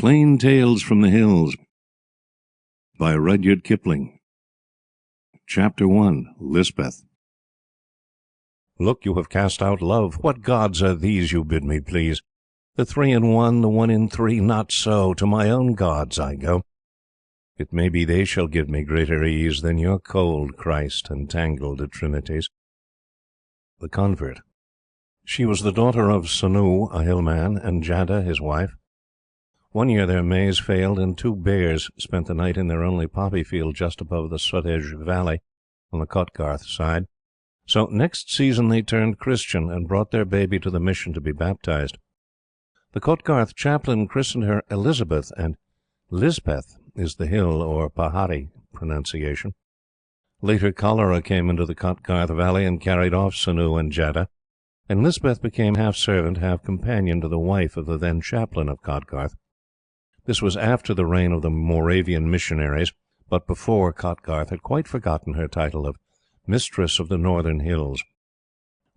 Plain Tales from the Hills by Rudyard Kipling. Chapter 1. Lisbeth. Look, you have cast out love. What gods are these you bid me please? The 3 in 1, the 1 in 3, not so. To my own gods I go. It may be they shall give me greater ease than your cold Christ and tangled trinities. The Convert. She was the daughter of Sanu, a hillman, and Jada, his wife. One year their maize failed, and 2 bears spent the night in their only poppy field just above the Sutej Valley on the Kotgarth side. So next season they turned Christian and brought their baby to the mission to be baptized. The Kotgarth chaplain christened her Elizabeth, and Lisbeth is the hill or Pahari pronunciation. Later cholera came into the Kotgarth Valley and carried off Sanu and Jada, and Lisbeth became half servant, half companion to the wife of the then chaplain of Kotgarth. This was after the reign of the Moravian missionaries, but before Kotgarth had quite forgotten her title of Mistress of the Northern Hills.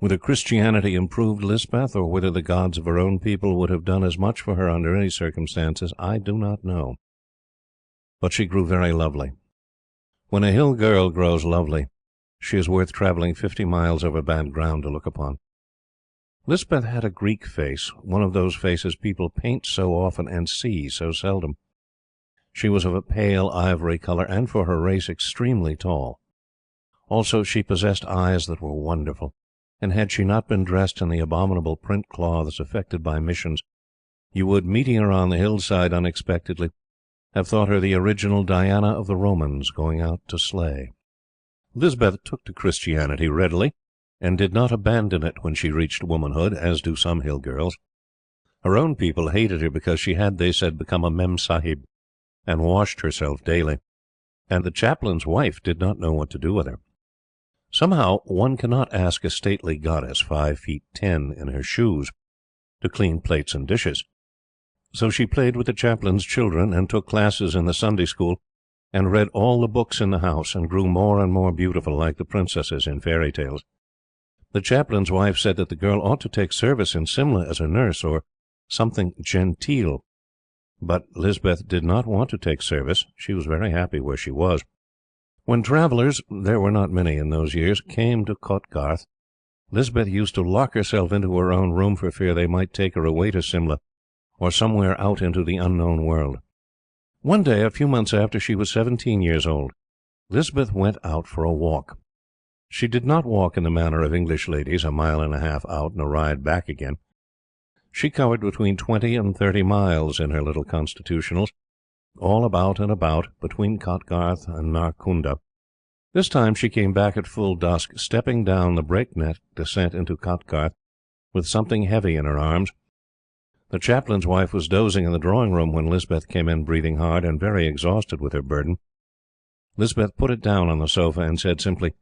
Whether Christianity improved Lisbeth, or whether the gods of her own people would have done as much for her under any circumstances, I do not know. But she grew very lovely. When a hill girl grows lovely, she is worth travelling 50 miles over bad ground to look upon. Lisbeth had a Greek face, one of those faces people paint so often and see so seldom. She was of a pale ivory colour, and for her race extremely tall. Also she possessed eyes that were wonderful, and had she not been dressed in the abominable print cloths affected by missions, you would, meeting her on the hillside unexpectedly, have thought her the original Diana of the Romans going out to slay. Lisbeth took to Christianity readily, and did not abandon it when she reached womanhood, as do some hill girls. Her own people hated her because she had, they said, become a Mem Sahib, and washed herself daily, and the chaplain's wife did not know what to do with her. Somehow one cannot ask a stately goddess 5 feet 10 in her shoes to clean plates and dishes. So she played with the chaplain's children, and took classes in the Sunday school, and read all the books in the house, and grew more and more beautiful, like the princesses in fairy tales. The chaplain's wife said that the girl ought to take service in Simla as a nurse, or something genteel. But Lisbeth did not want to take service. She was very happy where she was. When travellers, there were not many in those years, came to Kotgarth, Lisbeth used to lock herself into her own room for fear they might take her away to Simla, or somewhere out into the unknown world. One day, a few months after she was 17 years old, Lisbeth went out for a walk. She did not walk in the manner of English ladies, a mile and a half out and a ride back again. She covered between 20 and 30 miles in her little constitutionals, all about and about, between Kotgarth and Narkunda. This time she came back at full dusk, stepping down the breakneck descent into Kotgarth with something heavy in her arms. The chaplain's wife was dozing in the drawing-room when Lisbeth came in, breathing hard and very exhausted with her burden. Lisbeth put it down on the sofa and said simply,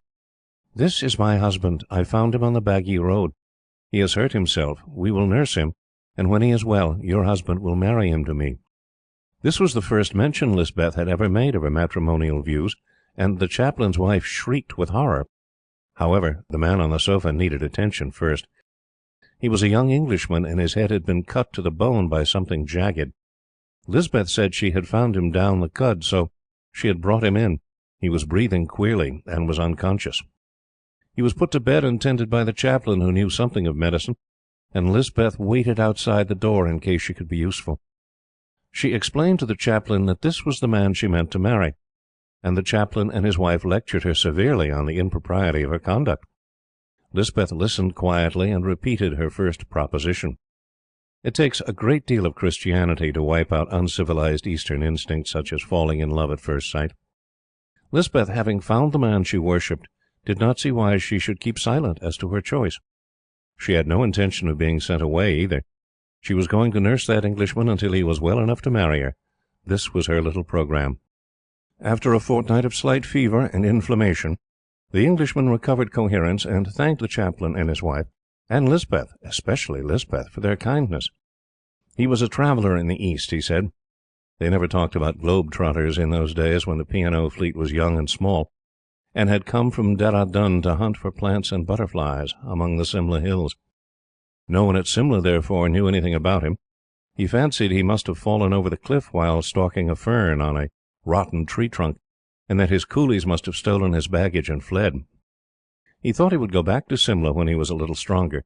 "This is my husband. I found him on the Baggy Road. He has hurt himself. We will nurse him, and when he is well, your husband will marry him to me." This was the first mention Lisbeth had ever made of her matrimonial views, and the chaplain's wife shrieked with horror. However, the man on the sofa needed attention first. He was a young Englishman, and his head had been cut to the bone by something jagged. Lisbeth said she had found him down the Cud, so she had brought him in. He was breathing queerly, and was unconscious. He was put to bed and tended by the chaplain, who knew something of medicine, and Lisbeth waited outside the door in case she could be useful. She explained to the chaplain that this was the man she meant to marry, and the chaplain and his wife lectured her severely on the impropriety of her conduct. Lisbeth listened quietly and repeated her first proposition. It takes a great deal of Christianity to wipe out uncivilized Eastern instincts such as falling in love at first sight. Lisbeth, having found the man she worshipped, did not see why she should keep silent as to her choice. She had no intention of being sent away either. She was going to nurse that Englishman until he was well enough to marry her. This was her little programme. After a fortnight of slight fever and inflammation, the Englishman recovered coherence, and thanked the chaplain and his wife, and Lisbeth, especially Lisbeth, for their kindness. He was a traveller in the East, he said. They never talked about globe-trotters in those days when the P&O fleet was young and small, and had come from Dehradun to hunt for plants and butterflies among the Simla hills. No one at Simla, therefore, knew anything about him, He fancied he must have fallen over the cliff while stalking a fern on a rotten tree trunk, and that his coolies must have stolen his baggage and fled. He thought he would go back to Simla when he was a little stronger.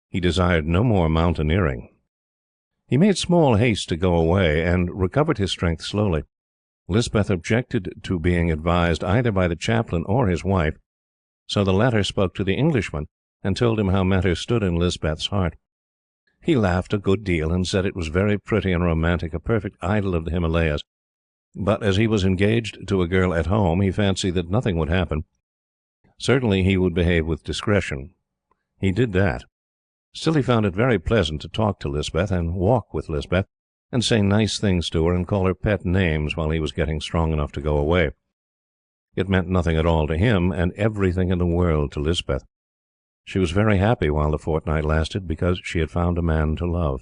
He desired no more mountaineering. He made small haste to go away, and recovered his strength slowly. Lisbeth objected to being advised either by the chaplain or his wife, so the latter spoke to the Englishman and told him how matters stood in Lisbeth's heart. He laughed a good deal, and said it was very pretty and romantic, a perfect idyll of the Himalayas, but as he was engaged to a girl at home, he fancied that nothing would happen. Certainly he would behave with discretion. He did that. Still he found it very pleasant to talk to Lisbeth, and walk with Lisbeth, and say nice things to her, and call her pet names while he was getting strong enough to go away. It meant nothing at all to him, and everything in the world to Lisbeth. She was very happy while the fortnight lasted, because she had found a man to love.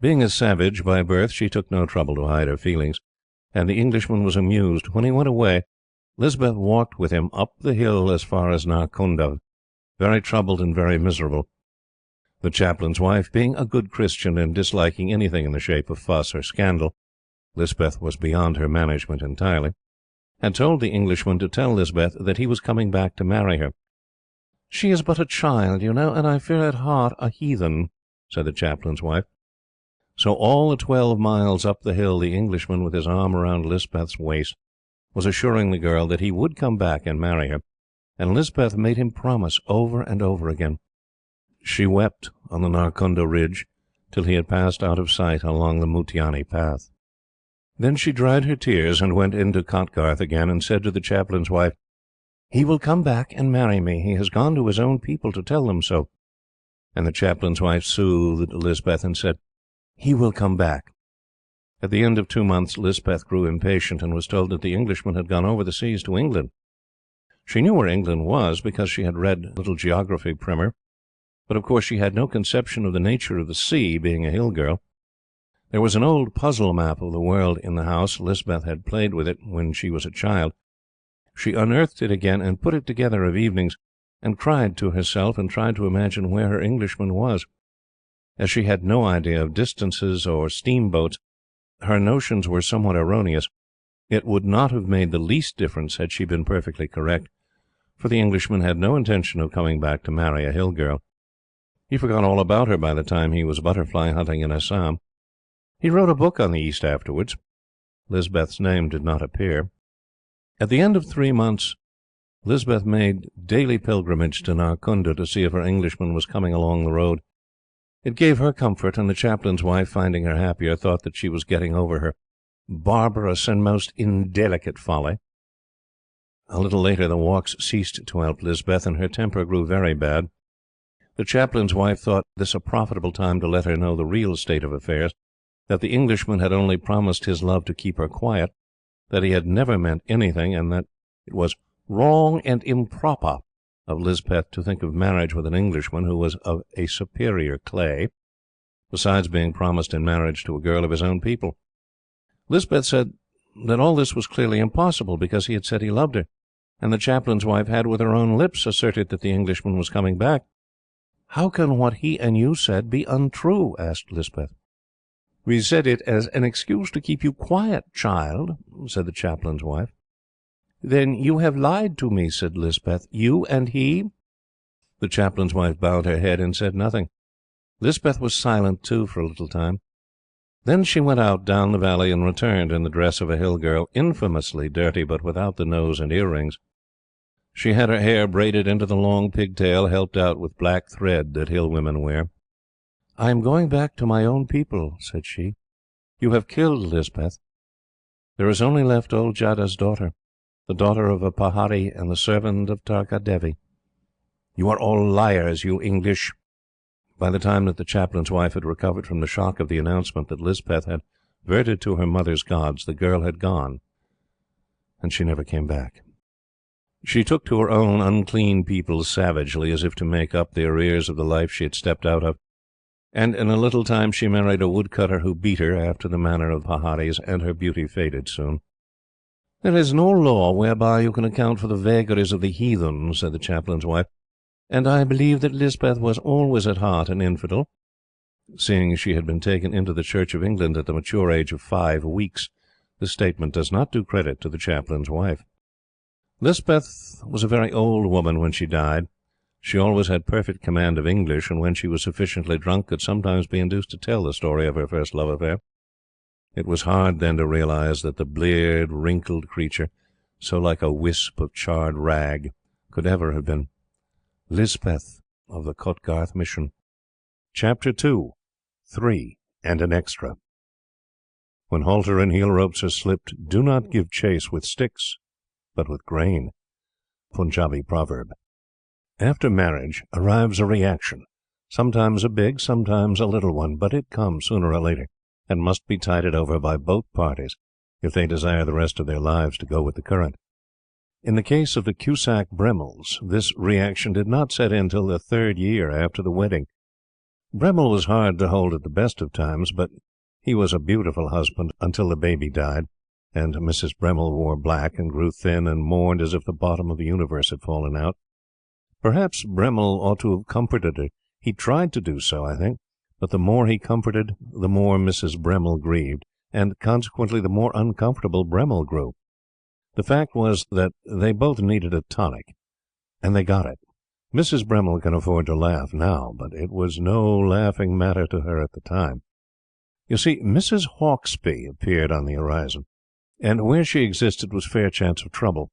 Being a savage by birth, she took no trouble to hide her feelings, and the Englishman was amused. When he went away, Lisbeth walked with him up the hill as far as Narkunda, very troubled and very miserable. The chaplain's wife, being a good Christian and disliking anything in the shape of fuss or scandal, Lisbeth was beyond her management entirely, had told the Englishman to tell Lisbeth that he was coming back to marry her. "She is but a child, you know, and I fear at heart a heathen," said the chaplain's wife. So all the 12 miles up the hill the Englishman, with his arm around Lisbeth's waist, was assuring the girl that he would come back and marry her, and Lisbeth made him promise over and over again. She wept on the Narkunda ridge till he had passed out of sight along the Mutiani path. Then she dried her tears and went into Kotgarth again, and said to the chaplain's wife, "He will come back and marry me. He has gone to his own people to tell them so." And the chaplain's wife soothed Lisbeth and said, "He will come back." At the end of 2 months Lisbeth grew impatient, and was told that the Englishman had gone over the seas to England. She knew where England was, because she had read a little geography primer, but of course she had no conception of the nature of the sea, being a hill girl. There was an old puzzle map of the world in the house. Lisbeth had played with it when she was a child. She unearthed it again and put it together of evenings, and cried to herself and tried to imagine where her Englishman was. As she had no idea of distances or steamboats, her notions were somewhat erroneous. It would not have made the least difference had she been perfectly correct, for the Englishman had no intention of coming back to marry a hill girl. He forgot all about her by the time he was butterfly hunting in Assam. He wrote a book on the East afterwards. Lisbeth's name did not appear. At the end of 3 months, Lisbeth made daily pilgrimage to Narkunda to see if her Englishman was coming along the road. It gave her comfort, and the chaplain's wife, finding her happier, thought that she was getting over her barbarous and most indelicate folly. A little later the walks ceased to help Lisbeth, and her temper grew very bad. The chaplain's wife thought this a profitable time to let her know the real state of affairs, that the Englishman had only promised his love to keep her quiet, that he had never meant anything, and that it was wrong and improper of Lisbeth to think of marriage with an Englishman who was of a superior clay, besides being promised in marriage to a girl of his own people. Lisbeth said that all this was clearly impossible, because he had said he loved her, and the chaplain's wife had with her own lips asserted that the Englishman was coming back. "How can what he and you said be untrue?" asked Lisbeth. "We said it as an excuse to keep you quiet, child," said the chaplain's wife. "Then you have lied to me," said Lisbeth. "You and he?" The chaplain's wife bowed her head and said nothing. Lisbeth was silent too for a little time. Then she went out down the valley and returned in the dress of a hill girl, infamously dirty, but without the nose and earrings. She had her hair braided into the long pigtail, helped out with black thread that hill women wear. "I am going back to my own people," said she. "You have killed Lisbeth. There is only left old Jada's daughter, the daughter of a Pahari and the servant of Tarka Devi. You are all liars, you English." By the time that the chaplain's wife had recovered from the shock of the announcement that Lisbeth had verted to her mother's gods, the girl had gone, and she never came back. She took to her own unclean people savagely, as if to make up the arrears of the life she had stepped out of, and in a little time she married a woodcutter who beat her, after the manner of Paharis, and her beauty faded soon. "There is no law whereby you can account for the vagaries of the heathen," said the chaplain's wife, "and I believe that Lisbeth was always at heart an infidel. Seeing she had been taken into the Church of England at the mature age of 5 weeks, this statement does not do credit to the chaplain's wife. Lisbeth was a very old woman when she died. She always had perfect command of English, and when she was sufficiently drunk could sometimes be induced to tell the story of her first love affair. It was hard then to realize that the bleared, wrinkled creature, so like a wisp of charred rag, could ever have been Lisbeth of the Cotgarth Mission. Chapter 2. 3. And an Extra. When halter and heel ropes are slipped, do not give chase with sticks, but with grain. Punjabi proverb. After marriage arrives a reaction, sometimes a big, sometimes a little one, but it comes sooner or later, and must be tided over by both parties if they desire the rest of their lives to go with the current. In the case of the Cusack Bremmels, this reaction did not set in till the 3rd year after the wedding. Bremmel was hard to hold at the best of times, but he was a beautiful husband until the baby died, and Mrs. Bremmel wore black and grew thin and mourned as if the bottom of the universe had fallen out. Perhaps Bremmel ought to have comforted her. He tried to do so, I think, but the more he comforted, the more Mrs. Bremmel grieved, and consequently the more uncomfortable Bremmel grew. The fact was that they both needed a tonic, and they got it. Mrs. Bremmel can afford to laugh now, but it was no laughing matter to her at the time. You see, Mrs. Hawksby appeared on the horizon, and where she existed was fair chance of trouble.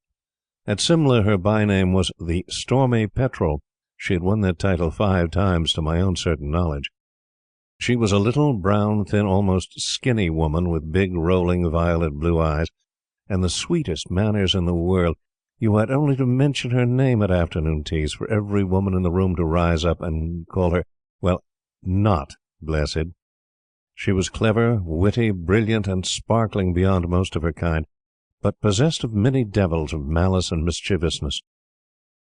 At Simla her by-name was the Stormy Petrel. She had won that title 5 times to my own certain knowledge. She was a little, brown, thin, almost skinny woman with big, rolling, violet-blue eyes, and the sweetest manners in the world. You had only to mention her name at afternoon teas for every woman in the room to rise up and call her, well, not blessed. She was clever, witty, brilliant, and sparkling beyond most of her kind, but possessed of many devils of malice and mischievousness.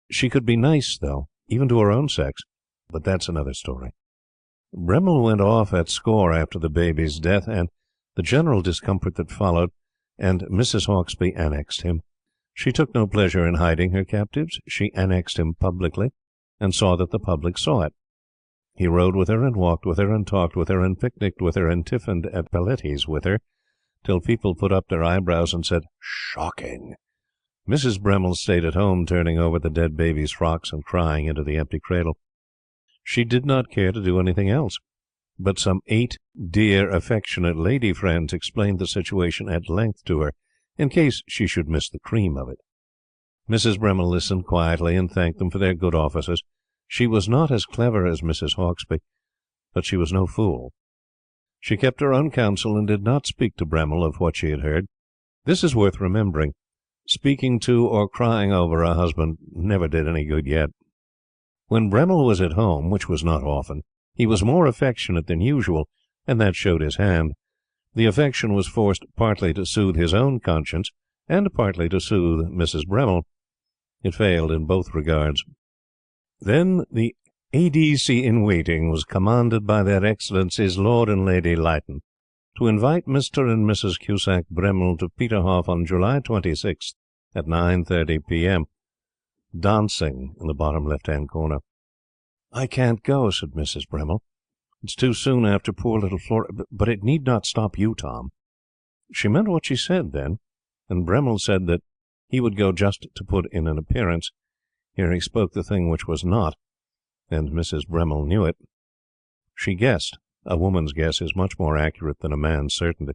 She could be nice, though, even to her own sex, but that's another story. Bremmel went off at score after the baby's death, and the general discomfort that followed, and Mrs. Hawksby annexed him. She took no pleasure in hiding her captives. She annexed him publicly, and saw that the public saw it. He rode with her, and walked with her, and talked with her, and picnicked with her, and tiffined at Pelletti's with her, till people put up their eyebrows and said, "Shocking!" Mrs. Bremmel stayed at home, turning over the dead baby's frocks and crying into the empty cradle. She did not care to do anything else, but some 8 dear, affectionate lady friends explained the situation at length to her, in case she should miss the cream of it. Mrs. Bremmel listened quietly and thanked them for their good offices. She was not as clever as Mrs. Hawksby, but she was no fool. She kept her own counsel and did not speak to Bremmel of what she had heard. This is worth remembering. Speaking to or crying over a husband never did any good yet. When Bremmel was at home, which was not often, he was more affectionate than usual, and that showed his hand. The affection was forced partly to soothe his own conscience and partly to soothe Mrs. Bremmel. It failed in both regards. Then the A.D.C.-in-waiting was commanded by their Excellencies Lord and Lady Lytton to invite Mr. and Mrs. Cusack Bremmel to Peterhof on July 26th at 9:30 p.m. Dancing in the bottom left-hand corner. "I can't go," said Mrs. Bremmel. "It's too soon after poor little Flora, but it need not stop you, Tom." She meant what she said then, and Bremmel said that he would go just to put in an appearance. Here he spoke the thing which was not, and Mrs. Bremmel knew it. She guessed, a woman's guess is much more accurate than a man's certainty,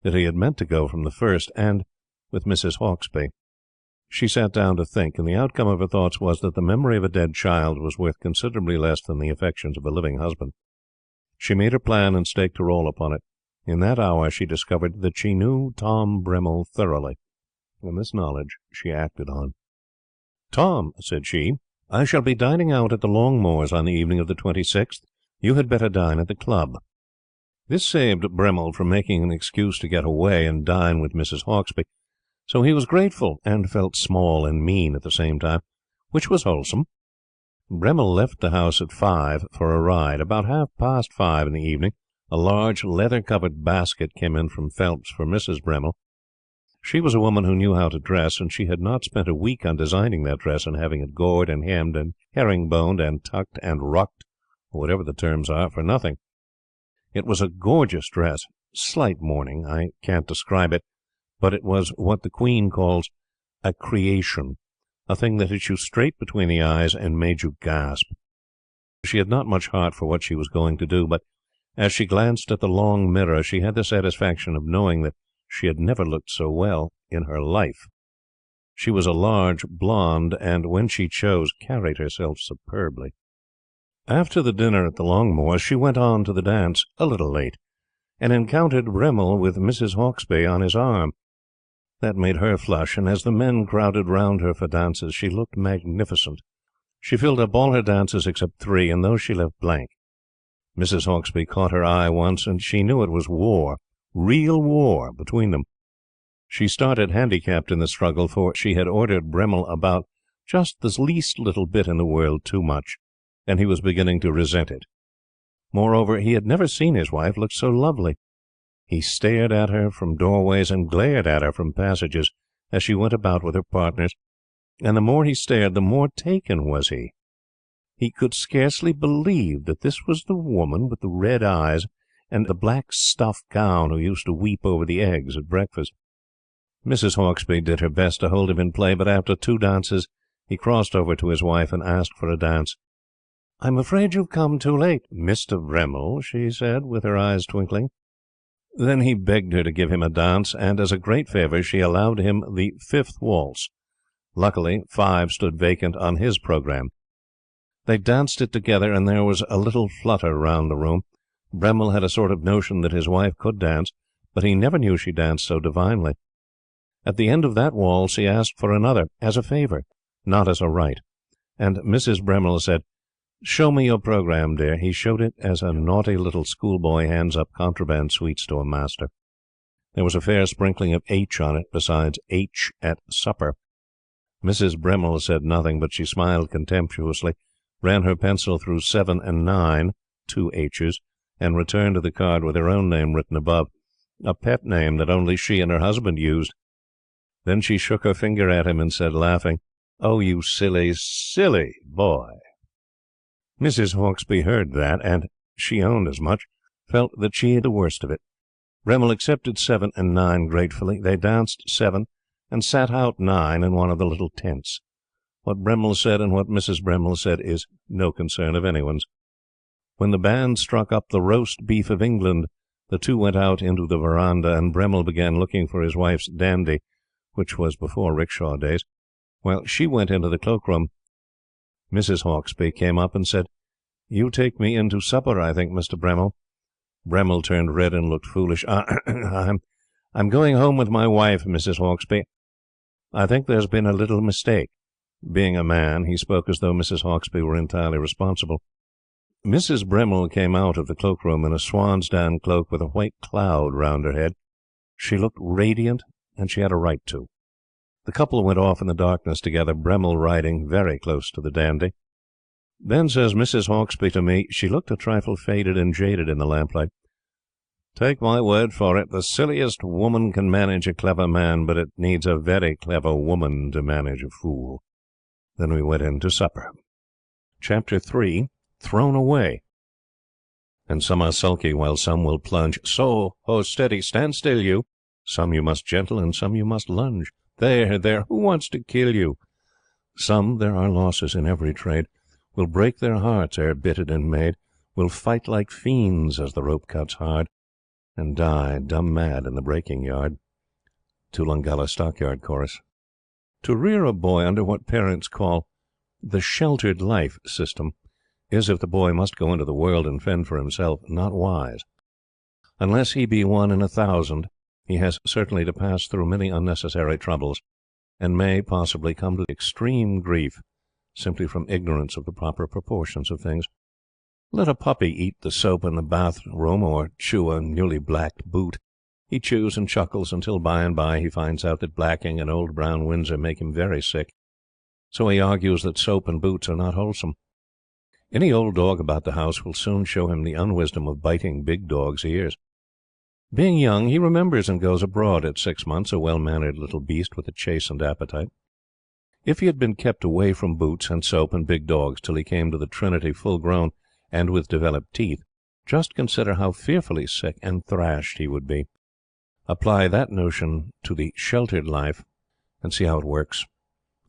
that he had meant to go from the first, and with Mrs. Hawksby. She sat down to think, and the outcome of her thoughts was that the memory of a dead child was worth considerably less than the affections of a living husband. She made her plan and staked her all upon it. In that hour she discovered that she knew Tom Bremmel thoroughly, and this knowledge she acted on. "Tom," said she, "I shall be dining out at the Longmores on the evening of the 26th. You had better dine at the club." This saved Bremmel from making an excuse to get away and dine with Mrs. Hawksby, so he was grateful and felt small and mean at the same time, which was wholesome. Bremmel left the house at 5 for a ride. About 5:30 in the evening, a large leather-covered basket came in from Phelps for Mrs. Bremmel. She was a woman who knew how to dress, and she had not spent a week on designing that dress and having it gored and hemmed and herring-boned and tucked and rucked, or whatever the terms are, for nothing. It was a gorgeous dress, slight mourning, I can't describe it, but it was what the Queen calls a creation, a thing that hit you straight between the eyes and made you gasp. She had not much heart for what she was going to do, but as she glanced at the long mirror she had the satisfaction of knowing that she had never looked so well in her life. She was a large blonde, and when she chose carried herself superbly. After the dinner at the Longmores she went on to the dance, a little late, and encountered Bremmel with Mrs. Hauksbee on his arm. That made her flush, and as the men crowded round her for dances she looked magnificent. She filled up all her dances except 3, and those she left blank. Mrs. Hauksbee caught her eye once, and she knew it was war, real war, between them. She started handicapped in the struggle, for she had ordered Bremmel about just the least little bit in the world too much, and he was beginning to resent it. Moreover, he had never seen his wife look so lovely. He stared at her from doorways and glared at her from passages as she went about with her partners, and the more he stared the more taken was he. He could scarcely believe that this was the woman with the red eyes and the black stuff gown who used to weep over the eggs at breakfast. Mrs. Hauksbee did her best to hold him in play, but after 2 dances he crossed over to his wife and asked for a dance. "I'm afraid you've come too late, Mr. Bremmel," she said, with her eyes twinkling. Then he begged her to give him a dance, and as a great favour she allowed him the 5th waltz. Luckily 5 stood vacant on his programme. They danced it together, and there was a little flutter round the room. Bremmel had a sort of notion that his wife could dance, but he never knew she danced so divinely. At the end of that waltz he asked for another, as a favour, not as a right, and Mrs. Bremmel said, "Show me your programme, dear." He showed it as a naughty little schoolboy hands up contraband sweets to a master. There was a fair sprinkling of H on it, besides H at supper. Mrs. Bremmel said nothing, but she smiled contemptuously, ran her pencil through 7 and 9, 2 H's, and returned to the card with her own name written above, a pet name that only she and her husband used. Then she shook her finger at him and said, laughing, "Oh, you silly, silly boy." Mrs. Hauksbee heard that, and she owned as much, felt that she had the worst of it. Bremmel accepted 7 and 9 gratefully. They danced 7, and sat out 9 in one of the little tents. What Bremmel said and what Mrs. Bremmel said is no concern of anyone's. When the band struck up the Roast Beef of England, the two went out into the verandah, and Bremmel began looking for his wife's dandy, which was before rickshaw days, while she went into the cloakroom. Mrs. Hauksbee came up and said, "You take me in to supper, I think, Mr. Bremmel." Bremmel turned red and looked foolish. I'm going home with my wife, Mrs. Hauksbee. I think there's been a little mistake." Being a man, he spoke as though Mrs. Hauksbee were entirely responsible. Mrs. Bremmel came out of the cloakroom in a swansdown cloak with a white cloud round her head. She looked radiant, and she had a right to. The couple went off in the darkness together, Bremmel riding very close to the dandy. Then says Mrs. Hauksbee to me, she looked a trifle faded and jaded in the lamplight, "Take my word for it, the silliest woman can manage a clever man, but it needs a very clever woman to manage a fool." Then we went in to supper. Chapter 3. Thrown Away. And some are sulky, while some will plunge. So, ho, steady, stand still, you. Some you must gentle, and some you must lunge. There, there, who wants to kill you? Some, there are losses in every trade, will break their hearts ere bitted and made, will fight like fiends as the rope cuts hard, and die dumb mad in the breaking yard. Toolungala Stockyard Chorus. To rear a boy under what parents call the sheltered life system is, if the boy must go into the world and fend for himself, not wise. Unless he be 1 in 1,000, he has certainly to pass through many unnecessary troubles, and may possibly come to extreme grief simply from ignorance of the proper proportions of things. Let a puppy eat the soap in the bath-room or chew a newly blacked boot. He chews and chuckles until by and by he finds out that blacking and Old Brown Windsor make him very sick. So he argues that soap and boots are not wholesome. Any old dog about the house will soon show him the unwisdom of biting big dogs' ears. Being young, he remembers and goes abroad at 6 months, a well-mannered little beast with a chastened appetite. If he had been kept away from boots and soap and big dogs till he came to the Trinity full grown and with developed teeth, Just consider how fearfully sick and thrashed he would be. Apply that notion to the sheltered life, and see how it works.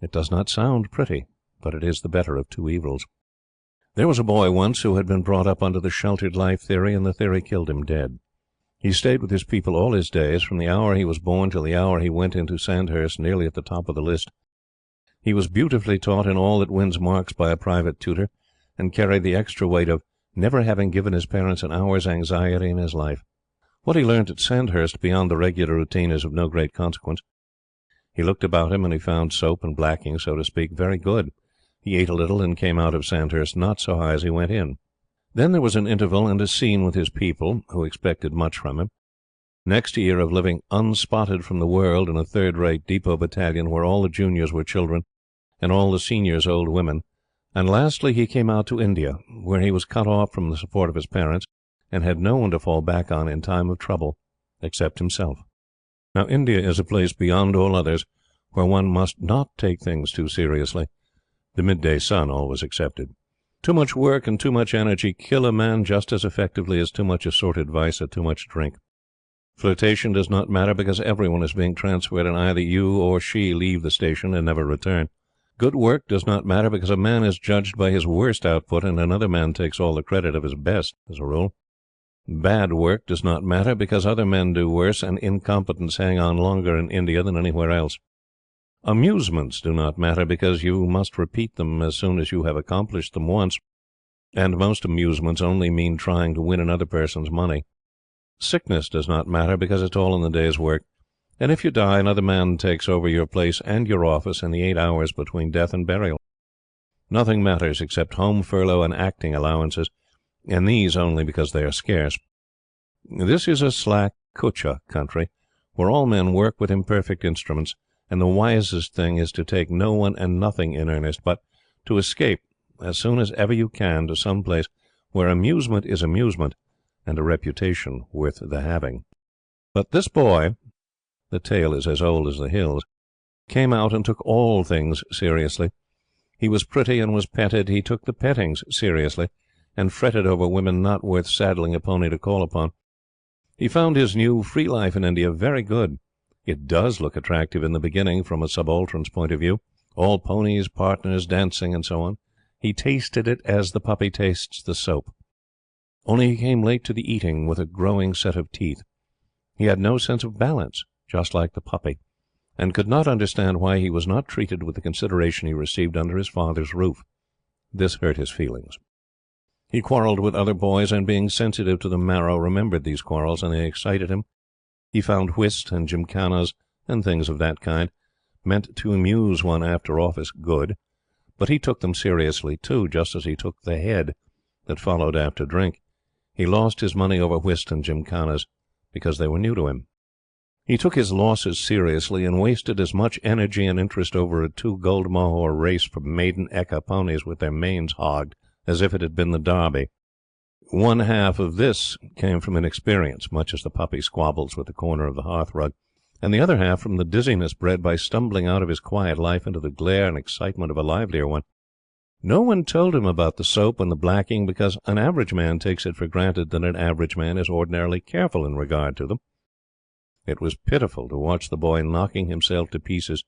It does not sound pretty, but it is the better of two evils. There was a boy once who had been brought up under the sheltered life theory, and the theory killed him dead. He stayed with his people all his days, from the hour he was born till the hour he went into Sandhurst, nearly at the top of the list. He was beautifully taught in all that wins marks by a private tutor, and carried the extra weight of never having given his parents an hour's anxiety in his life. What he learnt at Sandhurst beyond the regular routine is of no great consequence. He looked about him, and he found soap and blacking, so to speak, very good. He ate a little, and came out of Sandhurst not so high as he went in. Then there was an interval and a scene with his people, who expected much from him. Next, a year of living unspotted from the world in a third-rate depot battalion where all the juniors were children and all the seniors old women. And lastly he came out to India, where he was cut off from the support of his parents, and had no one to fall back on in time of trouble, except himself. Now, India is a place beyond all others where one must not take things too seriously, the midday sun always excepted. Too much work and too much energy kill a man just as effectively as too much assorted vice or too much drink. Flirtation does not matter because everyone is being transferred, and either you or she leave the station and never return. Good work does not matter because a man is judged by his worst output, and another man takes all the credit of his best, as a rule. Bad work does not matter because other men do worse, and incompetents hang on longer in India than anywhere else. Amusements do not matter because you must repeat them as soon as you have accomplished them once, and most amusements only mean trying to win another person's money. Sickness does not matter because it's all in the day's work, and if you die, another man takes over your place and your office in the 8 hours between death and burial. Nothing matters except home furlough and acting allowances, and these only because they are scarce. This is a slack Kucha country, where all men work with imperfect instruments, and the wisest thing is to take no one and nothing in earnest, but to escape, as soon as ever you can, to some place where amusement is amusement, and a reputation worth the having. But this boy, the tale is as old as the hills, came out and took all things seriously. He was pretty and was petted. He took the pettings seriously, and fretted over women not worth saddling a pony to call upon. He found his new free life in India very good. It does look attractive in the beginning from a subaltern's point of view, all ponies, partners, dancing, and so on. He tasted it as the puppy tastes the soap. Only he came late to the eating with a growing set of teeth. He had no sense of balance, just like the puppy, and could not understand why he was not treated with the consideration he received under his father's roof. This hurt his feelings. He quarrelled with other boys, and being sensitive to the marrow, remembered these quarrels, and they excited him. He found whist and gymkhanas and things of that kind, meant to amuse one after office, good, but he took them seriously too, just as he took the head that followed after drink. He lost his money over whist and gymkhanas because they were new to him. He took his losses seriously, and wasted as much energy and interest over a 2 gold mohur race for maiden ekka ponies with their manes hogged, as if it had been the Derby. One half of this came from inexperience, much as the puppy squabbles with the corner of the hearth-rug, and the other half from the dizziness bred by stumbling out of his quiet life into the glare and excitement of a livelier one. No one told him about the soap and the blacking, because an average man takes it for granted that an average man is ordinarily careful in regard to them. It was pitiful to watch the boy knocking himself to pieces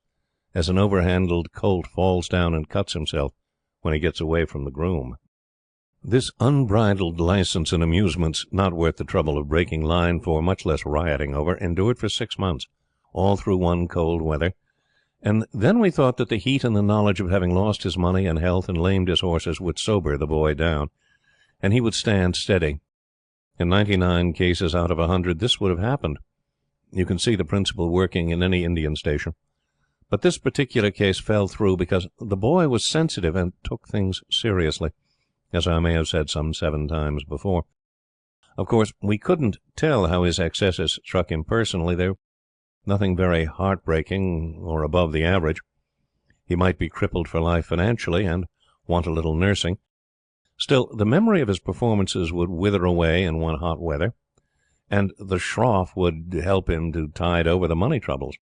as an overhandled colt falls down and cuts himself when he gets away from the groom. This unbridled license in amusements, not worth the trouble of breaking line for, much less rioting over, endured for 6 months, all through one cold weather. And then we thought that the heat and the knowledge of having lost his money and health and lamed his horses would sober the boy down, and he would stand steady. In 99 cases out of 100 this would have happened. You can see the principle working in any Indian station. But this particular case fell through because the boy was sensitive and took things seriously, as I may have said some 7 times before. Of course, we couldn't tell how his excesses struck him personally. They were nothing very heartbreaking or above the average. He might be crippled for life financially and want a little nursing. Still, the memory of his performances would wither away in one hot weather, and the shroff would help him to tide over the money troubles.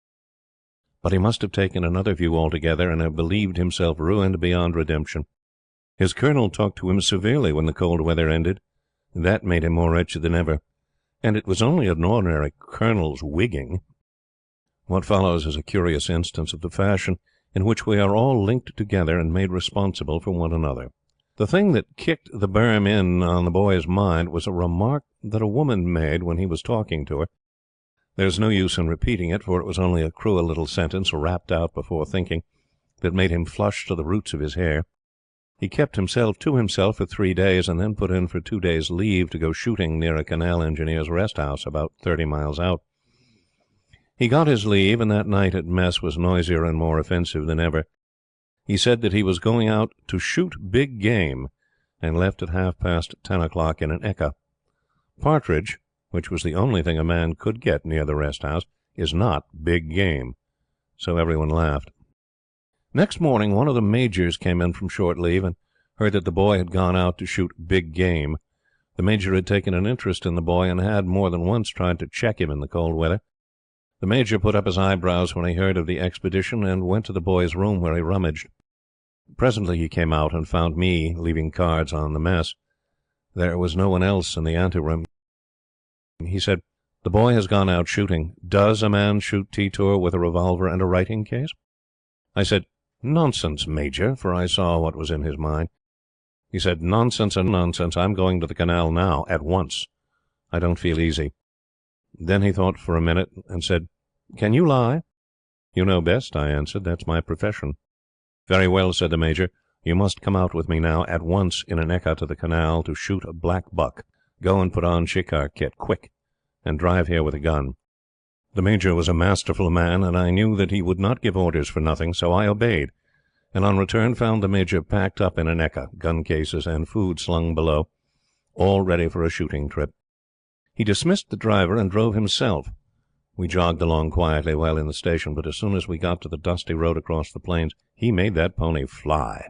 But he must have taken another view altogether, and have believed himself ruined beyond redemption. His colonel talked to him severely when the cold weather ended, That made him more wretched than ever. And it was only an ordinary colonel's wigging. What follows is a curious instance of the fashion in which we are all linked together and made responsible for one another. The thing that kicked the berm in on the boy's mind was a remark that a woman made when he was talking to her. There's no use in repeating it, for it was only a cruel little sentence, rapped out before thinking, that made him flush to the roots of his hair. He kept himself to himself for 3 days, and then put in for 2 days' leave to go shooting near a canal engineer's rest house about 30 miles out. He got his leave, and that night at mess was noisier and more offensive than ever. He said that he was going out to shoot big game, and left at 10:30 o'clock in an ekka. Partridge, which was the only thing a man could get near the rest house, is not big game. So everyone laughed. Next morning one of the majors came in from short leave, and heard that the boy had gone out to shoot big game. The major had taken an interest in the boy, and had more than once tried to check him in the cold weather. The major put up his eyebrows when he heard of the expedition, and went to the boy's room, where he rummaged. Presently he came out, and found me leaving cards on the mess. There was no one else in the anteroom. He said, "The boy has gone out shooting. Does a man shoot T-Tour with a revolver and a writing case?" I said, "Nonsense, Major," for I saw what was in his mind. He said, "Nonsense and nonsense. I'm going to the canal now, at once. I don't feel easy." Then he thought for a minute, and said, "Can you lie?" "You know best," I answered. "That's my profession." "Very well," said the Major. "You must come out with me now, at once, in an ekka to the canal, to shoot a black buck. Go and put on shikar kit, quick, and drive here with a gun." The Major was a masterful man, and I knew that he would not give orders for nothing, so I obeyed, and on return found the Major packed up in an ekka, gun cases and food slung below, all ready for a shooting trip. He dismissed the driver and drove himself. We jogged along quietly while in the station, but as soon as we got to the dusty road across the plains, he made that pony fly.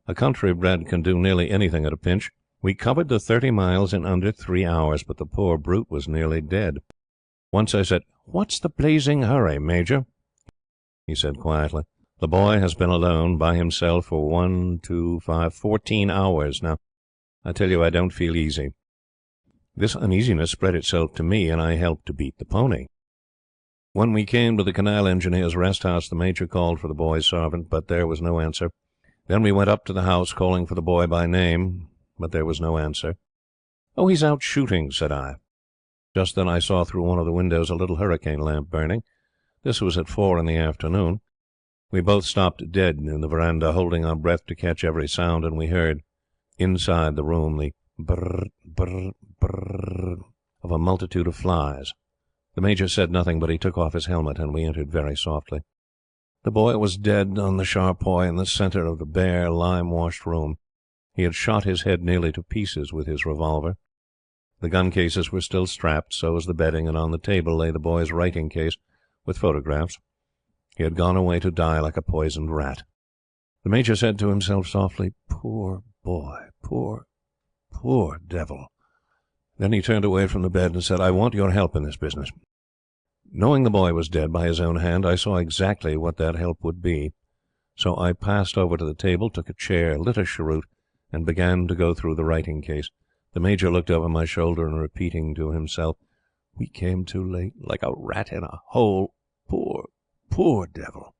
A country bred can do nearly anything at a pinch. We covered the 30 miles in under 3 hours, but the poor brute was nearly dead. Once I said, "What's the blazing hurry, Major?" He said quietly, "The boy has been alone, by himself, for 14 hours now. I tell you I don't feel easy." This uneasiness spread itself to me, and I helped to beat the pony. When we came to the canal engineer's rest house, the Major called for the boy's servant, but there was no answer. Then we went up to the house, calling for the boy by name, but there was no answer. "Oh, he's out shooting," said I. Just then I saw through one of the windows a little hurricane lamp burning. This was at 4 in the afternoon. We both stopped dead in the veranda, holding our breath to catch every sound, and we heard, inside the room, the brrr, brrr, brrr of a multitude of flies. The Major said nothing, but he took off his helmet, and we entered very softly. The boy was dead on the charpoy in the centre of the bare, lime-washed room. He had shot his head nearly to pieces with his revolver. The gun cases were still strapped, so was the bedding, and on the table lay the boy's writing case with photographs. He had gone away to die like a poisoned rat. The Major said to himself softly, "Poor boy, poor devil." Then he turned away from the bed and said, "I want your help in this business." Knowing the boy was dead by his own hand, I saw exactly what that help would be. So I passed over to the table, took a chair, lit a cheroot, and began to go through the writing case. The Major looked over my shoulder, and repeating to himself, "We came too late, like a rat in a hole. Poor devil."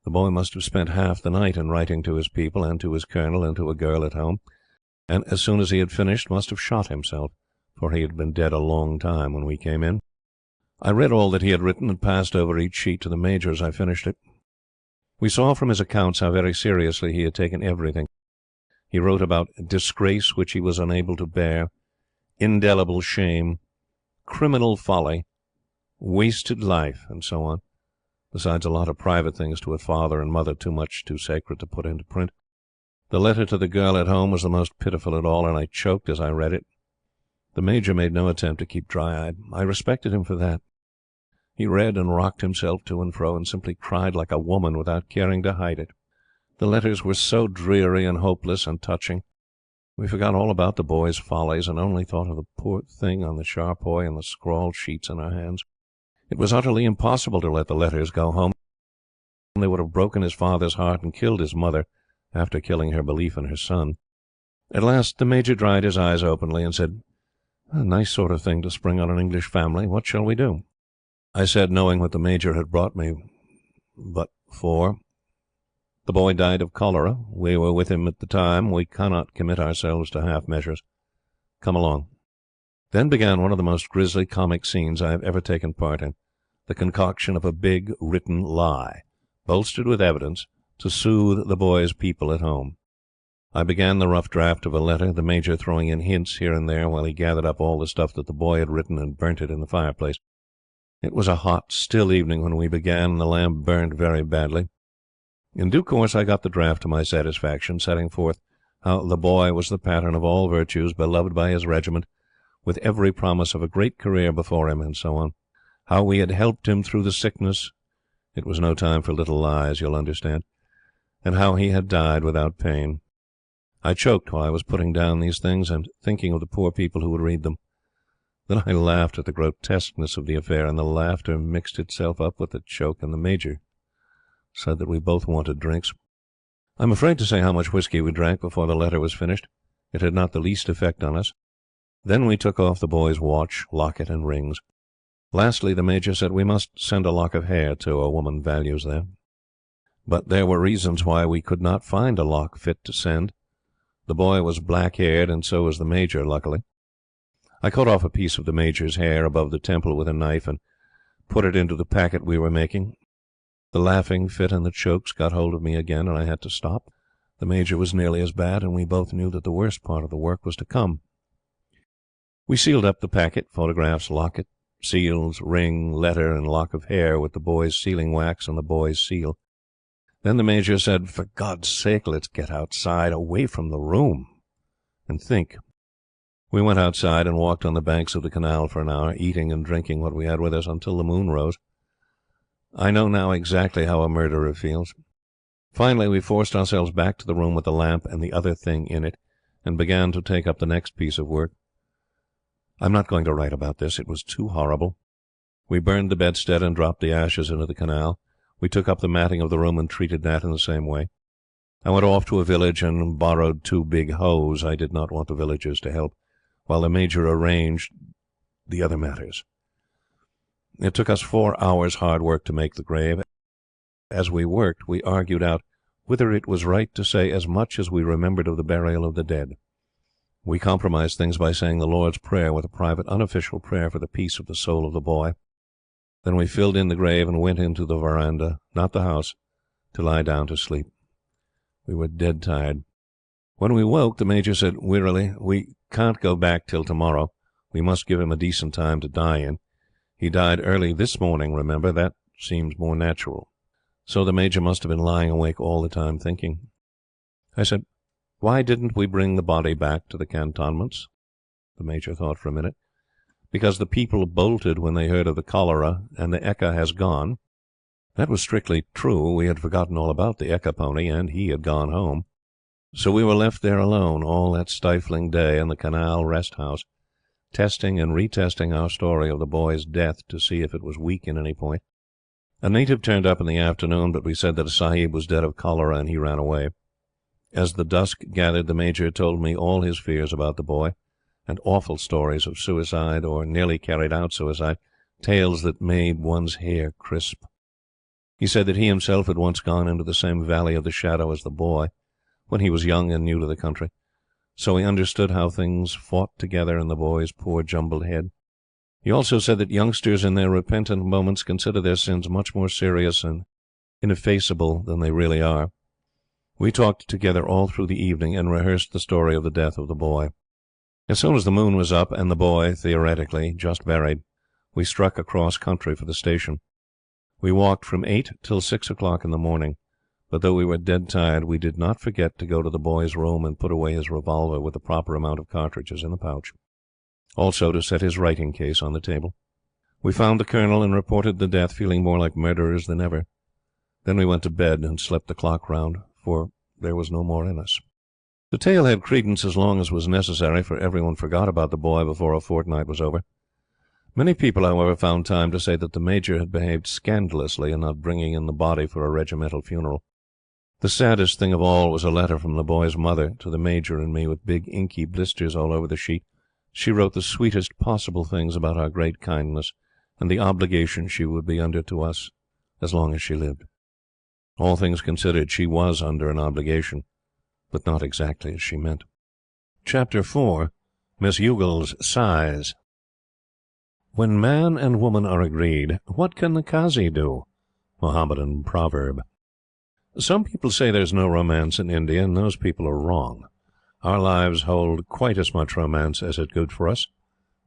The boy must have spent half the night in writing to his people, and to his colonel, and to a girl at home, and as soon as he had finished must have shot himself, for he had been dead a long time when we came in. I read all that he had written, and passed over each sheet to the Major as I finished it. We saw from his accounts how very seriously he had taken everything. He wrote about disgrace which he was unable to bear, indelible shame, criminal folly, wasted life, and so on, besides a lot of private things to a father and mother too sacred to put into print. The letter to the girl at home was the most pitiful of all, and I choked as I read it. The Major made no attempt to keep dry-eyed. I respected him for that. He read and rocked himself to and fro, and simply cried like a woman without caring to hide it. The letters were so dreary and hopeless and touching. We forgot all about the boy's follies, and only thought of the poor thing on the charpoy and the scrawled sheets in our hands. It was utterly impossible to let the letters go home. They would have broken his father's heart and killed his mother, after killing her belief in her son. At last the Major dried his eyes openly and said, "A nice sort of thing to spring on an English family. What shall we do?" I said, knowing what the Major had brought me, but for the boy died of cholera. We were with him at the time. We cannot commit ourselves to half measures. Come along. Then began one of the most grisly comic scenes I have ever taken part in, the concoction of a big written lie, bolstered with evidence, to soothe the boy's people at home. I began the rough draft of a letter, the Major throwing in hints here and there while he gathered up all the stuff that the boy had written and burnt it in the fireplace. It was a hot, still evening when we began, and the lamp burned very badly. In due course I got the draft to my satisfaction, setting forth how the boy was the pattern of all virtues, beloved by his regiment, with every promise of a great career before him, and so on. How we had helped him through the sickness — it was no time for little lies, you'll understand — and how he had died without pain. I choked while I was putting down these things and thinking of the poor people who would read them. Then I laughed at the grotesqueness of the affair, and the laughter mixed itself up with the choke, and the Major said that we both wanted drinks. I am afraid to say how much whisky we drank before the letter was finished. It had not the least effect on us. Then we took off the boy's watch, locket, and rings. Lastly, the Major said we must send a lock of hair, too. A woman values them. But there were reasons why we could not find a lock fit to send. The boy was black-haired, and so was the Major, luckily. I cut off a piece of the Major's hair above the temple with a knife and put it into the packet we were making. The laughing fit and the chokes got hold of me again, and I had to stop. The Major was nearly as bad, and we both knew that the worst part of the work was to come. We sealed up the packet, photographs, locket, seals, ring, letter, and lock of hair, with the boy's sealing wax and the boy's seal. Then the Major said, "For God's sake, let's get outside, away from the room, and think." We went outside and walked on the banks of the canal for an hour, eating and drinking what we had with us until the moon rose. I know now exactly how a murderer feels. Finally, we forced ourselves back to the room with the lamp and the other thing in it, and began to take up the next piece of work. I'm not going to write about this. It was too horrible. We burned the bedstead and dropped the ashes into the canal. We took up the matting of the room and treated that in the same way. I went off to a village and borrowed 2 big hoes. I did not want the villagers to help, while the Major arranged the other matters. It took us 4 hours' hard work to make the grave. As we worked, we argued out whether it was right to say as much as we remembered of the burial of the dead. We compromised things by saying the Lord's Prayer with a private, unofficial prayer for the peace of the soul of the boy. Then we filled in the grave and went into the veranda, not the house, to lie down to sleep. We were dead tired. When we woke, the Major said wearily, "We can't go back till tomorrow. We must give him a decent time to die in. He died early this morning, remember. That seems more natural." So the Major must have been lying awake all the time thinking. I said, "Why didn't we bring the body back to the cantonments?" The Major thought for a minute. "Because the people bolted when they heard of the cholera, and the ekka has gone." That was strictly true. We had forgotten all about the ekka pony, and he had gone home. So we were left there alone all that stifling day in the canal rest-house, testing and retesting our story of the boy's death to see if it was weak in any point. A native turned up in the afternoon, but we said that a sahib was dead of cholera and he ran away. As the dusk gathered, the Major told me all his fears about the boy, and awful stories of suicide or nearly carried out suicide, tales that made one's hair crisp. He said that he himself had once gone into the same valley of the shadow as the boy, when he was young and new to the country, so he understood how things fought together in the boy's poor jumbled head. He also said that youngsters in their repentant moments consider their sins much more serious and ineffaceable than they really are. We talked together all through the evening and rehearsed the story of the death of the boy. As soon as the moon was up and the boy, theoretically, just buried, we struck across country for the station. We walked from 8 till 6 o'clock in the morning, but though we were dead tired, we did not forget to go to the boy's room and put away his revolver with the proper amount of cartridges in the pouch. Also to set his writing case on the table. We found the Colonel and reported the death, feeling more like murderers than ever. Then we went to bed and slept the clock round, for there was no more in us. The tale had credence as long as was necessary, for everyone forgot about the boy before a fortnight was over. Many people, however, found time to say that the Major had behaved scandalously in not bringing in the body for a regimental funeral. The saddest thing of all was a letter from the boy's mother to the Major and me, with big inky blisters all over the sheet. She wrote the sweetest possible things about our great kindness, and the obligation she would be under to us as long as she lived. All things considered, she was under an obligation, but not exactly as she meant. Chapter 4. Miss Youghal's Sighs. When man and woman are agreed, what can the Qazi do? Mohammedan proverb. Some people say there's no romance in India, and those people are wrong. Our lives hold quite as much romance as is good for us,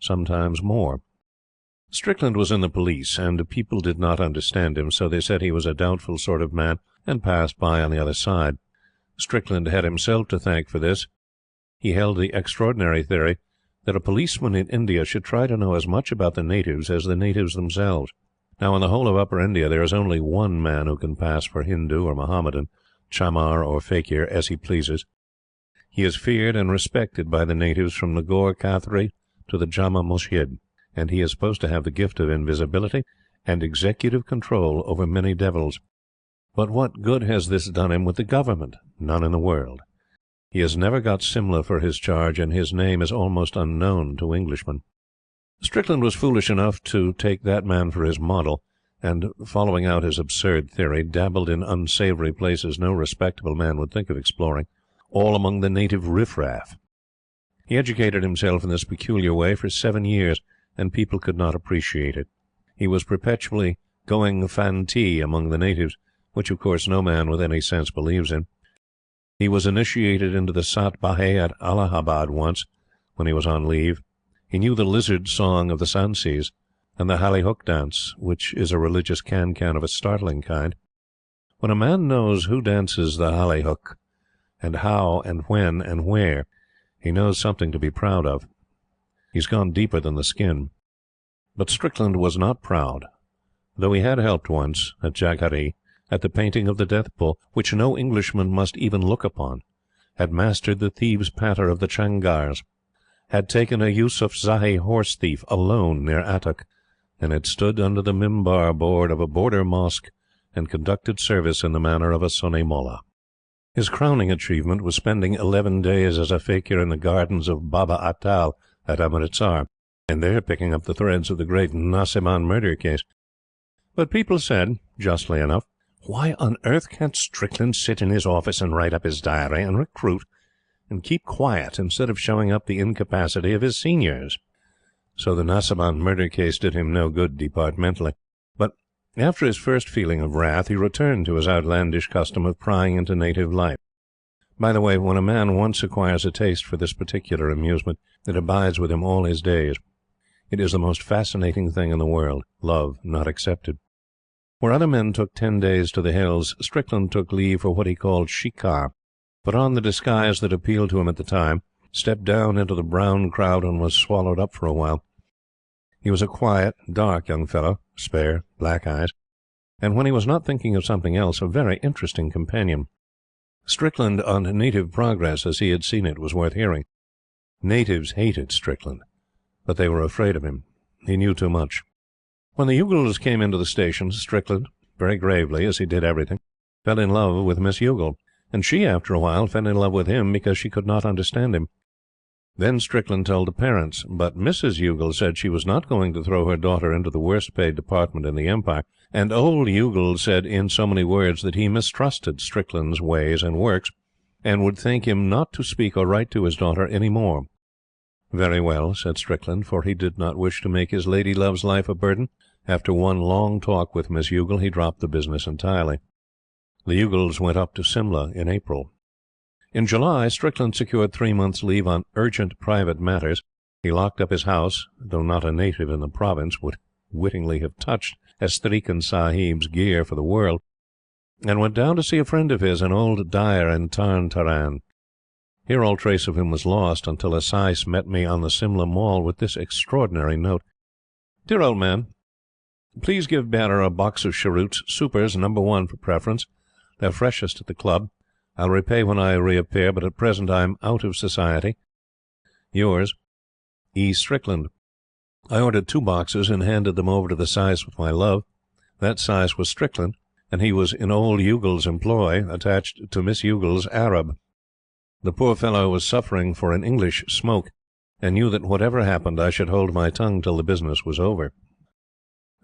sometimes more. Strickland was in the police, and people did not understand him, so they said he was a doubtful sort of man, and passed by on the other side. Strickland had himself to thank for this. He held the extraordinary theory that a policeman in India should try to know as much about the natives as the natives themselves. Now, in the whole of Upper India, there is only one man who can pass for Hindu or Mohammedan, Chamar or Fakir, as he pleases. He is feared and respected by the natives from the Gor Kathri to the Jama Musjid, and he is supposed to have the gift of invisibility and executive control over many devils. But what good has this done him with the government? None in the world. He has never got Simla for his charge, and his name is almost unknown to Englishmen. Strickland was foolish enough to take that man for his model, and, following out his absurd theory, dabbled in unsavoury places no respectable man would think of exploring, all among the native riff-raff. He educated himself in this peculiar way for 7 years, and people could not appreciate it. He was perpetually going fantee among the natives, which of course no man with any sense believes in. He was initiated into the Sat Bahe at Allahabad once, when he was on leave. He knew the lizard song of the Sansis, and the Halli-Hook dance, which is a religious can-can of a startling kind. When a man knows who dances the Halli-Hook, and how and when and where, he knows something to be proud of. He's gone deeper than the skin. But Strickland was not proud, though he had helped once, at Jaghari, at the painting of the Death Bull, which no Englishman must even look upon, had mastered the thieves' patter of the Changars, had taken a Yusuf Zahi horse thief alone near Attock, and had stood under the mimbar board of a border mosque and conducted service in the manner of a Sunni mullah. His crowning achievement was spending 11 days as a fakir in the gardens of Baba Atal at Amritsar, and there picking up the threads of the great Nasiban murder case. But people said, justly enough, why on earth can't Strickland sit in his office and write up his diary and recruit and keep quiet instead of showing up the incapacity of his seniors? So the Nasiban murder case did him no good departmentally. But after his first feeling of wrath, he returned to his outlandish custom of prying into native life. By the way, when a man once acquires a taste for this particular amusement, it abides with him all his days. It is the most fascinating thing in the world, love not excepted. Where other men took 10 days to the hills, Strickland took leave for what he called shikar, put on the disguise that appealed to him at the time, stepped down into the brown crowd, and was swallowed up for a while. He was a quiet, dark young fellow, spare, black eyes, and when he was not thinking of something else, a very interesting companion. Strickland on native progress, as he had seen it, was worth hearing. Natives hated Strickland, but they were afraid of him. He knew too much. When the Youghals came into the station, Strickland, very gravely, as he did everything, fell in love with Miss Youghal, and she, after a while, fell in love with him because she could not understand him. Then Strickland told the parents, but Mrs. Youghal said she was not going to throw her daughter into the worst-paid department in the Empire, and old Youghal said in so many words that he mistrusted Strickland's ways and works, and would thank him not to speak or write to his daughter any more. Very well, said Strickland, for he did not wish to make his lady-love's life a burden. After one long talk with Miss Youghal, he dropped the business entirely. The Youghals went up to Simla in April. In July, Strickland secured 3 months' leave on urgent private matters. He locked up his house, though not a native in the province would wittingly have touched Estrikan Sahib's gear for the world, and went down to see a friend of his, an old dyer in Tarn Taran. Here all trace of him was lost, until a sais met me on the Simla Mall with this extraordinary note: "Dear old man, please give bearer a box of cheroots, supers, No. 1 for preference. They're freshest at the club. I'll repay when I reappear, but at present I am out of society. Yours, E. Strickland." I ordered 2 boxes and handed them over to the sais with my love. That sais was Strickland, and he was in old Youghal's employ, attached to Miss Youghal's Arab. The poor fellow was suffering for an English smoke, and knew that whatever happened I should hold my tongue till the business was over.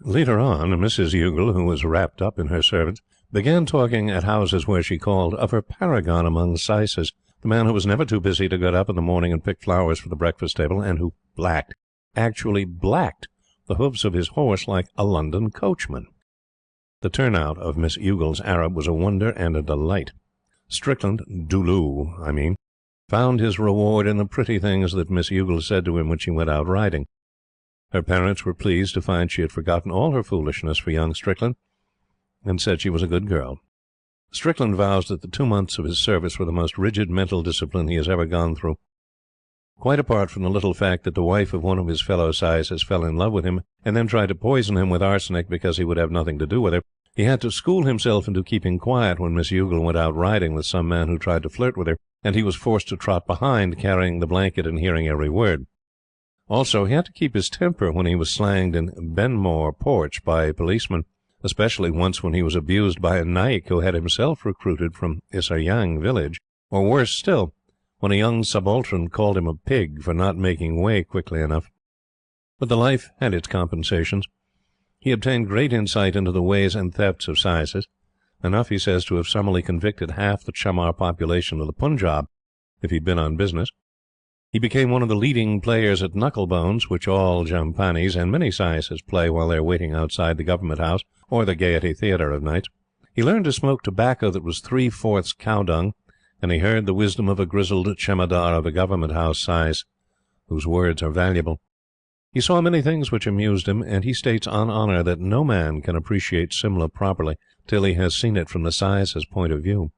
Later on, Mrs. Youghal, who was wrapped up in her servants, began talking at houses where she called of her paragon among syces, the man who was never too busy to get up in the morning and pick flowers for the breakfast table, and who actually blacked the hoofs of his horse like a London coachman. The turnout of Miss Youghal's Arab was a wonder and a delight. Strickland, Dulu, found his reward in the pretty things that Miss Youghal said to him when she went out riding. Her parents were pleased to find she had forgotten all her foolishness for young Strickland, and said she was a good girl. Strickland vows that the 2 months of his service were the most rigid mental discipline he has ever gone through. Quite apart from the little fact that the wife of one of his fellow sizes fell in love with him and then tried to poison him with arsenic because he would have nothing to do with her, he had to school himself into keeping quiet when Miss Youghal went out riding with some man who tried to flirt with her, and he was forced to trot behind, carrying the blanket and hearing every word. Also, he had to keep his temper when he was slanged in Benmore Porch by a policeman, especially once when he was abused by a Naik who had himself recruited from Issaryang village, or worse still, when a young subaltern called him a pig for not making way quickly enough. But the life had its compensations. He obtained great insight into the ways and thefts of syces, enough, he says, to have summarily convicted half the Chamar population of the Punjab, if he'd been on business. He became one of the leading players at knucklebones, which all Jampanis and many syces play while they are waiting outside the Government House or the Gaiety Theatre of nights. He learned to smoke tobacco that was 3/4 cow dung, and he heard the wisdom of a grizzled chemadar of the Government House size, whose words are valuable. He saw many things which amused him, and he states on honour that no man can appreciate Simla properly till he has seen it from the syce's point of view.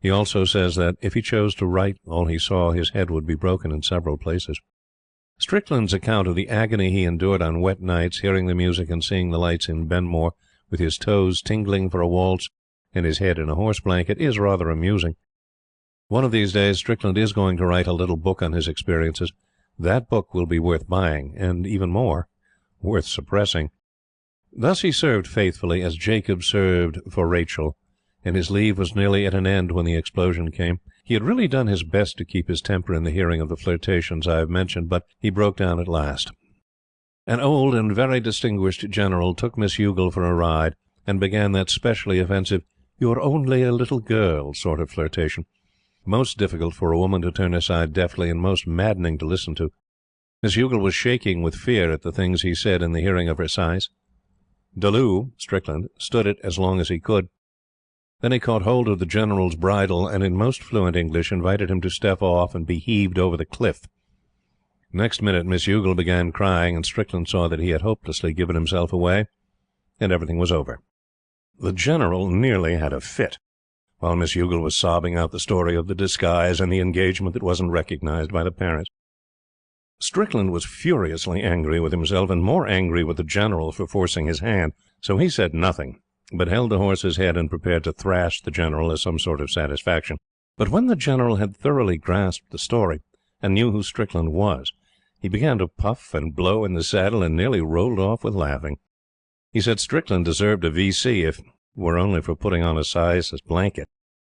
He also says that, if he chose to write all he saw, his head would be broken in several places. Strickland's account of the agony he endured on wet nights, hearing the music and seeing the lights in Benmore, with his toes tingling for a waltz and his head in a horse blanket, is rather amusing. One of these days Strickland is going to write a little book on his experiences. That book will be worth buying, and even more, worth suppressing. Thus he served faithfully, as Jacob served for Rachel, and his leave was nearly at an end when the explosion came. He had really done his best to keep his temper in the hearing of the flirtations I have mentioned, but he broke down at last. An old and very distinguished general took Miss Youghal for a ride, and began that specially offensive "you're only a little girl" sort of flirtation, most difficult for a woman to turn aside deftly, and most maddening to listen to. Miss Youghal was shaking with fear at the things he said in the hearing of her size. Dalu, Strickland, stood it as long as he could. Then he caught hold of the General's bridle, and in most fluent English invited him to step off and be heaved over the cliff. Next minute Miss Youghal began crying, and Strickland saw that he had hopelessly given himself away, and everything was over. The General nearly had a fit, while Miss Youghal was sobbing out the story of the disguise and the engagement that wasn't recognized by the parents. Strickland was furiously angry with himself, and more angry with the General for forcing his hand, so he said nothing, but held the horse's head and prepared to thrash the General as some sort of satisfaction. But when the General had thoroughly grasped the story, and knew who Strickland was, he began to puff and blow in the saddle, and nearly rolled off with laughing. He said Strickland deserved a V.C. if were only for putting on a syce's blanket.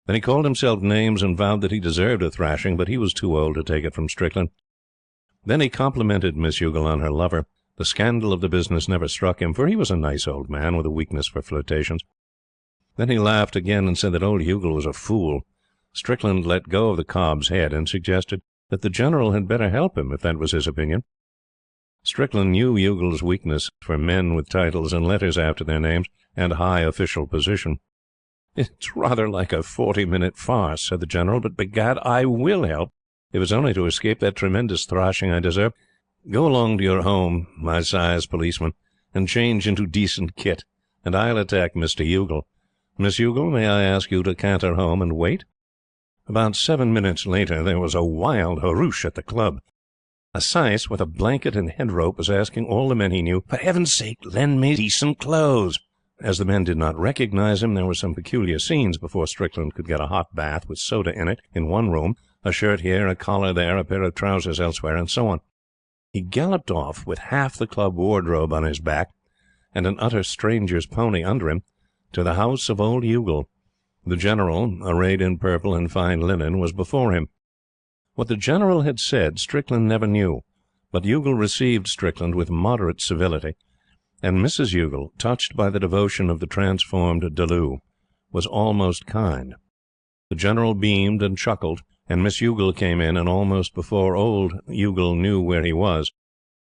Then he called himself names and vowed that he deserved a thrashing, but he was too old to take it from Strickland. Then he complimented Miss Youghal on her lover. The scandal of the business never struck him, for he was a nice old man with a weakness for flirtations. Then he laughed again and said that old Youghal was a fool. Strickland let go of the cob's head and suggested that the General had better help him, if that was his opinion. Strickland knew Youghal's weakness for men with titles and letters after their names, and high official position. "It's rather like a 40-minute farce," said the General, "but begad I will help, if it's only to escape that tremendous thrashing I deserve. Go along to your home, my size policeman, and change into decent kit, and I'll attack Mr. Youghal. Miss Youghal, may I ask you to canter home and wait?" About 7 minutes later there was a wild hurroosh at the club. A syce with a blanket and head rope was asking all the men he knew, "For heaven's sake, lend me decent clothes." As the men did not recognize him, there were some peculiar scenes before Strickland could get a hot bath with soda in it in one room, a shirt here, a collar there, a pair of trousers elsewhere, and so on. He galloped off with half the club wardrobe on his back, and an utter stranger's pony under him, to the house of old Youghal. The General, arrayed in purple and fine linen, was before him. What the General had said Strickland never knew, but Youghal received Strickland with moderate civility, and Mrs. Youghal, touched by the devotion of the transformed Dulloo, was almost kind. The General beamed and chuckled, and Miss Youghal came in, and almost before old Youghal knew where he was,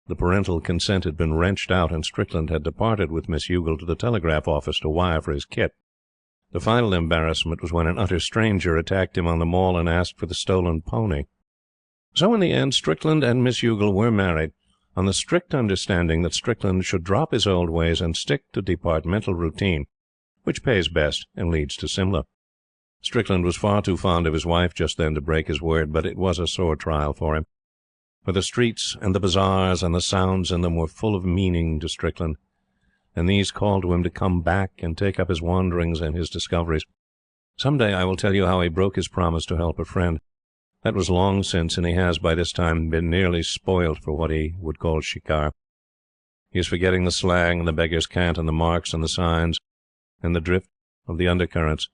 the parental consent had been wrenched out, and Strickland had departed with Miss Youghal to the telegraph office to wire for his kit. The final embarrassment was when an utter stranger attacked him on the Mall and asked for the stolen pony. So in the end Strickland and Miss Youghal were married, on the strict understanding that Strickland should drop his old ways and stick to departmental routine, which pays best and leads to Simla. Strickland was far too fond of his wife just then to break his word, but it was a sore trial for him. For the streets and the bazaars and the sounds in them were full of meaning to Strickland, and these called to him to come back and take up his wanderings and his discoveries. Some day I will tell you how he broke his promise to help a friend. That was long since, and he has, by this time, been nearly spoilt for what he would call shikar. He is forgetting the slang and the beggar's cant and the marks and the signs and the drift of the undercurrents,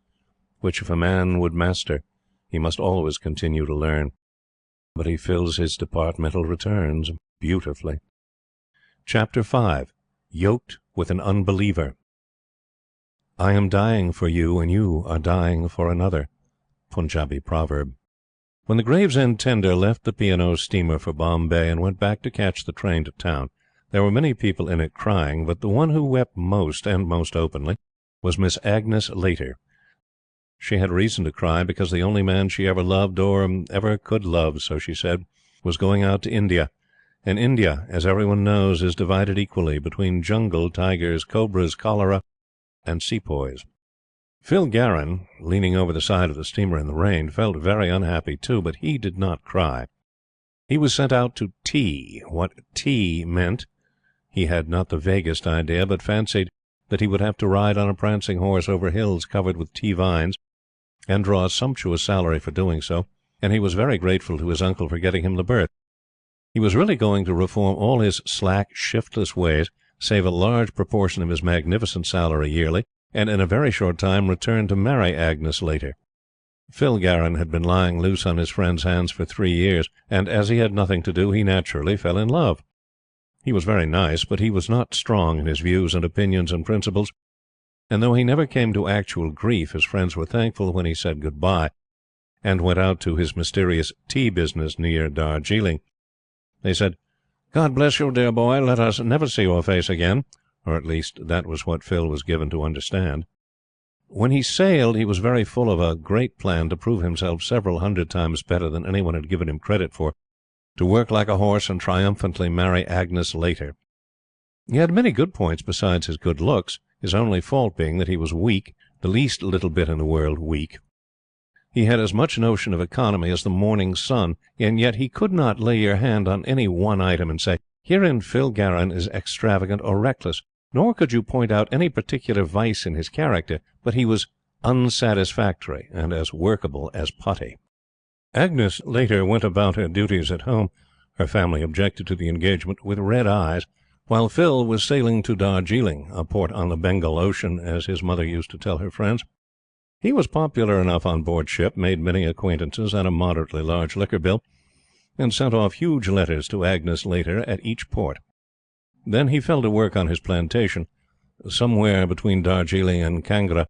which, if a man would master, he must always continue to learn. But he fills his departmental returns beautifully. Chapter 5. Yoked with an Unbeliever. I am dying for you, and you are dying for another. Punjabi proverb. When the Gravesend tender left the P&O steamer for Bombay and went back to catch the train to town, there were many people in it crying, but the one who wept most, and most openly, was Miss Agnes Laiter. She had reason to cry, because the only man she ever loved, or ever could love, so she said, was going out to India, and India, as everyone knows, is divided equally between jungle, tigers, cobras, cholera, and sepoys. Phil Garron, leaning over the side of the steamer in the rain, felt very unhappy too, but he did not cry. He was sent out to tea. What tea meant he had not the vaguest idea, but fancied that he would have to ride on a prancing horse over hills covered with tea vines, and draw a sumptuous salary for doing so, and he was very grateful to his uncle for getting him the berth. He was really going to reform all his slack, shiftless ways, save a large proportion of his magnificent salary yearly, and in a very short time return to marry Agnes Laiter. Phil Garron had been lying loose on his friend's hands for 3 years, and as he had nothing to do, he naturally fell in love. He was very nice, but he was not strong in his views and opinions and principles, and though he never came to actual grief, his friends were thankful when he said good-bye, and went out to his mysterious tea business near Darjeeling. They said, "God bless you, dear boy, let us never see your face again," or at least that was what Phil was given to understand. When he sailed, he was very full of a great plan to prove himself several hundred times better than anyone had given him credit for, to work like a horse and triumphantly marry Agnes Laiter. He had many good points besides his good looks, his only fault being that he was weak, the least little bit in the world weak. He had as much notion of economy as the morning sun, and yet he could not lay your hand on any one item and say, "Herein Phil Garron is extravagant or reckless," nor could you point out any particular vice in his character, but he was unsatisfactory and as workable as putty. Agnes Laiter went about her duties at home, her family objected to the engagement, with red eyes, while Phil was sailing to Darjeeling, a port on the Bengal Ocean, as his mother used to tell her friends. He was popular enough on board ship, made many acquaintances, had a moderately large liquor bill, and sent off huge letters to Agnes Laiter at each port. Then he fell to work on his plantation, somewhere between Darjeeling and Kangra,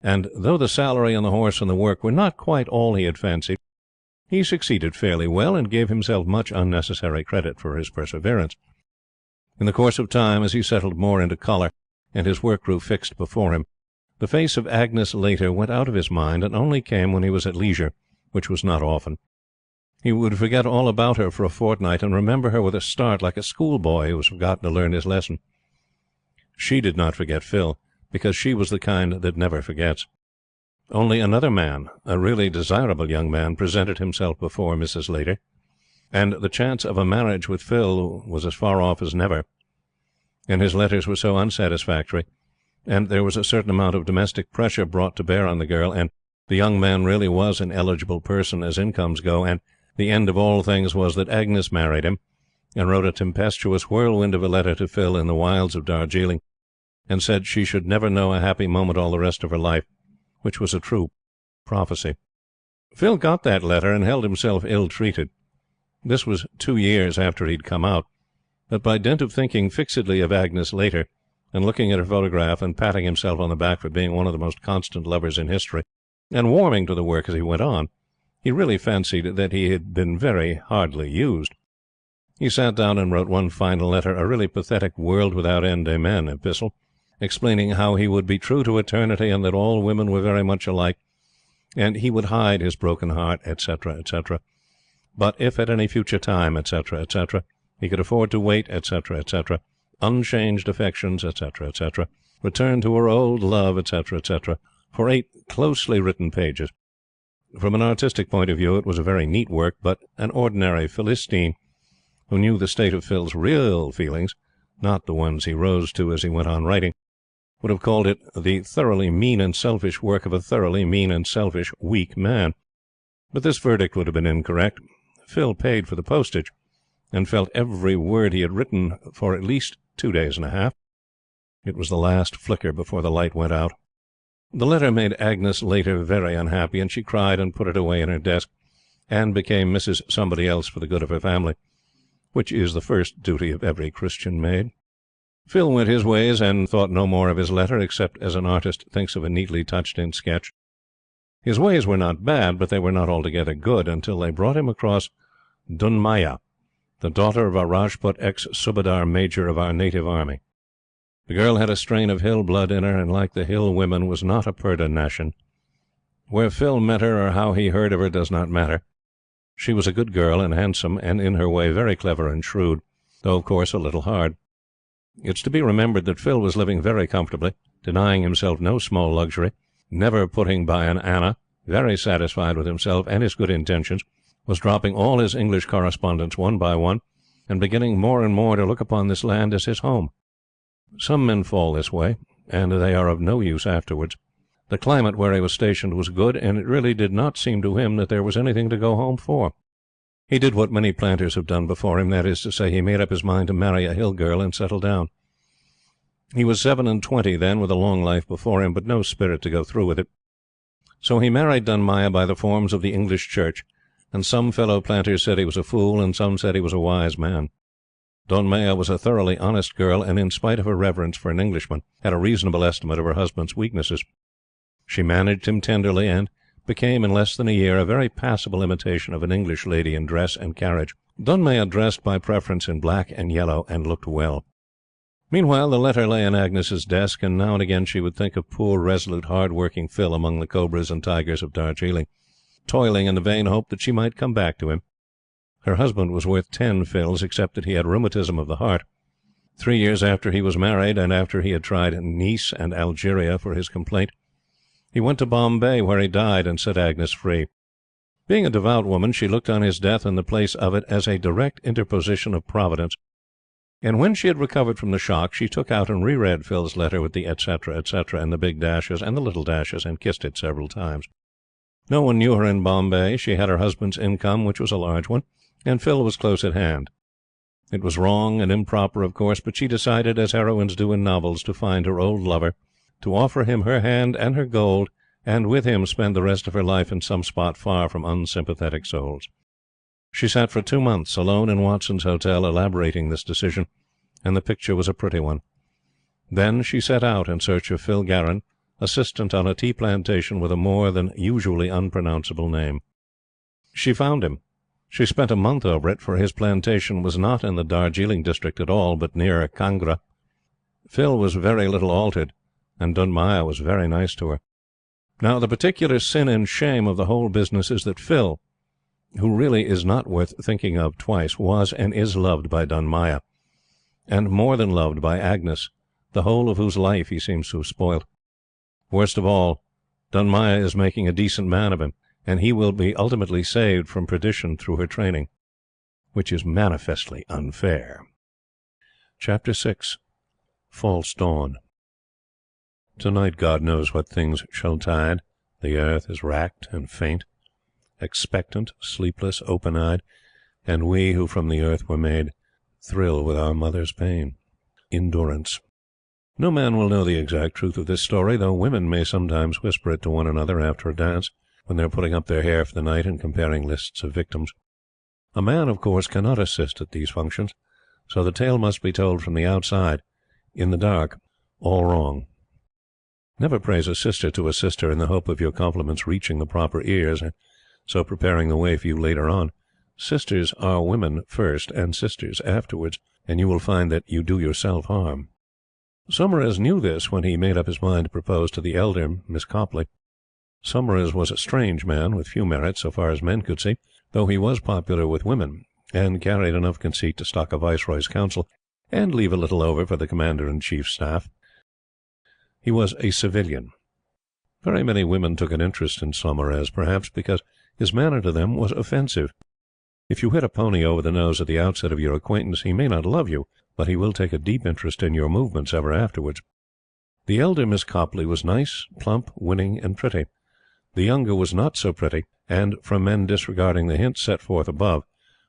and though the salary and the horse and the work were not quite all he had fancied, he succeeded fairly well, and gave himself much unnecessary credit for his perseverance. In the course of time, as he settled more into colour, and his work grew fixed before him, the face of Agnes Laiter went out of his mind, and only came when he was at leisure, which was not often. He would forget all about her for a fortnight, and remember her with a start, like a schoolboy who has forgotten to learn his lesson. She did not forget Phil, because she was the kind that never forgets. Only another man, a really desirable young man, presented himself before Mrs. Laiter, and the chance of a marriage with Phil was as far off as never, and his letters were so unsatisfactory, and there was a certain amount of domestic pressure brought to bear on the girl, and the young man really was an eligible person as incomes go, and the end of all things was that Agnes married him, and wrote a tempestuous whirlwind of a letter to Phil in the wilds of Darjeeling, and said she should never know a happy moment all the rest of her life, which was a true prophecy. Phil got that letter and held himself ill-treated. This was 2 years after he'd come out, but by dint of thinking fixedly of Agnes later, and looking at her photograph and patting himself on the back for being one of the most constant lovers in history, and warming to the work as he went on, he really fancied that he had been very hardly used. He sat down and wrote one final letter, a really pathetic world without end amen epistle, explaining how he would be true to eternity and that all women were very much alike, and he would hide his broken heart, etc., etc. But if at any future time, etc., etc., he could afford to wait, etc., etc., unchanged affections, etc., etc., return to her old love, etc., etc., for 8 closely written pages. From an artistic point of view, it was a very neat work, but an ordinary Philistine, who knew the state of Phil's real feelings, not the ones he rose to as he went on writing, would have called it the thoroughly mean and selfish work of a thoroughly mean and selfish, weak man. But this verdict would have been incorrect. Phil paid for the postage, and felt every word he had written for at least 2 days and a half. It was the last flicker before the light went out. The letter made Agnes later very unhappy, and she cried and put it away in her desk, and became Mrs. Somebody Else for the good of her family, which is the first duty of every Christian maid. Phil went his ways and thought no more of his letter, except as an artist thinks of a neatly touched-in sketch. His ways were not bad, but they were not altogether good, until they brought him across Dunmaya, the daughter of a Rajput ex-Subadar major of our native army. The girl had a strain of hill blood in her, and, like the hill women, was not a Purdah Nashin. Where Phil met her or how he heard of her does not matter. She was a good girl and handsome, and in her way very clever and shrewd, though of course a little hard. It's to be remembered that Phil was living very comfortably, denying himself no small luxury, never putting by an anna, very satisfied with himself and his good intentions, was dropping all his English correspondence one by one, and beginning more and more to look upon this land as his home. Some men fall this way, and they are of no use afterwards. The climate where he was stationed was good, and it really did not seem to him that there was anything to go home for. He did what many planters have done before him, that is to say, he made up his mind to marry a hill girl and settle down. He was 27 then, with a long life before him, but no spirit to go through with it. So he married Dunmaya by the forms of the English Church, and some fellow planters said he was a fool, and some said he was a wise man. Dunmaya was a thoroughly honest girl, and in spite of her reverence for an Englishman, had a reasonable estimate of her husband's weaknesses. She managed him tenderly, and became in less than a year a very passable imitation of an English lady in dress and carriage. Dunmaya dressed by preference in black and yellow, and looked well. Meanwhile the letter lay in Agnes's desk, and now and again she would think of poor, resolute, hard-working Phil among the cobras and tigers of Darjeeling, toiling in the vain hope that she might come back to him. Her husband was worth 10 Phils, except that he had rheumatism of the heart. 3 years after he was married, and after he had tried Nice and Algeria for his complaint, he went to Bombay, where he died, and set Agnes free. Being a devout woman, she looked on his death and the place of it as a direct interposition of Providence, and when she had recovered from the shock, she took out and reread Phil's letter with the etc., etc., and the big dashes and the little dashes, and kissed it several times. No one knew her in Bombay. She had her husband's income, which was a large one, and Phil was close at hand. It was wrong and improper, of course, but she decided, as heroines do in novels, to find her old lover, to offer him her hand and her gold, and with him spend the rest of her life in some spot far from unsympathetic souls. She sat for 2 months alone in Watson's Hotel elaborating this decision, and the picture was a pretty one. Then she set out in search of Phil Garron, assistant on a tea plantation with a more than usually unpronounceable name. She found him. She spent a month over it, for his plantation was not in the Darjeeling district at all, but near Kangra. Phil was very little altered, and Dunmaya was very nice to her. Now, the particular sin and shame of the whole business is that Phil, who really is not worth thinking of twice, was and is loved by Dunmaya, and more than loved by Agnes, the whole of whose life he seems to have spoilt. Worst of all, Dunmaya is making a decent man of him, and he will be ultimately saved from perdition through her training, which is manifestly unfair. Chapter 6. False Dawn. Tonight God knows what things shall tide. The earth is racked and faint, expectant, sleepless, open-eyed, and we who from the earth were made thrill with our mother's pain. Endurance. No man will know the exact truth of this story, though women may sometimes whisper it to one another after a dance, when they are putting up their hair for the night and comparing lists of victims. A man, of course, cannot assist at these functions, so the tale must be told from the outside, in the dark, all wrong. Never praise a sister to a sister in the hope of your compliments reaching the proper ears, and so preparing the way for you later on. Sisters are women first, and sisters afterwards, and you will find that you do yourself harm. Saumarez knew this when he made up his mind to propose to the elder Miss Copley. Saumarez was a strange man, with few merits so far as men could see, though he was popular with women, and carried enough conceit to stock a Viceroy's council, and leave a little over for the Commander-in-Chief's staff. He was a civilian. Very many women took an interest in Saumarez, perhaps because his manner to them was offensive. If you hit a pony over the nose at the outset of your acquaintance, he may not love you, but he will take a deep interest in your movements ever afterwards. The elder Miss Copley was nice, plump, winning, and pretty. The younger was not so pretty, and, from men disregarding the hints set forth above,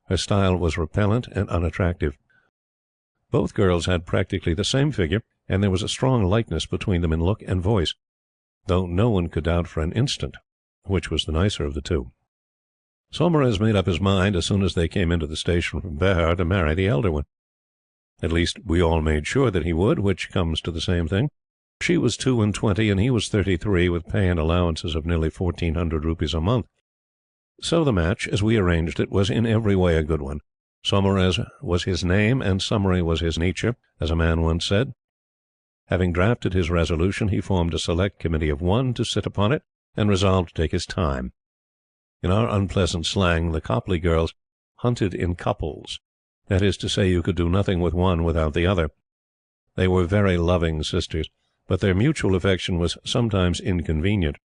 her style was repellent and unattractive. Both girls had practically the same figure, and there was a strong likeness between them in look and voice, though no one could doubt for an instant which was the nicer of the two. Saumarez made up his mind, as soon as they came into the station from Behar, to marry the elder one. At least, we all made sure that he would, which comes to the same thing. She was 22 and he was 33, with pay and allowances of nearly 1,400 rupees a month. So the match, as we arranged it, was in every way a good one. Saumarez was his name, and summary was his nature, as a man once said. Having drafted his resolution, he formed a select committee of one to sit upon it, and resolved to take his time. In our unpleasant slang, the Copley girls hunted in couples. That is to say, you could do nothing with one without the other. They were very loving sisters, but their mutual affection was sometimes inconvenient.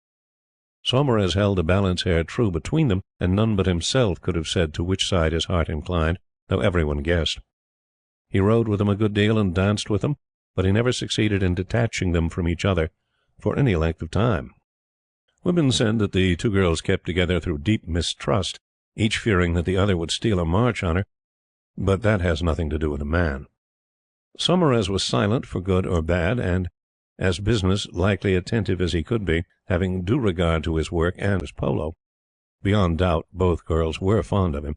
Saumarez held the balance hair true between them, and none but himself could have said to which side his heart inclined, though everyone guessed. He rode with them a good deal and danced with them, but he never succeeded in detaching them from each other for any length of time. Women said that the two girls kept together through deep mistrust, each fearing that the other would steal a march on her, but that has nothing to do with a man. Saumarez was silent for good or bad, and as business-likely attentive as he could be, having due regard to his work and his polo. Beyond doubt, both girls were fond of him.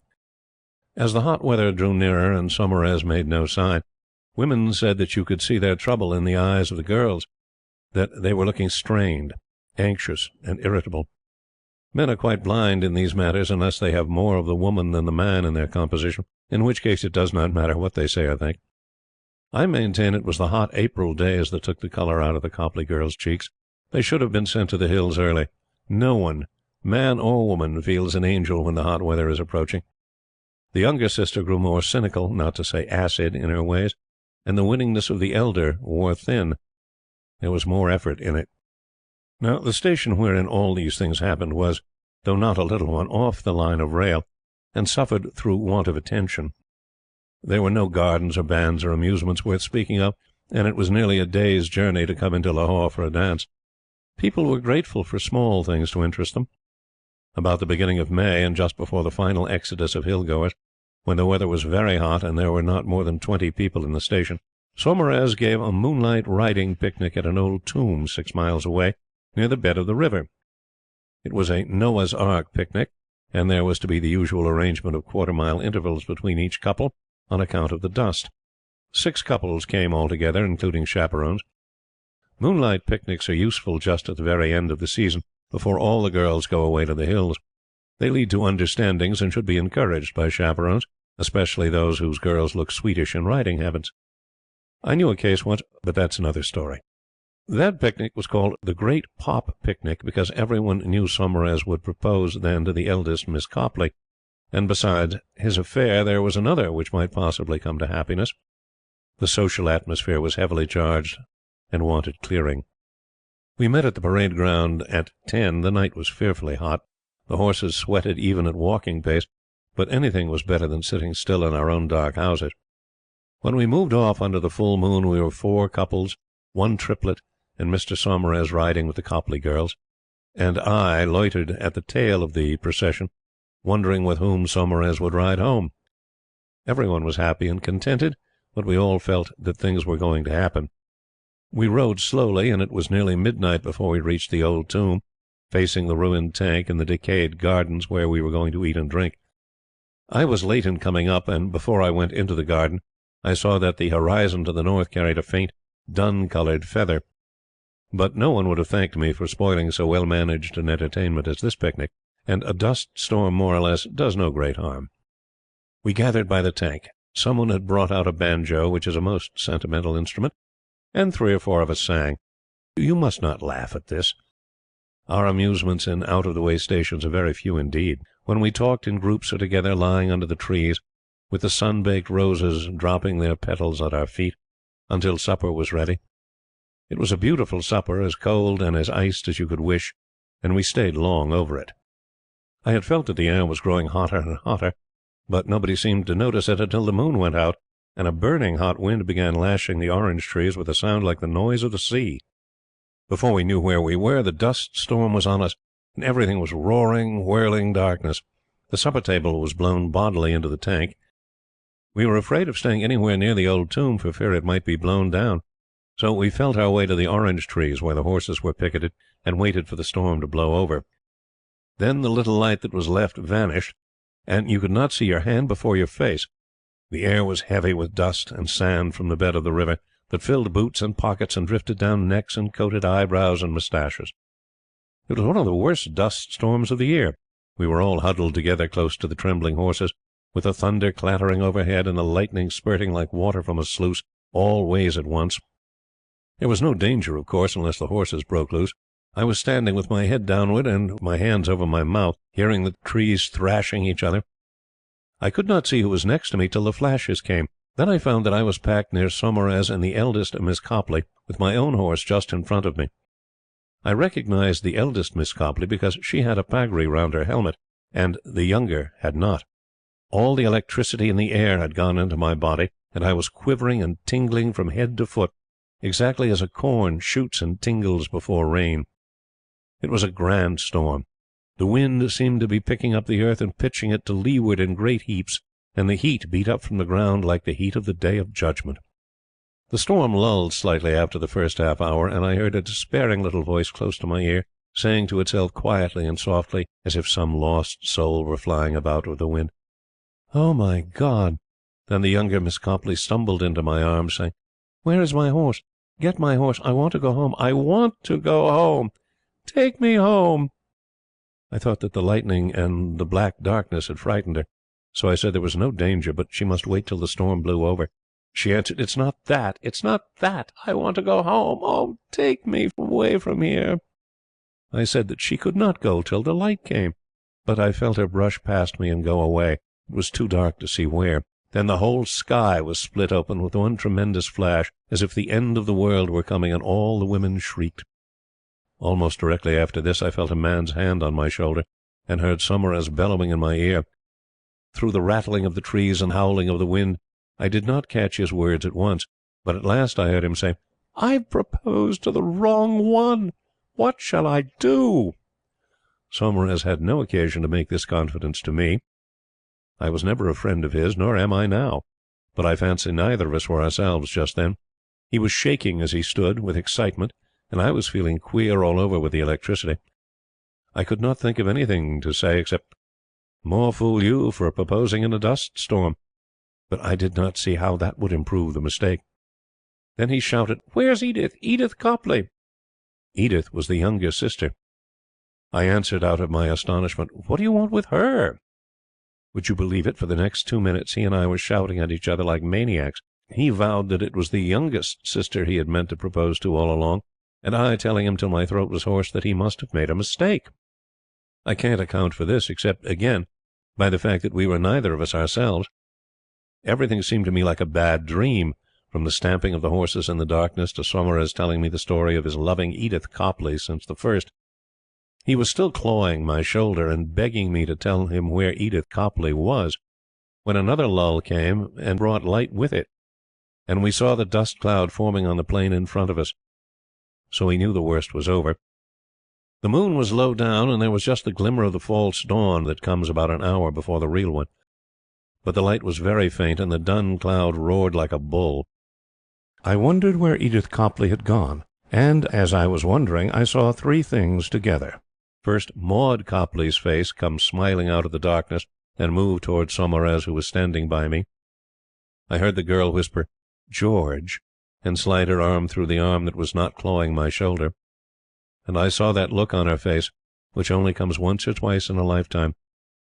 As the hot weather drew nearer and Saumarez made no sign, women said that you could see their trouble in the eyes of the girls, that they were looking strained, anxious, and irritable. Men are quite blind in these matters unless they have more of the woman than the man in their composition, in which case it does not matter what they say or think. I maintain it was the hot April days that took the colour out of the Copley girls' cheeks. They should have been sent to the hills early. No one, man or woman, feels an angel when the hot weather is approaching. The younger sister grew more cynical, not to say acid, in her ways, and the winningness of the elder wore thin. There was more effort in it. Now, the station wherein all these things happened was, though not a little one, off the line of rail, and suffered through want of attention. There were no gardens or bands or amusements worth speaking of, and it was nearly a day's journey to come into Lahore for a dance. People were grateful for small things to interest them. About the beginning of May, and just before the final exodus of hill-goers, when the weather was very hot and there were not more than 20 people in the station, Saumarez gave a moonlight riding picnic at an old tomb 6 miles away, near the bed of the river. It was a Noah's Ark picnic, and there was to be the usual arrangement of quarter-mile intervals between each couple, on account of the dust. 6 couples came altogether, including chaperons. Moonlight picnics are useful just at the very end of the season, before all the girls go away to the hills. They lead to understandings and should be encouraged by chaperons, especially those whose girls look sweetish in riding habits. I knew a case once, but that's another story. That picnic was called the Great Pop Picnic because everyone knew Saumarez would propose then to the eldest Miss Copley, and besides his affair there was another which might possibly come to happiness. The social atmosphere was heavily charged and wanted clearing. We met at the parade ground at 10. The night was fearfully hot. The horses sweated even at walking pace, but anything was better than sitting still in our own dark houses. When we moved off under the full moon, we were 4 couples, 1 triplet, and Mr. Saumarez riding with the Copley girls, and I loitered at the tail of the procession, wondering with whom Saumarez would ride home. Everyone was happy and contented, but we all felt that things were going to happen. We rode slowly, and it was nearly midnight before we reached the old tomb, facing the ruined tank and the decayed gardens where we were going to eat and drink. I was late in coming up, and before I went into the garden I saw that the horizon to the north carried a faint, dun-coloured feather. But no one would have thanked me for spoiling so well-managed an entertainment as this picnic, and a dust storm, more or less, does no great harm. We gathered by the tank. Someone had brought out a banjo, which is a most sentimental instrument, and 3 or 4 of us sang. You must not laugh at this. Our amusements in out-of-the-way stations are very few indeed. When we talked in groups or together, lying under the trees, with the sun-baked roses dropping their petals at our feet, until supper was ready. It was a beautiful supper, as cold and as iced as you could wish, and we stayed long over it. I had felt that the air was growing hotter and hotter, but nobody seemed to notice it until the moon went out, and a burning hot wind began lashing the orange trees with a sound like the noise of the sea. Before we knew where we were, the dust storm was on us, and everything was roaring, whirling darkness. The supper table was blown bodily into the tank. We were afraid of staying anywhere near the old tomb for fear it might be blown down, so we felt our way to the orange trees where the horses were picketed, and waited for the storm to blow over. Then the little light that was left vanished, and you could not see your hand before your face. The air was heavy with dust and sand from the bed of the river, that filled boots and pockets and drifted down necks and coated eyebrows and moustaches. It was one of the worst dust storms of the year. We were all huddled together close to the trembling horses, with the thunder clattering overhead and the lightning spurting like water from a sluice, all ways at once. There was no danger, of course, unless the horses broke loose. I was standing with my head downward and my hands over my mouth, hearing the trees thrashing each other. I could not see who was next to me till the flashes came. Then I found that I was packed near Saumarez and the eldest Miss Copley, with my own horse just in front of me. I recognized the eldest Miss Copley because she had a pagri round her helmet, and the younger had not. All the electricity in the air had gone into my body, and I was quivering and tingling from head to foot, exactly as a corn shoots and tingles before rain. It was a grand storm. The wind seemed to be picking up the earth and pitching it to leeward in great heaps, and the heat beat up from the ground like the heat of the Day of Judgment. The storm lulled slightly after the first half-hour, and I heard a despairing little voice close to my ear, saying to itself quietly and softly, as if some lost soul were flying about with the wind, "Oh, my God!" Then the younger Miss Copley stumbled into my arms, saying, "Where is my horse? Get my horse. I want to go home. I want to go home. Take me home." I thought that the lightning and the black darkness had frightened her, so I said there was no danger, but she must wait till the storm blew over. She answered, "It's not that. It's not that. I want to go home. Oh, take me away from here." I said that she could not go till the light came, but I felt her brush past me and go away. It was too dark to see where. Then the whole sky was split open with one tremendous flash, as if the end of the world were coming, and all the women shrieked. Almost directly after this I felt a man's hand on my shoulder, and heard Saumarez bellowing in my ear. Through the rattling of the trees and howling of the wind, I did not catch his words at once, but at last I heard him say, "I've proposed to the wrong one. What shall I do?" Saumarez had no occasion to make this confidence to me. I was never a friend of his, nor am I now, but I fancy neither of us were ourselves just then. He was shaking as he stood, with excitement, and I was feeling queer all over with the electricity. I could not think of anything to say except, "More fool you for proposing in a dust storm," but I did not see how that would improve the mistake. Then he shouted, "Where's Edith? Edith Copley?" Edith was the younger sister. I answered out of my astonishment, "What do you want with her?" Would you believe it, for the next 2 minutes he and I were shouting at each other like maniacs. He vowed that it was the youngest sister he had meant to propose to all along, and I telling him till my throat was hoarse that he must have made a mistake. I can't account for this, except, again, by the fact that we were neither of us ourselves. Everything seemed to me like a bad dream, from the stamping of the horses in the darkness to Saumarez telling me the story of his loving Edith Copley since the first. He was still clawing my shoulder and begging me to tell him where Edith Copley was, when another lull came and brought light with it, and we saw the dust cloud forming on the plain in front of us. So we knew the worst was over. The moon was low down, and there was just the glimmer of the false dawn that comes about an hour before the real one. But the light was very faint, and the dun cloud roared like a bull. I wondered where Edith Copley had gone, and as I was wondering I saw three things together. First, Maud Copley's face come smiling out of the darkness and move toward Saumarez, who was standing by me. I heard the girl whisper, "George," and slide her arm through the arm that was not clawing my shoulder. And I saw that look on her face, which only comes once or twice in a lifetime,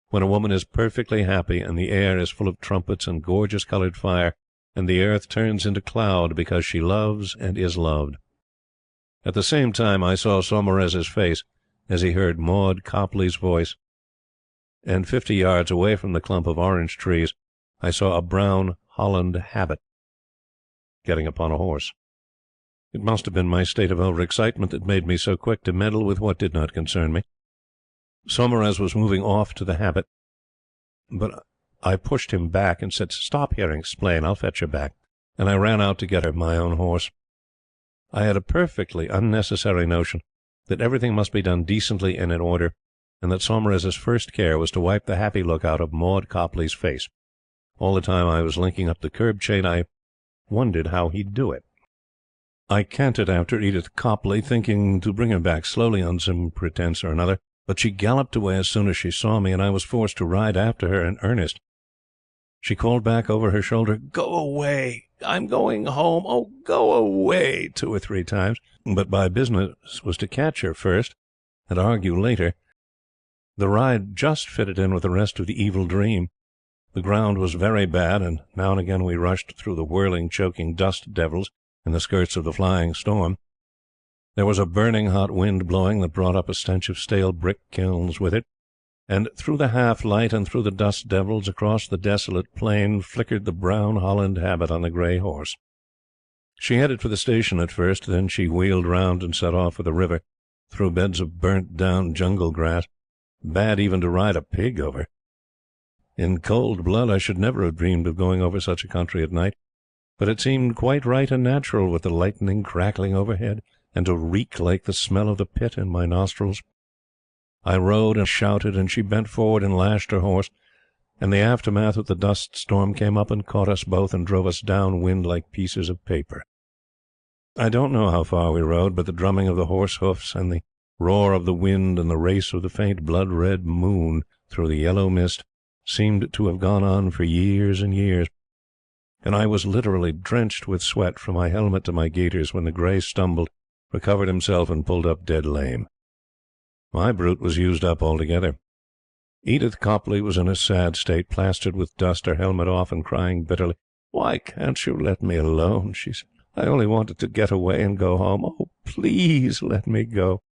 when a woman is perfectly happy and the air is full of trumpets and gorgeous colored fire, and the earth turns into cloud because she loves and is loved. At the same time I saw Saumarez's face as he heard Maud Copley's voice, and 50 yards away from the clump of orange trees I saw a brown Holland habit getting upon a horse. It must have been my state of overexcitement that made me so quick to meddle with what did not concern me. Saumarez was moving off to the habit, but I pushed him back and said, "Stop here and explain. I'll fetch her back." And I ran out to get her my own horse. I had a perfectly unnecessary notion that everything must be done decently and in order, and that Saumarez's first care was to wipe the happy look out of Maud Copley's face. All the time I was linking up the curb chain, I wondered how he'd do it. I cantered after Edith Copley, thinking to bring her back slowly on some pretence or another, but she galloped away as soon as she saw me, and I was forced to ride after her in earnest. She called back over her shoulder, "Go away! I'm going home! Oh, go away!" 2 or 3 times, but my business was to catch her first and argue later. The ride just fitted in with the rest of the evil dream. The ground was very bad, and now and again we rushed through the whirling, choking dust devils in the skirts of the flying storm. There was a burning hot wind blowing that brought up a stench of stale brick kilns with it, and through the half-light and through the dust devils across the desolate plain flickered the brown Holland habit on the grey horse. She headed for the station at first, then she wheeled round and set off for the river, through beds of burnt-down jungle grass, bad even to ride a pig over. In cold blood I should never have dreamed of going over such a country at night, but it seemed quite right and natural with the lightning crackling overhead, and to reek like the smell of the pit in my nostrils. I rode and shouted, and she bent forward and lashed her horse, and the aftermath of the dust storm came up and caught us both and drove us downwind like pieces of paper. I don't know how far we rode, but the drumming of the horse hoofs and the roar of the wind and the race of the faint blood-red moon through the yellow mist seemed to have gone on for years and years, and I was literally drenched with sweat from my helmet to my gaiters when the grey stumbled, recovered himself, and pulled up dead lame. My brute was used up altogether. Edith Copley was in a sad state, plastered with dust, her helmet off, and crying bitterly. "Why can't you let me alone?" she said. "I only wanted to get away and go home. Oh, please let me go."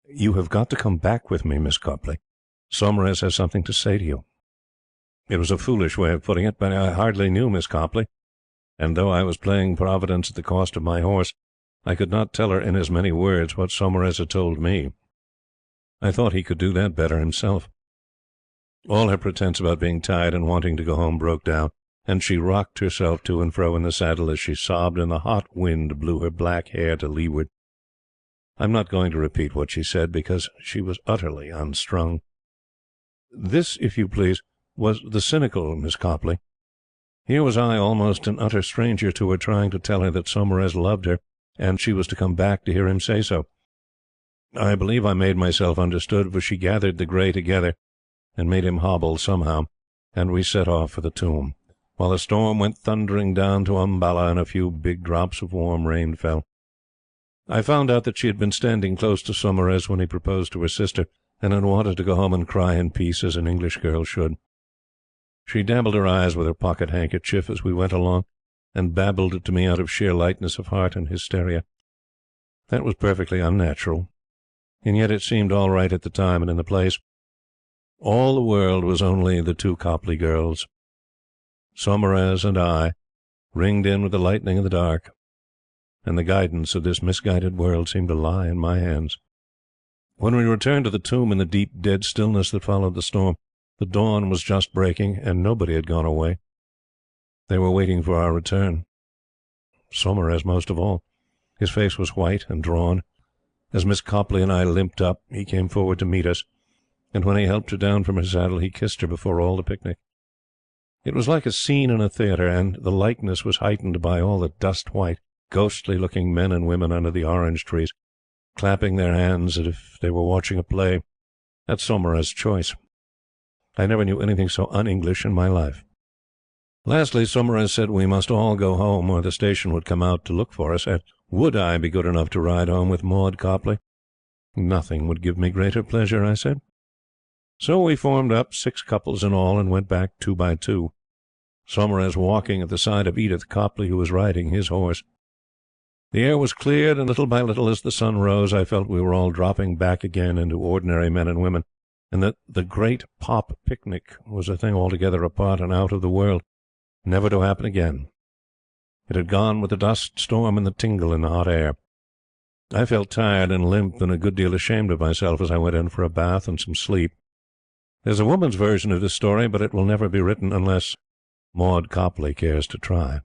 "You have got to come back with me, Miss Copley. Saumarez has something to say to you." It was a foolish way of putting it, but I hardly knew Miss Copley, and though I was playing Providence at the cost of my horse, I could not tell her in as many words what Saumarez had told me. I thought he could do that better himself. All her pretense about being tired and wanting to go home broke down, and she rocked herself to and fro in the saddle as she sobbed, and the hot wind blew her black hair to leeward. I'm not going to repeat what she said, because she was utterly unstrung. This, if you please, was the cynical Miss Copley. Here was I, almost an utter stranger to her, trying to tell her that Saumarez loved her, and she was to come back to hear him say so. I believe I made myself understood, for she gathered the grey together and made him hobble somehow, and we set off for the tomb, while the storm went thundering down to Umballa and a few big drops of warm rain fell. I found out that she had been standing close to Saumarez when he proposed to her sister, and had wanted to go home and cry in peace, as an English girl should. She dabbled her eyes with her pocket-handkerchief as we went along, and babbled to me out of sheer lightness of heart and hysteria. That was perfectly unnatural, and yet it seemed all right at the time and in the place. All the world was only the 2 Copley girls, Saumarez and I, ringed in with the lightning of the dark, and the guidance of this misguided world seemed to lie in my hands. When we returned to the tomb in the deep, dead stillness that followed the storm, the dawn was just breaking, and nobody had gone away. They were waiting for our return. Saumarez most of all. His face was white and drawn. As Miss Copley and I limped up, he came forward to meet us, and when he helped her down from her saddle, he kissed her before all the picnic. It was like a scene in a theatre, and the likeness was heightened by all the dust-white, ghostly-looking men and women under the orange trees, clapping their hands as if they were watching a play at Saumarez's choice. I never knew anything so un-English in my life. Lastly, Saumarez said we must all go home, or the station would come out to look for us, and would I be good enough to ride home with Maud Copley? Nothing would give me greater pleasure, I said. So we formed up, 6 couples in all, and went back 2 by 2. Saumarez walking at the side of Edith Copley, who was riding his horse. The air was cleared, and little by little, as the sun rose, I felt we were all dropping back again into ordinary men and women, and that the great pop picnic was a thing altogether apart and out of the world, never to happen again. It had gone with the dust storm and the tingle in the hot air. I felt tired and limp and a good deal ashamed of myself as I went in for a bath and some sleep. There's a woman's version of this story, but it will never be written unless Maud Copley cares to try.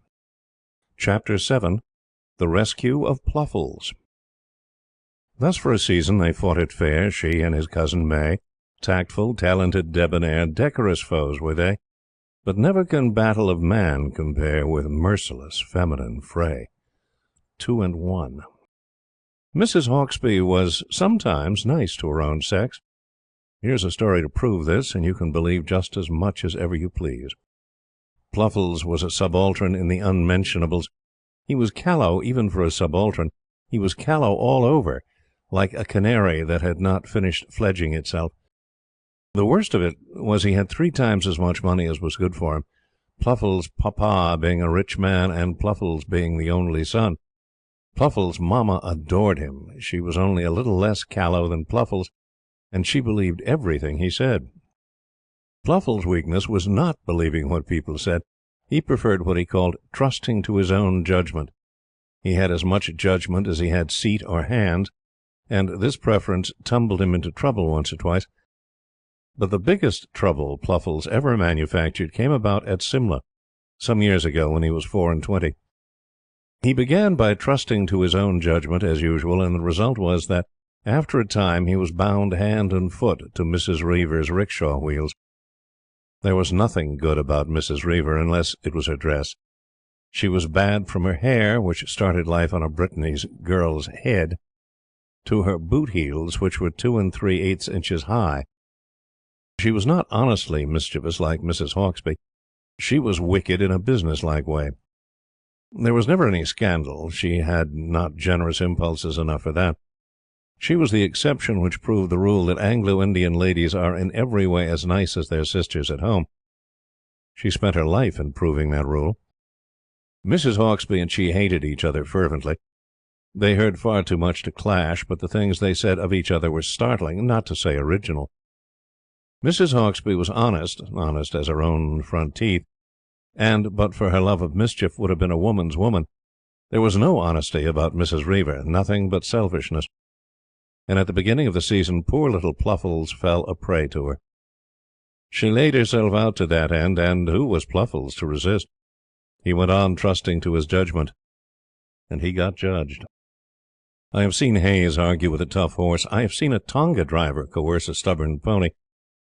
Chapter 7. The Rescue of Pluffles. Thus for a season they fought it fair, she and his cousin May. Tactful, talented, debonair, decorous foes were they, but never can battle of man compare with merciless feminine fray. 2 and 1. Mrs. Hawksby was sometimes nice to her own sex. Here's a story to prove this, and you can believe just as much as ever you please. Pluffles was a subaltern in the Unmentionables. He was callow even for a subaltern. He was callow all over, like a canary that had not finished fledging itself. The worst of it was he had 3 times as much money as was good for him, Pluffles' papa being a rich man and Pluffles being the only son. Pluffles' mamma adored him. She was only a little less callow than Pluffles, and she believed everything he said. Pluffles' weakness was not believing what people said. He preferred what he called trusting to his own judgment. He had as much judgment as he had seat or hands, and this preference tumbled him into trouble once or twice. But the biggest trouble Pluffles ever manufactured came about at Simla, some years ago when he was 4 and 20. He began by trusting to his own judgment, as usual, and the result was that, after a time, he was bound hand and foot to Mrs. Reever's rickshaw wheels. There was nothing good about Mrs. Reever unless it was her dress. She was bad from her hair, which started life on a Brittany's girl's head, to her boot heels, which were 2 3/8 inches high. She was not honestly mischievous like Mrs. Hawksby. She was wicked in a business-like way. There was never any scandal. She had not generous impulses enough for that. She was the exception which proved the rule that Anglo-Indian ladies are in every way as nice as their sisters at home. She spent her life in proving that rule. Mrs. Hawksby and she hated each other fervently. They heard far too much to clash, but the things they said of each other were startling, not to say original. Mrs. Hawksby was honest as her own front teeth, and, but for her love of mischief, would have been a woman's woman. There was no honesty about Mrs. Reever, nothing but selfishness. And at the beginning of the season poor little Pluffles fell a prey to her. She laid herself out to that end, and who was Pluffles to resist? He went on trusting to his judgment, and he got judged. I have seen Hayes argue with a tough horse. I have seen a Tonga driver coerce a stubborn pony.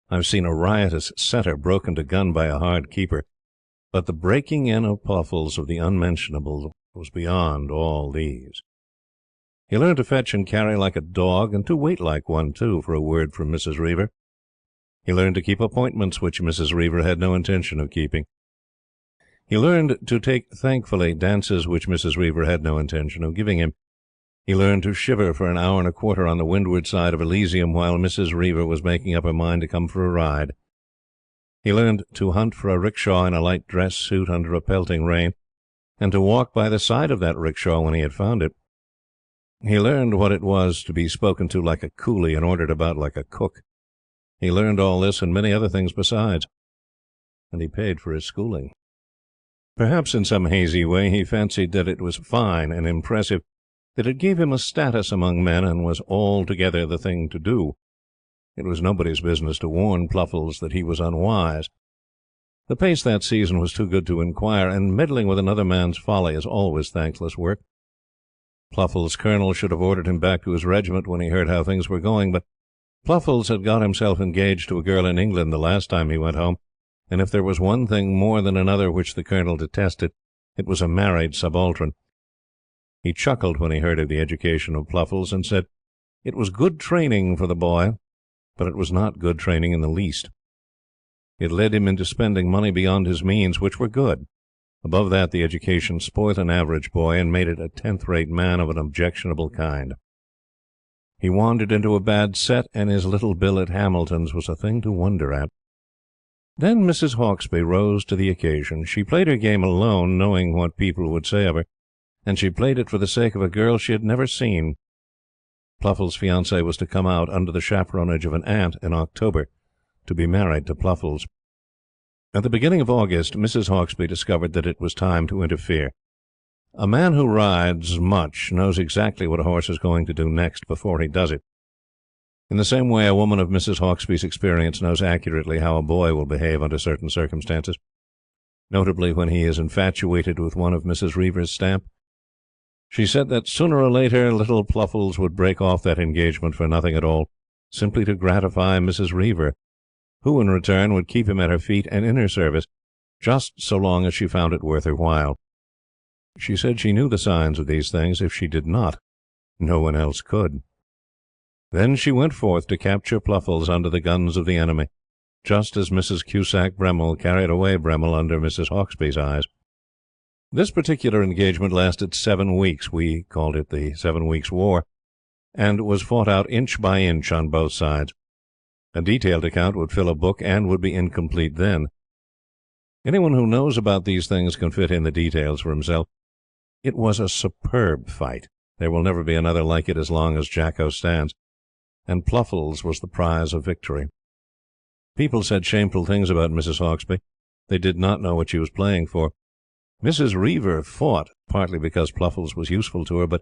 I have seen a riotous setter broken to gun by a hard keeper. But the breaking in of Pluffles of the Unmentionable was beyond all these. He learned to fetch and carry like a dog, and to wait like one, too, for a word from Mrs. Reever. He learned to keep appointments which Mrs. Reever had no intention of keeping. He learned to take thankfully dances which Mrs. Reever had no intention of giving him. He learned to shiver for an hour and a quarter on the windward side of Elysium while Mrs. Reever was making up her mind to come for a ride. He learned to hunt for a rickshaw in a light dress suit under a pelting rain, and to walk by the side of that rickshaw when he had found it. He learned what it was to be spoken to like a coolie and ordered about like a cook. He learned all this and many other things besides, and he paid for his schooling. Perhaps in some hazy way he fancied that it was fine and impressive, that it gave him a status among men and was altogether the thing to do. It was nobody's business to warn Pluffles that he was unwise. The pace that season was too good to inquire, and meddling with another man's folly is always thankless work. Pluffles' colonel should have ordered him back to his regiment when he heard how things were going, but Pluffles had got himself engaged to a girl in England the last time he went home, and if there was one thing more than another which the Colonel detested, it was a married subaltern. He chuckled when he heard of the education of Pluffles, and said it was good training for the boy, but it was not good training in the least. It led him into spending money beyond his means, which were good. Above that, the education spoilt an average boy and made it a tenth-rate man of an objectionable kind. He wandered into a bad set, and his little bill at Hamilton's was a thing to wonder at. Then Mrs. Hawksby rose to the occasion. She played her game alone, knowing what people would say of her, and she played it for the sake of a girl she had never seen. Pluffles' fiancée was to come out under the chaperonage of an aunt in October, to be married to Pluffles. At the beginning of August, Mrs. Hawksby discovered that it was time to interfere. A man who rides much knows exactly what a horse is going to do next before he does it. In the same way, a woman of Mrs. Hawksby's experience knows accurately how a boy will behave under certain circumstances, notably when he is infatuated with one of Mrs. Reaver's stamp. She said that sooner or later little Pluffles would break off that engagement for nothing at all, simply to gratify Mrs. Reaver, who in return would keep him at her feet and in her service just so long as she found it worth her while. She said she knew the signs of these things. If she did not, no one else could. Then she went forth to capture Pluffles under the guns of the enemy, just as Mrs. Cusack Bremmel carried away Bremmel under Mrs. Hawksby's eyes. This particular engagement lasted 7 weeks. We called it the 7 Weeks' War, and was fought out inch by inch on both sides. A detailed account would fill a book, and would be incomplete then. Anyone who knows about these things can fit in the details for himself. It was a superb fight. There will never be another like it as long as Jacko stands, and Pluffles was the prize of victory. People said shameful things about Mrs. Hawksby. They did not know what she was playing for. Mrs. Reaver fought, partly because Pluffles was useful to her, but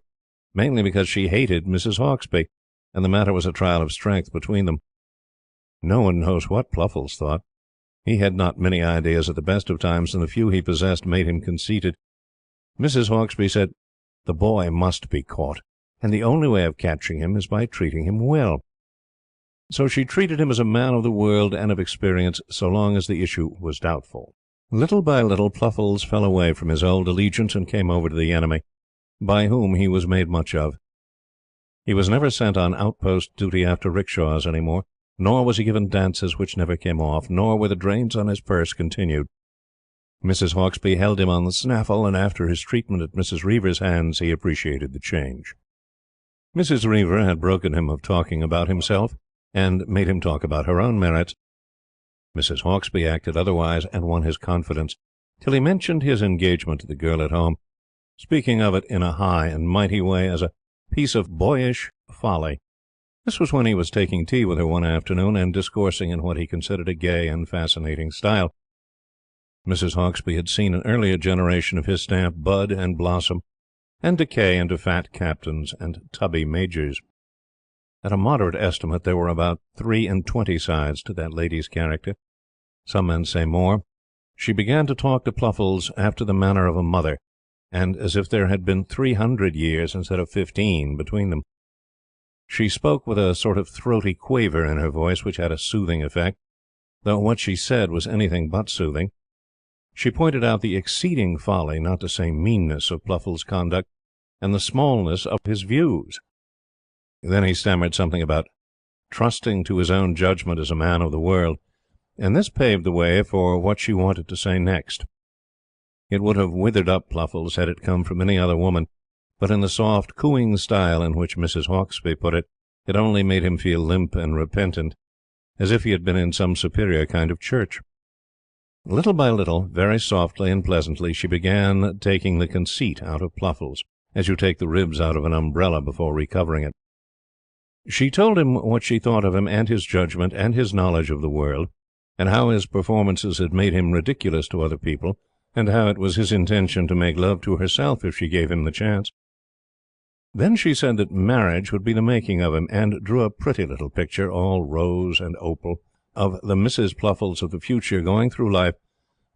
mainly because she hated Mrs. Hawksby, and the matter was a trial of strength between them. No one knows what Pluffles thought. He had not many ideas at the best of times, and the few he possessed made him conceited. Mrs. Hawksby said, "The boy must be caught, and the only way of catching him is by treating him well." So she treated him as a man of the world and of experience, so long as the issue was doubtful. Little by little, Pluffles fell away from his old allegiance and came over to the enemy, by whom he was made much of. He was never sent on outpost duty after rickshaws any more, nor was he given dances which never came off, nor were the drains on his purse continued. Mrs. Hawksby held him on the snaffle, and after his treatment at Mrs. Reaver's hands he appreciated the change. Mrs. Reaver had broken him of talking about himself, and made him talk about her own merits. Mrs. Hawksby acted otherwise, and won his confidence, till he mentioned his engagement to the girl at home, speaking of it in a high and mighty way as a piece of boyish folly. This was when he was taking tea with her one afternoon, and discoursing in what he considered a gay and fascinating style. Mrs. Hawksby had seen an earlier generation of his stamp bud and blossom, and decay into fat captains and tubby majors. At a moderate estimate, there were about 23 sides to that lady's character. Some men say more. She began to talk to Pluffles after the manner of a mother, and as if there had been 300 years instead of 15 between them. She spoke with a sort of throaty quaver in her voice, which had a soothing effect, though what she said was anything but soothing. She pointed out the exceeding folly, not to say meanness, of Pluffles' conduct, and the smallness of his views. Then he stammered something about trusting to his own judgment as a man of the world, and this paved the way for what she wanted to say next. It would have withered up Pluffles had it come from any other woman, but in the soft, cooing style in which Mrs. Hawksby put it, it only made him feel limp and repentant, as if he had been in some superior kind of church. Little by little, very softly and pleasantly, she began taking the conceit out of Pluffles, as you take the ribs out of an umbrella before recovering it. She told him what she thought of him, and his judgment, and his knowledge of the world, and how his performances had made him ridiculous to other people, and how it was his intention to make love to herself if she gave him the chance. Then she said that marriage would be the making of him, and drew a pretty little picture, all rose and opal, of the Mrs. Pluffles of the future going through life,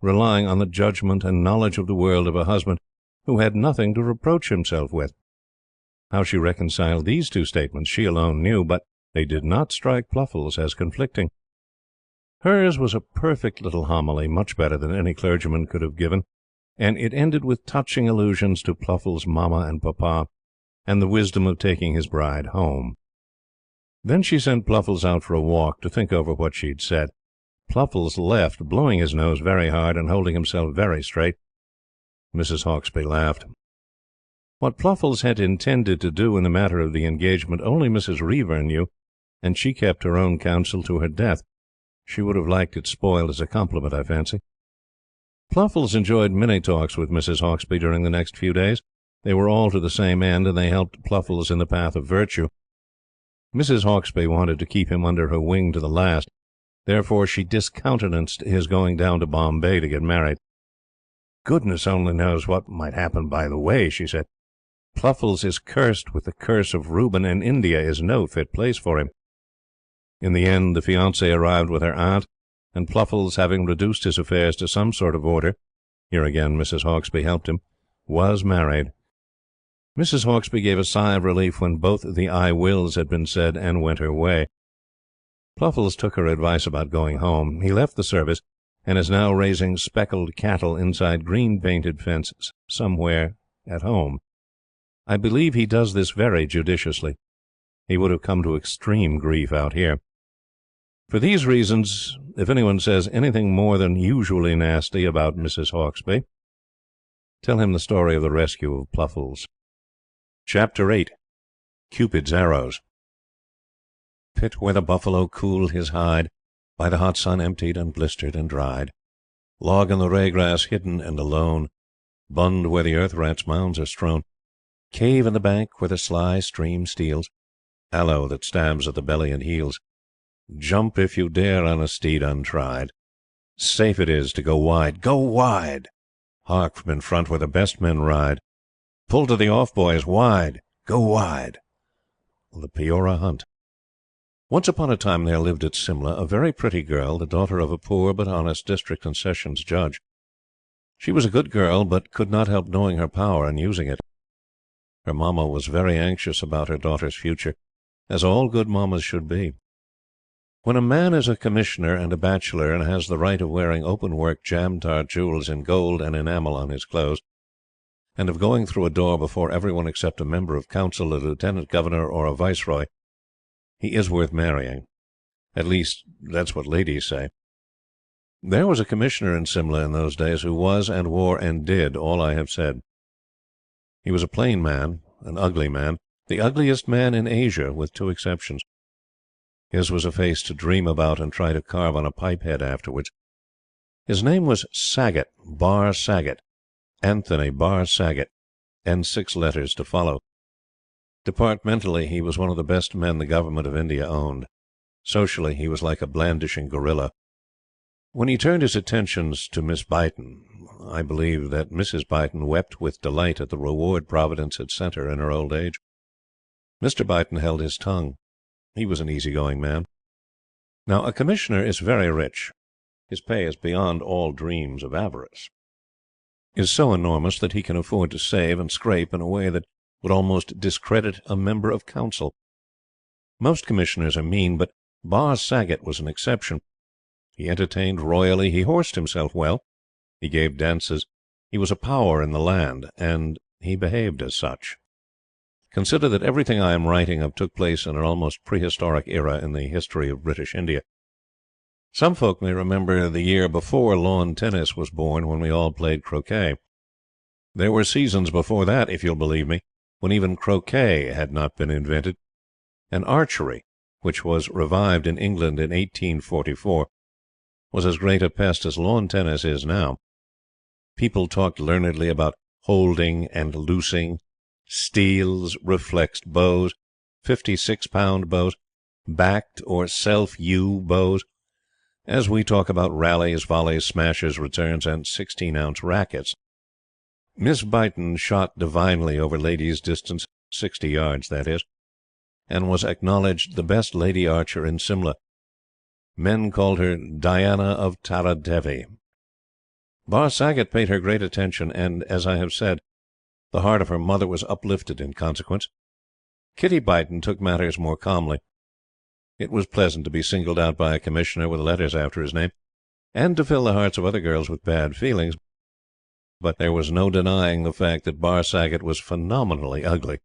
relying on the judgment and knowledge of the world of a husband who had nothing to reproach himself with. How she reconciled these two statements she alone knew, but they did not strike Pluffles as conflicting. Hers was a perfect little homily, much better than any clergyman could have given, and it ended with touching allusions to Pluffle's mamma and papa, and the wisdom of taking his bride home. Then she sent Pluffles out for a walk to think over what she had said. Pluffles left, blowing his nose very hard and holding himself very straight. Mrs. Hauksbee laughed. What Pluffles had intended to do in the matter of the engagement only Mrs. Reiver knew, and she kept her own counsel to her death. She would have liked it spoiled as a compliment, I fancy. Pluffles enjoyed many talks with Mrs. Hauksbee during the next few days. They were all to the same end, and they helped Pluffles in the path of virtue. Mrs. Hauksbee wanted to keep him under her wing to the last. Therefore she discountenanced his going down to Bombay to get married. "Goodness only knows what might happen by the way," she said. "Pluffles is cursed with the curse of Reuben, and India is no fit place for him." In the end the fiancée arrived with her aunt, and Pluffles, having reduced his affairs to some sort of order (here again Mrs. Hauksbee helped him), was married. Mrs. Hauksbee gave a sigh of relief when both the "I wills" had been said, and went her way. Pluffles took her advice about going home. He left the service, and is now raising speckled cattle inside green-painted fences somewhere at home. I believe he does this very judiciously. He would have come to extreme grief out here. For these reasons, if anyone says anything more than usually nasty about Mrs. Hauksbee, tell him the story of the rescue of Pluffles. Chapter 8. Cupid's Arrows. Pit where the buffalo cooled his hide, by the hot sun emptied and blistered and dried. Log in the raygrass hidden and alone, bund where the earth rat's mounds are strown. Cave in the bank where the sly stream steals, aloe that stabs at the belly and heels. Jump if you dare on a steed untried. Safe it is to go wide. Go wide! Hark from in front where the best men ride. Pull to the off, boys, wide! Go wide! The Peora Hunt. Once upon a time there lived at Simla a very pretty girl, the daughter of a poor but honest District and Sessions Judge. She was a good girl, but could not help knowing her power and using it. Her mamma was very anxious about her daughter's future, as all good mammas should be. When a man is a commissioner and a bachelor, and has the right of wearing open-work jam-tart jewels in gold and enamel on his clothes, and of going through a door before everyone except a member of council, a lieutenant governor, or a viceroy, he is worth marrying. At least, that's what ladies say. There was a commissioner in Simla in those days who was, and wore, and did all I have said. He was a plain man, an ugly man, the ugliest man in Asia, with 2 exceptions. His was a face to dream about and try to carve on a pipe head afterwards. His name was Saggett, Bar Saggett, Anthony Bar Saggett, and 6 letters to follow. Departmentally, he was one of the best men the Government of India owned. Socially, he was like a blandishing gorilla. When he turned his attentions to Miss Beighton, I believe that Mrs. Beighton wept with delight at the reward Providence had sent her in her old age. Mr. Beighton held his tongue. He was an easy-going man. Now, a commissioner is very rich. His pay is beyond all dreams of avarice. Is so enormous that he can afford to save and scrape in a way that would almost discredit a member of council. Most commissioners are mean, but Bar Saggett was an exception. He entertained royally, he horsed himself well, he gave dances, he was a power in the land, and he behaved as such. Consider that everything I am writing of took place in an almost prehistoric era in the history of British India. Some folk may remember the year before lawn tennis was born, when we all played croquet. There were seasons before that, if you'll believe me, when even croquet had not been invented, and archery, which was revived in England in 1844, was as great a pest as lawn tennis is now. People talked learnedly about holding and loosing, steels, reflexed bows, 56-pound bows, backed or self-yew bows, as we talk about rallies, volleys, smashes, returns, and 16-ounce rackets. Miss Beighton shot divinely over ladies' distance, 60 yards, that is, and was acknowledged the best lady archer in Simla. Men called her Diana of Tara Devi. Bar Saggett paid her great attention, and, as I have said, the heart of her mother was uplifted in consequence. Kitty Beighton took matters more calmly. It was pleasant to be singled out by a commissioner with letters after his name, and to fill the hearts of other girls with bad feelings, but there was no denying the fact that Bar Saggott was phenomenally ugly,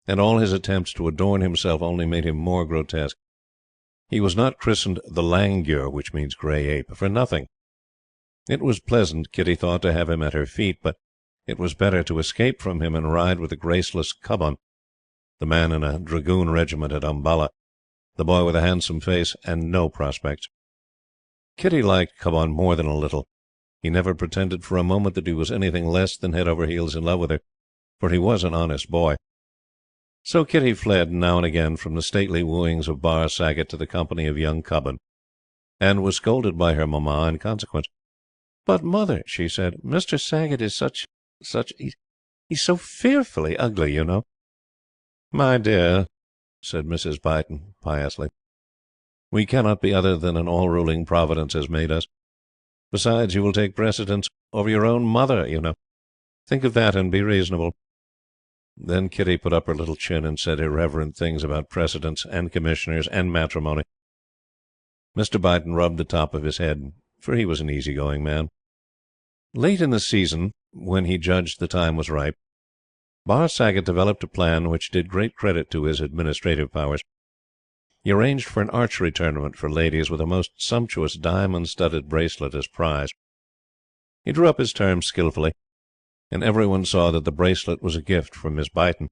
and all his attempts to adorn himself only made him more grotesque. He was not christened the Langur, which means grey ape, for nothing. It was pleasant, Kitty thought, to have him at her feet, but it was better to escape from him and ride with the graceless Cubbon, the man in a dragoon regiment at Umballa, the boy with a handsome face and no prospects. Kitty liked Cubbon more than a little. He never pretended for a moment that he was anything less than head over heels in love with her, for he was an honest boy. So Kitty fled now and again from the stately wooings of Bar Saggott to the company of young Cubbon, and was scolded by her mamma in consequence. "But, mother," she said, "Mr. Saggott is he's so fearfully ugly, you know." "My dear," said Mrs. Byton piously, "we cannot be other than an all-ruling Providence has made us. Besides, you will take precedence over your own mother, you know. Think of that and be reasonable." Then Kitty put up her little chin and said irreverent things about precedents and commissioners and matrimony. Mr. Byton rubbed the top of his head, for he was an easy-going man. Late in the season, when he judged the time was ripe, Bar Saggott developed a plan which did great credit to his administrative powers. He arranged for an archery tournament for ladies, with a most sumptuous diamond-studded bracelet as prize. He drew up his terms skilfully, and everyone saw that the bracelet was a gift from Miss Byton,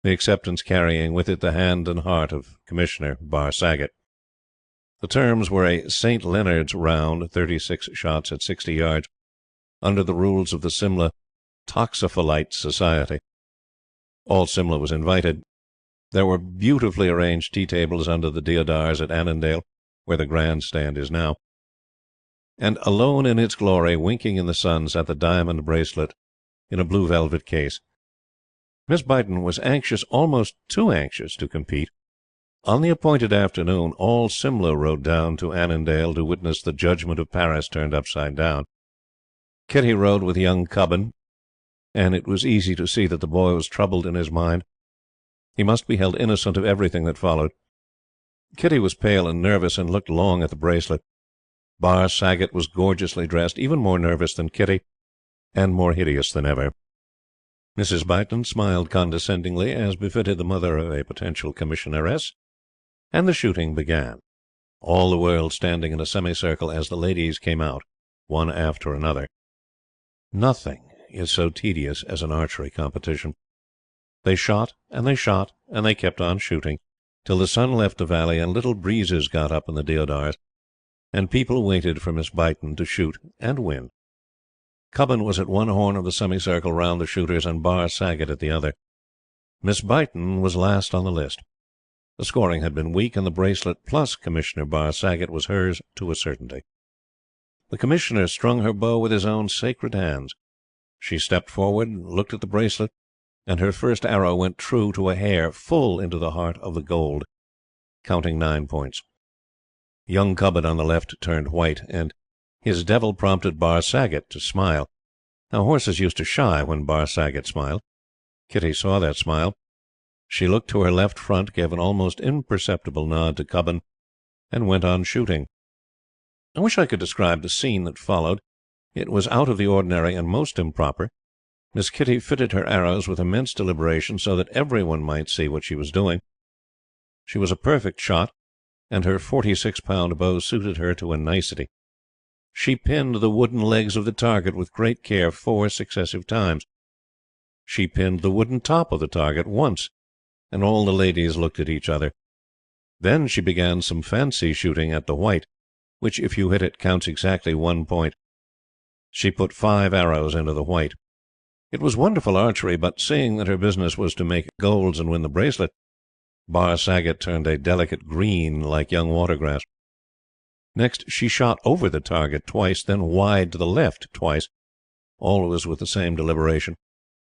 the acceptance carrying with it the hand and heart of Commissioner Bar Saggott. The terms were a St. Leonard's round, 36 shots at 60 yards, under the rules of the Simla Toxopholite Society. All Simla was invited. There were beautifully arranged tea tables under the deodars at Annandale, where the grand stand is now, and alone in its glory, winking in the sun, sat the diamond bracelet in a blue velvet case. Miss Byton was anxious, almost too anxious, to compete. On the appointed afternoon, all Simla rode down to Annandale to witness the judgment of Paris turned upside down. Kitty rode with young Cubbon, and it was easy to see that the boy was troubled in his mind. He must be held innocent of everything that followed. Kitty was pale and nervous, and looked long at the bracelet. Bar Saggott was gorgeously dressed, even more nervous than Kitty, and more hideous than ever. Mrs. Byton smiled condescendingly, as befitted the mother of a potential commissioneress, and the shooting began, all the world standing in a semicircle as the ladies came out, one after another. Nothing is so tedious as an archery competition. They shot, and they shot, and they kept on shooting, till the sun left the valley and little breezes got up in the deodars, and people waited for Miss Byton to shoot and win. Cubbon was at one horn of the semicircle round the shooters, and Bar Saggott at the other. Miss Byton was last on the list. The scoring had been weak, and the bracelet plus Commissioner Bar Saggott was hers to a certainty. The Commissioner strung her bow with his own sacred hands. She stepped forward, looked at the bracelet, and her first arrow went true to a hair, full into the heart of the gold, counting 9 points. Young Cubbon on the left turned white, and his devil prompted Bar Saggott to smile. Now, horses used to shy when Bar Saggott smiled. Kitty saw that smile. She looked to her left front, gave an almost imperceptible nod to Cubbon, and went on shooting. I wish I could describe the scene that followed. It was out of the ordinary and most improper. Miss Kitty fitted her arrows with immense deliberation, so that everyone might see what she was doing. She was a perfect shot, and her 46-pound bow suited her to a nicety. She pinned the wooden legs of the target with great care 4 successive times. She pinned the wooden top of the target once, and all the ladies looked at each other. Then she began some fancy shooting at the white, which, if you hit it, counts exactly 1 point. She put 5 arrows into the white. It was wonderful archery, but seeing that her business was to make golds and win the bracelet, Bar Saggott turned a delicate green like young watergrass. Next she shot over the target twice, then wide to the left twice, always with the same deliberation,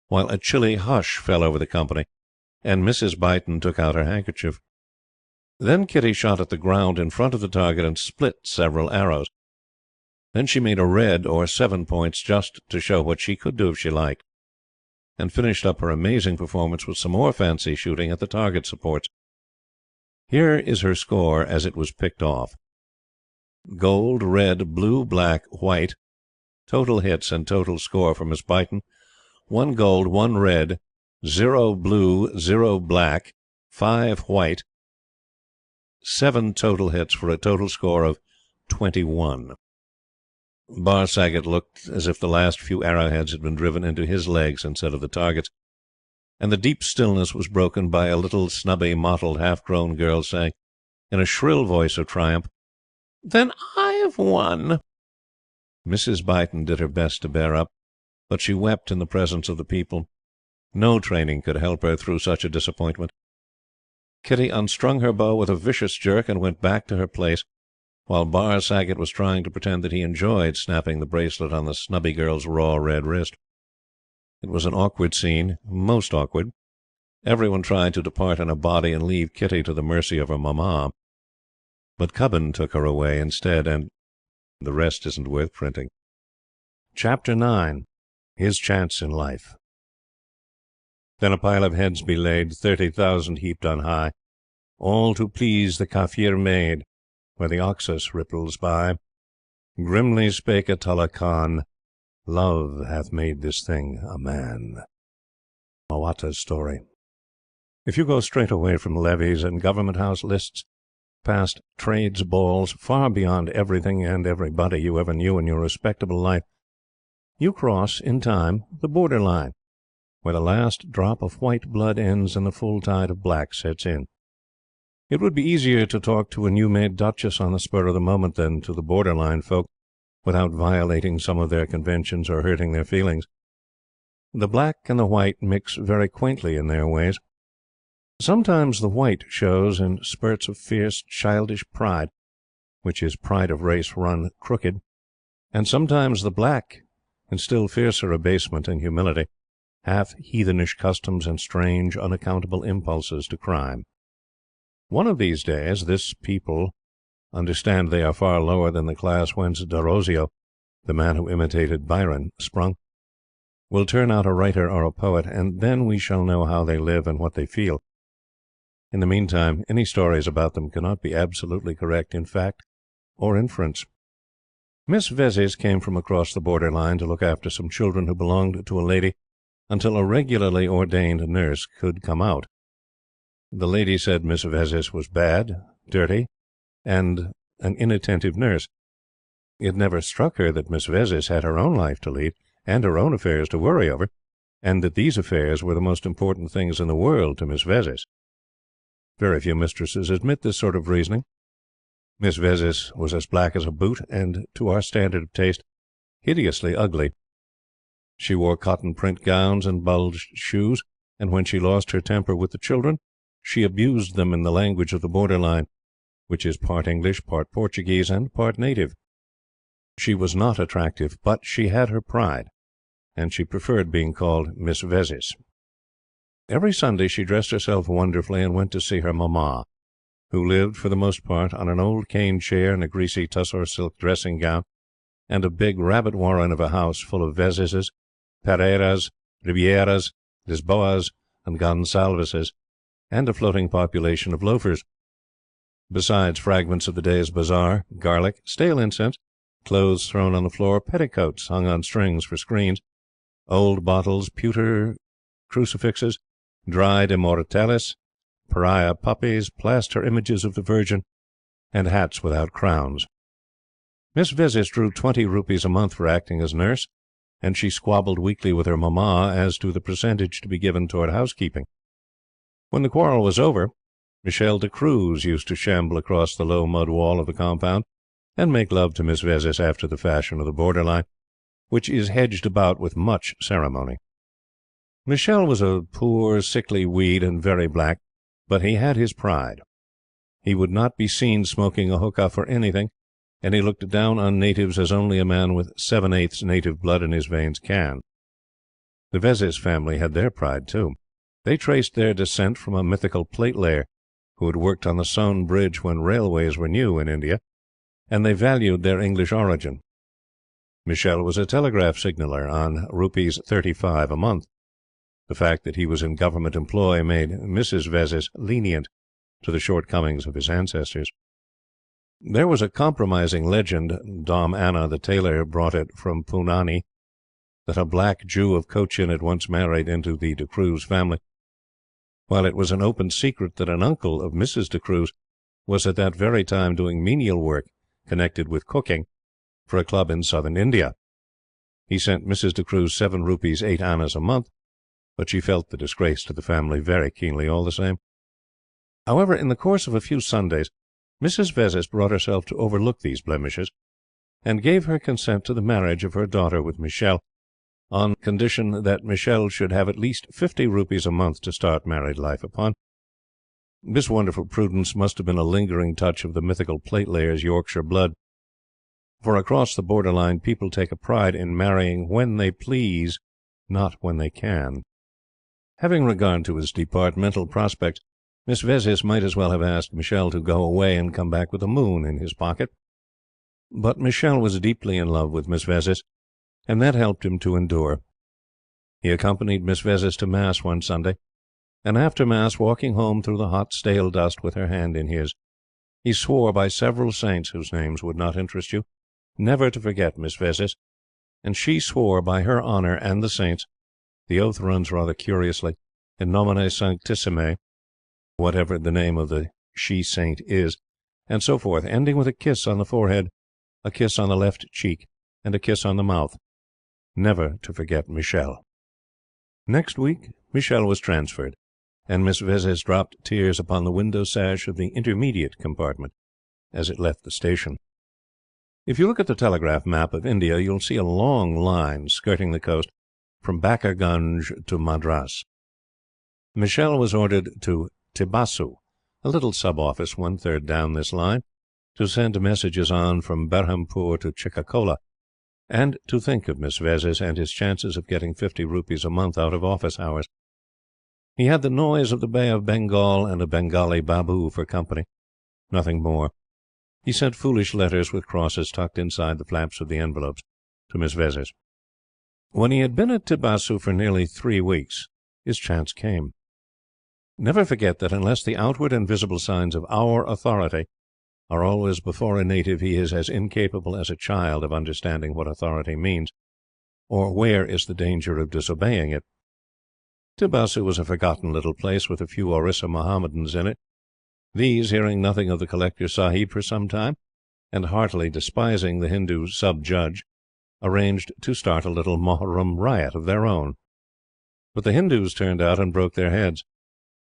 while a chilly hush fell over the company, and Mrs. Byton took out her handkerchief. Then Kitty shot at the ground in front of the target and split several arrows. Then she made a red, or 7 points, just to show what she could do if she liked, and finished up her amazing performance with some more fancy shooting at the target supports. Here is her score as it was picked off: gold, red, blue, black, white. Total hits and total score for Miss Beighton: 1 gold, 1 red, 0 blue, 0 black, 5 white. 7 total hits for a total score of 21. Barr Saggott looked as if the last few arrowheads had been driven into his legs instead of the target's, and the deep stillness was broken by a little snubby, mottled, half-grown girl saying, in a shrill voice of triumph, "Then I've won!" Mrs. Beighton did her best to bear up, but she wept in the presence of the people. No training could help her through such a disappointment. Kitty unstrung her bow with a vicious jerk and went back to her place, while Barr Saggott was trying to pretend that he enjoyed snapping the bracelet on the snubby girl's raw red wrist. It was an awkward scene, most awkward. Everyone tried to depart in a body and leave Kitty to the mercy of her mamma, but Cubbon took her away instead, and the rest isn't worth printing. Chapter 9. His Chance in Life. Then a pile of heads be laid, 30,000 heaped on high, all to please the Kaffir maid, where the Oxus ripples by. Grimly spake Atullah Khan, "Love hath made this thing a man." Mawata's story. If you go straight away from levees and Government House lists, past trades balls, far beyond everything and everybody you ever knew in your respectable life, you cross, in time, the border line, where the last drop of white blood ends and the full tide of black sets in. It would be easier to talk to a new-made Duchess on the spur of the moment than to the borderline folk, without violating some of their conventions or hurting their feelings. The black and the white mix very quaintly in their ways. Sometimes the white shows in spurts of fierce, childish pride, which is pride of race run crooked, and sometimes the black in still fiercer abasement and humility, half heathenish customs and strange, unaccountable impulses to crime. One of these days this people understand they are far lower than the class whence D'Arozio, the man who imitated Byron, sprung, will turn out a writer or a poet, and then we shall know how they live and what they feel. In the meantime, any stories about them cannot be absolutely correct in fact or inference. Miss Vezzis came from across the border line to look after some children who belonged to a lady until a regularly ordained nurse could come out. The lady said Miss Vezzis was bad, dirty, and an inattentive nurse. It never struck her that Miss Vezzis had her own life to lead and her own affairs to worry over, and that these affairs were the most important things in the world to Miss Vezzis. Very few mistresses admit this sort of reasoning. Miss Vezzis was as black as a boot, and, to our standard of taste, hideously ugly. She wore cotton print gowns and bulged shoes, and when she lost her temper with the children, she abused them in the language of the borderline, which is part English, part Portuguese, and part native. She was not attractive, but she had her pride, and she preferred being called Miss Vezzis. Every Sunday she dressed herself wonderfully and went to see her mamma, who lived, for the most part, on an old cane chair and a greasy tussore silk dressing gown, and a big rabbit warren of a house full of Vezzises, Pereiras, Ribeiras, Lisboas, and Gonsalveses, and a floating population of loafers. Besides fragments of the day's bazaar, garlic, stale incense, clothes thrown on the floor, petticoats hung on strings for screens, old bottles, pewter crucifixes, dried immortelles, pariah puppies, plaster images of the Virgin, and hats without crowns. Miss Vezzis drew 20 rupees a month for acting as nurse, and she squabbled weekly with her mamma as to the percentage to be given toward housekeeping. When the quarrel was over, Michel de Cruz used to shamble across the low mud wall of the compound and make love to Miss Vezzis after the fashion of the borderline, which is hedged about with much ceremony. Michel was a poor, sickly weed and very black, but he had his pride. He would not be seen smoking a hookah for anything, and he looked down on natives as only a man with 7/8 native blood in his veins can. The Vezzis family had their pride too. They traced their descent from a mythical plate-layer who had worked on the Soane Bridge when railways were new in India, and they valued their English origin. Michel was a telegraph signaller on Rs.35 a month. The fact that he was in Government employ made Mrs. Vezzis lenient, to the shortcomings of his ancestors. There was a compromising legend, Dom Anna the tailor brought it from Poonani, that a black Jew of Cochin had once married into the De Cruz family, while it was an open secret that an uncle of Mrs. De Cruz was at that very time doing menial work connected with cooking for a club in southern India. He sent Mrs. De Cruz 7 rupees 8 annas a month, but she felt the disgrace to the family very keenly all the same. However, in the course of a few Sundays, Mrs. Vezzis brought herself to overlook these blemishes, and gave her consent to the marriage of her daughter with Michel, on condition that Michel should have at least 50 rupees a month to start married life upon. This wonderful prudence must have been a lingering touch of the mythical platelayer's Yorkshire blood, for across the borderline people take a pride in marrying when they please, not when they can. Having regard to his departmental prospects, Miss Vezzis might as well have asked Michel to go away and come back with a moon in his pocket. But Michel was deeply in love with Miss Vezzis, and that helped him to endure. He accompanied Miss Vezzis to Mass one Sunday, and after Mass, walking home through the hot stale dust with her hand in his, he swore by several saints whose names would not interest you, never to forget Miss Vezzis, and she swore by her honour and the saints. The oath runs rather curiously, in nomine sanctissime, whatever the name of the she-saint is, and so forth, ending with a kiss on the forehead, a kiss on the left cheek, and a kiss on the mouth. Never to forget Michel. Next week Michel was transferred, and Miss Vezzis dropped tears upon the window sash of the intermediate compartment as it left the station. If you look at the telegraph map of India, you'll see a long line skirting the coast from Bakkarganj to Madras. Michel was ordered to Tibasu, a little sub-office 1/3 down this line, to send messages on from Berhampur to Chikakola, and to think of Miss Vezzis and his chances of getting 50 rupees a month out of office hours. He had the noise of the Bay of Bengal and a Bengali babu for company, nothing more. He sent foolish letters with crosses tucked inside the flaps of the envelopes to Miss Vezzis. When he had been at Tibasu for nearly 3 weeks, his chance came. Never forget that unless the outward and visible signs of our authority are always before a native, he is as incapable as a child of understanding what authority means, or where is the danger of disobeying it. Tibasu was a forgotten little place with a few Orissa Mohammedans in it. These, hearing nothing of the Collector Sahib for some time, and heartily despising the Hindu sub-judge, arranged to start a little Mohurrum riot of their own. But the Hindus turned out and broke their heads,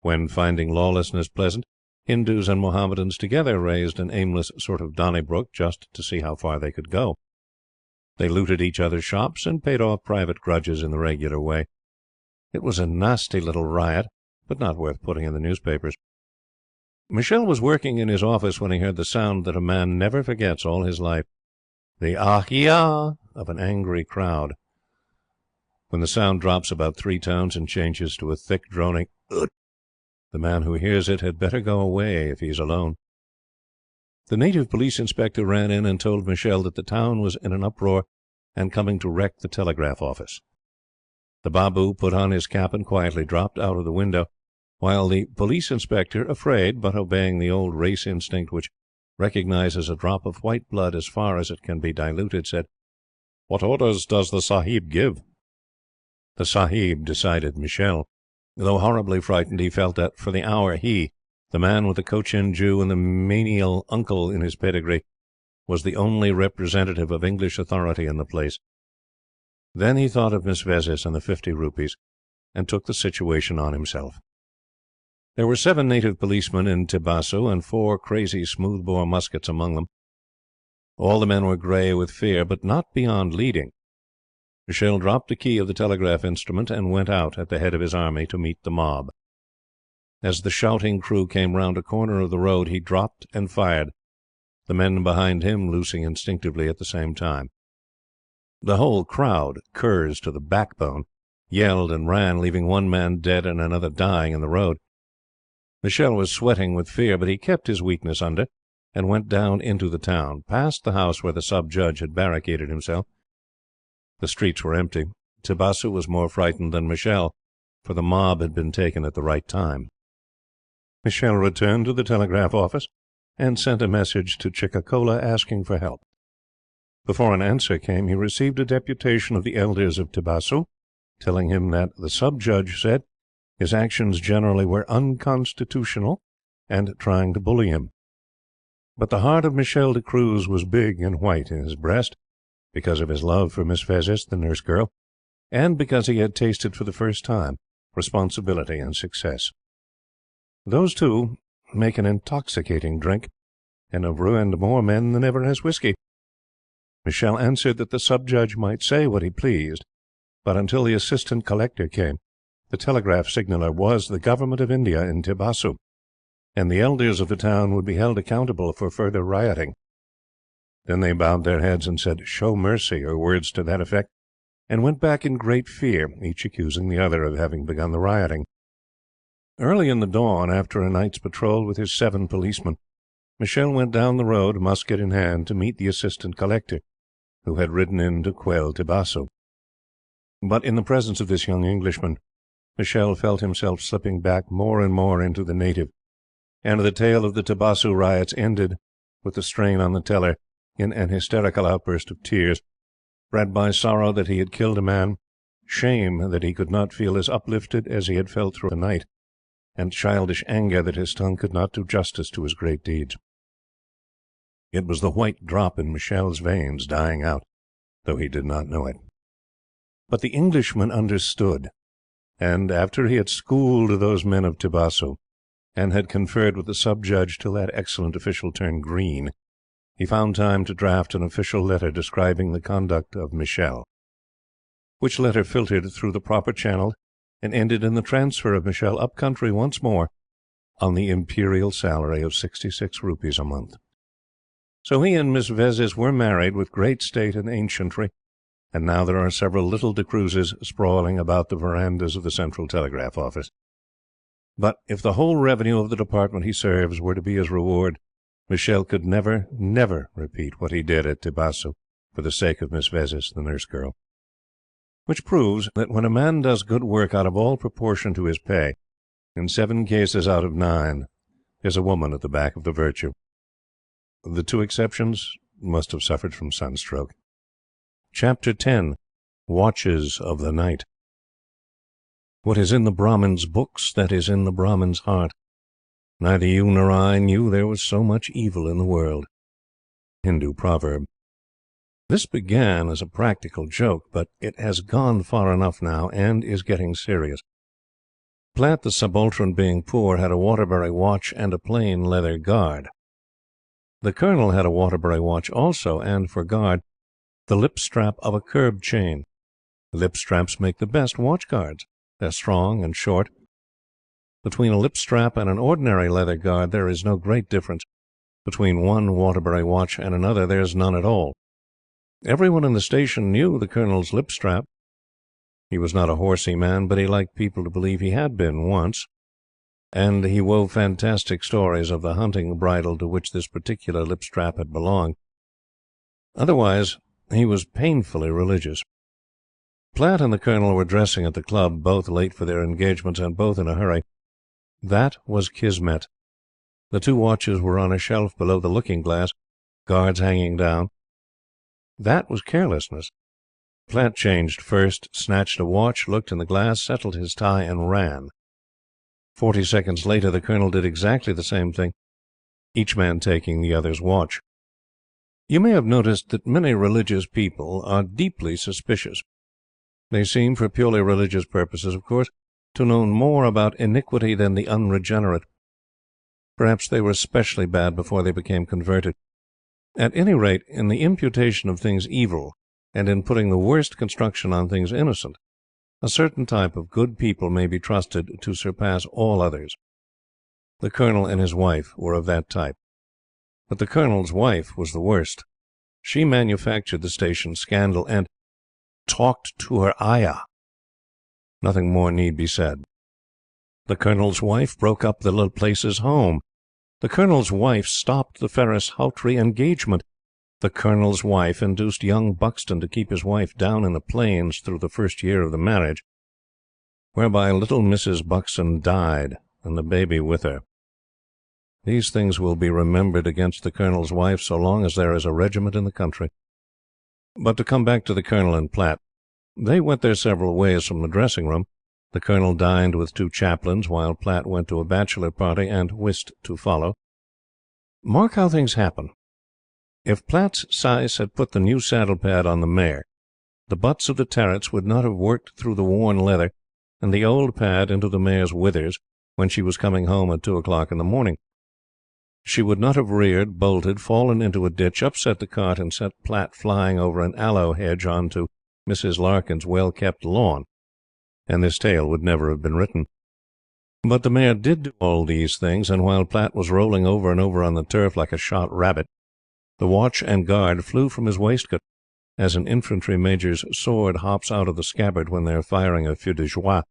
when, finding lawlessness pleasant, Hindus and Mohammedans together raised an aimless sort of Donnybrook just to see how far they could go. They looted each other's shops and paid off private grudges in the regular way. It was a nasty little riot, but not worth putting in the newspapers. Michel was working in his office when he heard the sound that a man never forgets all his life, the ah-ya of an angry crowd. When the sound drops about 3 tones and changes to a thick, droning "ut," the man who hears it had better go away if he is alone. The native police inspector ran in and told Michel that the town was in an uproar and coming to wreck the telegraph office. The Babu put on his cap and quietly dropped out of the window, while the police inspector, afraid, but obeying the old race instinct which recognizes a drop of white blood as far as it can be diluted, said, "What orders does the Sahib give?" The Sahib decided Michel. Though horribly frightened, he felt that, for the hour, he, the man with the Cochin Jew and the menial uncle in his pedigree, was the only representative of English authority in the place. Then he thought of Miss Vezzis and the 50 rupees, and took the situation on himself. There were 7 native policemen in Tibasu, and 4 crazy smooth-bore muskets among them. All the men were grey with fear, but not beyond leading. Michel dropped the key of the telegraph instrument and went out at the head of his army to meet the mob. As the shouting crew came round a corner of the road, he dropped and fired, the men behind him loosing instinctively at the same time. The whole crowd, curs to the backbone, yelled and ran, leaving one man dead and another dying in the road. Michel was sweating with fear, but he kept his weakness under, and went down into the town, past the house where the sub-judge had barricaded himself. The streets were empty. Tibasu was more frightened than Michel, for the mob had been taken at the right time. Michel returned to the telegraph office and sent a message to Chicacola asking for help. Before an answer came, he received a deputation of the elders of Tibasu, telling him that the sub-judge said his actions generally were unconstitutional and trying to bully him. But the heart of Michel de Cruz was big and white in his breast, because of his love for Miss Vezis, the nurse girl, and because he had tasted for the first time responsibility and success. Those two make an intoxicating drink, and have ruined more men than ever has whiskey. Michel answered that the sub-judge might say what he pleased, but until the assistant collector came, the telegraph signaller was the Government of India in Tibasu, and the elders of the town would be held accountable for further rioting. Then they bowed their heads and said, "Show mercy," or words to that effect, and went back in great fear, each accusing the other of having begun the rioting. Early in the dawn, after a night's patrol with his 7 policemen, Michel went down the road, musket in hand, to meet the assistant collector, who had ridden in to quell Tibasu. But in the presence of this young Englishman, Michel felt himself slipping back more and more into the native, and the tale of the Tibasu riots ended with the strain on the teller in an hysterical outburst of tears, bred by sorrow that he had killed a man, shame that he could not feel as uplifted as he had felt through the night, and childish anger that his tongue could not do justice to his great deeds. It was the white drop in Michel's veins dying out, though he did not know it. But the Englishman understood, and after he had schooled those men of Tibasu, and had conferred with the sub-judge till that excellent official turned green, he found time to draft an official letter describing the conduct of Michel, which letter filtered through the proper channel and ended in the transfer of Michel up country once more on the imperial salary of 66 rupees a month. So he and Miss Vezis were married with great state and ancientry, and now there are several little de Cruzes sprawling about the verandas of the Central Telegraph Office. But if the whole revenue of the department he serves were to be his reward, Michel could never, never repeat what he did at Tibasu for the sake of Miss Vezis, the nurse girl. Which proves that when a man does good work out of all proportion to his pay, in 7 cases out of 9 there's a woman at the back of the virtue. The 2 exceptions must have suffered from sunstroke. Chapter 10. Watches of the Night. What is in the Brahmin's books, that is in the Brahmin's heart. Neither you nor I knew there was so much evil in the world. Hindu proverb. This began as a practical joke, but it has gone far enough now, and is getting serious. Platt, the subaltern, being poor, had a Waterbury watch and a plain leather guard. The Colonel had a Waterbury watch also, and, for guard, the lip strap of a curb chain. Lip straps make the best watch guards. They're strong and short. Between a lip strap and an ordinary leather guard there is no great difference. Between one Waterbury watch and another there is none at all. Everyone in the station knew the Colonel's lip strap. He was not a horsey man, but he liked people to believe he had been once, and he wove fantastic stories of the hunting bridle to which this particular lip strap had belonged. Otherwise, he was painfully religious. Platt and the Colonel were dressing at the club, both late for their engagements and both in a hurry. That was kismet. The 2 watches were on a shelf below the looking-glass, guards hanging down. That was carelessness. Platt changed first, snatched a watch, looked in the glass, settled his tie, and ran. 40 seconds later the Colonel did exactly the same thing, each man taking the other's watch. You may have noticed that many religious people are deeply suspicious. They seem, for purely religious purposes, of course, to know more about iniquity than the unregenerate. Perhaps they were especially bad before they became converted. At any rate, in the imputation of things evil, and in putting the worst construction on things innocent, a certain type of good people may be trusted to surpass all others. The Colonel and his wife were of that type. But the Colonel's wife was the worst. She manufactured the station scandal and talked to her ayah. Nothing more need be said. The Colonel's wife broke up the little place's home. The Colonel's wife stopped the Ferris Houghtrey engagement. The Colonel's wife induced young Buxton to keep his wife down in the plains through the first year of the marriage, whereby little Mrs. Buxton died, and the baby with her. These things will be remembered against the Colonel's wife so long as there is a regiment in the country. But to come back to the Colonel and Platt. They went their several ways from the dressing-room. The Colonel dined with 2 chaplains, while Platt went to a bachelor party and whist to follow. Mark how things happen. If Platt's scythe had put the new saddle-pad on the mare, the butts of the territs would not have worked through the worn leather and the old pad into the mare's withers when she was coming home at 2 o'clock in the morning. She would not have reared, bolted, fallen into a ditch, upset the cart, and sent Platt flying over an aloe hedge on to Mrs. Larkin's well-kept lawn, and this tale would never have been written. But the mare did do all these things, and while Platt was rolling over and over on the turf like a shot rabbit, the watch and guard flew from his waistcoat, as an infantry major's sword hops out of the scabbard when they are firing a feu de joie,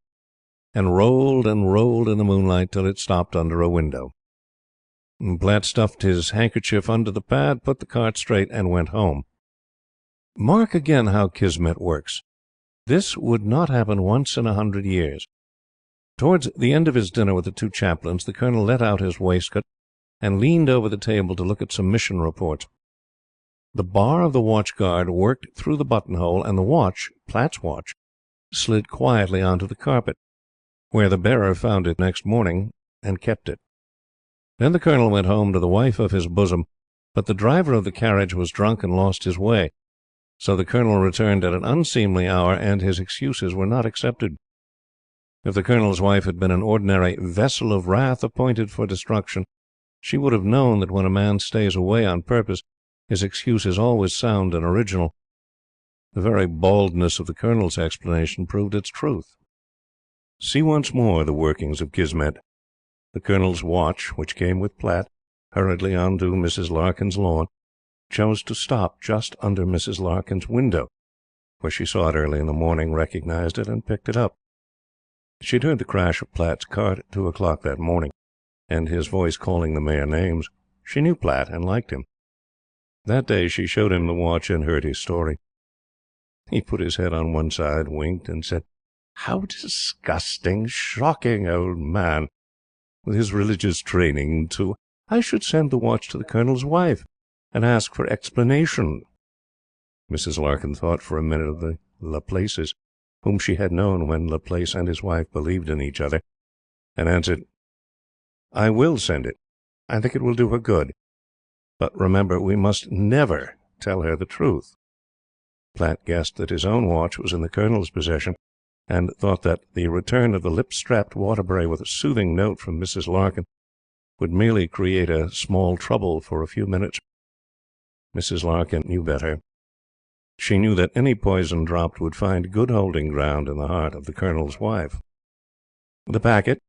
and rolled in the moonlight till it stopped under a window. Platt stuffed his handkerchief under the pad, put the cart straight, and went home. Mark again how Kismet works. This would not happen once in 100 years. Towards the end of his dinner with the 2 chaplains, the Colonel let out his waistcoat and leaned over the table to look at some mission reports. The bar of the watch guard worked through the buttonhole, and the watch, Platt's watch, slid quietly onto the carpet, where the bearer found it next morning and kept it. Then the Colonel went home to the wife of his bosom, but the driver of the carriage was drunk and lost his way, so the Colonel returned at an unseemly hour, and his excuses were not accepted. If the Colonel's wife had been an ordinary vessel of wrath appointed for destruction, she would have known that when a man stays away on purpose, his excuse is always sound and original. The very baldness of the Colonel's explanation proved its truth. See once more the workings of Kismet. The Colonel's watch, which came with Platt hurriedly onto Mrs. Larkin's lawn, chose to stop just under Mrs. Larkin's window, where she saw it early in the morning, recognized it, and picked it up. She had heard the crash of Platt's cart at 2 o'clock that morning, and his voice calling the mare names. She knew Platt and liked him. That day she showed him the watch and heard his story. He put his head on one side, winked, and said, "How disgusting, shocking old man! With his religious training, too. I should send the watch to the Colonel's wife, and ask for explanation." Mrs. Larkin thought for a minute of the Laplaces, whom she had known when Laplace and his wife believed in each other, and answered, "I will send it. I think it will do her good. But remember, we must never tell her the truth." Platt guessed that his own watch was in the Colonel's possession, and thought that the return of the lip-strapped Waterbury with a soothing note from Mrs. Larkin would merely create a small trouble for a few minutes. Mrs. Larkin knew better. She knew that any poison dropped would find good holding ground in the heart of the Colonel's wife. The packet,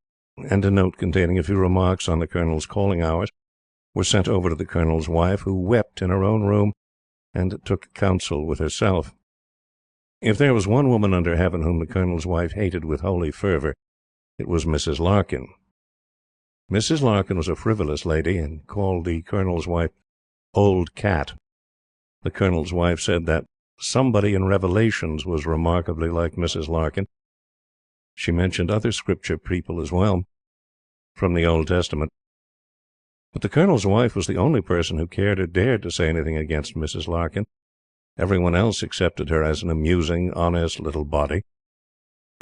and a note containing a few remarks on the Colonel's calling hours, were sent over to the Colonel's wife, who wept in her own room and took counsel with herself. If there was one woman under heaven whom the Colonel's wife hated with holy fervour, it was Mrs. Larkin. Mrs. Larkin was a frivolous lady, and called the Colonel's wife "Old Cat." The Colonel's wife said that somebody in Revelations was remarkably like Mrs. Larkin. She mentioned other Scripture people as well, from the Old Testament. But the Colonel's wife was the only person who cared or dared to say anything against Mrs. Larkin. Everyone else accepted her as an amusing, honest little body.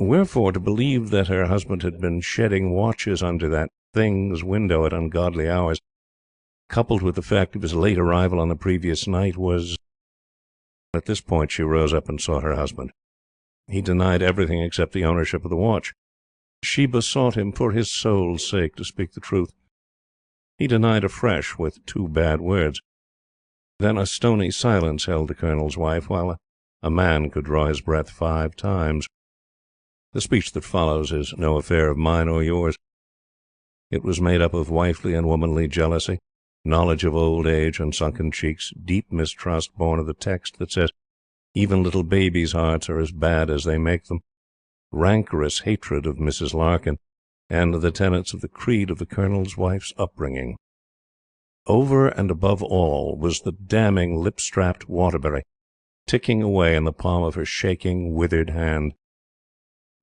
Wherefore, to believe that her husband had been shedding watches under that thing's window at ungodly hours, coupled with the fact of his late arrival on the previous night, was... At this point she rose up and sought her husband. He denied everything except the ownership of the watch. She besought him, for his soul's sake, to speak the truth. He denied afresh, with 2 bad words. Then a stony silence held the Colonel's wife, while a man could draw his breath 5 times. The speech that follows is no affair of mine or yours. It was made up of wifely and womanly jealousy, knowledge of old age and sunken cheeks, deep mistrust born of the text that says, "Even little babies' hearts are as bad as they make them," rancorous hatred of Mrs. Larkin, and the tenets of the creed of the Colonel's wife's upbringing. Over and above all was the damning lip-strapped Waterbury, ticking away in the palm of her shaking, withered hand.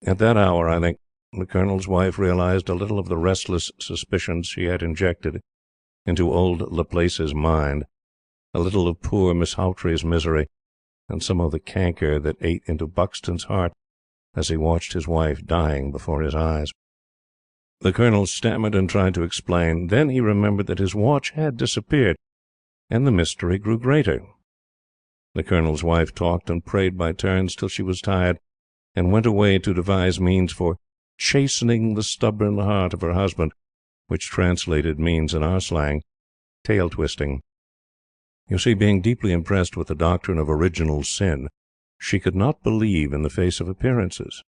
At that hour, I think, the Colonel's wife realized a little of the restless suspicions she had injected into old Laplace's mind, a little of poor Miss Hawtrey's misery, and some of the canker that ate into Buxton's heart as he watched his wife dying before his eyes. The Colonel stammered and tried to explain. Then he remembered that his watch had disappeared, and the mystery grew greater. The Colonel's wife talked and prayed by turns till she was tired, and went away to devise means for chastening the stubborn heart of her husband, which translated means, in our slang, tail-twisting. You see, being deeply impressed with the doctrine of original sin, she could not believe in the face of appearances.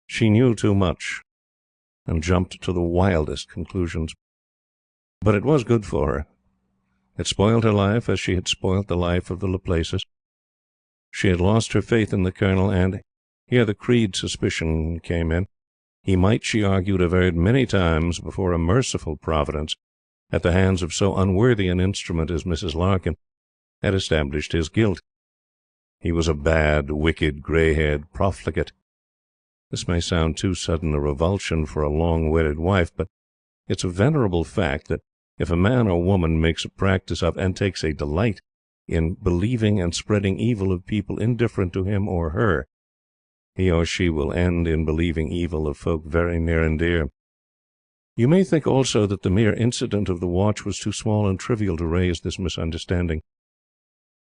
She knew too much, and jumped to the wildest conclusions. But it was good for her. It spoiled her life as she had spoilt the life of the Laplaces. She had lost her faith in the Colonel, and here the Creed suspicion came in. He might, she argued, have erred many times before a merciful Providence, at the hands of so unworthy an instrument as Mrs. Larkin, had established his guilt. He was a bad, wicked, grey-haired profligate. This may sound too sudden a revulsion for a long-wedded wife, but it's a venerable fact that if a man or woman makes a practice of, and takes a delight in, believing and spreading evil of people indifferent to him or her, he or she will end in believing evil of folk very near and dear. You may think also that the mere incident of the watch was too small and trivial to raise this misunderstanding.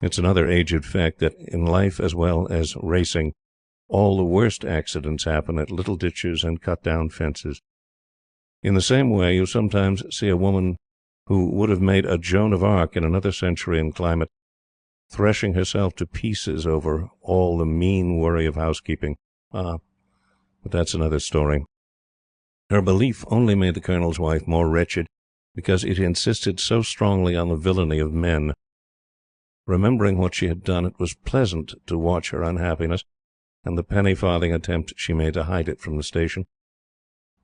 It's another aged fact that, in life as well as racing, all the worst accidents happen at little ditches and cut-down fences. In the same way, you sometimes see a woman who would have made a Joan of Arc in another century and climate, threshing herself to pieces over all the mean worry of housekeeping. But that's another story. Her belief only made the Colonel's wife more wretched, because it insisted so strongly on the villainy of men. Remembering what she had done, it was pleasant to watch her unhappiness, and the penny-farthing attempt she made to hide it from the station.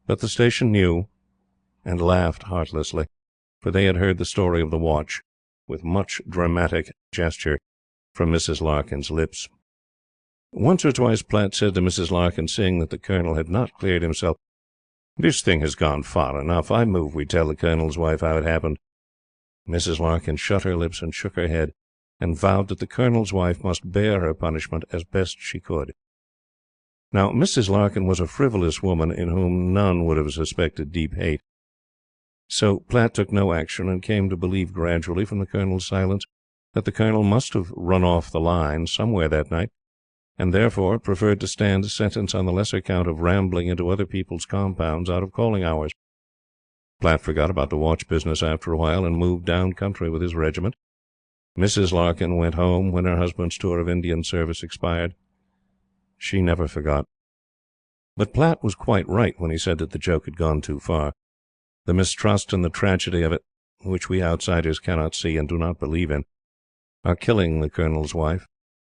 But the station knew, and laughed heartlessly, for they had heard the story of the watch, with much dramatic gesture, from Mrs. Larkin's lips. Once or twice Platt said to Mrs. Larkin, seeing that the Colonel had not cleared himself, "This thing has gone far enough. I move we tell the Colonel's wife how it happened." Mrs. Larkin shut her lips and shook her head, and vowed that the Colonel's wife must bear her punishment as best she could. Now, Mrs. Larkin was a frivolous woman in whom none would have suspected deep hate. So Platt took no action, and came to believe gradually, from the Colonel's silence, that the Colonel must have run off the line somewhere that night, and therefore preferred to stand sentence on the lesser count of rambling into other people's compounds out of calling hours. Platt forgot about the watch business after a while, and moved down country with his regiment. Mrs. Larkin went home when her husband's tour of Indian service expired. She never forgot. But Platt was quite right when he said that the joke had gone too far. The mistrust and the tragedy of it, which we outsiders cannot see and do not believe in, are killing the Colonel's wife,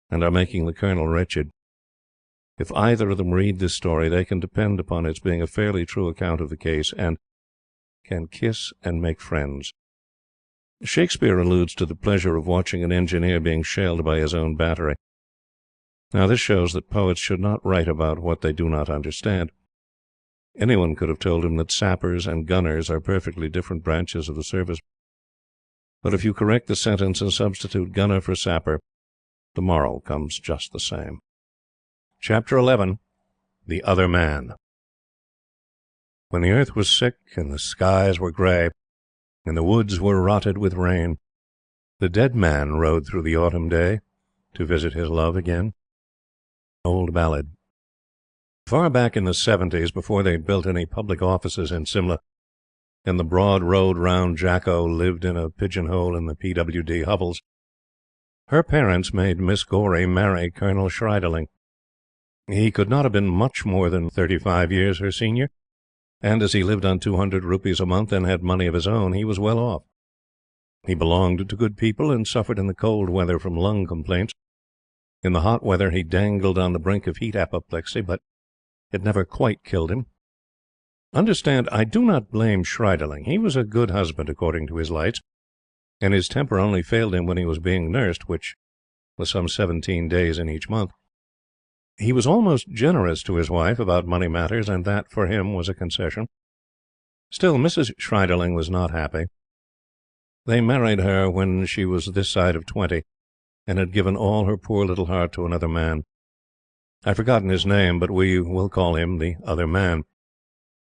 and are making the Colonel wretched. If either of them read this story, they can depend upon its being a fairly true account of the case, and can kiss and make friends. Shakespeare alludes to the pleasure of watching an engineer being shelled by his own battery. Now this shows that poets should not write about what they do not understand. Anyone could have told him that sappers and gunners are perfectly different branches of the service. But if you correct the sentence and substitute gunner for sapper, the moral comes just the same. Chapter 11. The Other Man. When the earth was sick and the skies were grey, and the woods were rotted with rain, the dead man rode through the autumn day to visit his love again. Old Ballad. Far back in the 70s, before they'd built any public offices in Simla, and the broad road round Jacko lived in a pigeonhole in the PWD hovels, her parents made Miss Gorey marry Colonel Schreiderling. He could not have been much more than 35 years her senior, and as he lived on 200 rupees a month and had money of his own, he was well off. He belonged to good people, and suffered in the cold weather from lung complaints. In the hot weather he dangled on the brink of heat apoplexy, but it never quite killed him. Understand, I do not blame Schreiderling. He was a good husband according to his lights, and his temper only failed him when he was being nursed, which was some 17 days in each month. He was almost generous to his wife about money matters, and that, for him, was a concession. Still, Mrs. Schreiderling was not happy. They married her when she was this side of 20, and had given all her poor little heart to another man. I've forgotten his name, but we will call him the other man.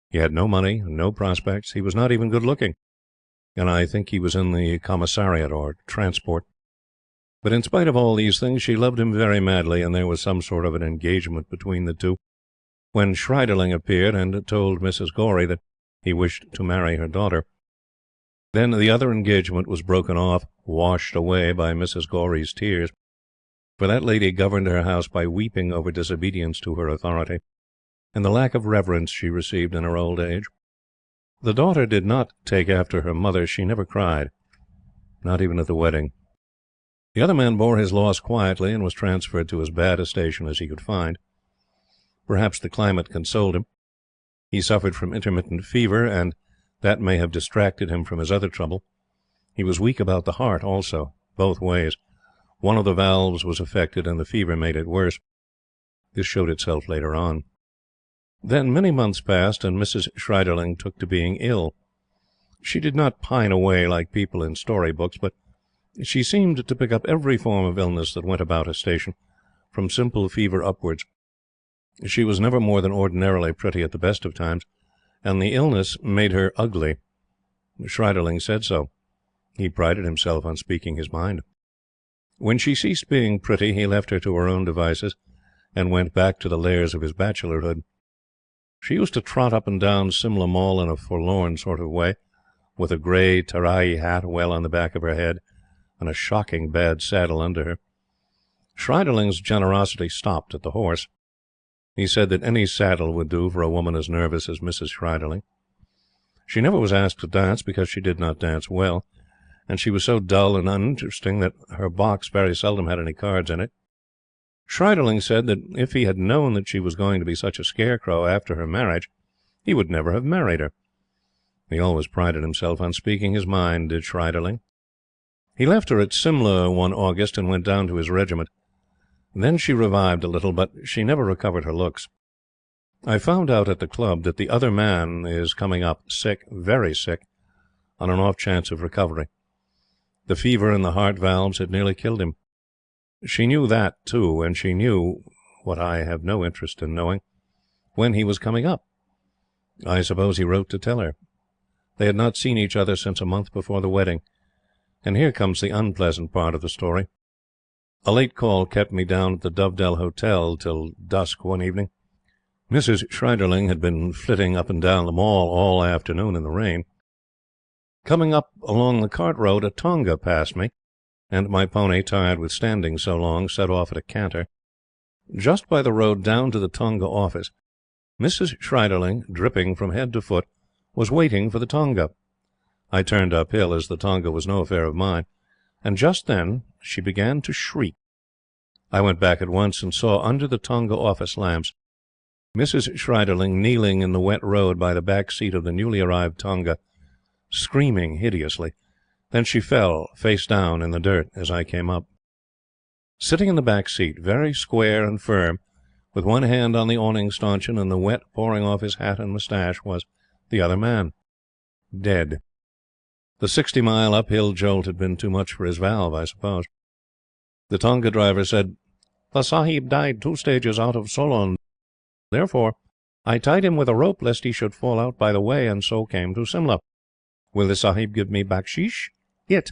He had no money, no prospects. He was not even good looking, and I think he was in the commissariat or transport. But in spite of all these things, she loved him very madly, and there was some sort of an engagement between the two, when Schreiderling appeared and told Mrs. Gorey that he wished to marry her daughter. Then the other engagement was broken off, washed away by Mrs. Gorey's tears, for that lady governed her house by weeping over disobedience to her authority, and the lack of reverence she received in her old age. The daughter did not take after her mother. She never cried, not even at the wedding. The other man bore his loss quietly, and was transferred to as bad a station as he could find. Perhaps the climate consoled him. He suffered from intermittent fever, and that may have distracted him from his other trouble. He was weak about the heart also, both ways. One of the valves was affected, and the fever made it worse. This showed itself later on. Then many months passed, and Mrs. Schreiderling took to being ill. She did not pine away like people in story books, but she seemed to pick up every form of illness that went about a station, from simple fever upwards. She was never more than ordinarily pretty at the best of times, and the illness made her ugly. Schreiderling said so. He prided himself on speaking his mind. When she ceased being pretty, he left her to her own devices, and went back to the lairs of his bachelorhood. She used to trot up and down Simla Mall in a forlorn sort of way, with a grey Terai hat well on the back of her head, and a shocking bad saddle under her. Schreiderling's generosity stopped at the horse. He said that any saddle would do for a woman as nervous as Mrs. Schreiderling. She never was asked to dance, because she did not dance well, and she was so dull and uninteresting that her box very seldom had any cards in it. Schreiderling said that if he had known that she was going to be such a scarecrow after her marriage, he would never have married her. He always prided himself on speaking his mind, did Schreiderling. He left her at Simla one August and went down to his regiment. Then she revived a little, but she never recovered her looks. I found out at the club that the other man is coming up sick, very sick, on an off chance of recovery. The fever and the heart valves had nearly killed him. She knew that, too, and she knew, what I have no interest in knowing, when he was coming up. I suppose he wrote to tell her. They had not seen each other since a month before the wedding. And here comes the unpleasant part of the story. A late call kept me down at the Dovedale Hotel till dusk one evening. Mrs. Schreiderling had been flitting up and down the Mall all afternoon in the rain. Coming up along the cart road, a tonga passed me, and my pony, tired with standing so long, set off at a canter. Just by the road down to the tonga office, Mrs. Schreiderling, dripping from head to foot, was waiting for the tonga. I turned uphill, as the tonga was no affair of mine, and just then she began to shriek. I went back at once, and saw under the tonga office lamps Mrs. Schreiderling kneeling in the wet road by the back seat of the newly arrived tonga, screaming hideously. Then she fell, face down, in the dirt as I came up. Sitting in the back seat, very square and firm, with one hand on the awning stanchion and the wet pouring off his hat and moustache, was the other man. Dead. The 60-mile uphill jolt had been too much for his valve, I suppose. The tonga driver said, "The Sahib died 2 stages out of Solon. Therefore, I tied him with a rope lest he should fall out by the way, and so came to Simla. Will the Sahib give me bakshish? It,"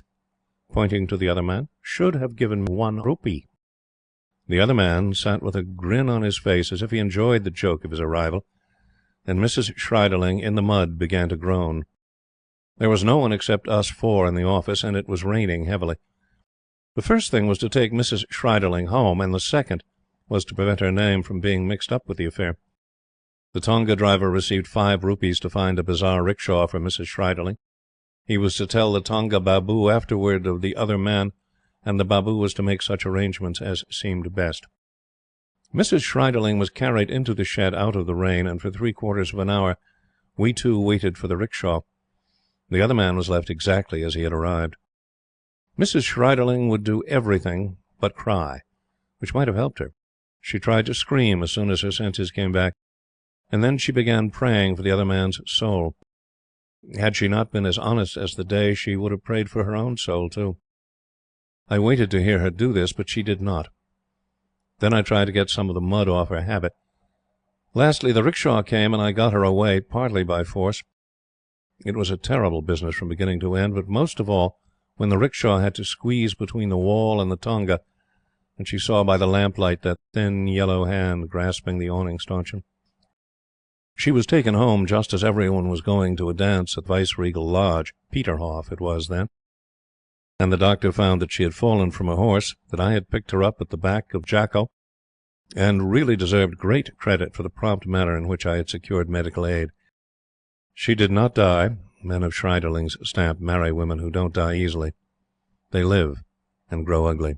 pointing to the other man, "should have given me 1 rupee." The other man sat with a grin on his face, as if he enjoyed the joke of his arrival, and Mrs. Schreiderling, in the mud, began to groan. There was no one except us 4 in the office, and it was raining heavily. The first thing was to take Mrs. Schreiderling home, and the second was to prevent her name from being mixed up with the affair. The tonga driver received 5 rupees to find a bazaar rickshaw for Mrs. Schreiderling. He was to tell the tonga babu afterward of the other man, and the babu was to make such arrangements as seemed best. Mrs. Schreiderling was carried into the shed out of the rain, and for 3/4 of an hour we 2 waited for the rickshaw. The other man was left exactly as he had arrived. Mrs. Schreiderling would do everything but cry, which might have helped her. She tried to scream as soon as her senses came back, and then she began praying for the other man's soul. Had she not been as honest as the day, she would have prayed for her own soul, too. I waited to hear her do this, but she did not. Then I tried to get some of the mud off her habit. Lastly, the rickshaw came, and I got her away, partly by force. It was a terrible business from beginning to end, but most of all when the rickshaw had to squeeze between the wall and the tonga, and she saw by the lamplight that thin yellow hand grasping the awning stanchion. She was taken home just as everyone was going to a dance at Viceregal Lodge, Peterhof it was then, and the doctor found that she had fallen from a horse, that I had picked her up at the back of Jacko, and really deserved great credit for the prompt manner in which I had secured medical aid. She did not die. Men of Schreiderling's stamp marry women who don't die easily. They live and grow ugly.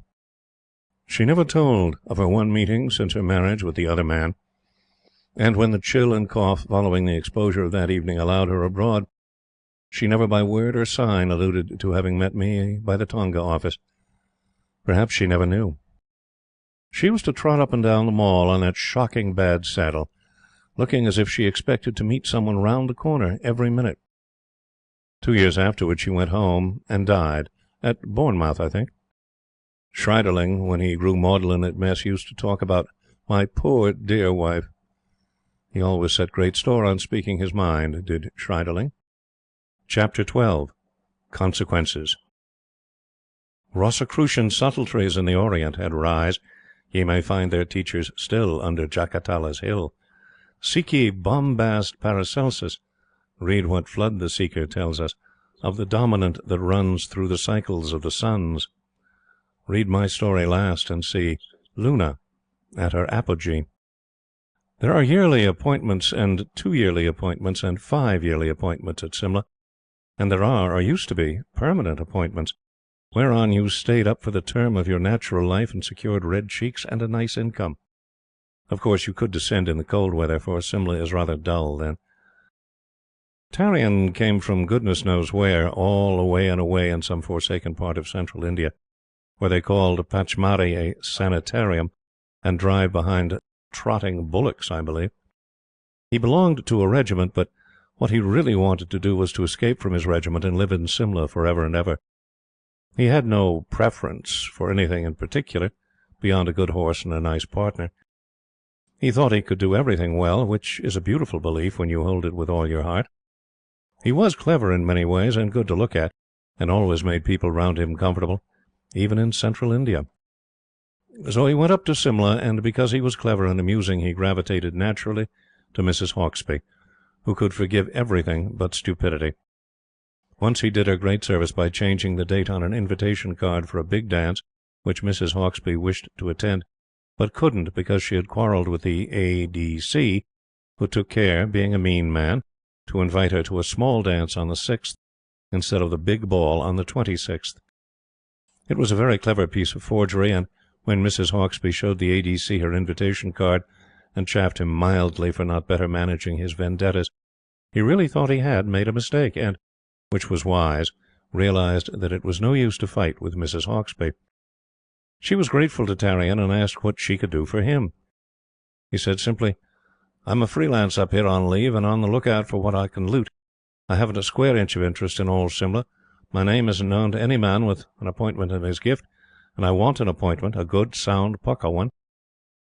She never told of her one meeting since her marriage with the other man, and when the chill and cough following the exposure of that evening allowed her abroad, she never by word or sign alluded to having met me by the Tonga office. Perhaps she never knew. She was to trot up and down the Mall on that shocking bad saddle, looking as if she expected to meet someone round the corner every minute. 2 years afterwards she went home and died, at Bournemouth, I think. Schreiderling, when he grew maudlin at mess, used to talk about "my poor dear wife." He always set great store on speaking his mind, did Schreiderling. Chapter 12. Consequences. Rosicrucian subtleties in the Orient had rise. Ye may find their teachers still under Jacatala's hill. Seek ye bombast Paracelsus. Read what Flood the Seeker tells us of the dominant that runs through the cycles of the suns. Read my story last and see Luna at her apogee. There are yearly appointments and 2 yearly appointments and 5 yearly appointments at Simla, and there are, or used to be, permanent appointments, whereon you stayed up for the term of your natural life and secured red cheeks and a nice income. Of course you could descend in the cold weather, for Simla is rather dull then. Tarian came from goodness knows where, all away and away in some forsaken part of central India, where they called Pachmari a sanitarium, and drive behind trotting bullocks, I believe. He belonged to a regiment, but what he really wanted to do was to escape from his regiment and live in Simla for ever and ever. He had no preference for anything in particular, beyond a good horse and a nice partner. He thought he could do everything well, which is a beautiful belief when you hold it with all your heart. He was clever in many ways, and good to look at, and always made people round him comfortable, even in central India. So he went up to Simla, and because he was clever and amusing, he gravitated naturally to Mrs. Hauksbee, who could forgive everything but stupidity. Once he did her great service by changing the date on an invitation card for a big dance, which Mrs. Hauksbee wished to attend, but couldn't because she had quarrelled with the A.D.C., who took care, being a mean man, to invite her to a small dance on the 6th, instead of the big ball on the 26th. It was a very clever piece of forgery, and when Mrs. Hauksbee showed the A.D.C. her invitation card, and chaffed him mildly for not better managing his vendettas, he really thought he had made a mistake, and, which was wise, realized that it was no use to fight with Mrs. Hauksbee. She was grateful to Tarian, and asked what she could do for him. He said simply, "I'm a freelance up here on leave, and on the lookout for what I can loot. I haven't a square inch of interest in all Simla. My name isn't known to any man with an appointment in his gift, and I want an appointment, a good, sound, pukka one.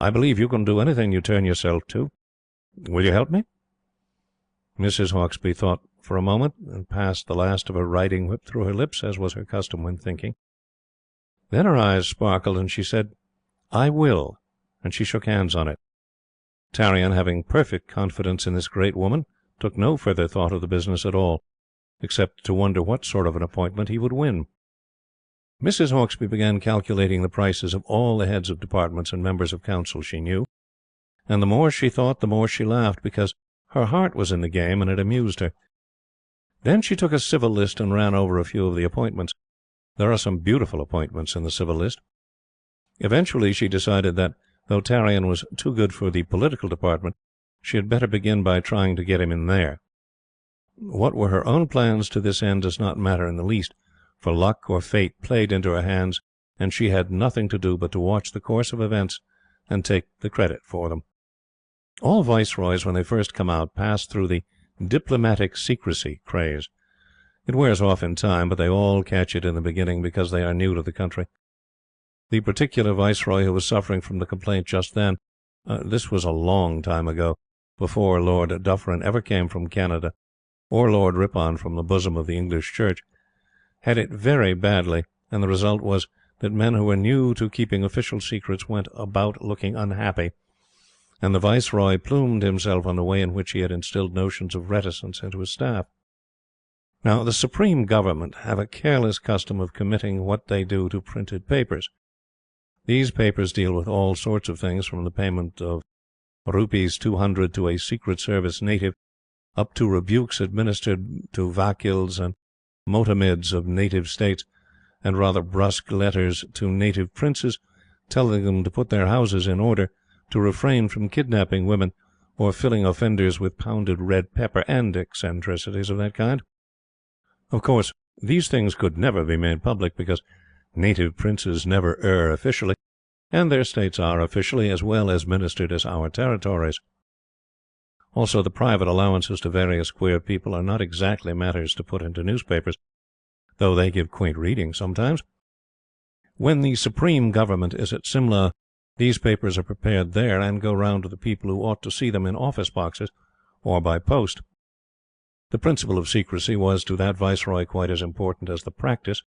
I believe you can do anything you turn yourself to. Will you help me?" Mrs. Hauksbee thought for a moment, and passed the last of her riding whip through her lips, as was her custom when thinking. Then her eyes sparkled, and she said, "I will," and she shook hands on it. Tarian, having perfect confidence in this great woman, took no further thought of the business at all, except to wonder what sort of an appointment he would win. Mrs. Hauksbee began calculating the prices of all the heads of departments and members of council she knew, and the more she thought the more she laughed, because her heart was in the game and it amused her. Then she took a civil list and ran over a few of the appointments. There are some beautiful appointments in the civil list. Eventually she decided that, though Tarian was too good for the political department, she had better begin by trying to get him in there. What were her own plans to this end does not matter in the least, for luck or fate played into her hands, and she had nothing to do but to watch the course of events and take the credit for them. All viceroys, when they first come out, pass through the diplomatic secrecy craze. It wears off in time, but they all catch it in the beginning because they are new to the country. The particular Viceroy who was suffering from the complaint just then, this was a long time ago, before Lord Dufferin ever came from Canada, or Lord Ripon from the bosom of the English Church, had it very badly, and the result was that men who were new to keeping official secrets went about looking unhappy, and the Viceroy plumed himself on the way in which he had instilled notions of reticence into his staff. Now, the Supreme Government have a careless custom of committing what they do to printed papers. These papers deal with all sorts of things, from the payment of rupees 200 to a Secret Service native, up to rebukes administered to vakils and motamids of native states, and rather brusque letters to native princes, telling them to put their houses in order, to refrain from kidnapping women, or filling offenders with pounded red pepper, and eccentricities of that kind. Of course, these things could never be made public, because native princes never err officially, and their states are officially as well administered as our territories. Also, the private allowances to various queer people are not exactly matters to put into newspapers, though they give quaint reading sometimes. When the Supreme Government is at Simla, these papers are prepared there, and go round to the people who ought to see them in office boxes, or by post. The principle of secrecy was to that Viceroy quite as important as the practice,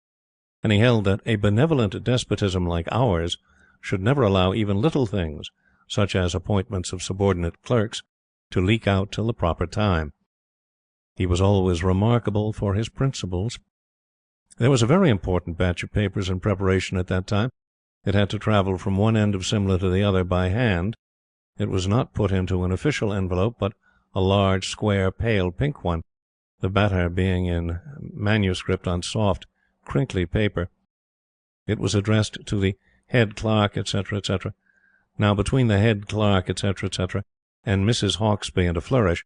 and he held that a benevolent despotism like ours should never allow even little things, such as appointments of subordinate clerks, to leak out till the proper time. He was always remarkable for his principles. There was a very important batch of papers in preparation at that time. It had to travel from one end of Simla to the other by hand. It was not put into an official envelope, but a large, square, pale pink one, the matter being in manuscript on soft, crinkly paper. It was addressed to the head clerk, etc., etc. Now, between the head clerk, etc., etc., and Mrs. Hawksby and a flourish,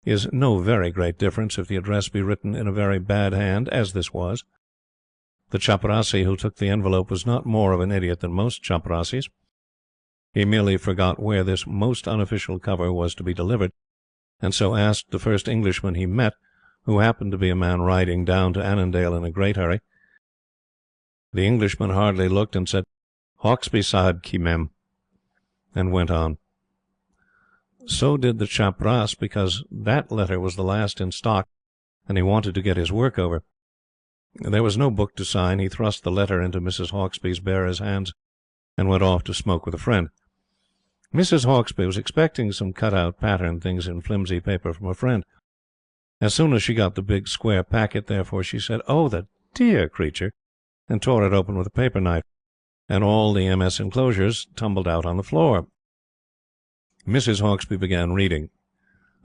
is no very great difference if the address be written in a very bad hand, as this was. The chaprassi who took the envelope was not more of an idiot than most chaprassis. He merely forgot where this most unofficial cover was to be delivered, and so asked the first Englishman he met, who happened to be a man riding down to Annandale in a great hurry. The Englishman hardly looked, and said, "Hawksby Sahib ki mem," and went on. So did the chapras, because that letter was the last in stock, and he wanted to get his work over. There was no book to sign. He thrust the letter into Mrs. Hawksby's bearer's hands, and went off to smoke with a friend. Mrs. Hawksby was expecting some cut-out pattern things in flimsy paper from a friend. As soon as she got the big square packet, therefore, she said, "Oh, the dear creature," and tore it open with a paper knife, and all the MS enclosures tumbled out on the floor. Mrs. Hawksby began reading.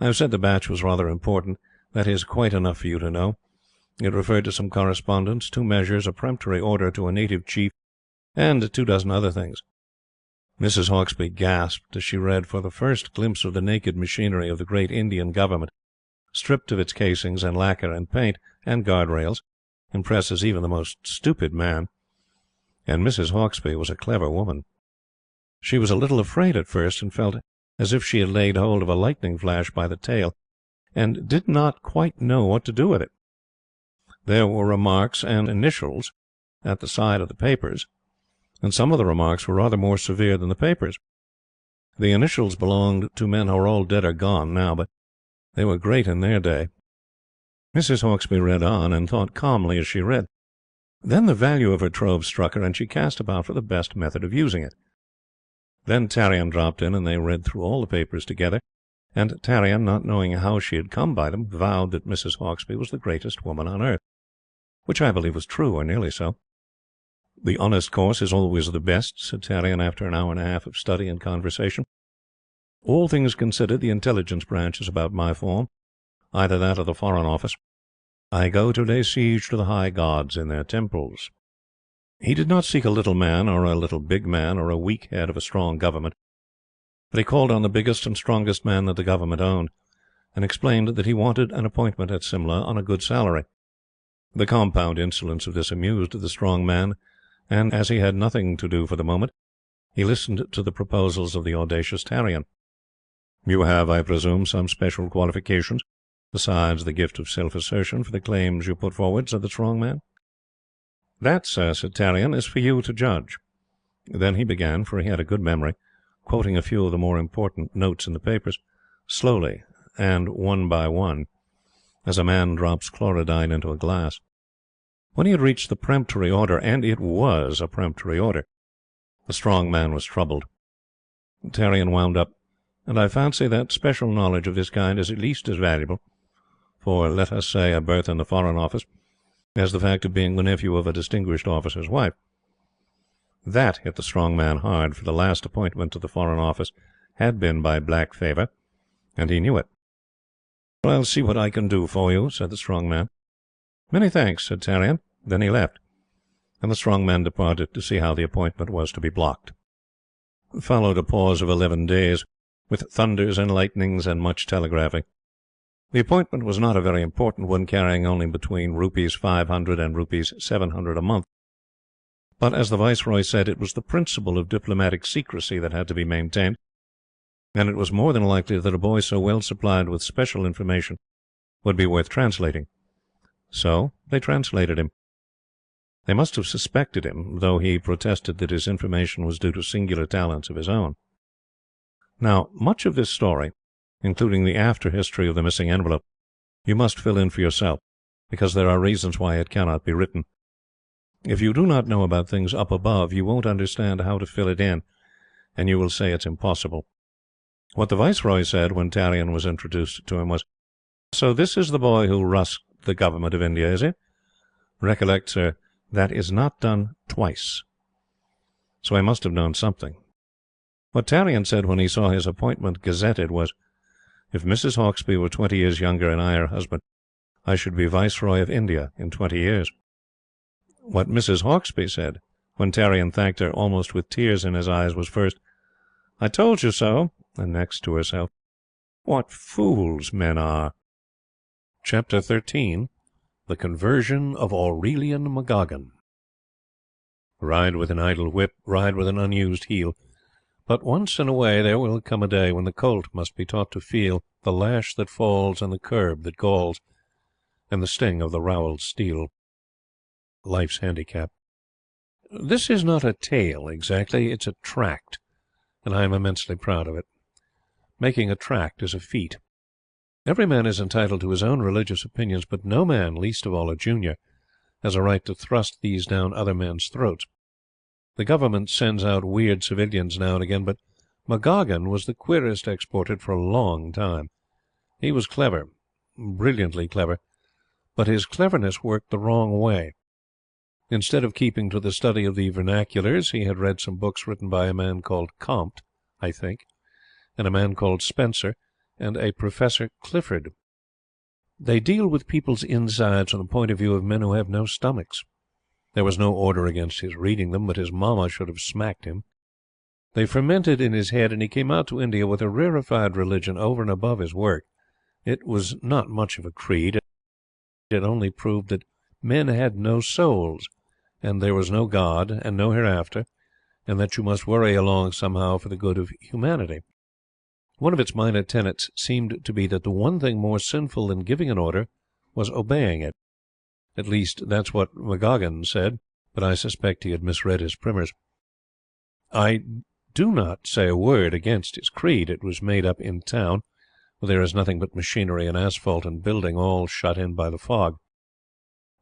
I have said the batch was rather important. That is quite enough for you to know. It referred to some correspondence, 2 measures, a peremptory order to a native chief, and 24 other things. Mrs. Hawksby gasped as she read, for the first glimpse of the naked machinery of the great Indian Government, stripped of its casings and lacquer and paint and guard-rails, impresses even the most stupid man. And Mrs. Hawksby was a clever woman. She was a little afraid at first, and felt as if she had laid hold of a lightning flash by the tail, and did not quite know what to do with it. There were remarks and initials at the side of the papers, and some of the remarks were rather more severe than the papers. The initials belonged to men who are all dead or gone now, but they were great in their day. Mrs. Hawksby read on, and thought calmly as she read. Then the value of her trove struck her, and she cast about for the best method of using it. Then Tarrion dropped in, and they read through all the papers together, and Tarrion, not knowing how she had come by them, vowed that Mrs. Hawksby was the greatest woman on earth, which I believe was true, or nearly so. "The honest course is always the best," said Tarrion, after an hour and a half of study and conversation. "All things considered, the intelligence branch is about my form, either that or the Foreign Office. I go to lay siege to the high gods in their temples." He did not seek a little man, or a little big man, or a weak head of a strong government, but he called on the biggest and strongest man that the government owned, and explained that he wanted an appointment at Simla on a good salary. The compound insolence of this amused the strong man, and, as he had nothing to do for the moment, he listened to the proposals of the audacious Tarrion. "You have, I presume, some special qualifications?" Besides the gift of self-assertion for the claims you put forward," said the strong man. "That, sir," said Tallien, "is for you to judge." Then he began, for he had a good memory, quoting a few of the more important notes in the papers, slowly and one by one, as a man drops chlorodyne into a glass. When he had reached the peremptory order, and it was a peremptory order, the strong man was troubled. Tallien wound up, "And I fancy that special knowledge of this kind is at least as valuable for, let us say, a berth in the Foreign Office, as the fact of being the nephew of a distinguished officer's wife." That hit the strong man hard, for the last appointment to the Foreign Office had been by black favour, and he knew it. "I'll see what I can do for you," said the strong man. "Many thanks," said Tallien. Then he left, and the strong man departed to see how the appointment was to be blocked. Followed a pause of 11 days, with thunders and lightnings and much telegraphing. The appointment was not a very important one, carrying only between ₹500 and ₹700 a month. But, as the Viceroy said, it was the principle of diplomatic secrecy that had to be maintained, and it was more than likely that a boy so well supplied with special information would be worth translating. So they translated him. They must have suspected him, though he protested that his information was due to singular talents of his own. Now, much of this story, including the after history of the missing envelope, you must fill in for yourself, because there are reasons why it cannot be written. If you do not know about things up above, you won't understand how to fill it in, and you will say it's impossible. What the Viceroy said when Tallien was introduced to him was, "So this is the boy who rusked the Government of India, is it? Recollect, sir, that is not done twice." So he must have known something. What Tallien said when he saw his appointment gazetted was, "If Mrs. Hauksbee were 20 years younger and I her husband, I should be Viceroy of India in 20 years. What Mrs. Hauksbee said, when Tallien thanked her almost with tears in his eyes, was first, "I told you so," and next to herself, "What fools men are!" Chapter 13. The Conversion of Aurelian McGoggin. Ride with an idle whip, ride with an unused heel, but once in a way there will come a day when the colt must be taught to feel the lash that falls and the curb that galls, and the sting of the roweled steel. Life's Handicap. This is not a tale exactly, it's a tract, and I am immensely proud of it. Making a tract is a feat. Every man is entitled to his own religious opinions, but no man, least of all a junior, has a right to thrust these down other men's throats. The Government sends out weird civilians now and again, but McGoggin was the queerest exported for a long time. He was clever, brilliantly clever, but his cleverness worked the wrong way. Instead of keeping to the study of the vernaculars, he had read some books written by a man called Comte, I think, and a man called Spencer, and a Professor Clifford. They deal with people's insides from the point of view of men who have no stomachs. There was no order against his reading them, but his mamma should have smacked him. They fermented in his head, and he came out to India with a rarefied religion over and above his work. It was not much of a creed. It only proved that men had no souls, and there was no God and no hereafter, and that you must worry along somehow for the good of humanity. One of its minor tenets seemed to be that the one thing more sinful than giving an order was obeying it. At least, that's what McGoggin said, but I suspect he had misread his primers. I do not say a word against his creed. It was made up in town, where there is nothing but machinery and asphalt and building, all shut in by the fog.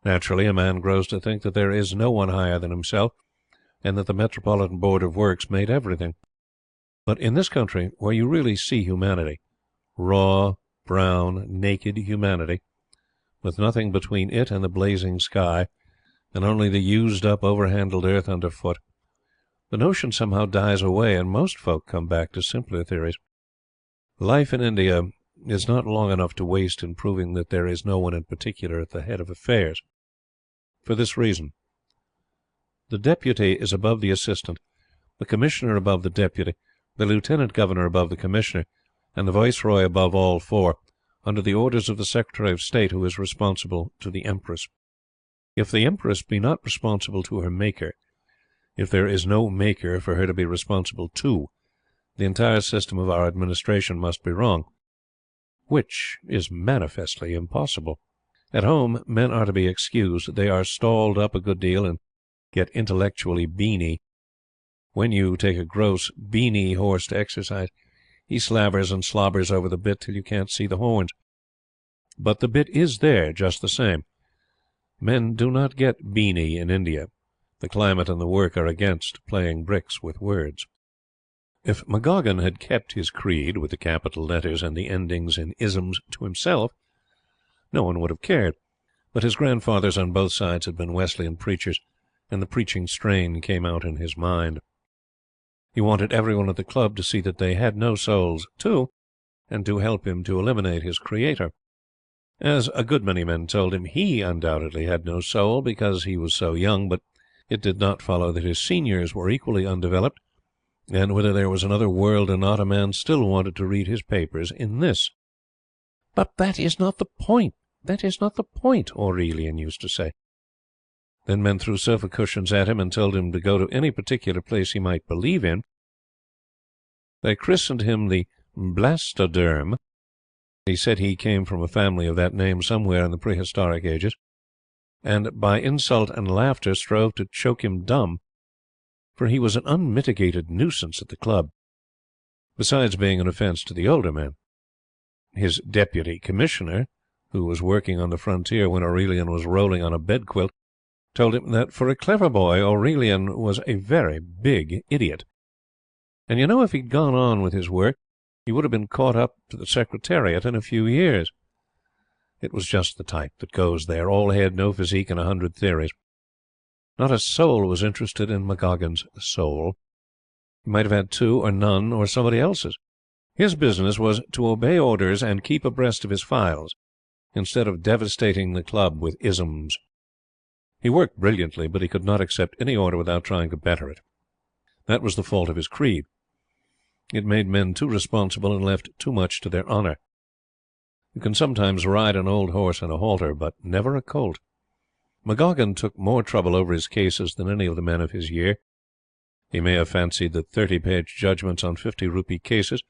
Naturally, a man grows to think that there is no one higher than himself, and that the Metropolitan Board of Works made everything. But in this country, where you really see humanity, raw, brown, naked humanity, with nothing between it and the blazing sky, and only the used-up, over-handled earth underfoot, the notion somehow dies away, and most folk come back to simpler theories. Life in India is not long enough to waste in proving that there is no one in particular at the head of affairs. For this reason: the Deputy is above the Assistant, the Commissioner above the Deputy, the Lieutenant Governor above the Commissioner, and the Viceroy above all four, under the orders of the Secretary of State, who is responsible to the Empress. If the Empress be not responsible to her Maker, if there is no Maker for her to be responsible to, the entire system of our administration must be wrong. which is manifestly impossible. At home, men are to be excused. They are stalled up a good deal and get intellectually beany. When you take a gross, beany horse to exercise, he slavers and slobbers over the bit till you can't see the horns. But the bit is there just the same. Men do not get beany in India. The climate and the work are against playing bricks with words. If McGoggin had kept his creed, with the capital letters and the endings in isms, to himself, no one would have cared. But his grandfathers on both sides had been Wesleyan preachers, and the preaching strain came out in his mind. He wanted everyone at the club to see that they had no souls, too, and to help him to eliminate his creator. As a good many men told him, he undoubtedly had no soul because he was so young, but it did not follow that his seniors were equally undeveloped, and whether there was another world or not, a man still wanted to read his papers in this. "But that is not the point. That is not the point," Aurelian used to say. Then men threw sofa cushions at him and told him to go to any particular place he might believe in. They christened him the Blastoderm. He said he came from a family of that name somewhere in the prehistoric ages, and by insult and laughter strove to choke him dumb, for he was an unmitigated nuisance at the club, besides being an offence to the older men. His deputy commissioner, who was working on the frontier when Aurelian was rolling on a bedquilt, told him that for a clever boy Aurelian was a very big idiot. And you know, if he'd gone on with his work, he would have been caught up to the Secretariat in a few years. It was just the type that goes there, all head, no physique, and 100 theories. Not a soul was interested in McGoggin's soul. He might have had 2 or none, or somebody else's. His business was to obey orders and keep abreast of his files, instead of devastating the club with isms. He worked brilliantly, but he could not accept any order without trying to better it. That was the fault of his creed. It made men too responsible and left too much to their honor. You can sometimes ride an old horse in a halter, but never a colt. McGoggin took more trouble over his cases than any of the men of his year. He may have fancied that 30-page judgments on 50-rupee cases,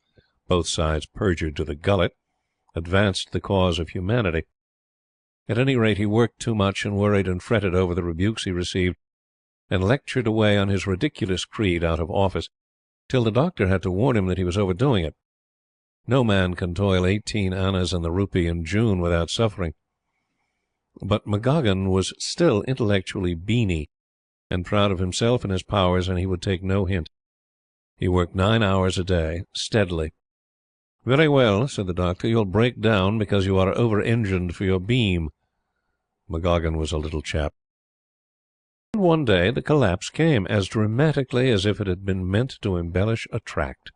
both sides perjured to the gullet, advanced the cause of humanity. At any rate, he worked too much and worried and fretted over the rebukes he received, and lectured away on his ridiculous creed out of office, till the doctor had to warn him that he was overdoing it. No man can toil 18 annas in the rupee in June without suffering. But McGoggin was still intellectually beany, and proud of himself and his powers, and he would take no hint. He worked 9 hours a day, steadily. "Very well," said the doctor, "you'll break down because you are over-engined for your beam." McGoggin was a little chap. And one day the collapse came, as dramatically as if it had been meant to embellish a tract.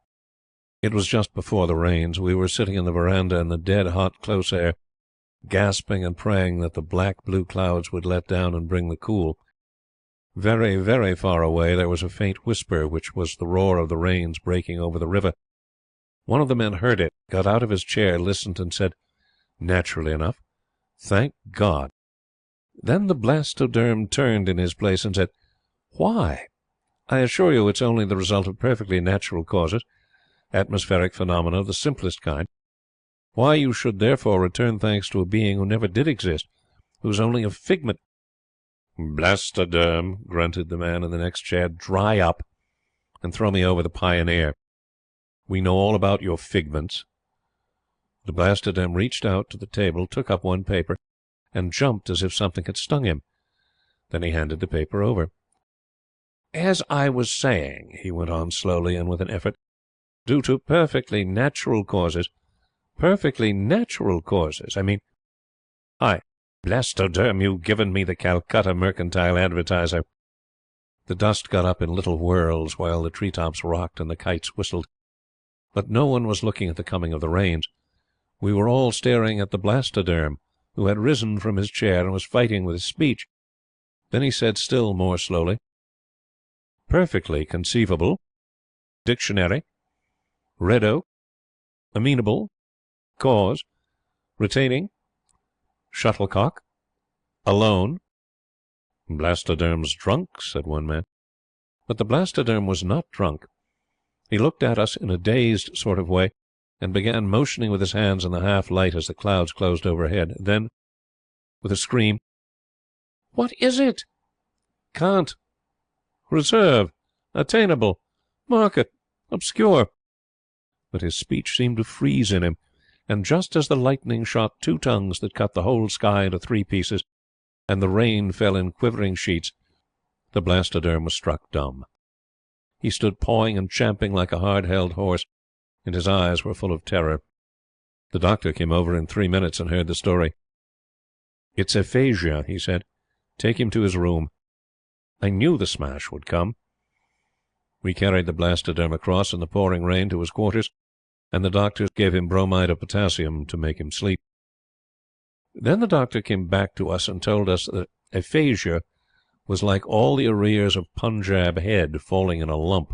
It was just before the rains. We were sitting in the veranda in the dead-hot close air, gasping and praying that the black-blue clouds would let down and bring the cool. Very, very far away there was a faint whisper, which was the roar of the rains breaking over the river. One of the men heard it, got out of his chair, listened, and said, naturally enough, "Thank God." Then the Blastoderm turned in his place and said, "Why? I assure you it's only the result of perfectly natural causes, atmospheric phenomena of the simplest kind. Why you should therefore return thanks to a being who never did exist, who's only a figment—" "Blastoderm," grunted the man in the next chair, "dry up, and throw me over the Pioneer. We know all about your figments." The Blastoderm reached out to the table, took up one paper, and jumped as if something had stung him. Then he handed the paper over. "As I was saying," he went on slowly and with an effort, "due to perfectly natural causes, I mean, Hi, Blastoderm, you've given me the Calcutta Mercantile Advertiser." The dust got up in little whirls while the treetops rocked and the kites whistled. But no one was looking at the coming of the rains. We were all staring at the Blastoderm, who had risen from his chair and was fighting with his speech. Then he said still more slowly, "Perfectly conceivable. Dictionary. Red oak. Amenable. Cause. Retaining. Shuttlecock. Alone." "Blastoderm's drunk," said one man. But the Blastoderm was not drunk. He looked at us in a dazed sort of way, and began motioning with his hands in the half-light as the clouds closed overhead. Then, with a scream, "What is it?" "Can't. Reserve. Attainable. Market. Obscure." But his speech seemed to freeze in him, and just as the lightning shot two tongues that cut the whole sky into three pieces, and the rain fell in quivering sheets, the Blastoderm was struck dumb. He stood pawing and champing like a hard-held horse, and his eyes were full of terror. The doctor came over in 3 minutes and heard the story. "It's aphasia," he said. "Take him to his room. I knew the smash would come." We carried the Blastoderm across in the pouring rain to his quarters, and the doctors gave him bromide of potassium to make him sleep. Then the doctor came back to us and told us that aphasia was like all the arrears of Punjab head falling in a lump,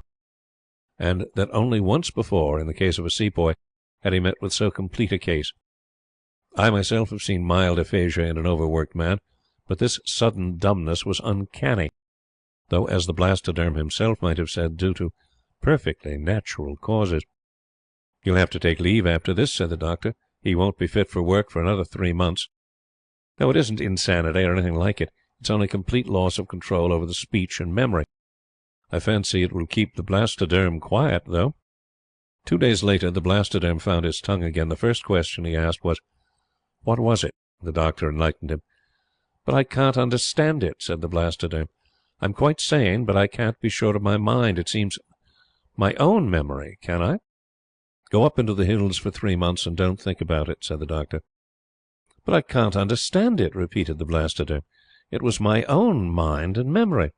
and that only once before, in the case of a sepoy, had he met with so complete a case. I myself have seen mild aphasia in an overworked man, but this sudden dumbness was uncanny, though, as the Blastoderm himself might have said, due to perfectly natural causes. "He'll have to take leave after this," said the doctor. "He won't be fit for work for another 3 months. No, it isn't insanity or anything like it. It's only complete loss of control over the speech and memory. I fancy it will keep the Blastoderm quiet, though." 2 days later, the Blastoderm found his tongue again. The first question he asked was, "What was it?" The doctor enlightened him. "But I can't understand it," said the Blastoderm. "I'm quite sane, but I can't be sure of my mind. It seems my own memory. Can I?" "Go up into the hills for 3 months and don't think about it," said the doctor. "But I can't understand it," repeated the Blastoderm. "It was my own mind and memory."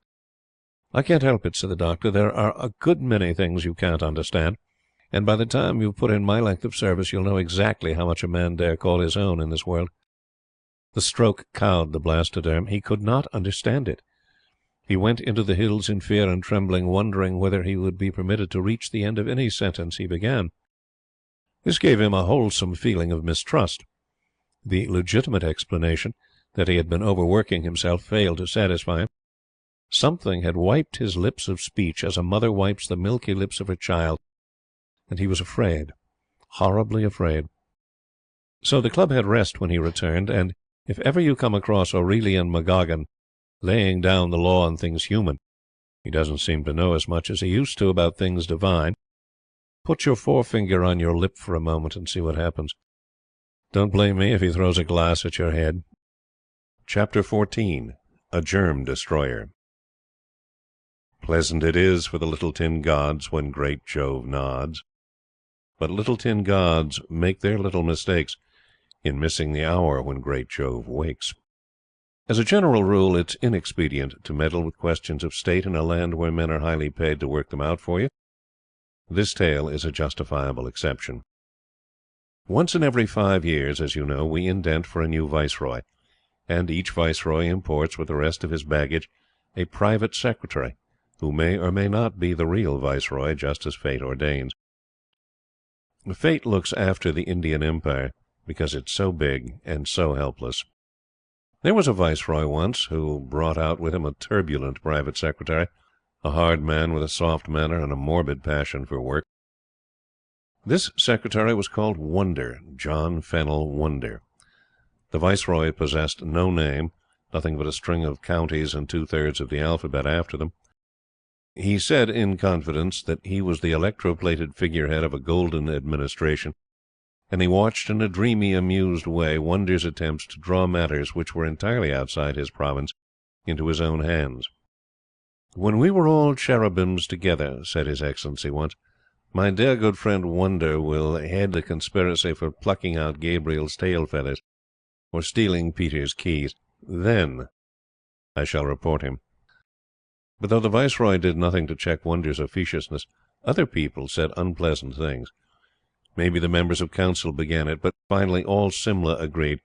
"I can't help it," said the doctor. "There are a good many things you can't understand, and by the time you've put in my length of service you'll know exactly how much a man dare call his own in this world." The stroke cowed the Blastoderm. He could not understand it. He went into the hills in fear and trembling, wondering whether he would be permitted to reach the end of any sentence he began. This gave him a wholesome feeling of mistrust. The legitimate explanation that he had been overworking himself failed to satisfy him. Something had wiped his lips of speech as a mother wipes the milky lips of her child, and he was afraid, horribly afraid. So the club had rest when he returned, and if ever you come across Aurelian McGoggin laying down the law on things human, he doesn't seem to know as much as he used to about things divine. Put your forefinger on your lip for a moment and see what happens. Don't blame me if he throws a glass at your head. Chapter 14. A Germ Destroyer. Pleasant it is for the little tin gods when great Jove nods. But little tin gods make their little mistakes in missing the hour when great Jove wakes. As a general rule, it's inexpedient to meddle with questions of state in a land where men are highly paid to work them out for you. This tale is a justifiable exception. Once in every 5 years, as you know, we indent for a new viceroy, and each viceroy imports with the rest of his baggage a private secretary, who may or may not be the real viceroy, just as fate ordains. Fate looks after the Indian Empire because it's so big and so helpless. There was a viceroy once who brought out with him a turbulent private secretary, a hard man with a soft manner and a morbid passion for work. This secretary was called Wonder, John Fennel Wonder. The viceroy possessed no name, nothing but a string of counties and 2/3 of the alphabet after them. He said in confidence that he was the electroplated figurehead of a golden administration, and he watched in a dreamy, amused way Wonder's attempts to draw matters which were entirely outside his province into his own hands. "When we were all cherubims together," said His Excellency once, "my dear good friend Wonder will head a conspiracy for plucking out Gabriel's tail feathers, or stealing Peter's keys. Then I shall report him." But though the Viceroy did nothing to check Wonder's officiousness, other people said unpleasant things. Maybe the members of Council began it, but finally all Simla agreed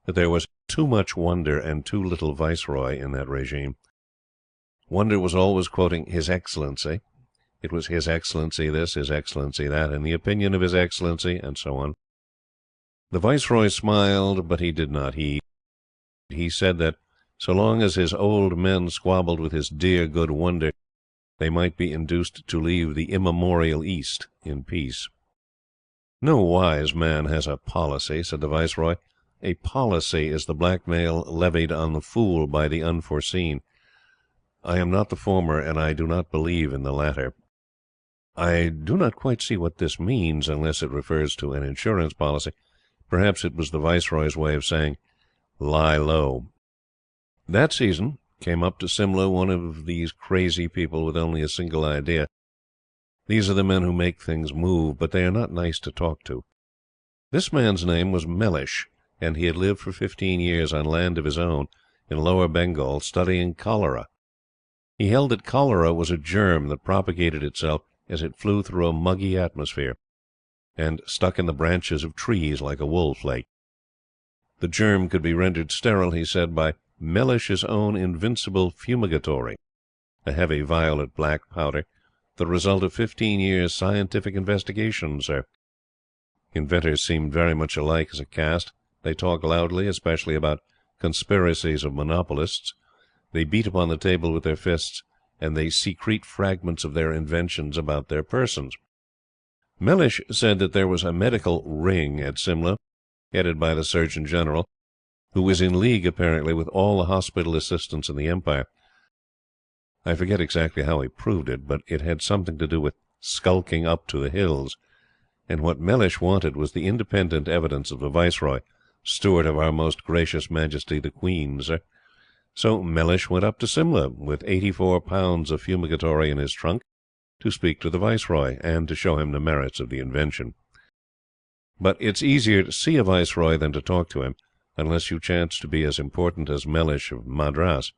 that there was too much Wonder and too little Viceroy in that regime. Wonder was always quoting His Excellency. It was His Excellency this, His Excellency that, in the opinion of His Excellency, and so on. The Viceroy smiled, but he did not heed. He said that, so long as his old men squabbled with his dear good Wonder, they might be induced to leave the immemorial East in peace. "No wise man has a policy," said the Viceroy. "A policy is the blackmail levied on the fool by the unforeseen. I am not the former, and I do not believe in the latter." I do not quite see what this means, unless it refers to an insurance policy. Perhaps it was the Viceroy's way of saying, "Lie low." That season came up to Simla one of these crazy people with only a single idea. These are the men who make things move, but they are not nice to talk to. This man's name was Mellish, and he had lived for 15 years on land of his own, in Lower Bengal, studying cholera. He held that cholera was a germ that propagated itself as it flew through a muggy atmosphere, and stuck in the branches of trees like a wool flake. The germ could be rendered sterile, he said, by Mellish's own invincible fumigatory, a heavy violet-black powder, the result of 15 years' scientific investigation, sir. Inventors seemed very much alike as a caste. They talk loudly, especially about conspiracies of monopolists. They beat upon the table with their fists, and they secrete fragments of their inventions about their persons. Mellish said that there was a medical ring at Simla, headed by the Surgeon General, who was in league apparently with all the hospital assistants in the Empire. I forget exactly how he proved it, but it had something to do with skulking up to the hills, and what Mellish wanted was the independent evidence of the Viceroy, steward of our most gracious Majesty the Queen, sir. So Mellish went up to Simla, with 84 pounds of fumigatory in his trunk, to speak to the Viceroy, and to show him the merits of the invention. But it's easier to see a Viceroy than to talk to him, unless you chance to be as important as Mellish of Madras.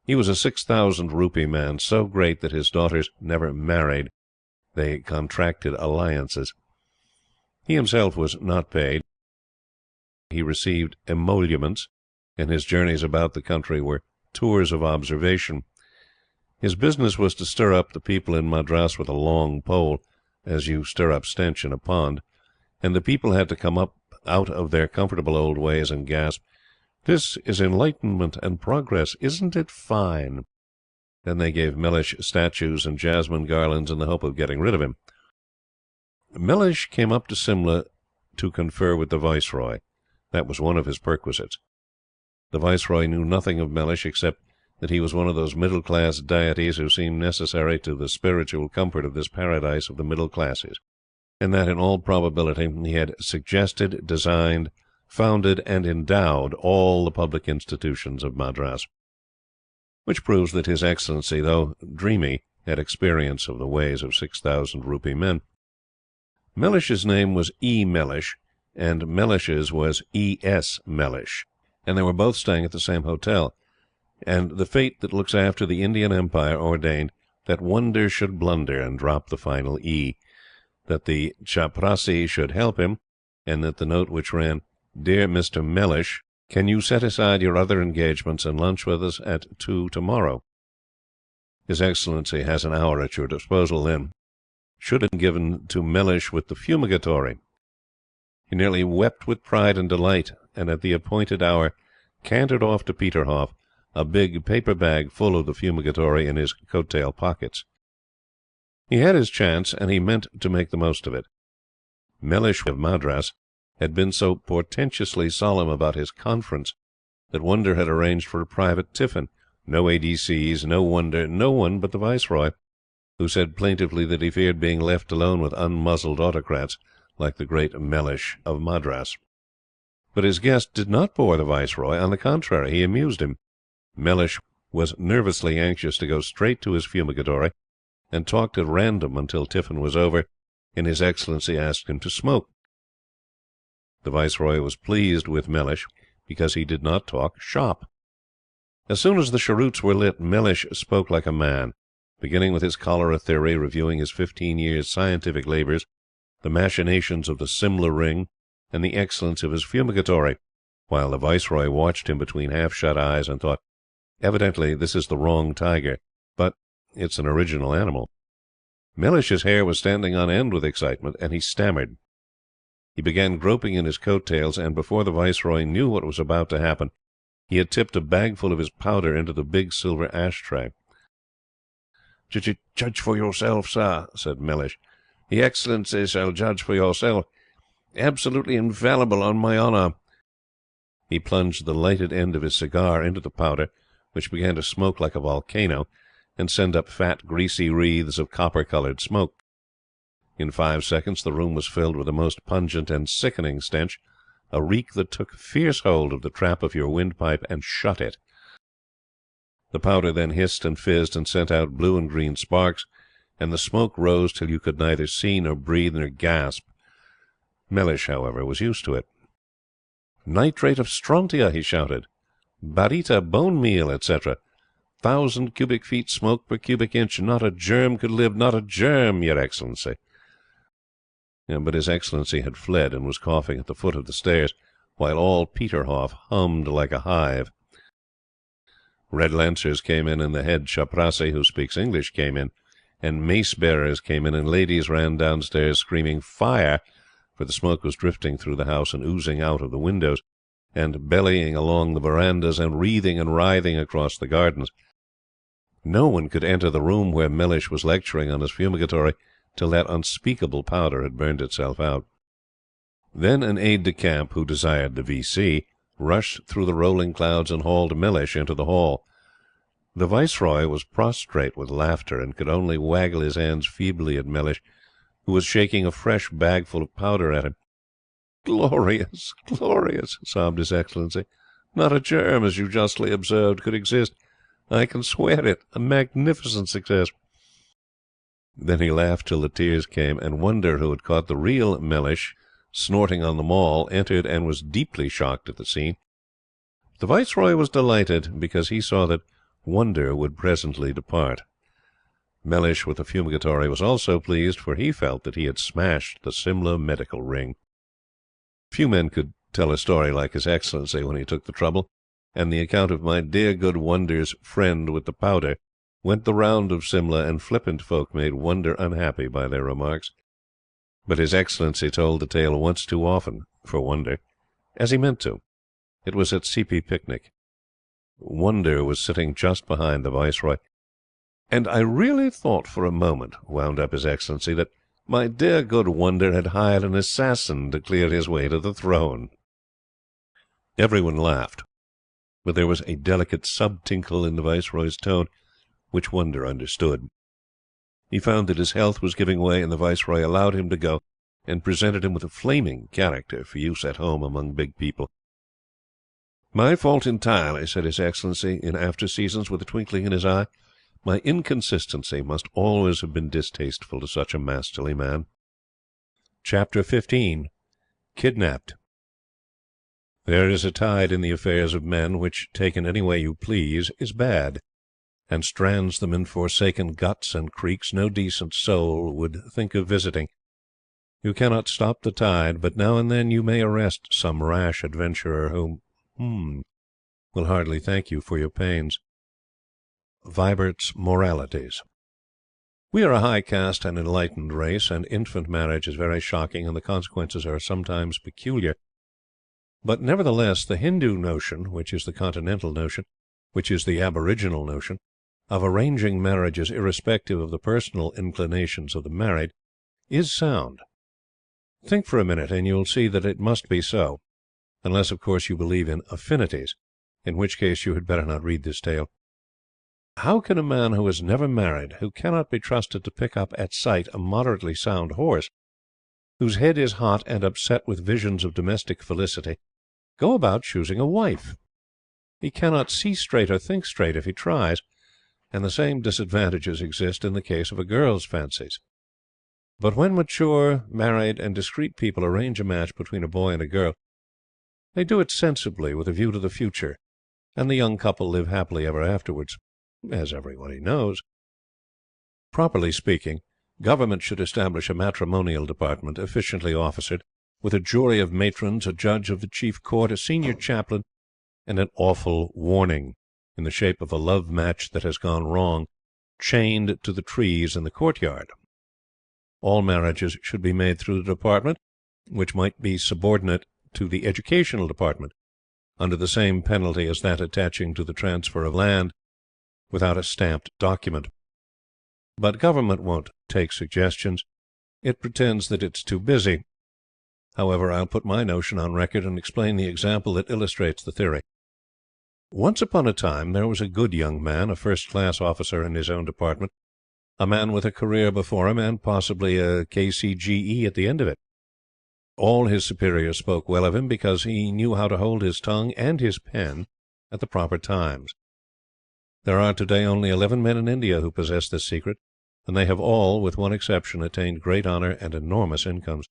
He was a 6,000 rupee man, so great that his daughters never married. They contracted alliances. He himself was not paid. He received emoluments, and his journeys about the country were tours of observation. His business was to stir up the people in Madras with a long pole, as you stir up stench in a pond, and the people had to come up out of their comfortable old ways and gasp, "This is enlightenment and progress. Isn't it fine?" Then they gave Mellish statues and jasmine garlands in the hope of getting rid of him. Mellish came up to Simla to confer with the Viceroy. That was one of his perquisites. The Viceroy knew nothing of Mellish except that he was one of those middle-class deities who seem necessary to the spiritual comfort of this paradise of the middle classes, and that in all probability he had suggested, designed, founded and endowed all the public institutions of Madras. Which proves that His Excellency, though dreamy, had experience of the ways of 6,000 rupee men. Mellish's name was E. Mellish, and Mellish's was E. S. Mellish, and they were both staying at the same hotel, and the fate that looks after the Indian Empire ordained that wonder should blunder and drop the final E, that the chaprassi should help him, and that the note which ran, "Dear Mr. Mellish, can you set aside your other engagements and lunch with us at 2 tomorrow? His Excellency has an hour at your disposal then," should have been given to Mellish with the fumigatory. He nearly wept with pride and delight, and at the appointed hour cantered off to Peterhof, a big paper bag full of the fumigatory in his coat-tail pockets. He had his chance, and he meant to make the most of it. Mellish of Madras had been so portentously solemn about his conference that Wonder had arranged for a private tiffin. No ADCs, no Wonder, no one but the Viceroy, who said plaintively that he feared being left alone with unmuzzled autocrats like the great Mellish of Madras. But his guest did not bore the Viceroy. On the contrary, he amused him. Mellish was nervously anxious to go straight to his fumigatory, and talked at random until tiffin was over, and His Excellency asked him to smoke. The Viceroy was pleased with Mellish, because he did not talk shop. As soon as the cheroots were lit, Mellish spoke like a man, beginning with his cholera theory, reviewing his 15 years' scientific labours, the machinations of the Simla ring, and the excellence of his fumigatory, while the Viceroy watched him between half-shut eyes and thought, "Evidently this is the wrong tiger, but it's an original animal." Mellish's hair was standing on end with excitement, and he stammered. He began groping in his coat-tails, and before the Viceroy knew what was about to happen, he had tipped a bagful of his powder into the big silver ash-tray. "Judge for yourself, sir," said Mellish. "The Excellency shall judge for yourself. Absolutely infallible, on my honor." He plunged the lighted end of his cigar into the powder, which began to smoke like a volcano, and send up fat, greasy wreaths of copper-coloured smoke. In 5 seconds the room was filled with a most pungent and sickening stench, a reek that took fierce hold of the trap of your windpipe and shut it. The powder then hissed and fizzed and sent out blue and green sparks, and the smoke rose till you could neither see nor breathe nor gasp. Mellish, however, was used to it. "Nitrate of strontia," he shouted. "Barita, bone meal, etc. 1,000 cubic feet smoke per cubic inch. Not a germ could live, not a germ, your Excellency." But His Excellency had fled and was coughing at the foot of the stairs, while all Peterhof hummed like a hive. Red Lancers came in, and the head chaprassi, who speaks English, came in, and mace-bearers came in, and ladies ran downstairs screaming "Fire!" for the smoke was drifting through the house and oozing out of the windows, and bellying along the verandas, and wreathing and writhing across the gardens. No one could enter the room where Mellish was lecturing on his fumigatory till that unspeakable powder had burned itself out. Then an aide-de-camp, who desired the V.C., rushed through the rolling clouds and hauled Mellish into the hall. The Viceroy was prostrate with laughter, and could only waggle his hands feebly at Mellish, who was shaking a fresh bagful of powder at him. "Glorious, glorious!" sobbed His Excellency. "Not a germ, as you justly observed, could exist. I can swear it. A magnificent success." Then he laughed till the tears came, and Wonder, who had caught the real Mellish snorting on the Mall, entered and was deeply shocked at the scene. The Viceroy was delighted, because he saw that Wonder would presently depart. Mellish, with the fumigatory, was also pleased, for he felt that he had smashed the Simla medical ring. Few men could tell a story like His Excellency when he took the trouble, and the account of my dear good Wonder's friend with the powder went the round of Simla, and flippant folk made Wonder unhappy by their remarks. But His Excellency told the tale once too often for Wonder, as he meant to. It was at Seepy Picnic. Wonder was sitting just behind the Viceroy. "And I really thought for a moment," wound up His Excellency, "that my dear good Wonder had hired an assassin to clear his way to the throne." Everyone laughed, but there was a delicate sub-tinkle in the Viceroy's tone, which Wonder understood. He found that his health was giving way, and the Viceroy allowed him to go, and presented him with a flaming character for use at home among big people. "My fault entirely," said His Excellency, in after seasons, with a twinkling in his eye. "My inconsistency must always have been distasteful to such a masterly man." Chapter 15. Kidnapped. There is a tide in the affairs of men which, taken any way you please, is bad, and strands them in forsaken guts and creeks no decent soul would think of visiting. You cannot stop the tide, but now and then you may arrest some rash adventurer who will hardly thank you for your pains. Vibert's Moralities. We are a high caste and enlightened race, and infant marriage is very shocking, and the consequences are sometimes peculiar. But nevertheless the Hindoo notion, which is the continental notion, which is the aboriginal notion, of arranging marriages irrespective of the personal inclinations of the married, is sound. Think for a minute, and you will see that it must be so, unless of course you believe in affinities, in which case you had better not read this tale. How can a man who has never married, who cannot be trusted to pick up at sight a moderately sound horse, whose head is hot and upset with visions of domestic felicity, go about choosing a wife? He cannot see straight or think straight if he tries, and the same disadvantages exist in the case of a girl's fancies. But when mature, married, and discreet people arrange a match between a boy and a girl, they do it sensibly with a view to the future, and the young couple live happily ever afterwards, as everybody knows. Properly speaking, Government should establish a matrimonial department, efficiently officered, with a jury of matrons, a judge of the chief court, a senior chaplain, and an awful warning, in the shape of a love match that has gone wrong, chained to the trees in the courtyard. All marriages should be made through the department, which might be subordinate to the educational department, under the same penalty as that attaching to the transfer of land, without a stamped document. But Government won't take suggestions. It pretends that it's too busy. However, I'll put my notion on record and explain the example that illustrates the theory. Once upon a time there was a good young man, a first-class officer in his own department, a man with a career before him and possibly a K.C.G.E. at the end of it. All his superiors spoke well of him because he knew how to hold his tongue and his pen at the proper times. There are today only 11 men in India who possess this secret, and they have all, with one exception, attained great honour and enormous incomes.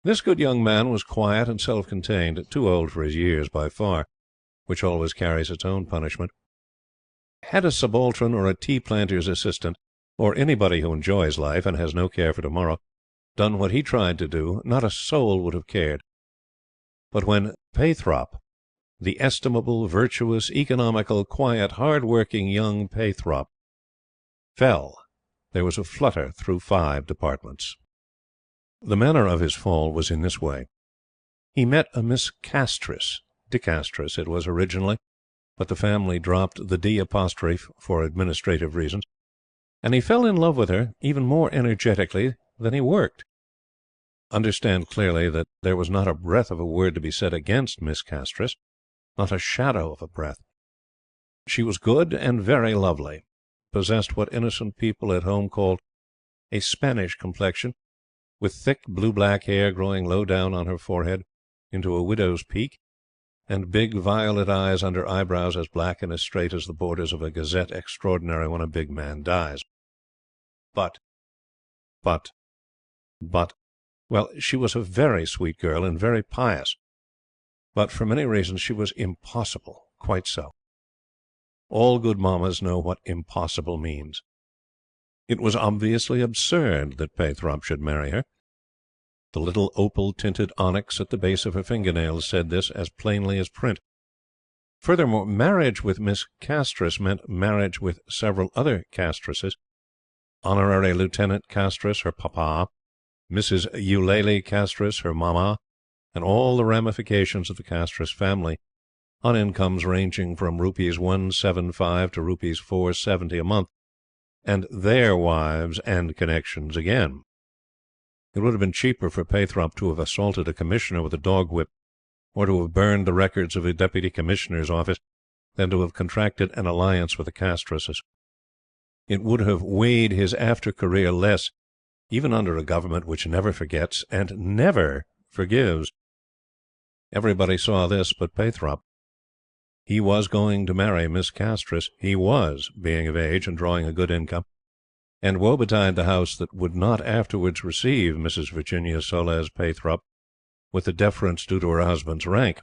This good young man was quiet and self-contained, too old for his years by far, which always carries its own punishment. Had a subaltern or a tea planter's assistant, or anybody who enjoys life and has no care for tomorrow, done what he tried to do, not a soul would have cared. But when Paithrop, the estimable, virtuous, economical, quiet, hard-working young Paithrop, fell, there was a flutter through 5 departments. The manner of his fall was in this way. He met a Miss Castris, De Castris it was originally, but the family dropped the D apostrophe for administrative reasons, and he fell in love with her even more energetically than he worked. Understand clearly that there was not a breath of a word to be said against Miss Castris, not a shadow of a breath. She was good and very lovely, possessed what innocent people at home called a Spanish complexion, with thick blue-black hair growing low down on her forehead into a widow's peak, and big violet eyes under eyebrows as black and as straight as the borders of a Gazette Extraordinary when a big man dies. But, well, she was a very sweet girl and very pious, but for many reasons she was impossible, quite so. All good mammas know what impossible means. It was obviously absurd that Paithrop should marry her. The little opal-tinted onyx at the base of her fingernails said this as plainly as print. Furthermore, marriage with Miss Castris meant marriage with several other Castrises. Honorary Lieutenant Castris, her papa, Mrs. Eulalie Castris, her mamma, and all the ramifications of the Castris family, on incomes ranging from rupees 175 to rupees 470 a month, and their wives and connections again. It would have been cheaper for Paithrop to have assaulted a commissioner with a dog-whip, or to have burned the records of a deputy commissioner's office, than to have contracted an alliance with the Castrises. It would have weighed his after-career less, even under a government which never forgets and never forgives. Everybody saw this but Paithrop. He was going to marry Miss Castris. He was, being of age and drawing a good income, and woe betide the house that would not afterwards receive Mrs. Virginia Soles Paithrop with the deference due to her husband's rank.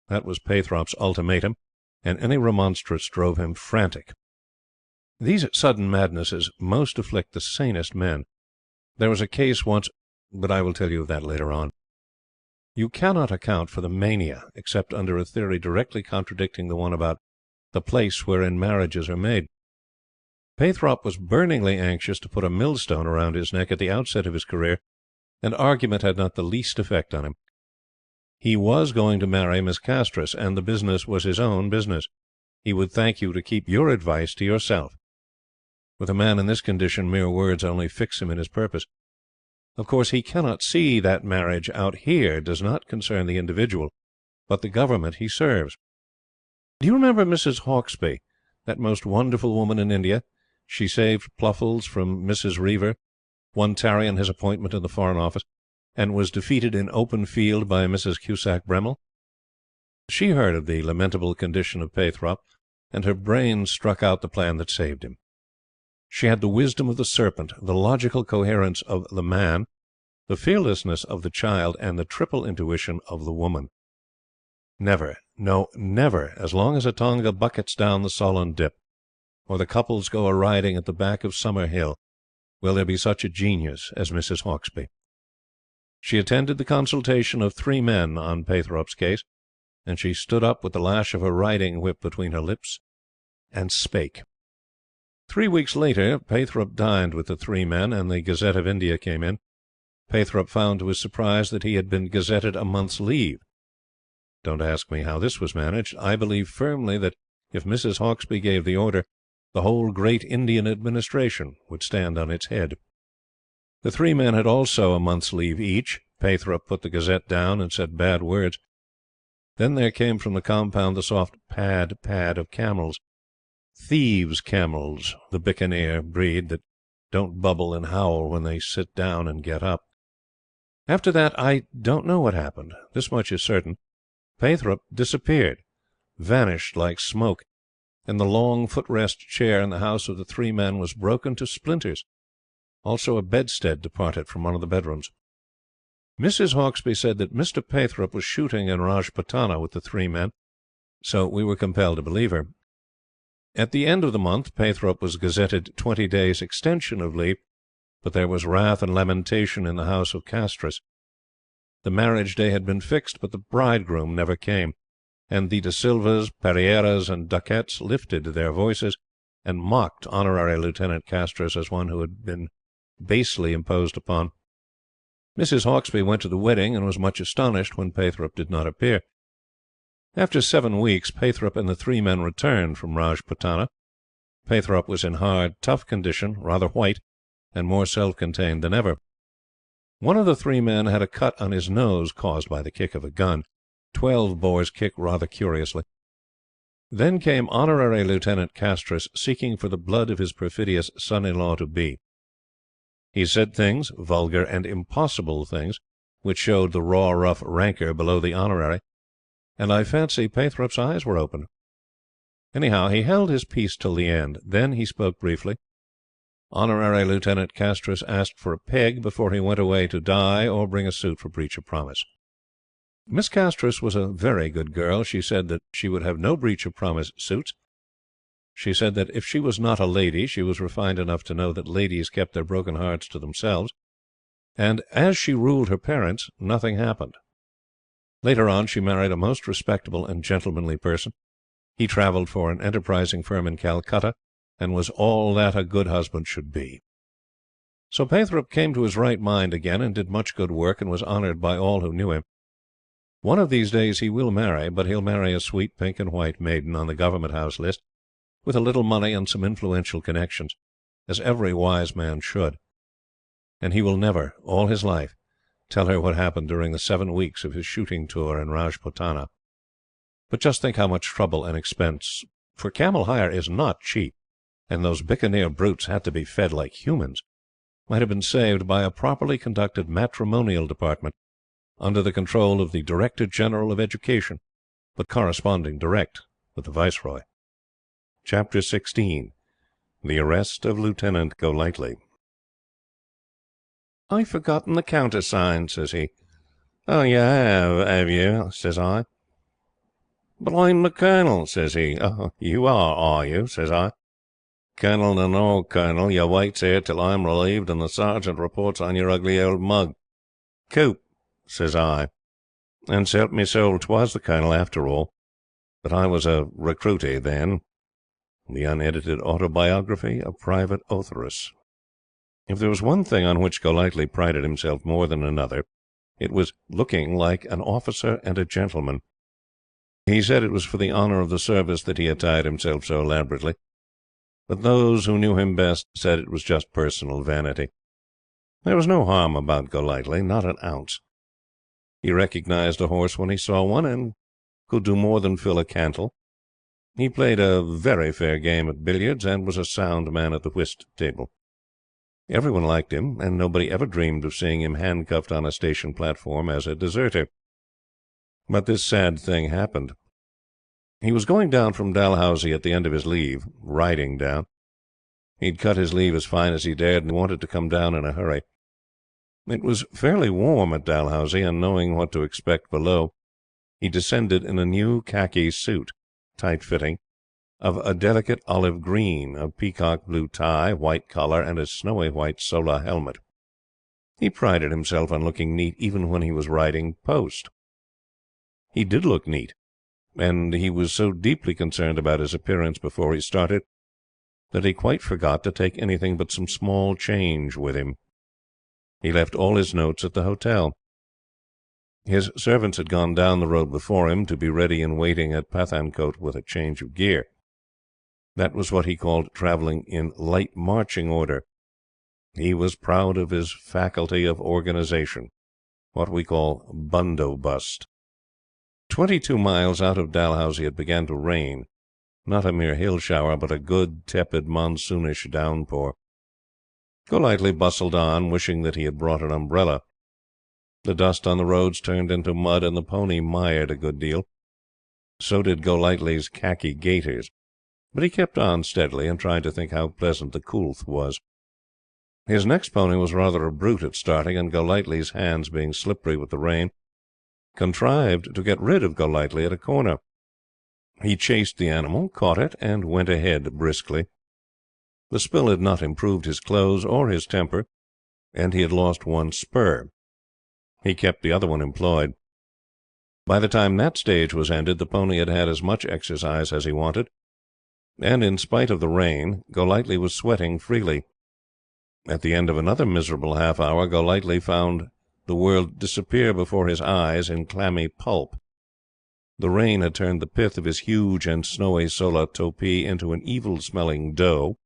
That was Paithrop's ultimatum, and any remonstrance drove him frantic. These sudden madnesses most afflict the sanest men. There was a case once, but I will tell you of that later on. You cannot account for the mania except under a theory directly contradicting the one about the place wherein marriages are made. Paithrop was burningly anxious to put a millstone around his neck at the outset of his career, and argument had not the least effect on him. He was going to marry Miss Castris, and the business was his own business. He would thank you to keep your advice to yourself. With a man in this condition, mere words only fix him in his purpose. Of course, he cannot see that marriage out here does not concern the individual, but the government he serves. Do you remember Mrs. Hawksby, that most wonderful woman in India? She saved Pluffles from Mrs. Reaver, won Tarrion his appointment in the Foreign Office, and was defeated in open field by Mrs. Cusack Bremmel. She heard of the lamentable condition of Paithrop, and her brain struck out the plan that saved him. She had the wisdom of the serpent, the logical coherence of the man, the fearlessness of the child, and the triple intuition of the woman. Never, no, never, as long as a tonga buckets down the Solent Dip, or the couples go a-riding at the back of Summer Hill, will there be such a genius as Mrs. Hawksby. She attended the consultation of 3 men on Paithrop's case, and she stood up with the lash of her riding-whip between her lips, and spake. 3 weeks later, Paithrop dined with the 3 men, and the Gazette of India came in. Paithrop found to his surprise that he had been gazetted a month's leave. Don't ask me how this was managed. I believe firmly that if Mrs. Hawksby gave the order, the whole great Indian administration would stand on its head. The 3 men had also a month's leave each, Pathrup put the Gazette down and said bad words. Then there came from the compound the soft pad of camels. Thieves' camels, the Buccaneer breed that don't bubble and howl when they sit down and get up. After that I don't know what happened. This much is certain. Pathrup disappeared, vanished like smoke, and the long footrest chair in the house of the three men was broken to splinters. Also a bedstead departed from one of the bedrooms. Mrs. Hauksbee said that Mr. Pathrup was shooting in Rajputana with the three men, so we were compelled to believe her. At the end of the month Pathrup was gazetted 20 days' extension of leave, but there was wrath and lamentation in the house of Castris. The marriage day had been fixed, but the bridegroom never came, and the De Silvas, Perrieras, and Duquettes lifted their voices and mocked Honorary Lieutenant Castris as one who had been basely imposed upon. Mrs. Hauksbee went to the wedding, and was much astonished when Pathrup did not appear. After 7 weeks, Pathrup and the three men returned from Rajputana. Pathrup was in hard, tough condition, rather white, and more self-contained than ever. One of the three men had a cut on his nose caused by the kick of a gun. 12 bores kick rather curiously. Then came Honorary Lieutenant Castris, seeking for the blood of his perfidious son-in-law to be. He said things, vulgar and impossible things, which showed the raw, rough rancour below the honorary, and I fancy Pathrup's eyes were opened. Anyhow, he held his peace till the end. Then he spoke briefly. Honorary Lieutenant Castris asked for a peg before he went away to die or bring a suit for breach of promise. Miss Castris was a very good girl. She said that she would have no breach of promise suits. She said that if she was not a lady, she was refined enough to know that ladies kept their broken hearts to themselves, and as she ruled her parents, nothing happened. Later on she married a most respectable and gentlemanly person. He travelled for an enterprising firm in Calcutta, and was all that a good husband should be. So Pathrup came to his right mind again, and did much good work, and was honoured by all who knew him. One of these days he will marry, but he'll marry a sweet pink and white maiden on the Government House list, with a little money and some influential connections, as every wise man should. And he will never, all his life, tell her what happened during the 7 weeks of his shooting tour in Rajputana. But just think how much trouble and expense, for camel hire is not cheap, and those Buccaneer brutes had to be fed like humans, might have been saved by a properly conducted matrimonial department under the control of the Director General of Education, but corresponding direct with the Viceroy. Chapter 16. The Arrest of Lieutenant Golightly. "I've forgotten the countersign," says he. "Oh, you have you?" says I. "But I'm the Colonel," says he. "Oh, you are you?" says I. "Colonel and no Colonel, you waits here till I'm relieved and the sergeant reports on your ugly old mug. Coop," says I. And s'help me soul, 'twas the Colonel after all. But I was a recruitee then. The unedited autobiography of Private Otherus. If there was one thing on which Golightly prided himself more than another, it was looking like an officer and a gentleman. He said it was for the honour of the service that he attired himself so elaborately, but those who knew him best said it was just personal vanity. There was no harm about Golightly, not an ounce. He recognized a horse when he saw one, and could do more than fill a cantle. He played a very fair game at billiards, and was a sound man at the whist table. Everyone liked him, and nobody ever dreamed of seeing him handcuffed on a station platform as a deserter. But this sad thing happened. He was going down from Dalhousie at the end of his leave, riding down. He'd cut his leave as fine as he dared, and wanted to come down in a hurry. It was fairly warm at Dalhousie, and knowing what to expect below, he descended in a new khaki suit, tight-fitting, of a delicate olive green, a peacock blue tie, white collar, and a snowy white sola helmet. He prided himself on looking neat even when he was riding post. He did look neat, and he was so deeply concerned about his appearance before he started that he quite forgot to take anything but some small change with him. He left all his notes at the hotel. His servants had gone down the road before him to be ready and waiting at Pathankote with a change of gear. That was what he called travelling in light marching order. He was proud of his faculty of organization. what we call bundobust. 22 miles out of Dalhousie it began to rain, not a mere hill shower, but a good, tepid, monsoonish downpour. Golightly bustled on, wishing that he had brought an umbrella. The dust on the roads turned into mud, and the pony mired a good deal. So did Golightly's khaki gaiters, but he kept on steadily, and tried to think how pleasant the coolth was. His next pony was rather a brute at starting, and Golightly's hands being slippery with the rain, contrived to get rid of Golightly at a corner. He chased the animal, caught it, and went ahead briskly. The spill had not improved his clothes or his temper, and he had lost one spur. He kept the other one employed. By the time that stage was ended, the pony had had as much exercise as he wanted, and, in spite of the rain, Golightly was sweating freely. At the end of another miserable half-hour, Golightly found the world disappear before his eyes in clammy pulp. The rain had turned the pith of his huge and snowy sola topee into an evil-smelling dough,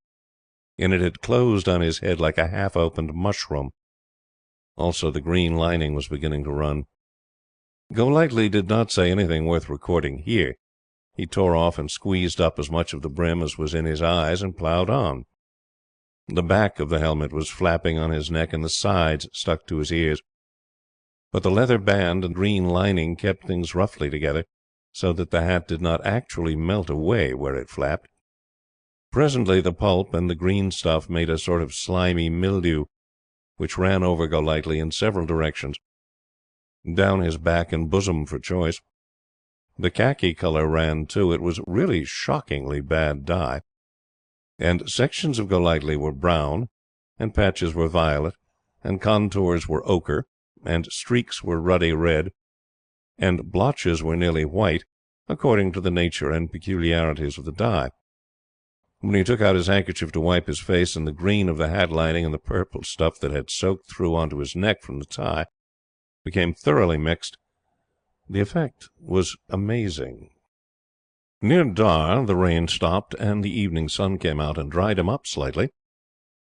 and it had closed on his head like a half-opened mushroom. Also, the green lining was beginning to run. Golightly did not say anything worth recording here. He tore off and squeezed up as much of the brim as was in his eyes, and ploughed on. The back of the helmet was flapping on his neck, and the sides stuck to his ears. But the leather band and green lining kept things roughly together, so that the hat did not actually melt away where it flapped. Presently the pulp and the green stuff made a sort of slimy mildew, which ran over Golightly in several directions, down his back and bosom for choice. The khaki color ran too. It was really shockingly bad dye, and sections of Golightly were brown, and patches were violet, and contours were ochre, and streaks were ruddy red, and blotches were nearly white, according to the nature and peculiarities of the dye. When he took out his handkerchief to wipe his face, and the green of the hat lining and the purple stuff that had soaked through onto his neck from the tie became thoroughly mixed, the effect was amazing. Near Dar the rain stopped, and the evening sun came out and dried him up slightly.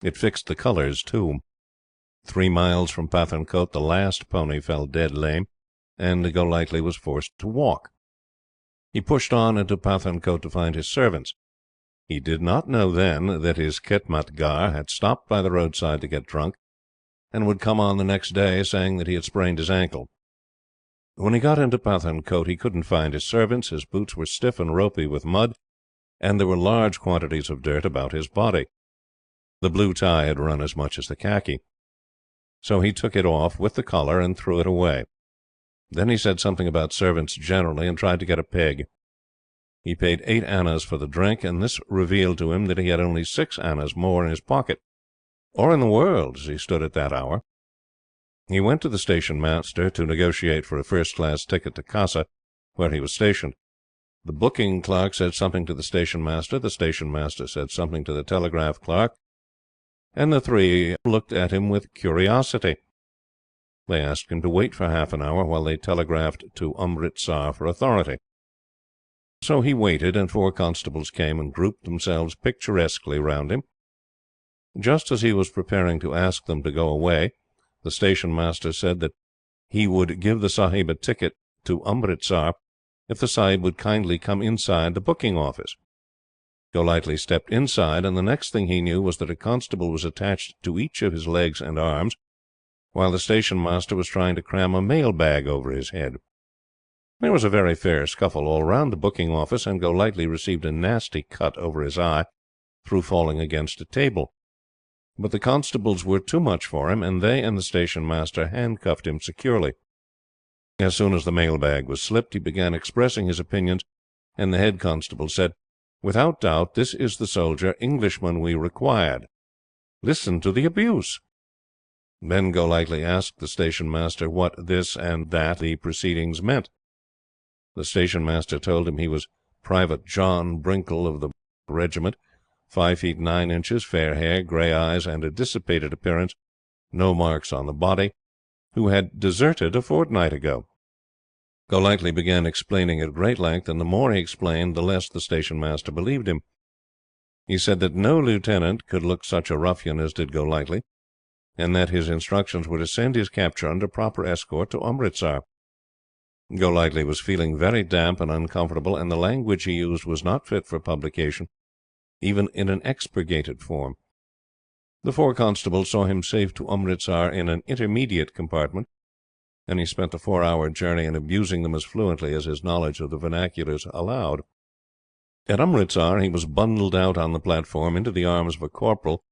It fixed the colours too. 3 miles from Pathankote the last pony fell dead lame, and Golightly was forced to walk. He pushed on into Pathankote to find his servants. He did not know then that his khitmatgar had stopped by the roadside to get drunk, and would come on the next day, saying that he had sprained his ankle. When he got into Pathankote he couldn't find his servants, his boots were stiff and ropey with mud, and there were large quantities of dirt about his body. The blue tie had run as much as the khaki. So he took it off with the collar and threw it away. Then he said something about servants generally, and tried to get a peg. He paid 8 annas for the drink, and this revealed to him that he had only 6 annas more in his pocket, or in the world, as he stood at that hour. He went to the station master to negotiate for a first-class ticket to Casa, where he was stationed. The booking clerk said something to the station master said something to the telegraph clerk, and the three looked at him with curiosity. They asked him to wait for half an hour while they telegraphed to Amritsar for authority. So he waited, and 4 constables came and grouped themselves picturesquely round him. Just as he was preparing to ask them to go away, the station master said that he would give the Sahib a ticket to Amritsar if the Sahib would kindly come inside the booking office. Golightly stepped inside, and the next thing he knew was that a constable was attached to each of his legs and arms, while the station master was trying to cram a mail bag over his head. There was a very fair scuffle all round the booking office, and Golightly received a nasty cut over his eye through falling against a table. But the constables were too much for him, and they and the station master handcuffed him securely. As soon as the mail bag was slipped, he began expressing his opinions, and the head constable said, "Without doubt, this is the soldier Englishman we required. Listen to the abuse." Then Golightly asked the station master what this and that the proceedings meant. The station master told him he was Private John Brinkle of the regiment, 5 feet 9 inches, fair hair, grey eyes, and a dissipated appearance, no marks on the body, who had deserted a fortnight ago. Golightly began explaining at great length, and the more he explained the less the station master believed him. He said that no lieutenant could look such a ruffian as did Golightly, and that his instructions were to send his capture under proper escort to Amritsar. Golightly was feeling very damp and uncomfortable, and the language he used was not fit for publication, even in an expurgated form. The 4 constables saw him safe to Amritsar in an intermediate compartment, and he spent the 4-hour journey in abusing them as fluently as his knowledge of the vernaculars allowed. At Amritsar he was bundled out on the platform into the arms of a corporal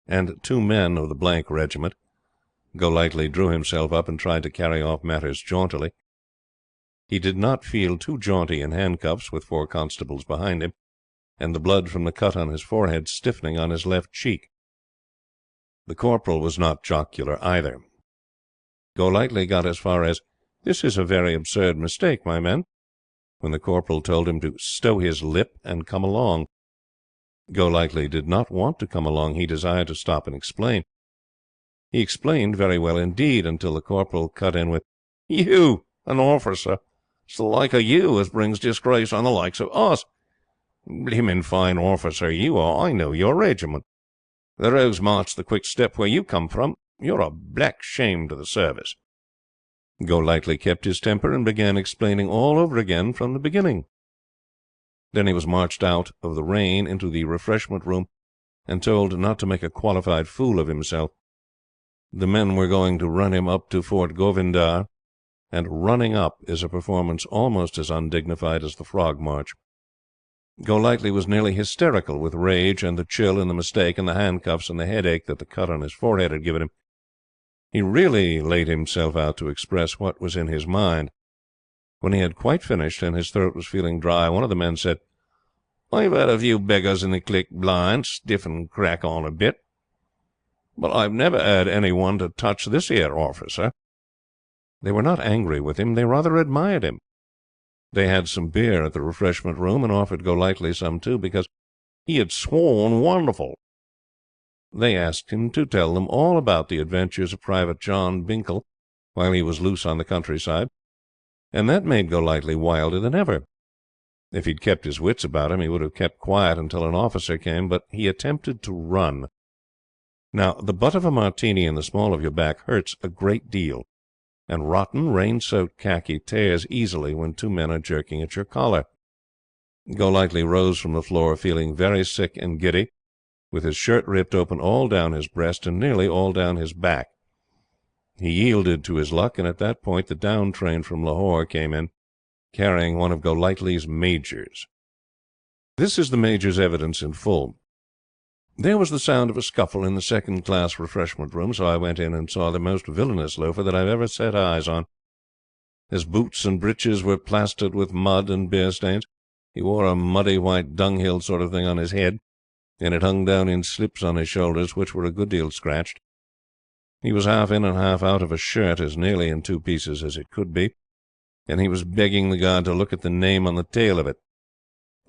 and 2 men of the Blank Regiment. Golightly drew himself up and tried to carry off matters jauntily. He did not feel too jaunty in handcuffs, with 4 constables behind him, and the blood from the cut on his forehead stiffening on his left cheek. The corporal was not jocular either. Golightly got as far as, "This is a very absurd mistake, my men," when the corporal told him to stow his lip and come along. Golightly did not want to come along. He desired to stop and explain. He explained very well indeed, until the corporal cut in with, "You, an officer! It's the like of you as brings disgrace on the likes of us. Blimmin' fine officer you are. I know your regiment. The Rose March, the Quick Step, where you come from. You're a black shame to the service." Golightly kept his temper and began explaining all over again from the beginning. Then he was marched out of the rain into the refreshment room and told not to make a qualified fool of himself. The men were going to run him up to Fort Govindar, and running up is a performance almost as undignified as the Frog March. Golightly was nearly hysterical with rage and the chill and the mistake and the handcuffs and the headache that the cut on his forehead had given him. He really laid himself out to express what was in his mind. When he had quite finished and his throat was feeling dry, one of the men said, "I've had a few beggars in the click blind stiff and crack on a bit, but I've never had any one to touch this here officer." They were not angry with him. They rather admired him. They had some beer at the refreshment room, and offered Golightly some too, because he had sworn wonderful. They asked him to tell them all about the adventures of Private John Binkle while he was loose on the countryside, and that made Golightly wilder than ever. If he'd kept his wits about him, he would have kept quiet until an officer came, but he attempted to run. Now, the butt of a martini in the small of your back hurts a great deal, and rotten, rain-soaked khaki tears easily when 2 men are jerking at your collar. Golightly rose from the floor feeling very sick and giddy, with his shirt ripped open all down his breast and nearly all down his back. He yielded to his luck, and at that point the down train from Lahore came in, carrying one of Golightly's majors. This is the major's evidence in full. There was the sound of a scuffle in the second-class refreshment room, so I went in and saw the most villainous loafer that I've ever set eyes on. His boots and breeches were plastered with mud and beer stains. He wore a muddy white dunghill sort of thing on his head, and it hung down in slips on his shoulders, which were a good deal scratched. He was half in and half out of a shirt, as nearly in 2 pieces as it could be, and he was begging the guard to look at the name on the tail of it.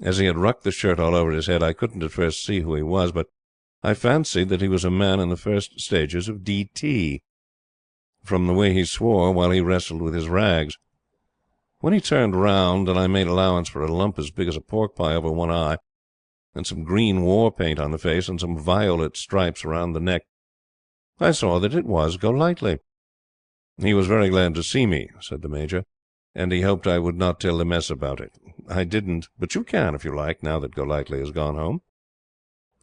As he had rucked the shirt all over his head, I couldn't at first see who he was, but I fancied that he was a man in the first stages of D.T., from the way he swore while he wrestled with his rags. When he turned round, and I made allowance for a lump as big as a pork pie over one eye, and some green war paint on the face, and some violet stripes around the neck, I saw that it was Golightly. "He was very glad to see me," said the Major, "and he hoped I would not tell the mess about it. I didn't, but you can if you like, now that Golightly has gone home."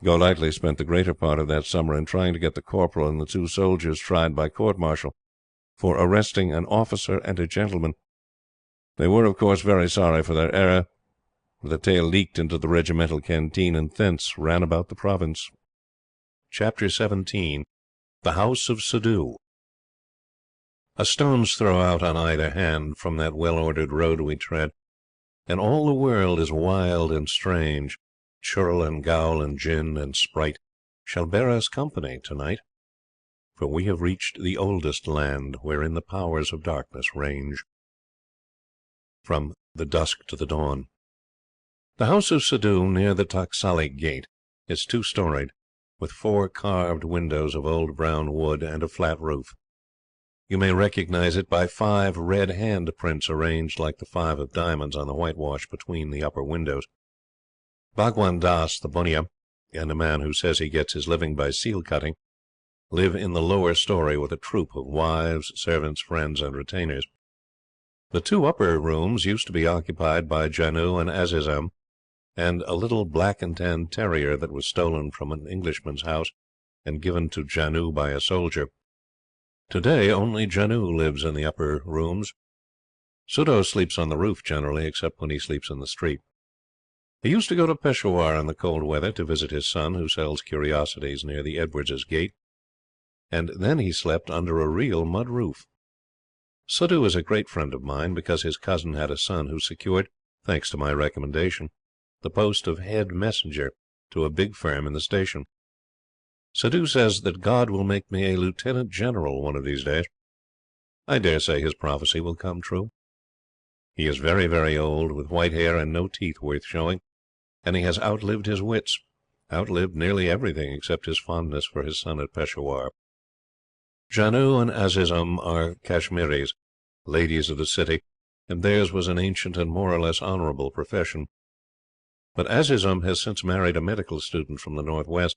Golightly spent the greater part of that summer in trying to get the corporal and the 2 soldiers tried by court-martial for arresting an officer and a gentleman. They were, of course, very sorry for their error. The tale leaked into the regimental canteen, and thence ran about the province. Chapter 17. The House of Suddhoo. A stone's throw out on either hand from that well-ordered road we tread, and all the world is wild and strange. Churl and Gowl and Gin and Sprite shall bear us company to-night, for we have reached the oldest land wherein the powers of darkness range. From The Dusk to the Dawn. The House of Suddhoo, near the Taksali Gate, is 2-storied, with 4 carved windows of old brown wood and a flat roof. You may recognize it by 5 red hand prints arranged like the 5 of diamonds on the whitewash between the upper windows. Bhagwan Das, the bunnia, and a man who says he gets his living by seal cutting, live in the lower story with a troop of wives, servants, friends, and retainers. The two upper rooms used to be occupied by Janoo and Azizam, and a little black and tan terrier that was stolen from an Englishman's house and given to Janoo by a soldier. Today only Janoo lives in the upper rooms. Sudo sleeps on the roof generally, except when he sleeps in the street. He used to go to Peshawar in the cold weather to visit his son, who sells curiosities near the Edwards' gate, and then he slept under a real mud roof. Sudo is a great friend of mine, because his cousin had a son who secured, thanks to my recommendation, the post of head messenger to a big firm in the station. Sudo says that God will make me a lieutenant general one of these days. I dare say his prophecy will come true. He is very, very old, with white hair and no teeth worth showing, and he has outlived his wits, outlived nearly everything except his fondness for his son at Peshawar. Janoo and Azizam are Kashmiris, ladies of the city, and theirs was an ancient and more or less honourable profession. But Azizam has since married a medical student from the northwest,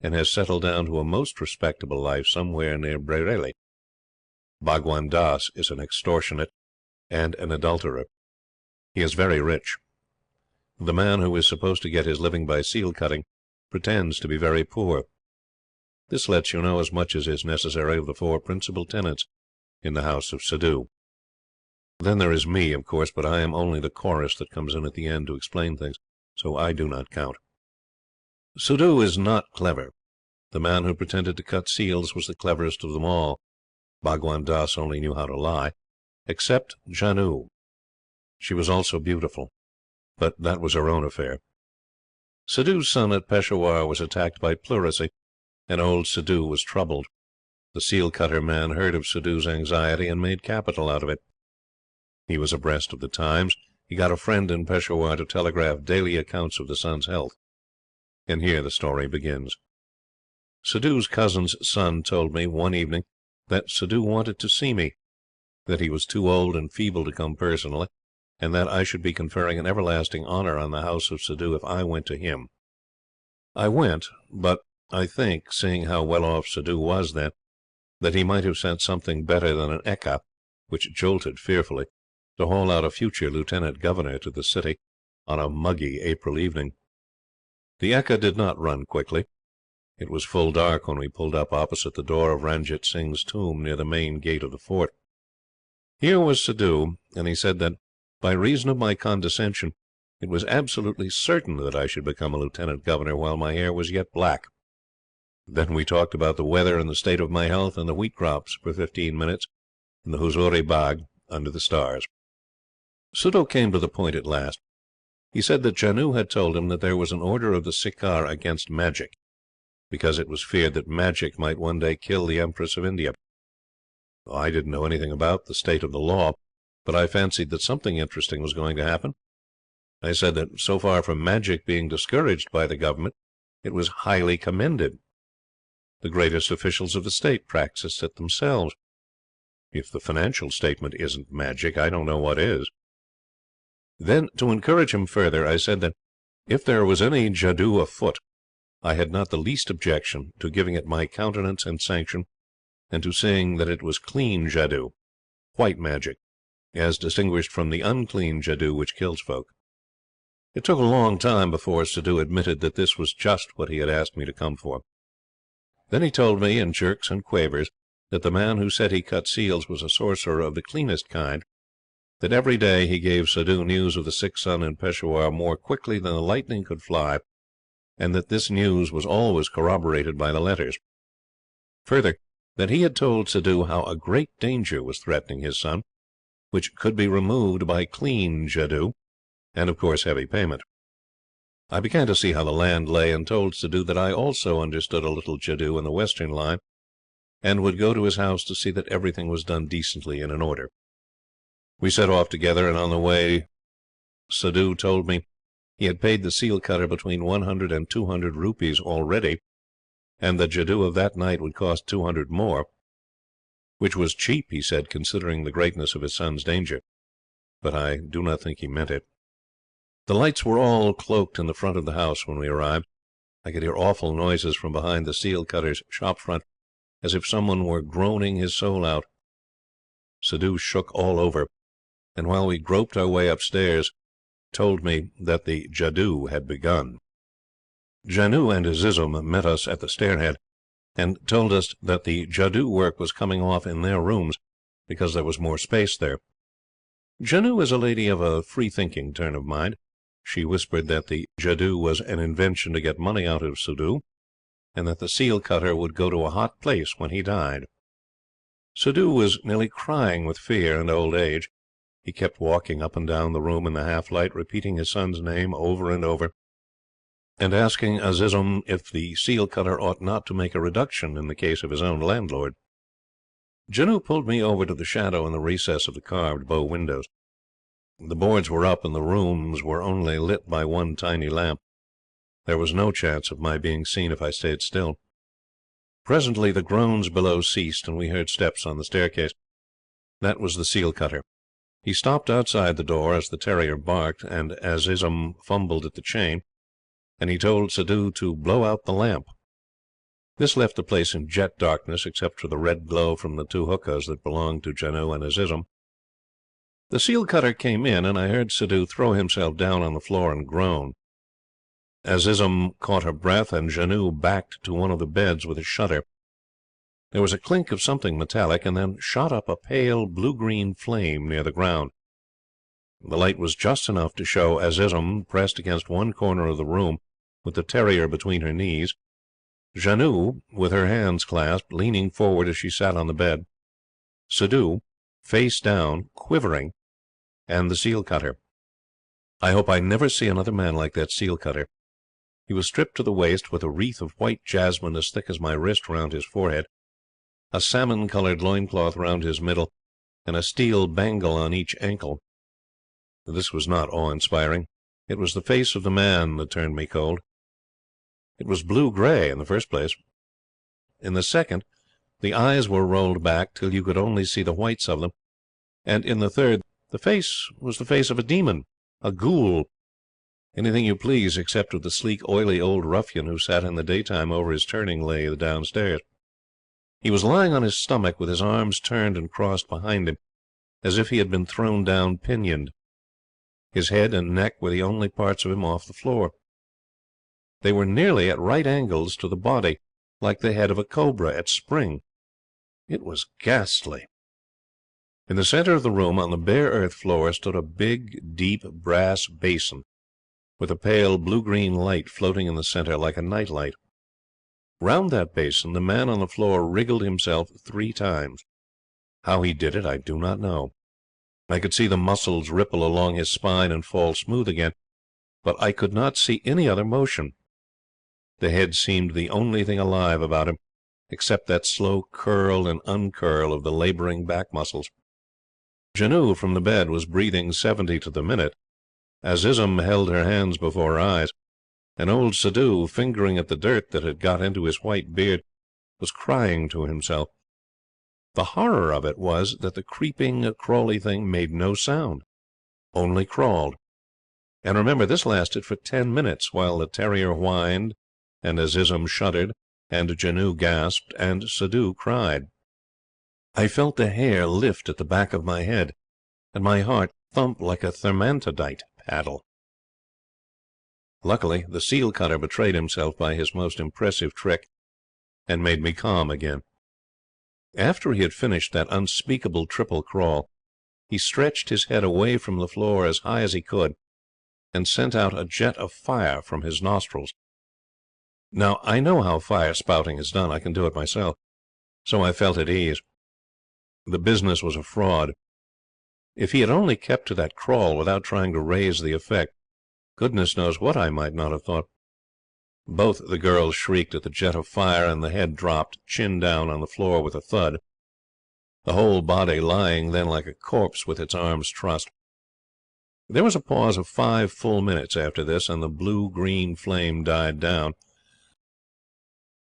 and has settled down to a most respectable life somewhere near Bareilly. Bhagwan Das is an extortionate and an adulterer. He is very rich. The man who is supposed to get his living by seal cutting pretends to be very poor. This lets you know as much as is necessary of the four principal tenants in the house of Sudo. Then there is me, of course, but I am only the chorus that comes in at the end to explain things, so I do not count. Sudo is not clever. The man who pretended to cut seals was the cleverest of them all. Bhagwan Das only knew how to lie, except Janoo. She was also beautiful, but that was her own affair. Sudo's son at Peshawar was attacked by pleurisy, and old Sudo was troubled. The seal-cutter man heard of Sudo's anxiety and made capital out of it. He was abreast of the times. He got a friend in Peshawar to telegraph daily accounts of the son's health. And here the story begins. Sudo's cousin's son told me one evening that Sudo wanted to see me, that he was too old and feeble to come personally, and that I should be conferring an everlasting honour on the house of Sudo if I went to him. I went, but I think, seeing how well off Sudo was then, that he might have sent something better than an ekka, which jolted fearfully, to haul out a future lieutenant governor to the city on a muggy April evening. The ekka did not run quickly. It was full dark when we pulled up opposite the door of Ranjit Singh's tomb near the main gate of the fort. Here was Sudo, and he said that, by reason of my condescension, it was absolutely certain that I should become a lieutenant governor while my hair was yet black. Then we talked about the weather and the state of my health and the wheat crops for 15 minutes in the Huzuri Bagh under the stars. Sudo came to the point at last. He said that Janoo had told him that there was an order of the Sikar against magic, because it was feared that magic might one day kill the Empress of India. I didn't know anything about the state of the law, but I fancied that something interesting was going to happen. I said that, so far from magic being discouraged by the government, it was highly commended. The greatest officials of the state practiced it themselves. If the financial statement isn't magic, I don't know what is. Then, to encourage him further, I said that if there was any jadoo afoot, I had not the least objection to giving it my countenance and sanction, and to saying that it was clean jadoo, white magic, as distinguished from the unclean jadoo which kills folk. It took a long time before Sudo admitted that this was just what he had asked me to come for. Then he told me, in jerks and quavers, that the man who said he cut seals was a sorcerer of the cleanest kind, that every day he gave Sudo news of the sick son in Peshawar more quickly than the lightning could fly, and that this news was always corroborated by the letters. Further, that he had told Sudo how a great danger was threatening his son, which could be removed by clean jadoo, and of course heavy payment. I began to see how the land lay, and told Sudo that I also understood a little jadoo in the western line, and would go to his house to see that everything was done decently and in order. We set off together, and on the way Sudo told me he had paid the seal cutter between 100 and 200 rupees already, and the jadoo of that night would cost 200 more, which was cheap, he said, considering the greatness of his son's danger. But I do not think he meant it. The lights were all cloaked in the front of the house when we arrived. I could hear awful noises from behind the seal cutter's shop front, as if someone were groaning his soul out. Suddhoo shook all over, and while we groped our way upstairs, told me that the jadoo had begun. Janoo and Azizum met us at the stairhead, and told us that the jadoo work was coming off in their rooms, because there was more space there. Janoo is a lady of a free-thinking turn of mind. She whispered that the jadoo was an invention to get money out of Suddhoo, and that the seal-cutter would go to a hot place when he died. Suddhoo was nearly crying with fear and old age. He kept walking up and down the room in the half-light, repeating his son's name over and over, and asking Azizum if the seal-cutter ought not to make a reduction in the case of his own landlord. Janoo pulled me over to the shadow in the recess of the carved bow windows. The boards were up, and the rooms were only lit by one tiny lamp. There was no chance of my being seen if I stayed still. Presently the groans below ceased, and we heard steps on the staircase. That was the seal-cutter. He stopped outside the door as the terrier barked, and Azizum fumbled at the chain, and he told Suddhoo to blow out the lamp. This left the place in jet darkness, except for the red glow from the two hookahs that belonged to Janoo and Azizum. The seal-cutter came in, and I heard Suddhoo throw himself down on the floor and groan. Azizum caught her breath, and Janoo backed to one of the beds with a shudder. There was a clink of something metallic, and then shot up a pale blue-green flame near the ground. The light was just enough to show Azizum pressed against one corner of the room, with the terrier between her knees, Janoo, with her hands clasped, leaning forward as she sat on the bed, Suddhoo, face down, quivering, and the seal-cutter. I hope I never see another man like that seal-cutter. He was stripped to the waist, with a wreath of white jasmine as thick as my wrist round his forehead, a salmon-coloured loincloth round his middle, and a steel bangle on each ankle. This was not awe-inspiring. It was the face of the man that turned me cold. It was blue-grey in the first place. In the second, the eyes were rolled back till you could only see the whites of them, and in the third, the face was the face of a demon, a ghoul, anything you please except of the sleek, oily old ruffian who sat in the daytime over his turning lathe downstairs. He was lying on his stomach with his arms turned and crossed behind him, as if he had been thrown down pinioned. His head and neck were the only parts of him off the floor. They were nearly at right angles to the body, like the head of a cobra at spring. It was ghastly. In the centre of the room, on the bare earth floor, stood a big, deep brass basin, with a pale blue-green light floating in the centre like a night-light. Round that basin the man on the floor wriggled himself 3 times. How he did it I do not know. I could see the muscles ripple along his spine and fall smooth again, but I could not see any other motion. The head seemed the only thing alive about him, except that slow curl and uncurl of the labouring back muscles. Janoo from the bed was breathing 70 to the minute. Azizum held her hands before her eyes, and old Suddhoo, fingering at the dirt that had got into his white beard, was crying to himself. The horror of it was that the creeping, crawly thing made no sound, only crawled. And remember, this lasted for 10 minutes, while the terrier whined, and Azizum shuddered, and Janoo gasped, and Suddhoo cried. I felt the hair lift at the back of my head, and my heart thump like a thermantodite paddle. Luckily, the seal-cutter betrayed himself by his most impressive trick, and made me calm again. After he had finished that unspeakable triple crawl, he stretched his head away from the floor as high as he could, and sent out a jet of fire from his nostrils. Now, I know how fire spouting is done. I can do it myself, so I felt at ease. The business was a fraud. If he had only kept to that crawl without trying to raise the effect, goodness knows what I might not have thought. Both the girls shrieked at the jet of fire, and the head dropped, chin down, on the floor with a thud, the whole body lying then like a corpse with its arms trussed. There was a pause of 5 full minutes after this, and the blue-green flame died down.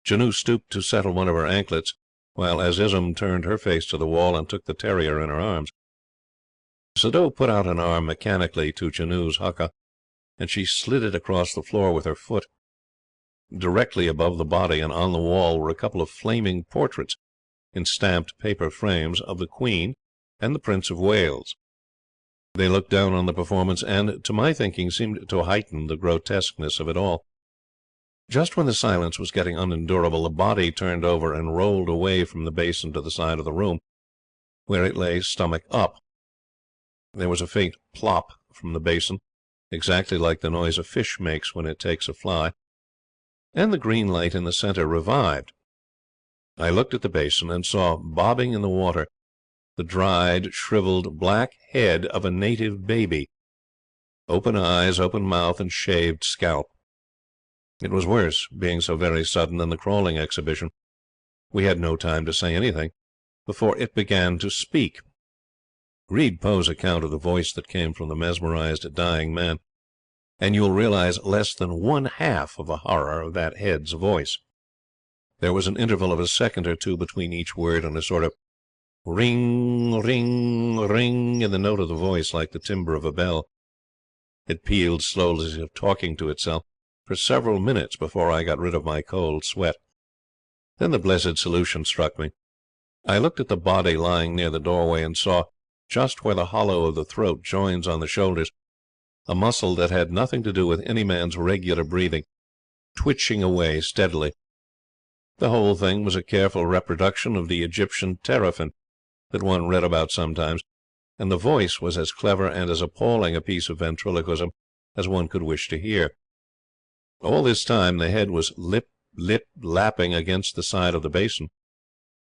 Janoo stooped to settle one of her anklets, while Azizum turned her face to the wall and took the terrier in her arms. Suddhoo put out an arm mechanically to Janoo's huqa, and she slid it across the floor with her foot. Directly above the body and on the wall were a couple of flaming portraits, in stamped paper frames, of the Queen and the Prince of Wales. They looked down on the performance, and, to my thinking, seemed to heighten the grotesqueness of it all. Just when the silence was getting unendurable, the body turned over and rolled away from the basin to the side of the room, where it lay stomach up. There was a faint plop from the basin, exactly like the noise a fish makes when it takes a fly, and the green light in the centre revived. I looked at the basin, and saw, bobbing in the water, the dried, shriveled, black head of a native baby, open eyes, open mouth, and shaved scalp. It was worse, being so very sudden, than the crawling exhibition. We had no time to say anything before it began to speak. Read Poe's account of the voice that came from the mesmerized dying man, and you will realize less than one-half of the horror of that head's voice. There was an interval of a second or two between each word, and a sort of ring, ring, ring in the note of the voice, like the timbre of a bell. It pealed slowly, as if talking to itself, for several minutes before I got rid of my cold sweat. Then the blessed solution struck me. I looked at the body lying near the doorway, and saw, just where the hollow of the throat joins on the shoulders, a muscle that had nothing to do with any man's regular breathing, twitching away steadily. The whole thing was a careful reproduction of the Egyptian teraphin that one read about sometimes, and the voice was as clever and as appalling a piece of ventriloquism as one could wish to hear. All this time the head was lapping against the side of the basin,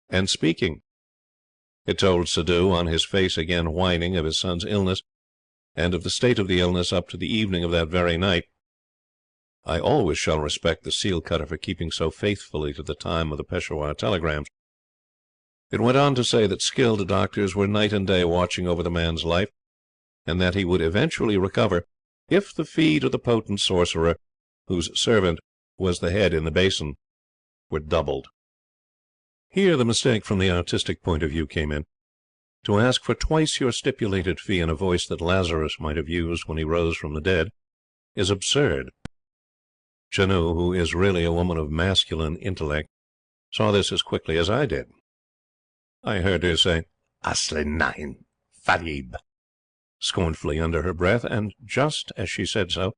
and speaking. It told Suddhoo, on his face again whining, of his son's illness, and of the state of the illness up to the evening of that very night. I always shall respect the seal cutter for keeping so faithfully to the time of the Peshawar telegrams. It went on to say that skilled doctors were night and day watching over the man's life, and that he would eventually recover if the fee to the potent sorcerer, whose servant was the head in the basin, were doubled. Here the mistake from the artistic point of view came in. To ask for twice your stipulated fee in a voice that Lazarus might have used when he rose from the dead is absurd. Janoo, who is really a woman of masculine intellect, saw this as quickly as I did. I heard her say, "Asli nahin, Farib," scornfully under her breath, and just as she said so,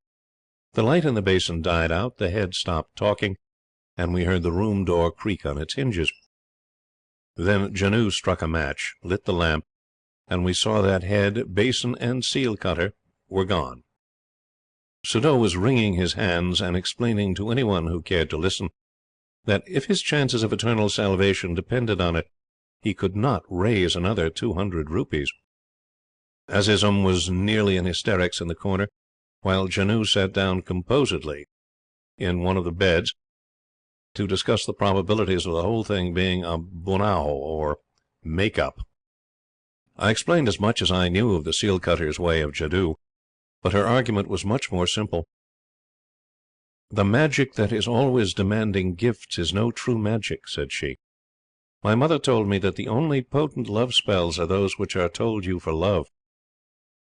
the light in the basin died out, the head stopped talking, and we heard the room door creak on its hinges. Then Janoo struck a match, lit the lamp, and we saw that head, basin, and seal cutter were gone. Suddhoo was wringing his hands and explaining to anyone who cared to listen that if his chances of eternal salvation depended on it, he could not raise another 200 rupees. Azizum was nearly in hysterics in the corner, while Janoo sat down composedly in one of the beds to discuss the probabilities of the whole thing being a bunao, or make-up. I explained as much as I knew of the seal cutter's way of jadoo, but her argument was much more simple. "The magic that is always demanding gifts is no true magic," said she. "My mother told me that the only potent love spells are those which are told you for love.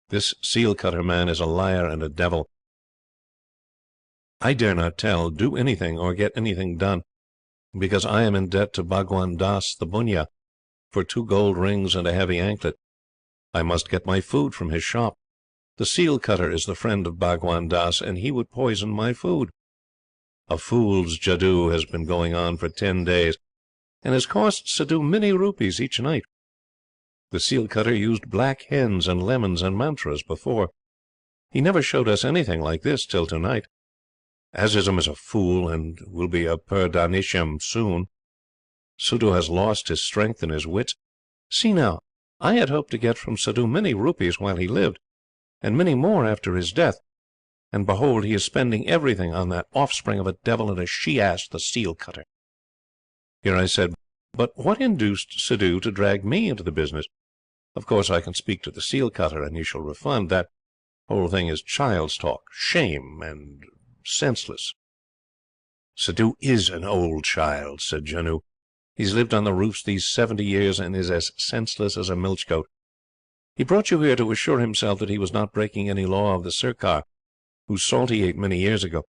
This seal cutter man is a liar and a devil. I dare not tell, do anything, or get anything done, because I am in debt to Bhagwan Das the Bunya for 2 gold rings and a heavy anklet. I must get my food from his shop. The seal cutter is the friend of Bhagwan Das, and he would poison my food. A fool's jadoo has been going on for 10 days, and has cost Suddhoo many rupees each night. The seal cutter used black hens and lemons and mantras before. He never showed us anything like this till tonight. Azizum is a fool, and will be a Purdanisham soon. Suddhoo has lost his strength and his wits. See now, I had hoped to get from Suddhoo many rupees while he lived, and many more after his death, and behold, he is spending everything on that offspring of a devil and a she-ass, the seal cutter." Here I said, "But what induced Suddhoo to drag me into the business? Of course I can speak to the seal cutter, and he shall refund. That whole thing is child's talk, shame, and senseless." "Suddhoo is an old child," said Janoo. "He's lived on the roofs these 70 years, and is as senseless as a milch-goat. He brought you here to assure himself that he was not breaking any law of the Sirkar, whose salt he ate many years ago.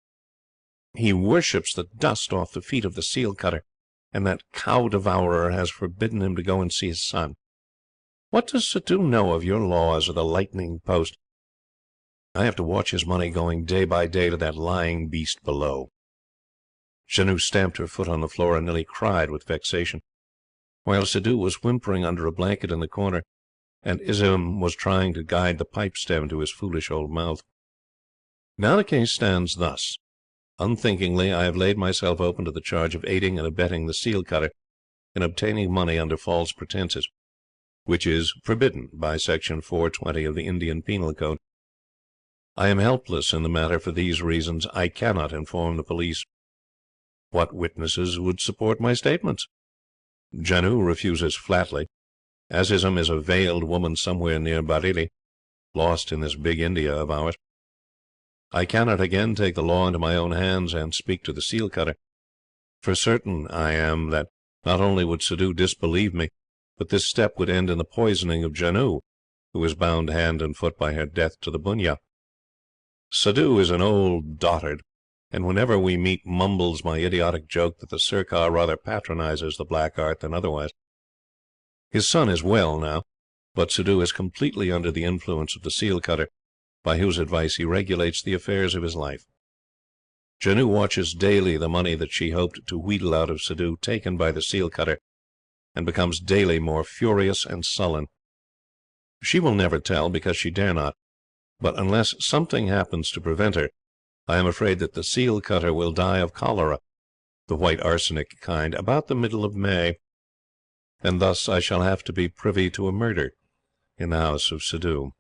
He worships the dust off the feet of the seal cutter, and that cow-devourer has forbidden him to go and see his son. What does Suddhoo know of your laws or the lightning post? I have to watch his money going day by day to that lying beast below." Janoo stamped her foot on the floor and nearly cried with vexation, while Suddhoo was whimpering under a blanket in the corner, and Ism was trying to guide the pipe stem to his foolish old mouth. Now the case stands thus. Unthinkingly I have laid myself open to the charge of aiding and abetting the seal cutter in obtaining money under false pretences, which is forbidden by Section 420 of the Indian Penal Code. I am helpless in the matter for these reasons. I cannot inform the police. What witnesses would support my statements? Janoo refuses flatly, as Ism is a veiled woman somewhere near Bareilly, lost in this big India of ours. I cannot again take the law into my own hands and speak to the seal cutter. For certain I am that not only would Suddhoo disbelieve me, but this step would end in the poisoning of Janoo, who is bound hand and foot by her death to the bunya. Suddhoo is an old dotard, and whenever we meet mumbles my idiotic joke that the Sirkar rather patronizes the black art than otherwise. His son is well now, but Suddhoo is completely under the influence of the seal cutter, by whose advice he regulates the affairs of his life. Janoo watches daily the money that she hoped to wheedle out of Suddhoo taken by the seal cutter, and becomes daily more furious and sullen. She will never tell, because she dare not, but unless something happens to prevent her, I am afraid that the seal cutter will die of cholera, the white arsenic kind, about the middle of May, and thus I shall have to be privy to a murder in the house of Suddhoo.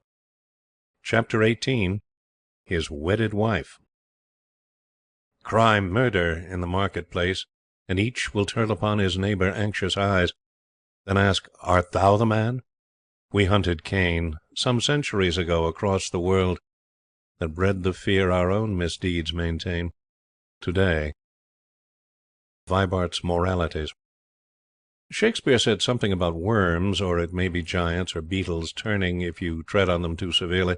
Chapter 18. His Wedded Wife. Cry murder in the market-place, and each will turn upon his neighbour anxious eyes, then ask, "Art thou the man?" We hunted Cain some centuries ago across the world, that bred the fear our own misdeeds maintain today. Vibart's Moralities. Shakespeare said something about worms, or it may be giants or beetles, turning if you tread on them too severely.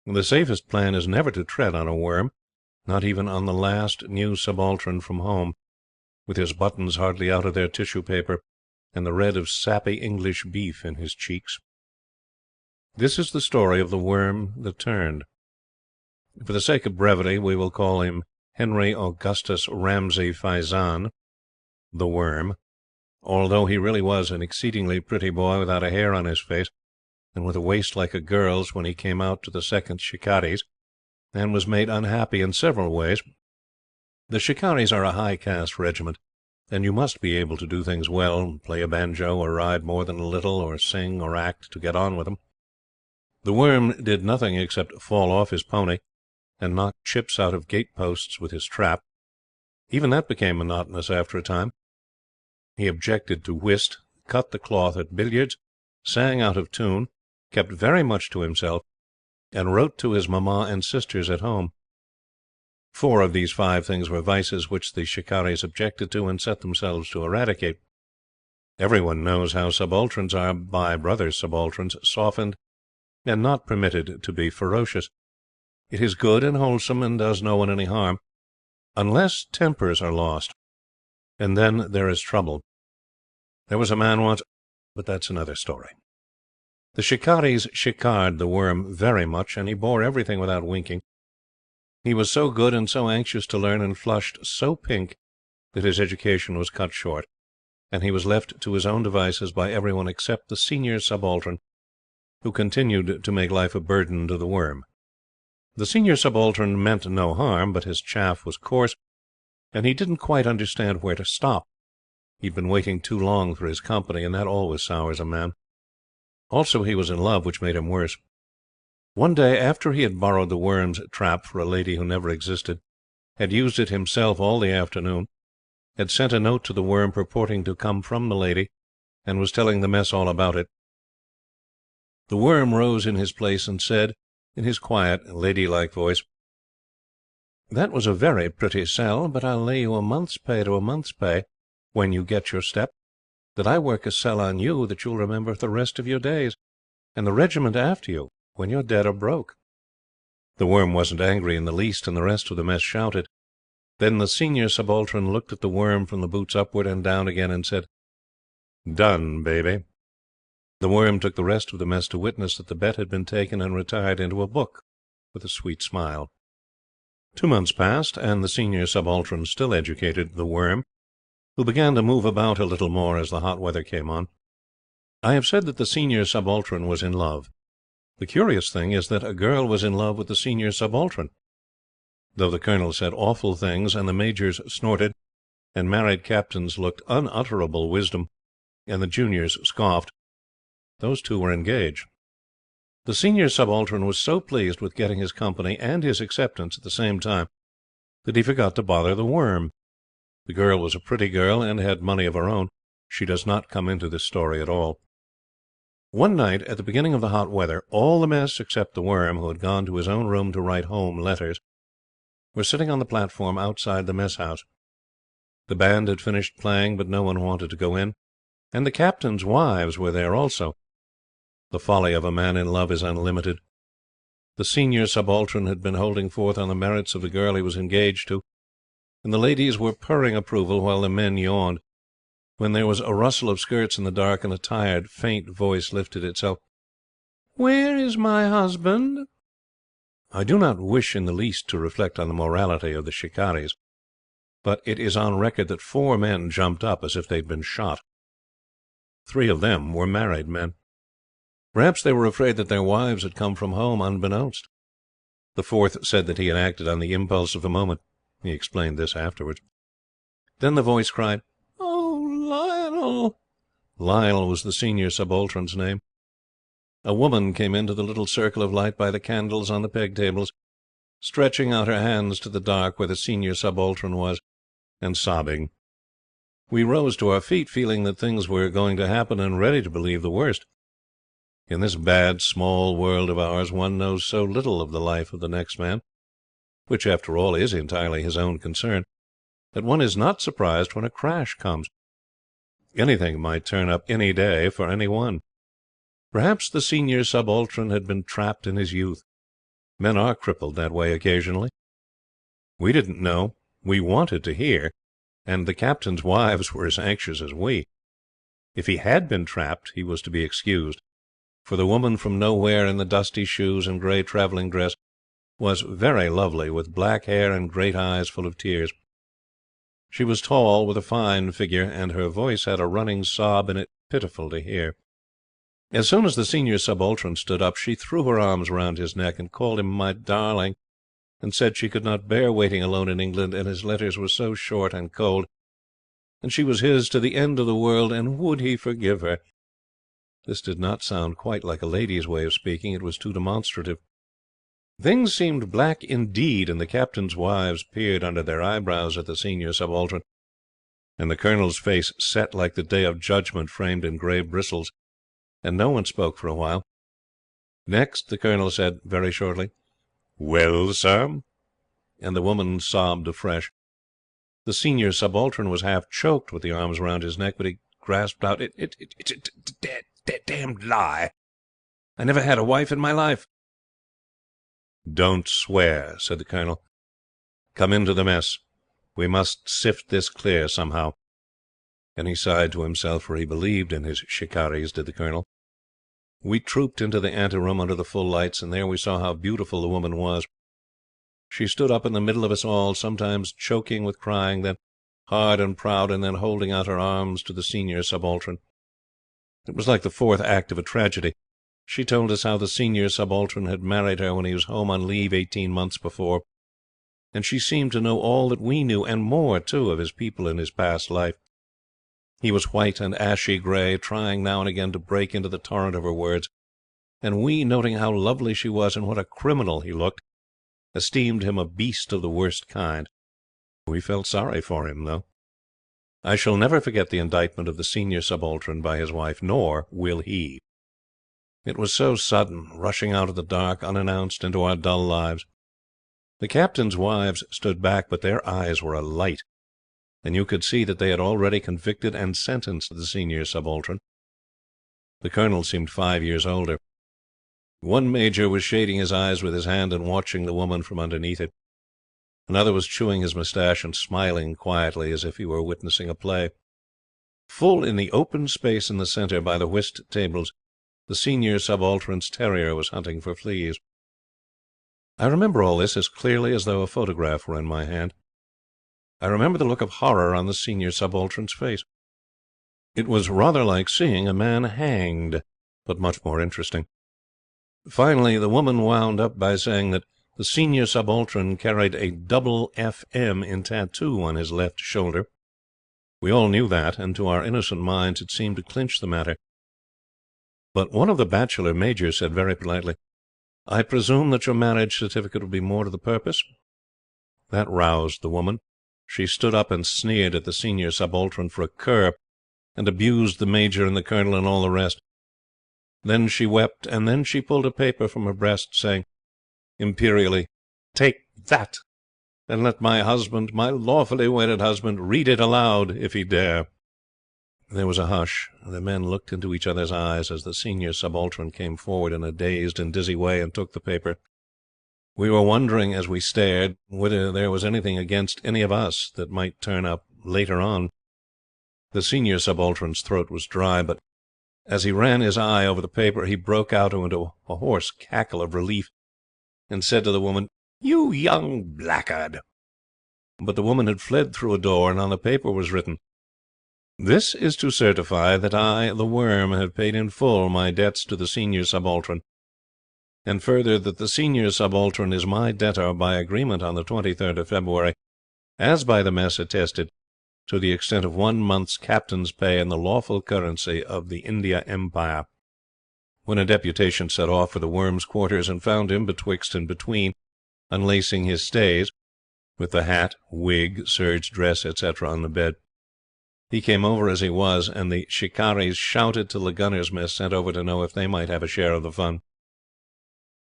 The safest plan is never to tread on a worm, not even on the last new subaltern from home, with his buttons hardly out of their tissue paper, and the red of sappy English beef in his cheeks. This is the story of the worm that turned. For the sake of brevity, we will call him Henry Augustus Ramsay Faizan, the Worm, although he really was an exceedingly pretty boy without a hair on his face, and with a waist like a girl's when he came out to the second Shikaris, and was made unhappy in several ways. The Shikaris are a high-caste regiment, and you must be able to do things well, play a banjo or ride more than a little, or sing or act, to get on with them. The Worm did nothing except fall off his pony, and knock chips out of gate-posts with his trap. Even that became monotonous after a time. He objected to whist, cut the cloth at billiards, sang out of tune, kept very much to himself, and wrote to his mamma and sisters at home. 4 of these 5 things were vices which the Shikaris objected to and set themselves to eradicate. Everyone knows how subalterns are, by brother subalterns, softened and not permitted to be ferocious. It is good and wholesome, and does no one any harm, unless tempers are lost, and then there is trouble. There was a man once, but that's another story. The Shikaris shikared the Worm very much, and he bore everything without winking. He was so good and so anxious to learn, and flushed so pink, that his education was cut short, and he was left to his own devices by everyone except the senior subaltern, who continued to make life a burden to the Worm. The senior subaltern meant no harm, but his chaff was coarse, and he didn't quite understand where to stop. He'd been waiting too long for his company, and that always sours a man. Also, he was in love, which made him worse. One day, after he had borrowed the Worm's trap for a lady who never existed, had used it himself all the afternoon, had sent a note to the Worm purporting to come from the lady, and was telling the mess all about it, the Worm rose in his place and said, in his quiet, ladylike voice, "That was a very pretty sell, but I'll lay you a month's pay to a month's pay, when you get your step, that I work a sell on you that you'll remember the rest of your days, and the regiment after you, when you're dead or broke." The Worm wasn't angry in the least, and the rest of the mess shouted. Then the senior subaltern looked at the worm from the boots upward and down again, and said, "Done, baby." The worm took the rest of the mess to witness that the bet had been taken, and retired into a book with a sweet smile. 2 months passed, and the senior subaltern still educated the worm, who began to move about a little more as the hot weather came on. I have said that the senior subaltern was in love. The curious thing is that a girl was in love with the senior subaltern. Though the colonel said awful things, and the majors snorted, and married captains looked unutterable wisdom, and the juniors scoffed, those two were engaged. The senior subaltern was so pleased with getting his company and his acceptance at the same time that he forgot to bother the worm. The girl was a pretty girl, and had money of her own. She does not come into this story at all. One night, at the beginning of the hot weather, all the mess, except the worm, who had gone to his own room to write home letters, were sitting on the platform outside the mess house. The band had finished playing, but no one wanted to go in, and the captains' wives were there also. The folly of a man in love is unlimited. The senior subaltern had been holding forth on the merits of the girl he was engaged to, and the ladies were purring approval while the men yawned, when there was a rustle of skirts in the dark, and a tired, faint voice lifted itself. "Where is my husband?" I do not wish in the least to reflect on the morality of the shikaris, but it is on record that 4 men jumped up as if they had been shot. 3 of them were married men. Perhaps they were afraid that their wives had come from home unbeknownst. The 4th said that he had acted on the impulse of the moment. He explained this afterwards. Then the voice cried, "Oh, Lionel!" Lionel was the senior subaltern's name. A woman came into the little circle of light by the candles on the peg tables, stretching out her hands to the dark where the senior subaltern was, and sobbing. We rose to our feet, feeling that things were going to happen, and ready to believe the worst. In this bad, small world of ours, one knows so little of the life of the next man, which, after all, is entirely his own concern, that one is not surprised when a crash comes. Anything might turn up any day for any one. Perhaps the senior subaltern had been trapped in his youth. Men are crippled that way occasionally. We didn't know. We wanted to hear, and the captains' wives were as anxious as we. If he had been trapped, he was to be excused, for the woman from nowhere, in the dusty shoes and grey travelling dress, was very lovely, with black hair and great eyes full of tears. She was tall, with a fine figure, and her voice had a running sob in it pitiful to hear. As soon as the senior subaltern stood up, she threw her arms round his neck and called him "my darling," and said she could not bear waiting alone in England, and his letters were so short and cold, and she was his to the end of the world, and would he forgive her? This did not sound quite like a lady's way of speaking. It was too demonstrative. Things seemed black indeed, and the captains' wives peered under their eyebrows at the senior subaltern, and the colonel's face set like the day of judgment framed in grey bristles, and no one spoke for a while. Next the colonel said very shortly, "Well, sir?" and the woman sobbed afresh. The senior subaltern was half choked with the arms round his neck, but he grasped out, "It's a damned lie. I never had a wife in my life." "Don't swear," said the colonel. "Come into the mess. We must sift this clear somehow." And he sighed to himself, for he believed in his shikaris, did the colonel. We trooped into the anteroom under the full lights, and there we saw how beautiful the woman was. She stood up in the middle of us all, sometimes choking with crying, then hard and proud, and then holding out her arms to the senior subaltern. It was like the 4th act of a tragedy. She told us how the senior subaltern had married her when he was home on leave 18 months before, and she seemed to know all that we knew, and more, too, of his people and his past life. He was white and ashy grey, trying now and again to break into the torrent of her words, and we, noting how lovely she was and what a criminal he looked, esteemed him a beast of the worst kind. We felt sorry for him, though. I shall never forget the indictment of the senior subaltern by his wife, nor will he. It was so sudden, rushing out of the dark, unannounced, into our dull lives. The captains' wives stood back, but their eyes were alight, and you could see that they had already convicted and sentenced the senior subaltern. The colonel seemed 5 years older. One major was shading his eyes with his hand and watching the woman from underneath it. Another was chewing his moustache and smiling quietly as if he were witnessing a play. Full in the open space in the centre, by the whist tables, the senior subaltern's terrier was hunting for fleas. I remember all this as clearly as though a photograph were in my hand. I remember the look of horror on the senior subaltern's face. It was rather like seeing a man hanged, but much more interesting. Finally, the woman wound up by saying that the senior subaltern carried a double FM in tattoo on his left shoulder. We all knew that, and to our innocent minds it seemed to clinch the matter. But one of the bachelor majors said very politely, "I presume that your marriage certificate will be more to the purpose?" That roused the woman. She stood up and sneered at the senior subaltern for a cur, and abused the major and the colonel and all the rest. Then she wept, and then she pulled a paper from her breast, saying imperially, "Take that, and let my husband, my lawfully wedded husband, read it aloud, if he dare." There was a hush. The men looked into each other's eyes as the senior subaltern came forward in a dazed and dizzy way and took the paper. We were wondering, as we stared, whether there was anything against any of us that might turn up later on. The senior subaltern's throat was dry, but as he ran his eye over the paper he broke out into a hoarse cackle of relief, and said to the woman, "You young blackguard!" But the woman had fled through a door, and on the paper was written, "This is to certify that I, the Worm, have paid in full my debts to the senior subaltern, and further that the senior subaltern is my debtor by agreement on the 23rd of February, as by the mess attested, to the extent of 1 month's captain's pay in the lawful currency of the India Empire." When a deputation set off for the Worm's quarters and found him betwixt and between, unlacing his stays, with the hat, wig, serge dress, etc., on the bed, he came over as he was, and the shikaris shouted till the gunners' mess sent over to know if they might have a share of the fun.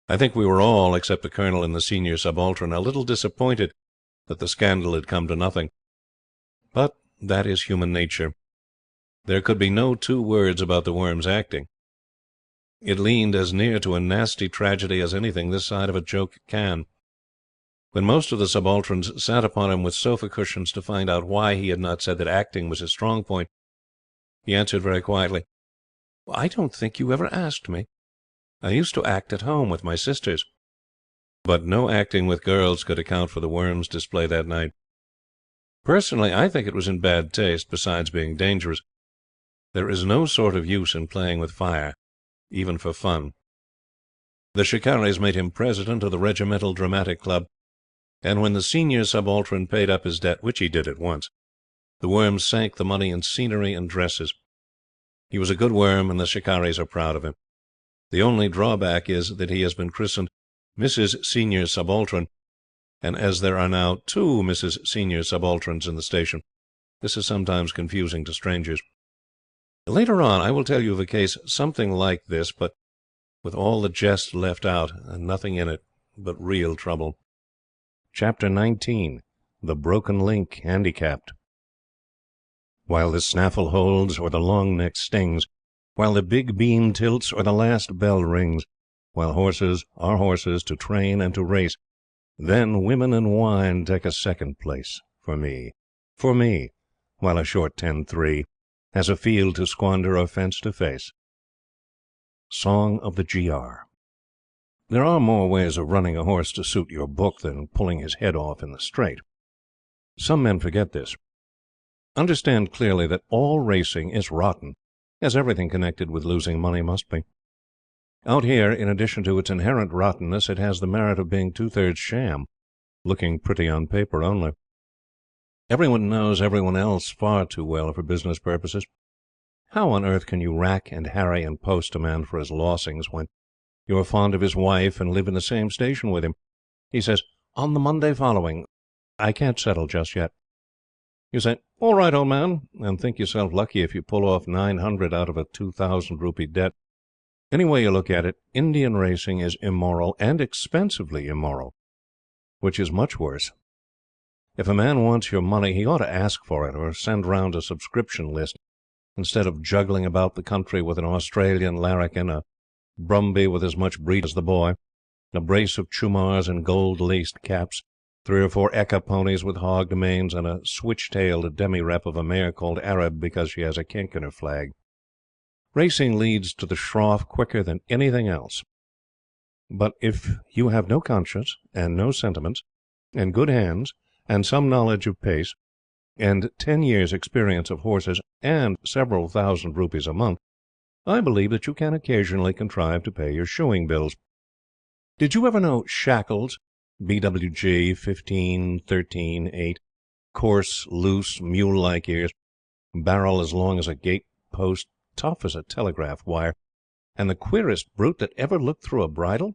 I think we were all, except the colonel and the senior subaltern, a little disappointed that the scandal had come to nothing. But that is human nature. There could be no two words about the Worm's acting. It leaned as near to a nasty tragedy as anything this side of a joke can. When most of the subalterns sat upon him with sofa cushions to find out why he had not said that acting was his strong point, he answered very quietly, "I don't think you ever asked me. I used to act at home with my sisters." But no acting with girls could account for the Worm's display that night. Personally, I think it was in bad taste, besides being dangerous. There is no sort of use in playing with fire, even for fun. The shikaris made him president of the Regimental Dramatic Club, and when the senior subaltern paid up his debt, which he did at once, the Worm sank the money in scenery and dresses. He was a good Worm, and the shikaris are proud of him. The only drawback is that he has been christened Mrs. Senior Subaltern, and as there are now 2 Mrs. Senior Subalterns in the station, this is sometimes confusing to strangers. Later on I will tell you of a case something like this, but with all the jest left out, and nothing in it but real trouble. Chapter 19. The Broken Link Handicapped. While the snaffle holds or the long neck stings, while the big beam tilts or the last bell rings, while horses are horses to train and to race, then women and wine take a second place for me, while a short 10-3 has a field to squander or fence to face. Song of the G.R. There are more ways of running a horse to suit your book than pulling his head off in the straight. Some men forget this. Understand clearly that all racing is rotten, as everything connected with losing money must be. Out here, in addition to its inherent rottenness, it has the merit of being 2/3 sham, looking pretty on paper only. Everyone knows everyone else far too well for business purposes. How on earth can you rack and harry and post a man for his lossings when you are fond of his wife and live in the same station with him? He says, "On the Monday following. I can't settle just yet." You say, "All right, old man," and think yourself lucky if you pull off 900 out of a 2,000 rupee debt. Any way you look at it, Indian racing is immoral, and expensively immoral, which is much worse. If a man wants your money, he ought to ask for it, or send round a subscription list, instead of juggling about the country with an Australian larrikin, a brumby with as much breed as the boy, a brace of chumars in gold-laced caps, 3 or 4 Eka ponies with hogged manes, and a switch-tailed demi-rep of a mare called Arab because she has a kink in her flag. Racing leads to the shroff quicker than anything else. But if you have no conscience, and no sentiments, and good hands, and some knowledge of pace, and 10 years' experience of horses, and several thousand rupees a month, I believe that you can occasionally contrive to pay your shoeing bills. Did you ever know Shackles, BWG 15, 13, 8, coarse, loose, mule-like ears, barrel as long as a gate post, tough as a telegraph wire, and the queerest brute that ever looked through a bridle?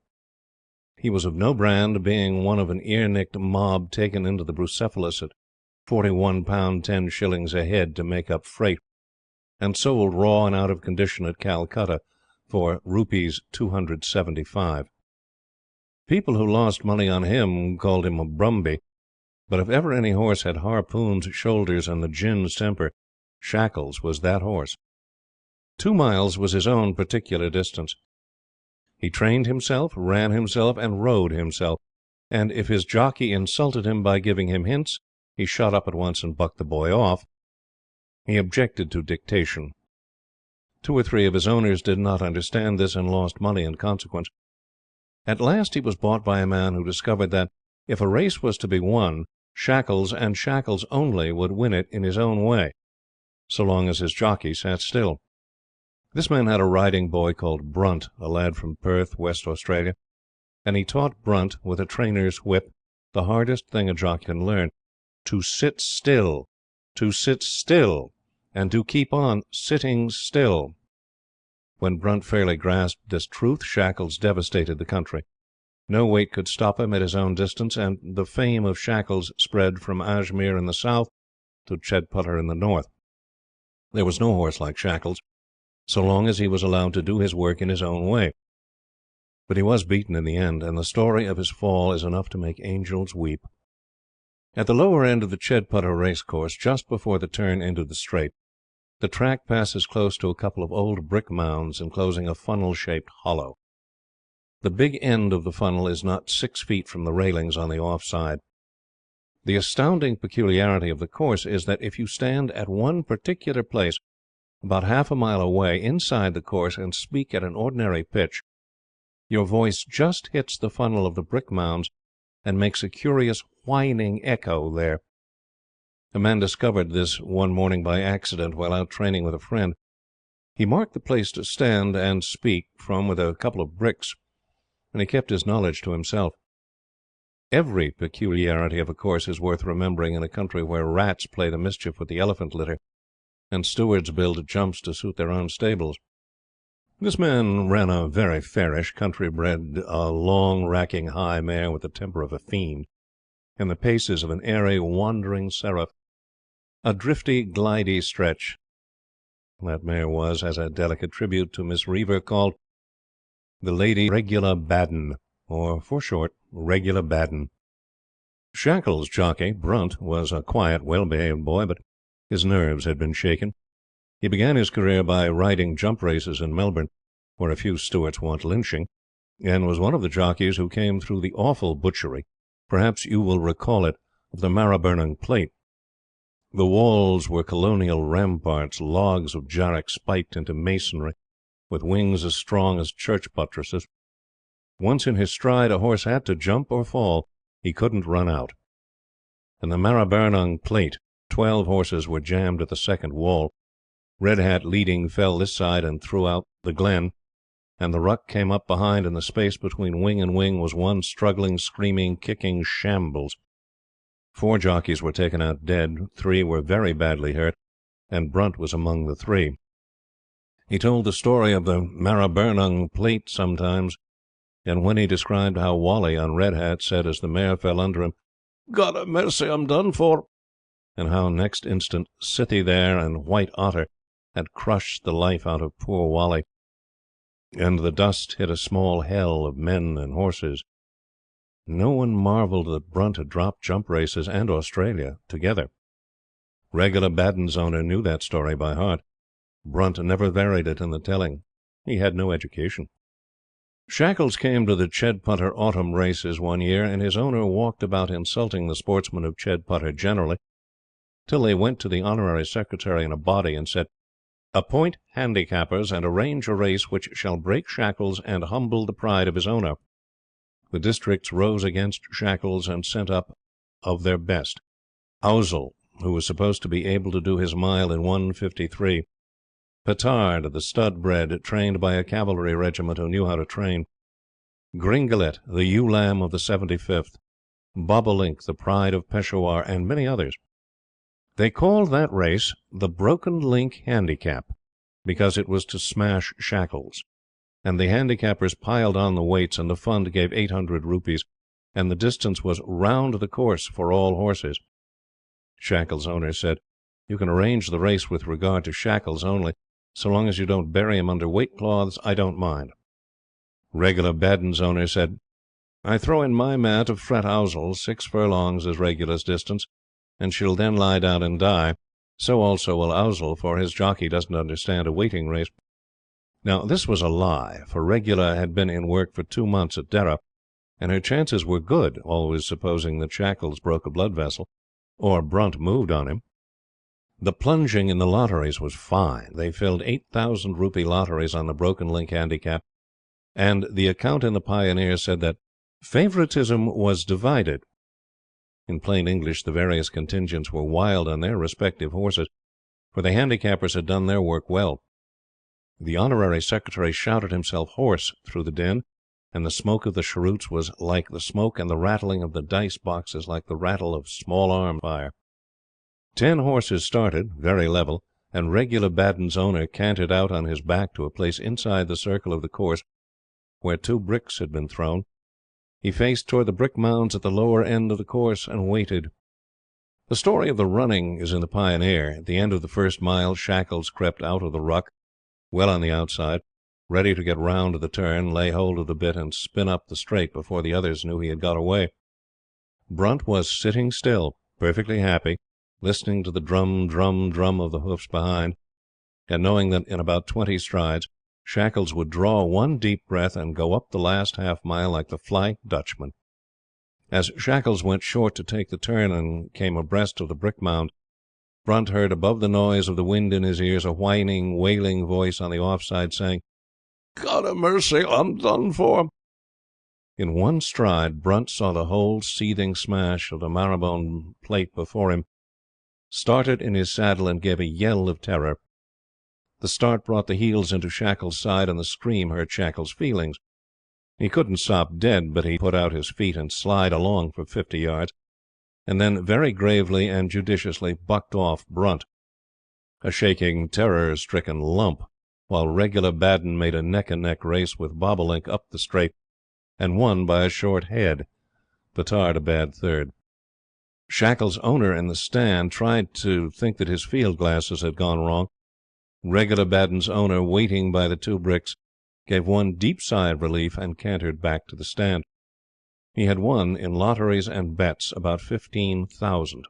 He was of no brand, being one of an ear-nicked mob taken into the Brucephalus at £41 10 shillings a head to make up freight, and sold raw and out of condition at Calcutta for Rs. 275. People who lost money on him called him a Brumby, but if ever any horse had Harpoon's shoulders and the gin's temper, Shackles was that horse. 2 miles was his own particular distance. He trained himself, ran himself, and rode himself, and if his jockey insulted him by giving him hints, he shut up at once and bucked the boy off. He objected to dictation. 2 or 3 of his owners did not understand this and lost money in consequence. At last he was bought by a man who discovered that, if a race was to be won, Shackles, and Shackles only, would win it in his own way, so long as his jockey sat still. This man had a riding boy called Brunt, a lad from Perth, West Australia, and he taught Brunt, with a trainer's whip, the hardest thing a jockey can learn: to sit still, and to keep on sitting still. When Brunt fairly grasped this truth, Shackles devastated the country. No weight could stop him at his own distance, and the fame of Shackles spread from Ajmer in the south to Chedputter in the north. There was no horse like Shackles, so long as he was allowed to do his work in his own way. But he was beaten in the end, and the story of his fall is enough to make angels weep. At the lower end of the Chedputter racecourse, just before the turn into the straight, the track passes close to a couple of old brick mounds enclosing a funnel-shaped hollow. The big end of the funnel is not 6 feet from the railings on the off side. The astounding peculiarity of the course is that if you stand at one particular place about half a mile away inside the course and speak at an ordinary pitch, your voice just hits the funnel of the brick mounds and makes a curious whining echo there. A man discovered this one morning by accident while out training with a friend. He marked the place to stand and speak from with a couple of bricks, and he kept his knowledge to himself. Every peculiarity of a course is worth remembering in a country where rats play the mischief with the elephant litter, and stewards build jumps to suit their own stables. This man ran a very fairish, country-bred, long, racking high mare with the temper of a fiend, and the paces of an airy, wandering seraph. A drifty, glidey stretch, that mare was, as a delicate tribute to Miss Reaver, called the Lady Regula Baden, or, for short, Regula Baden. Shackles' jockey, Brunt, was a quiet, well-behaved boy, but his nerves had been shaken. He began his career by riding jump races in Melbourne, where a few stewards want lynching, and was one of the jockeys who came through the awful butchery, perhaps you will recall it, of the Maribyrnong Plate. The walls were colonial ramparts, logs of jarrak spiked into masonry, with wings as strong as church buttresses. Once in his stride, a horse had to jump or fall. He couldn't run out. In the Maribyrnong Plate, 12 horses were jammed at the second wall. Red Hat leading fell this side and threw out the glen, and the ruck came up behind, and the space between wing and wing was one struggling, screaming, kicking shambles. 4 jockeys were taken out dead, 3 were very badly hurt, and Brunt was among the 3. He told the story of the Maribyrnong Plate sometimes, and when he described how Wally on Red Hat said as the mare fell under him, "God have mercy, I'm done for," and how next instant Sithy there and White Otter had crushed the life out of poor Wally, and the dust hit a small hell of men and horses, no one marvelled that Brunt had dropped jump races and Australia together. Regula Baden's owner knew that story by heart. Brunt never varied it in the telling. He had no education. Shackles came to the Chedputter Autumn races one year, and his owner walked about insulting the sportsmen of Chedputter generally, till they went to the Honorary Secretary in a body and said, "Appoint handicappers and arrange a race which shall break Shackles and humble the pride of his owner." The districts rose against Shackles and sent up of their best: Owsle, who was supposed to be able to do his mile in 1:53; Petard, the stud bred, trained by a cavalry regiment who knew how to train; Gringalet, the ewe lamb of the 75th; Bobolink, the pride of Peshawar, and many others. They called that race the Broken Link Handicap, because it was to smash Shackles; and the handicappers piled on the weights, and the fund gave 800 rupees, and the distance was round the course for all horses. Shackles' owner said, "You can arrange the race with regard to Shackles only. So long as you don't bury him under weight cloths, I don't mind." Regula Baddun's owner said, "I throw in my mare to fret Owsle. 6 furlongs is Regula's distance, and she'll then lie down and die. So also will Owsle, for his jockey doesn't understand a waiting race." Now this was a lie, for Regula had been in work for 2 months at Derra, and her chances were good, always supposing that Shackles broke a blood vessel, or Brunt moved on him. The plunging in the lotteries was fine. They filled 8,000 rupee lotteries on the Broken Link Handicap, and the account in the Pioneer said that "favouritism was divided." In plain English, the various contingents were wild on their respective horses, for the handicappers had done their work well. The Honorary Secretary shouted himself hoarse through the din, and the smoke of the cheroots was like the smoke, and the rattling of the dice boxes like the rattle of small arm fire. 10 horses started, very level, and Regula Baddun's owner cantered out on his back to a place inside the circle of the course where 2 bricks had been thrown. He faced toward the brick mounds at the lower end of the course and waited. The story of the running is in the Pioneer. At the end of the first mile, Shackles crept out of the ruck, well on the outside, ready to get round to the turn, lay hold of the bit, and spin up the straight before the others knew he had got away. Brunt was sitting still, perfectly happy, listening to the drum, drum, drum of the hoofs behind, and knowing that in about 20 strides Shackles would draw one deep breath and go up the last half mile like the Flying Dutchman. As Shackles went short to take the turn and came abreast of the brick mound, Brunt heard above the noise of the wind in his ears a whining, wailing voice on the offside saying, "God a mercy, I'm done for." In one stride Brunt saw the whole seething smash of the Marrowbone plate before him, started in his saddle and gave a yell of terror. The start brought the heels into Shackles' side, and the scream hurt Shackles' feelings. He couldn't stop dead, but he put out his feet and slid along for 50 yards, and then very gravely and judiciously bucked off Brunt, a shaking, terror-stricken lump, while Regula Baddun made a neck-and-neck race with Bobolink up the straight, and won by a short head, Petard a bad third. Shackles' owner in the stand tried to think that his field glasses had gone wrong. Regula Baddun's owner, waiting by the 2 bricks, gave one deep sigh of relief and cantered back to the stand. He had won, in lotteries and bets, about 15,000.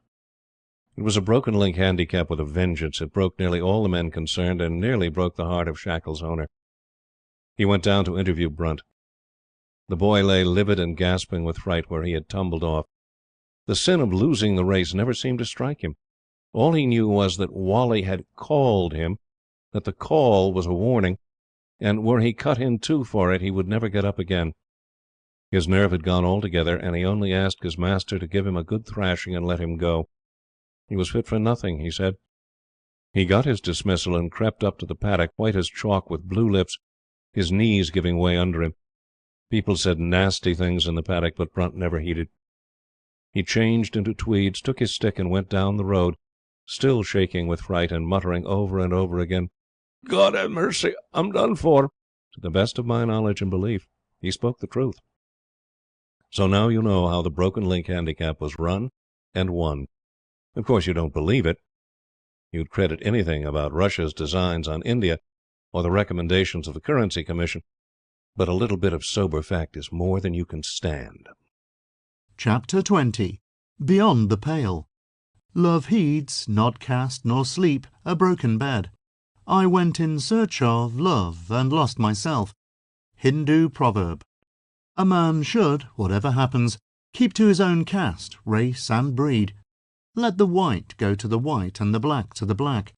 It was a Broken Link Handicap with a vengeance. It broke nearly all the men concerned, and nearly broke the heart of Shackles' owner. He went down to interview Brunt. The boy lay livid and gasping with fright where he had tumbled off. The sin of losing the race never seemed to strike him. All he knew was that Wally had called him, that the call was a warning, and were he cut in 2 for it, he would never get up again. His nerve had gone altogether, and he only asked his master to give him a good thrashing and let him go. He was fit for nothing, he said. He got his dismissal and crept up to the paddock, white as chalk, with blue lips, his knees giving way under him. People said nasty things in the paddock, but Brunt never heeded. He changed into tweeds, took his stick, and went down the road, still shaking with fright, and muttering over and over again, "God have mercy, I'm done for." To the best of my knowledge and belief, he spoke the truth. So now you know how the Broken Link Handicap was run and won. Of course you don't believe it. You'd credit anything about Russia's designs on India, or the recommendations of the Currency Commission, but a little bit of sober fact is more than you can stand. Chapter 20. Beyond the Pale. Love heeds, not cast nor sleep, a broken bed. I went in search of love, and lost myself. Hindu proverb. A man should, whatever happens, keep to his own caste, race, and breed. Let the white go to the white and the black to the black.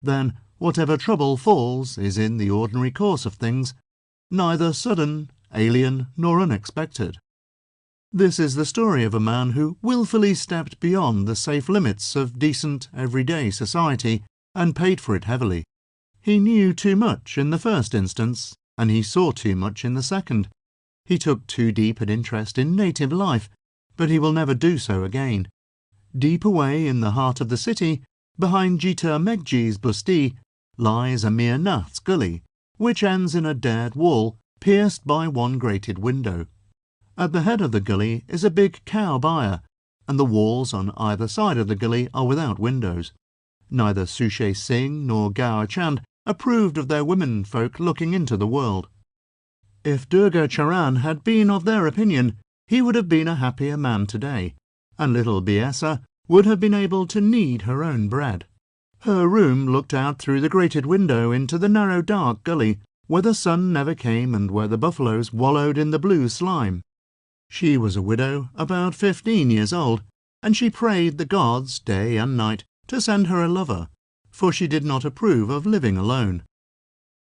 Then, whatever trouble falls is in the ordinary course of things, neither sudden, alien, nor unexpected. This is the story of a man who wilfully stepped beyond the safe limits of decent, everyday society and paid for it heavily. He knew too much in the first instance, and he saw too much in the second. He took too deep an interest in native life, but he will never do so again. Deep away in the heart of the city, behind Jita Megji's Busti, lies Amir Nath's gully, which ends in a dared wall pierced by one grated window. At the head of the gully is a big cow byre, and the walls on either side of the gully are without windows. Neither Suchet Singh nor Gaur Chand approved of their womenfolk looking into the world. If Durga Charan had been of their opinion, he would have been a happier man today, and little Biesa would have been able to knead her own bread. Her room looked out through the grated window into the narrow dark gully, where the sun never came and where the buffaloes wallowed in the blue slime. She was a widow, about 15 years old, and she prayed the gods day and night to send her a lover, for she did not approve of living alone.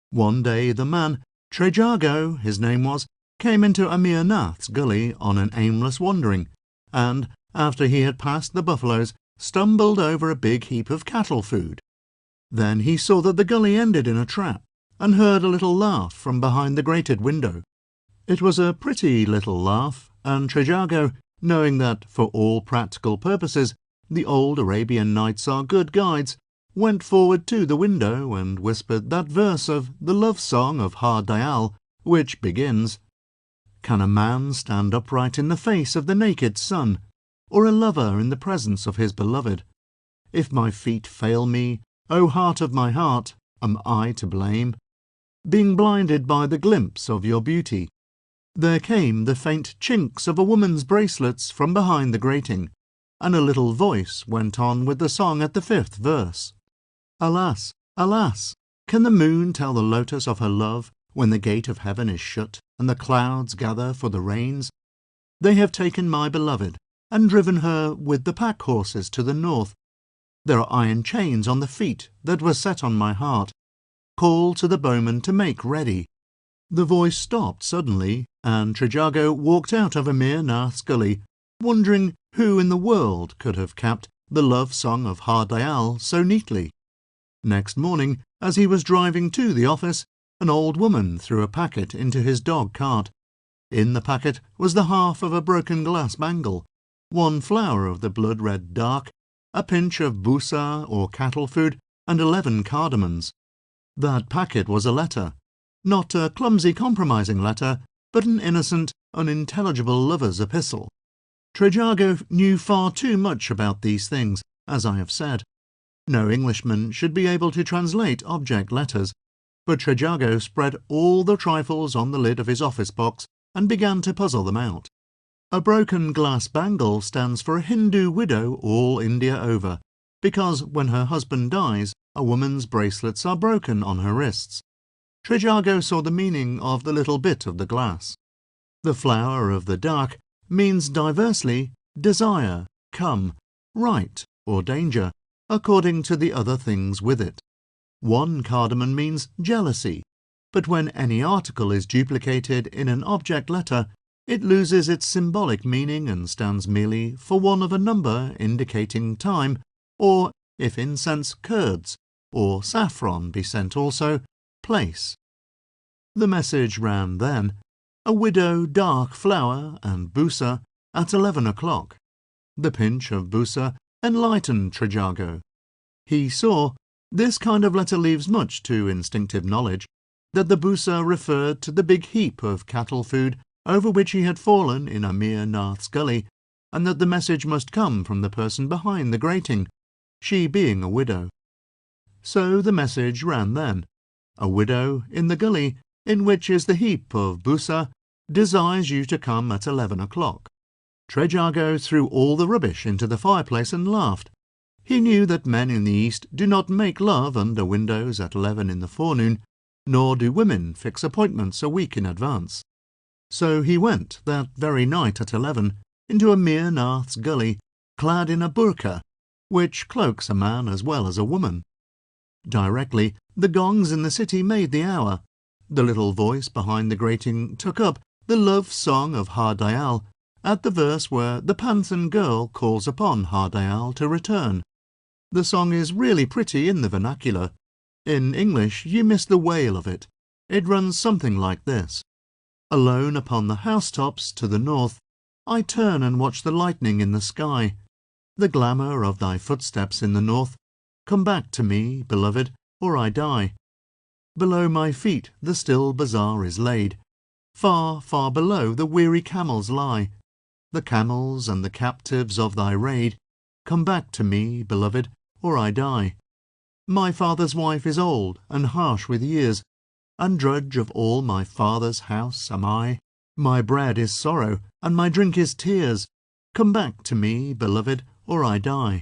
One day the man, Trejago his name was, came into Amir Nath's gully on an aimless wandering, and, after he had passed the buffaloes, stumbled over a big heap of cattle food. Then he saw that the gully ended in a trap, and heard a little laugh from behind the grated window. It was a pretty little laugh, and Trejago, knowing that, for all practical purposes, the old Arabian Nights are good guides, went forward to the window and whispered that verse of the love song of Har Dayal, which begins, "Can a man stand upright in the face of the naked sun, or a lover in the presence of his beloved? If my feet fail me, O heart of my heart, am I to blame? Being blinded by the glimpse of your beauty." There came the faint chinks of a woman's bracelets from behind the grating, and a little voice went on with the song at the 5th verse. Alas, alas, can the moon tell the lotus of her love when the gate of heaven is shut and the clouds gather for the rains? They have taken my beloved and driven her with the pack horses to the north. There are iron chains on the feet that were set on my heart. Call to the bowman to make ready. The voice stopped suddenly, and Trejago walked out of Amir Nath's gully, wondering who in the world could have capped the love song of Har Dayal so neatly. Next morning, as he was driving to the office, an old woman threw a packet into his dog cart. In the packet was the half of a broken glass bangle, one flower of the blood-red dark, a pinch of busa or cattle food, and 11 cardamoms. That packet was a letter, not a clumsy compromising letter, but an innocent, unintelligible lover's epistle. Trejago knew far too much about these things, as I have said. No Englishman should be able to translate object letters, but Trejago spread all the trifles on the lid of his office box and began to puzzle them out. A broken glass bangle stands for a Hindu widow all India over, because when her husband dies, a woman's bracelets are broken on her wrists. Trejago saw the meaning of the little bit of the glass. The flower of the dark means diversely desire, come, right, or danger, according to the other things with it. One cardamom means jealousy, but when any article is duplicated in an object letter, it loses its symbolic meaning and stands merely for one of a number indicating time, or, if incense, curds, or saffron be sent also, place. The message ran then, a widow dark flower and busa at 11 o'clock. The pinch of busa enlightened Trejago. He saw, this kind of letter leaves much to instinctive knowledge, that the busa referred to the big heap of cattle food over which he had fallen in Amir Nath's gully, and that the message must come from the person behind the grating, she being a widow. So the message ran then, a widow in the gully in which is the heap of busa desires you to come at 11 o'clock. Trejago threw all the rubbish into the fireplace and laughed. He knew that men in the East do not make love under windows at 11 in the forenoon, nor do women fix appointments a week in advance. So he went that very night at 11 into a mere Nath's gully, clad in a burqa, which cloaks a man as well as a woman. Directly the gongs in the city made the hour, the little voice behind the grating took up the love song of Har Dayal at the verse where the Panthan girl calls upon Har Dayal to return. The song is really pretty in the vernacular. In English you miss the wail of it. It runs something like this. Alone upon the housetops to the north, I turn and watch the lightning in the sky. The glamour of thy footsteps in the north, come back to me, beloved, or I die. Below my feet the still bazaar is laid. Far, far below the weary camels lie. The camels and the captives of thy raid, come back to me, beloved, or I die. My father's wife is old and harsh with years, and drudge of all my father's house am I. My bread is sorrow, and my drink is tears. Come back to me, beloved, or I die.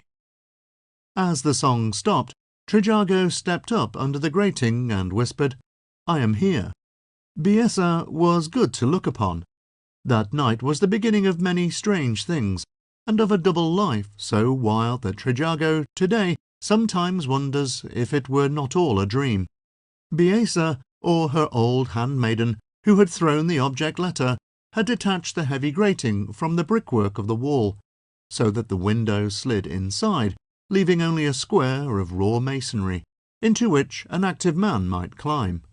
As the song stopped, Trejago stepped up under the grating and whispered, I am here. Biesa was good to look upon. That night was the beginning of many strange things, and of a double life so wild that Trejago today sometimes wonders if it were not all a dream. Biesa, or her old handmaiden, who had thrown the object letter, had detached the heavy grating from the brickwork of the wall, so that the window slid inside, leaving only a square of raw masonry, into which an active man might climb.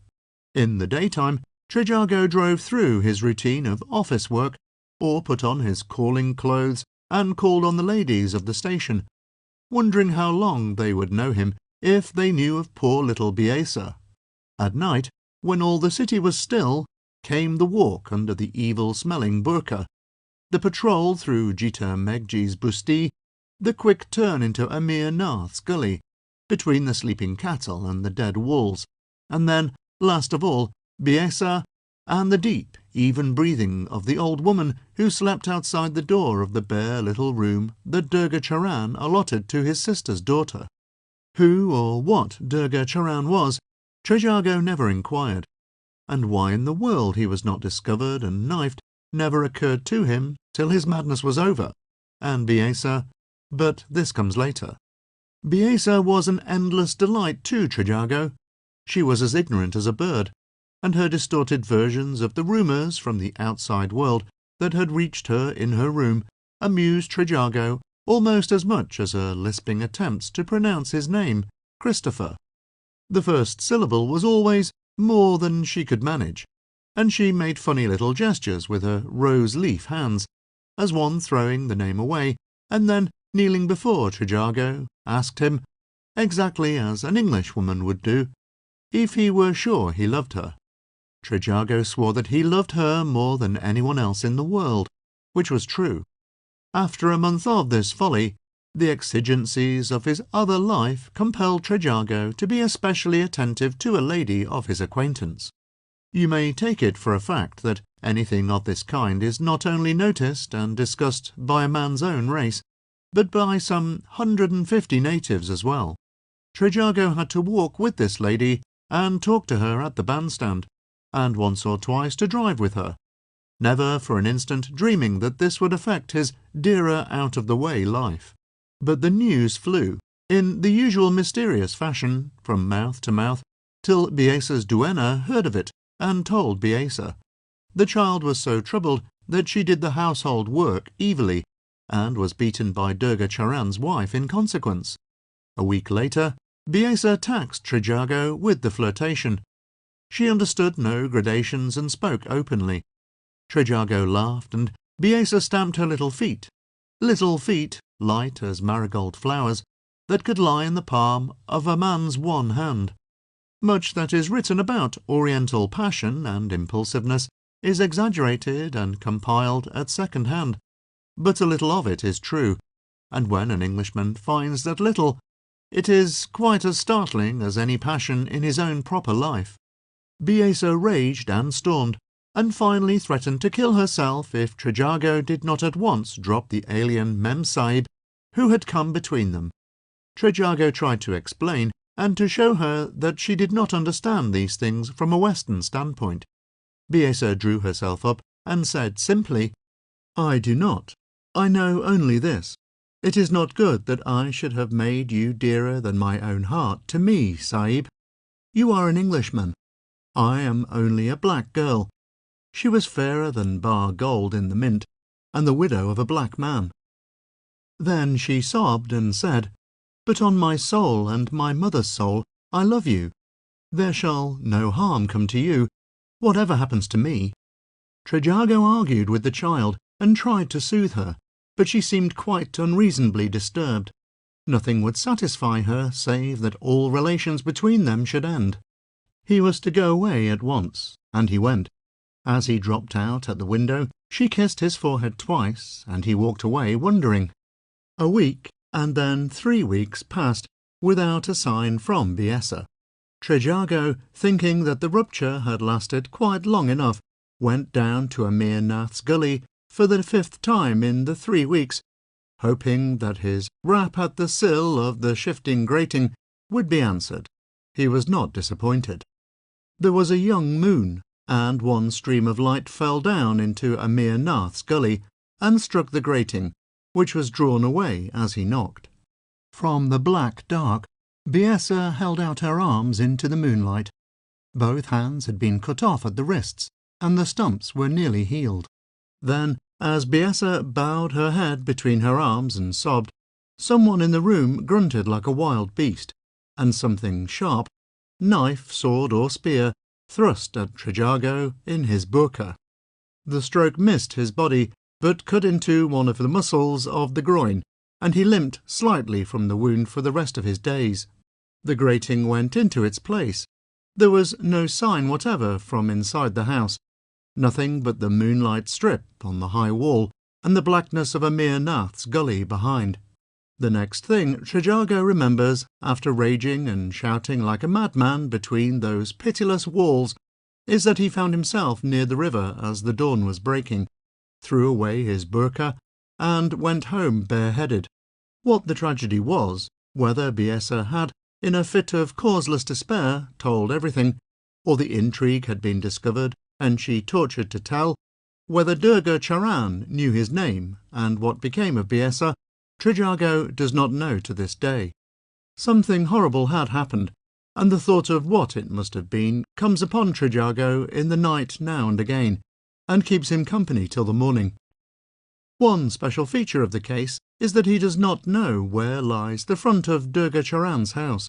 In the daytime, Trejago drove through his routine of office work, or put on his calling clothes and called on the ladies of the station, wondering how long they would know him if they knew of poor little Biesa. At night, when all the city was still, came the walk under the evil-smelling burqa, the patrol through Jita Megji's busti, the quick turn into Amir Nath's gully, between the sleeping cattle and the dead wolves, and then, last of all, Biesa, and the deep, even breathing of the old woman who slept outside the door of the bare little room that Durga Charan allotted to his sister's daughter. Who or what Durga Charan was, Trejago never inquired, and why in the world he was not discovered and knifed never occurred to him till his madness was over, and Biesa. But this comes later. Biesa was an endless delight to Trejago. She was as ignorant as a bird, and her distorted versions of the rumours from the outside world that had reached her in her room amused Trejago almost as much as her lisping attempts to pronounce his name, Christopher. The first syllable was always more than she could manage, and she made funny little gestures with her rose-leaf hands, as one throwing the name away, and then kneeling before Trejago, asked him, exactly as an Englishwoman would do, if he were sure he loved her. Trejago swore that he loved her more than anyone else in the world, which was true. After a month of this folly, the exigencies of his other life compelled Trejago to be especially attentive to a lady of his acquaintance. You may take it for a fact that anything of this kind is not only noticed and discussed by a man's own race, but by some 150 natives as well. Trejago had to walk with this lady and talk to her at the bandstand, and once or twice to drive with her, never for an instant dreaming that this would affect his dearer out-of-the-way life. But the news flew, in the usual mysterious fashion, from mouth to mouth, till Biesa's duenna heard of it and told Biesa. The child was so troubled that she did the household work evilly, and was beaten by Durga Charan's wife in consequence. A week later, Biesa taxed Trejago with the flirtation. She understood no gradations and spoke openly. Trejago laughed, and Biesa stamped her little feet, light as marigold flowers, that could lie in the palm of a man's one hand. Much that is written about Oriental passion and impulsiveness is exaggerated and compiled at second hand, but a little of it is true, and when an Englishman finds that little, it is quite as startling as any passion in his own proper life. Biesa raged and stormed, and finally threatened to kill herself if Trejago did not at once drop the alien Mem Sahib who had come between them. Trejago tried to explain and to show her that she did not understand these things from a Western standpoint. Biesa drew herself up and said simply, "I do not. I know only this. It is not good that I should have made you dearer than my own heart to me, Sahib. You are an Englishman. I am only a black girl." She was fairer than bar gold in the mint, and the widow of a black man. Then she sobbed and said, "But on my soul and my mother's soul, I love you. There shall no harm come to you, whatever happens to me." Trejago argued with the child and tried to soothe her, but she seemed quite unreasonably disturbed. Nothing would satisfy her save that all relations between them should end. He was to go away at once, and he went. As he dropped out at the window, she kissed his forehead twice, and he walked away wondering. A week, and then 3 weeks passed without a sign from Biesa. Trejago, thinking that the rupture had lasted quite long enough, went down to Amir Nath's gully for the 5th time in the 3 weeks, hoping that his rap at the sill of the shifting grating would be answered. He was not disappointed. There was a young moon, and one stream of light fell down into Amir Nath's gully and struck the grating, which was drawn away as he knocked. From the black dark, Biesa held out her arms into the moonlight. Both hands had been cut off at the wrists, and the stumps were nearly healed. Then, as Biesa bowed her head between her arms and sobbed, someone in the room grunted like a wild beast, and something sharp, knife, sword, or spear, thrust at Trejago in his burqa. The stroke missed his body, but cut into one of the muscles of the groin, and he limped slightly from the wound for the rest of his days. The grating went into its place. There was no sign whatever from inside the house, nothing but the moonlight strip on the high wall and the blackness of Amir Nath's gully behind. The next thing Trejago remembers, after raging and shouting like a madman between those pitiless walls, is that he found himself near the river as the dawn was breaking, threw away his burqa, and went home bareheaded. What the tragedy was, whether Biesa had, in a fit of causeless despair, told everything, or the intrigue had been discovered and she tortured to tell, whether Durga Charan knew his name, and what became of Biesa, Trejago does not know to this day. Something horrible had happened, and the thought of what it must have been comes upon Trejago in the night now and again, and keeps him company till the morning. One special feature of the case is that he does not know where lies the front of Durga Charan's house.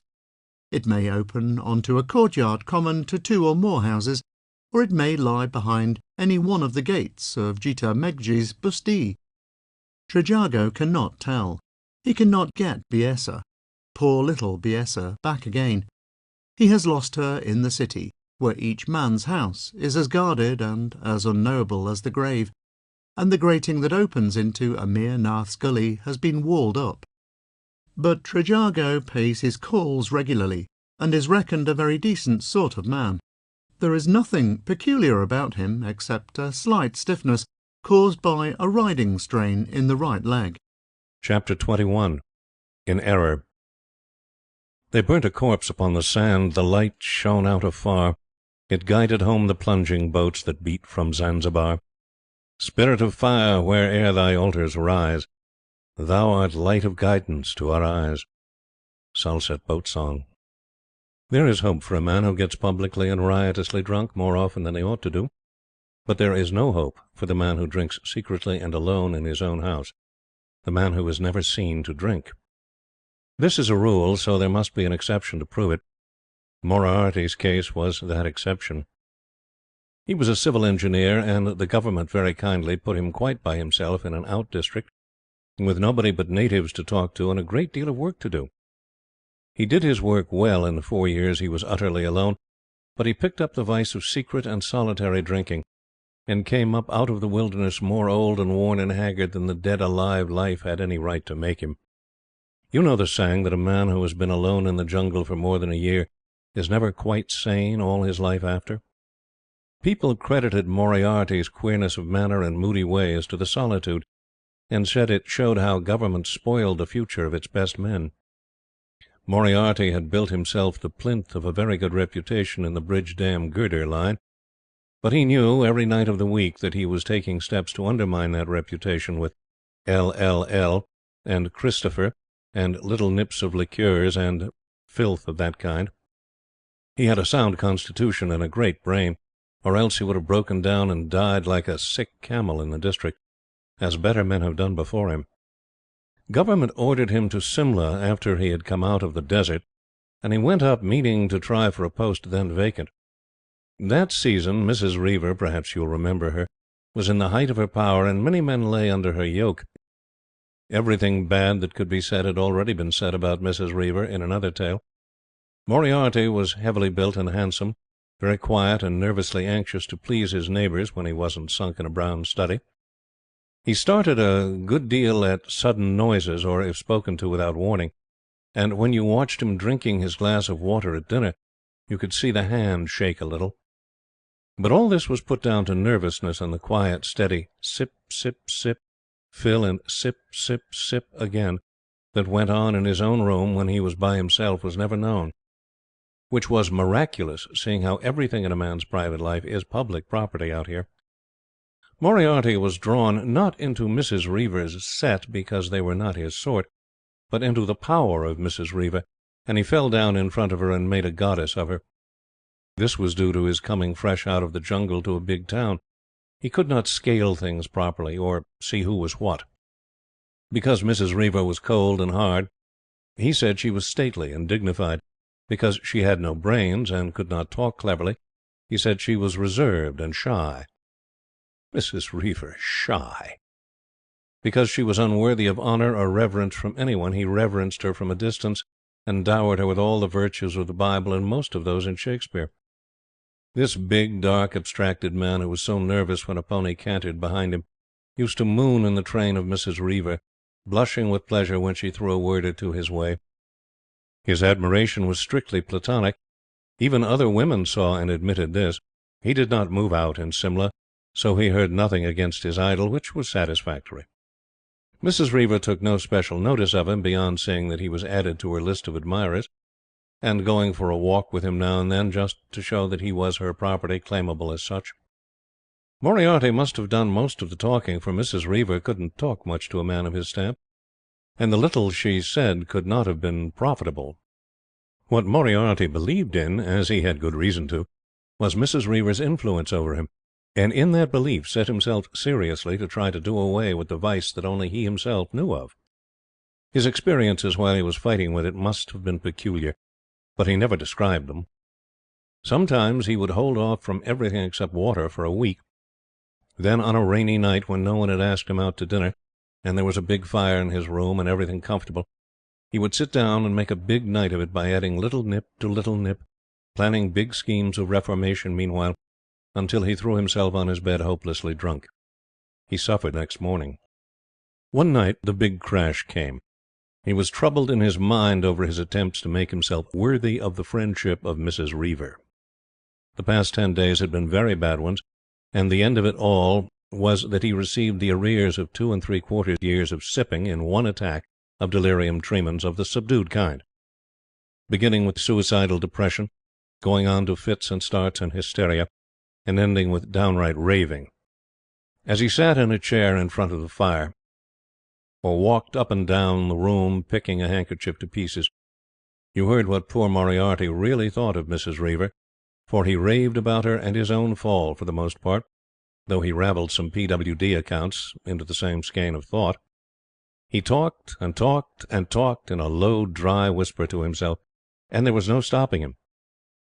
It may open onto a courtyard common to 2 or more houses, or it may lie behind any one of the gates of Jita Megji's bustee. Trejago cannot tell. He cannot get Biesa, poor little Biesa, back again. He has lost her in the city, where each man's house is as guarded and as unknowable as the grave, and the grating that opens into Amir Nath's gully has been walled up. But Trejago pays his calls regularly, and is reckoned a very decent sort of man. There is nothing peculiar about him except a slight stiffness caused by a riding strain in the right leg. Chapter 21. In Error. They burnt a corpse upon the sand. The light shone out afar. It guided home the plunging boats that beat from Zanzibar. Spirit of fire, where'er thy altars rise, thou art light of guidance to our eyes. Sunset Boat Song. There is hope for a man who gets publicly and riotously drunk more often than he ought to do. But there is no hope for the man who drinks secretly and alone in his own house, the man who is never seen to drink. This is a rule, so there must be an exception to prove it. Moriarty's case was that exception. He was a civil engineer, and the Government very kindly put him quite by himself in an out district, with nobody but natives to talk to and a great deal of work to do. He did his work well in the 4 years he was utterly alone, but he picked up the vice of secret and solitary drinking, and came up out of the wilderness more old and worn and haggard than the dead alive life had any right to make him. You know the saying that a man who has been alone in the jungle for more than a year is never quite sane all his life after. People credited Moriarty's queerness of manner and moody ways to the solitude, and said it showed how Government spoiled the future of its best men. Moriarty had built himself the plinth of a very good reputation in the bridge dam girder line, but he knew every night of the week that he was taking steps to undermine that reputation with LLL and Christopher and little nips of liqueurs and filth of that kind. He had a sound constitution and a great brain, or else he would have broken down and died like a sick camel in the district, as better men have done before him. Government ordered him to Simla after he had come out of the desert, and he went up meaning to try for a post then vacant. That season Mrs. Reaver, perhaps you'll remember her, was in the height of her power, and many men lay under her yoke. Everything bad that could be said had already been said about Mrs. Reaver in another tale. Moriarty was heavily built and handsome, very quiet and nervously anxious to please his neighbours when he wasn't sunk in a brown study. He started a good deal at sudden noises, or if spoken to without warning, and when you watched him drinking his glass of water at dinner, you could see the hand shake a little. But all this was put down to nervousness, and the quiet, steady sip, sip, sip, fill and sip, sip, sip again that went on in his own room when he was by himself was never known. Which was miraculous, seeing how everything in a man's private life is public property out here. Moriarty was drawn not into Mrs. Reaver's set because they were not his sort, but into the power of Mrs. Reaver, and he fell down in front of her and made a goddess of her. This was due to his coming fresh out of the jungle to a big town. He could not scale things properly, or see who was what. Because Mrs. Reaver was cold and hard, he said she was stately and dignified. Because she had no brains and could not talk cleverly, he said she was reserved and shy. Mrs. Reaver shy! Because she was unworthy of honour or reverence from anyone, he reverenced her from a distance and dowered her with all the virtues of the Bible and most of those in Shakespeare. This big, dark, abstracted man, who was so nervous when a pony cantered behind him, used to moon in the train of Mrs. Reaver, blushing with pleasure when she threw a word or two his way. His admiration was strictly platonic. Even other women saw and admitted this. He did not move out in Simla, so he heard nothing against his idol, which was satisfactory. Mrs. Reaver took no special notice of him, beyond seeing that he was added to her list of admirers, and going for a walk with him now and then, just to show that he was her property, claimable as such. Moriarty must have done most of the talking, for Mrs. Reaver couldn't talk much to a man of his stamp, and the little she said could not have been profitable. What Moriarty believed in, as he had good reason to, was Mrs. Reaver's influence over him, and in that belief set himself seriously to try to do away with the vice that only he himself knew of. His experiences while he was fighting with it must have been peculiar, but he never described them. Sometimes he would hold off from everything except water for a week. Then, on a rainy night, when no one had asked him out to dinner, and there was a big fire in his room and everything comfortable, he would sit down and make a big night of it by adding little nip to little nip, planning big schemes of reformation meanwhile, until he threw himself on his bed hopelessly drunk. He suffered next morning. One night the big crash came. He was troubled in his mind over his attempts to make himself worthy of the friendship of Mrs. Reaver. The past 10 days had been very bad ones, and the end of it all was that he received the arrears of 2 3/4 years of sipping in one attack of delirium tremens of the subdued kind, beginning with suicidal depression, going on to fits and starts and hysteria, and ending with downright raving. As he sat in a chair in front of the fire, or walked up and down the room picking a handkerchief to pieces, you heard what poor Moriarty really thought of Mrs. Reaver, for he raved about her and his own fall for the most part, though he ravelled some P.W.D. accounts into the same skein of thought. He talked and talked and talked in a low, dry whisper to himself, and there was no stopping him.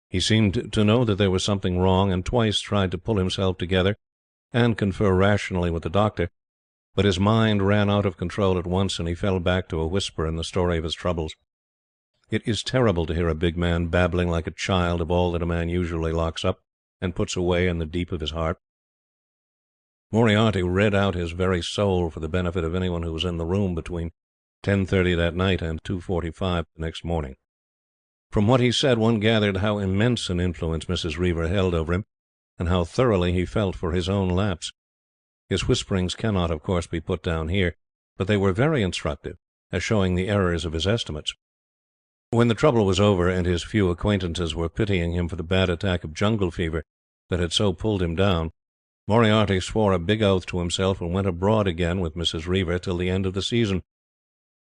He seemed to know that there was something wrong, and twice tried to pull himself together and confer rationally with the doctor, but his mind ran out of control at once, and he fell back to a whisper in the story of his troubles. It is terrible to hear a big man babbling like a child of all that a man usually locks up and puts away in the deep of his heart. Moriarty read out his very soul for the benefit of anyone who was in the room between 10:30 that night and 2:45 the next morning. From what he said, one gathered how immense an influence Mrs. Reaver held over him, and how thoroughly he felt for his own lapse. His whisperings cannot, of course, be put down here, but they were very instructive, as showing the errors of his estimates. When the trouble was over, and his few acquaintances were pitying him for the bad attack of jungle fever that had so pulled him down, Moriarty swore a big oath to himself and went abroad again with Mrs. Reaver till the end of the season,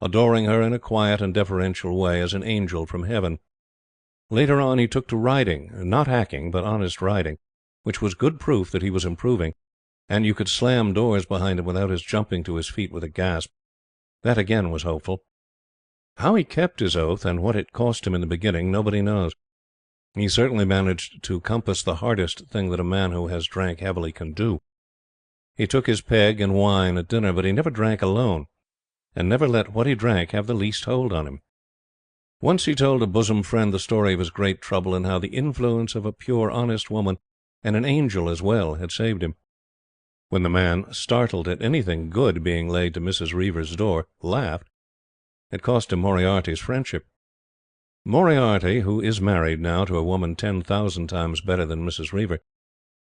adoring her in a quiet and deferential way as an angel from heaven. Later on he took to riding, not hacking, but honest riding, which was good proof that he was improving, and you could slam doors behind him without his jumping to his feet with a gasp. That again was hopeful. How he kept his oath, and what it cost him in the beginning, nobody knows. He certainly managed to compass the hardest thing that a man who has drank heavily can do. He took his peg and wine at dinner, but he never drank alone, and never let what he drank have the least hold on him. Once he told a bosom friend the story of his great trouble, and how the influence of a pure, honest woman, and an angel as well, had saved him. When the man, startled at anything good being laid to Mrs. Reaver's door, laughed, it cost him Moriarty's friendship. Moriarty, who is married now to a woman 10,000 times better than Mrs. Reaver,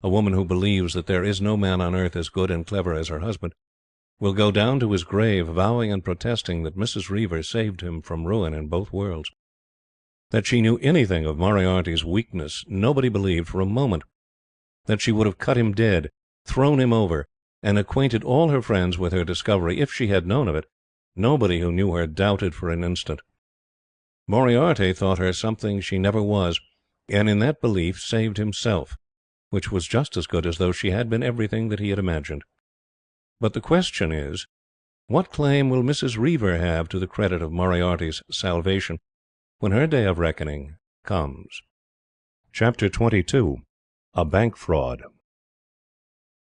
a woman who believes that there is no man on earth as good and clever as her husband, will go down to his grave vowing and protesting that Mrs. Reaver saved him from ruin in both worlds. That she knew anything of Moriarty's weakness nobody believed for a moment. That she would have cut him dead, thrown him over, and acquainted all her friends with her discovery if she had known of it, nobody who knew her doubted for an instant. Moriarty thought her something she never was, and in that belief saved himself, which was just as good as though she had been everything that he had imagined. But the question is, what claim will Mrs. Reaver have to the credit of Moriarty's salvation when her day of reckoning comes? Chapter 22. A Bank Fraud.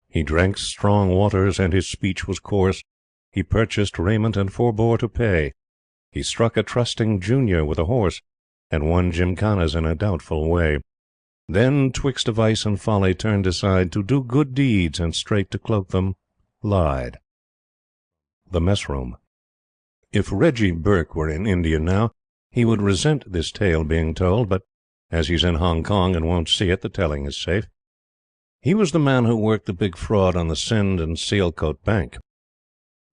He drank strong waters, and his speech was coarse. He purchased raiment, and forbore to pay. He struck a trusting junior with a horse, and won gymkhanas in a doubtful way. Then, twixt vice and folly, turned aside to do good deeds, and straight to cloak them, lied. The Mess Room. If Reggie Burke were in India now, he would resent this tale being told, but as he's in Hong Kong and won't see it, the telling is safe. He was the man who worked the big fraud on the Sind and Sealcote Bank.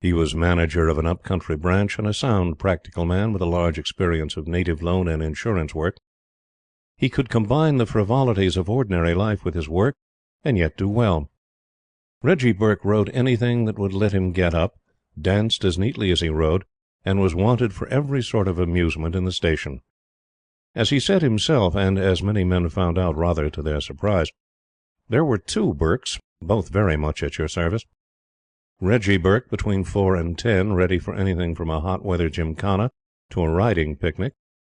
He was manager of an up-country branch, and a sound, practical man with a large experience of native loan and insurance work. He could combine the frivolities of ordinary life with his work, and yet do well. Reggie Burke rode anything that would let him get up, danced as neatly as he rode, and was wanted for every sort of amusement in the station. As he said himself, and as many men found out rather to their surprise, there were two Burkes, both very much at your service. Reggie Burke, between 4 and 10, ready for anything from a hot-weather gymkhana to a riding picnic,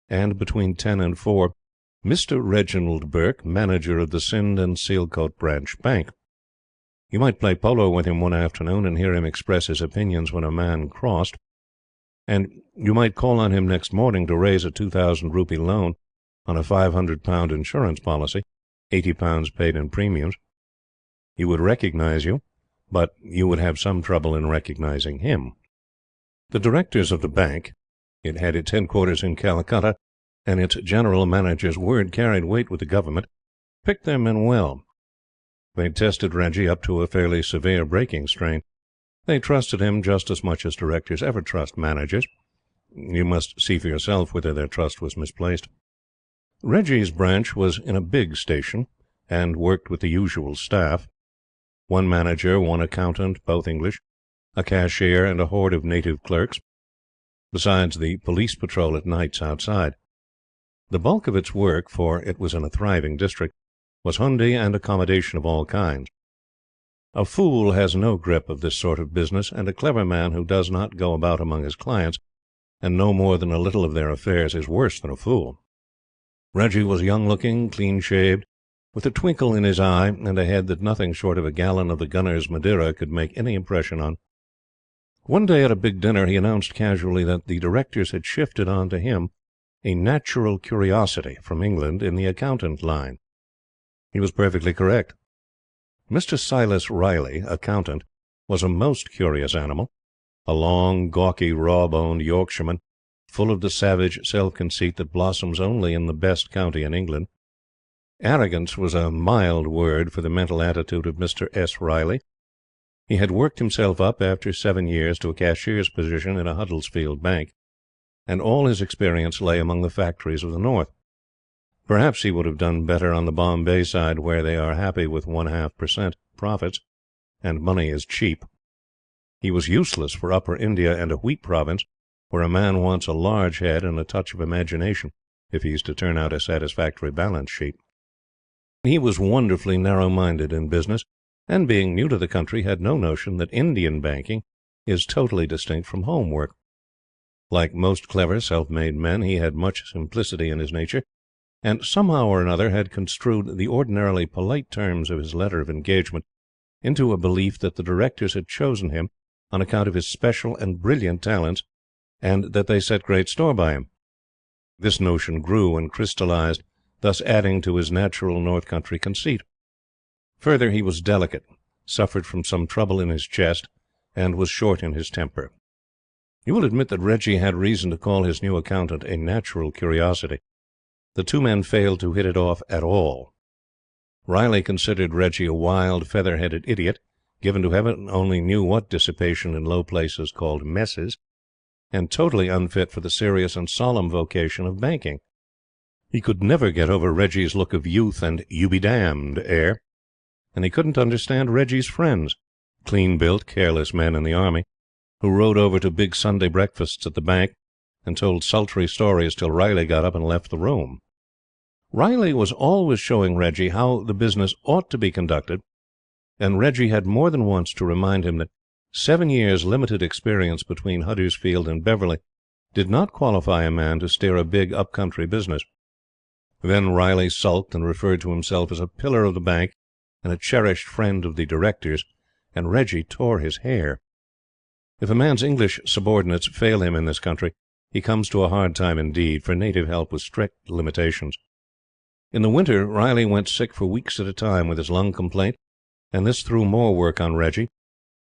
and between 10 and 4, Mr. Reginald Burke, manager of the Sind and Sealcote Branch Bank. You might play polo with him one afternoon and hear him express his opinions when a man crossed, and you might call on him next morning to raise a 2,000 rupee loan on a £500 insurance policy, £80 paid in premiums. He would recognize you, but you would have some trouble in recognizing him. The directors of the bank, it had its headquarters in Calcutta, and its general manager's word carried weight with the government, picked their men well. They tested Reggie up to a fairly severe breaking strain. They trusted him just as much as directors ever trust managers. You must see for yourself whether their trust was misplaced. Reggie's branch was in a big station, and worked with the usual staff. One manager, one accountant, both English, a cashier, and a horde of native clerks, besides the police patrol at nights outside. The bulk of its work, for it was in a thriving district, was hoondi and accommodation of all kinds. A fool has no grip of this sort of business, and a clever man who does not go about among his clients and know more than a little of their affairs is worse than a fool. Reggie was young-looking, clean-shaved, with a twinkle in his eye, and a head that nothing short of a gallon of the Gunner's Madeira could make any impression on. One day at a big dinner he announced casually that the directors had shifted on to him a natural curiosity from England in the accountant line. He was perfectly correct. Mr. Silas Riley, accountant, was a most curious animal, a long, gawky, raw-boned Yorkshireman, full of the savage self-conceit that blossoms only in the best county in England. Arrogance was a mild word for the mental attitude of Mr. S. Riley. He had worked himself up after 7 years to a cashier's position in a Huddersfield bank. and all his experience lay among the factories of the North. Perhaps he would have done better on the Bombay side, where they are happy with 1.5% profits, and money is cheap. He was useless for Upper India and a wheat province, where a man wants a large head and a touch of imagination if he is to turn out a satisfactory balance sheet. He was wonderfully narrow-minded in business, and being new to the country, had no notion that Indian banking is totally distinct from home work. Like most clever, self-made men, he had much simplicity in his nature, and somehow or another had construed the ordinarily polite terms of his letter of engagement into a belief that the directors had chosen him on account of his special and brilliant talents, and that they set great store by him. This notion grew and crystallized, thus adding to his natural North Country conceit. Further, he was delicate, suffered from some trouble in his chest, and was short in his temper. You will admit that Reggie had reason to call his new accountant a natural curiosity. The two men failed to hit it off at all. Riley considered Reggie a wild, feather-headed idiot, given to heaven only knew what dissipation in low places called messes, and totally unfit for the serious and solemn vocation of banking. He could never get over Reggie's look of youth and you-be-damned air, and he couldn't understand Reggie's friends, clean-built, careless men in the army, who rode over to big Sunday breakfasts at the bank and told sultry stories till Riley got up and left the room. Riley was always showing Reggie how the business ought to be conducted, and Reggie had more than once to remind him that 7 years' limited experience between Huddersfield and Beverley did not qualify a man to steer a big up-country business. Then Riley sulked and referred to himself as a pillar of the bank and a cherished friend of the directors, and Reggie tore his hair. If a man's English subordinates fail him in this country, he comes to a hard time indeed, for native help with strict limitations. In the winter, Riley went sick for weeks at a time with his lung complaint, and this threw more work on Reggie,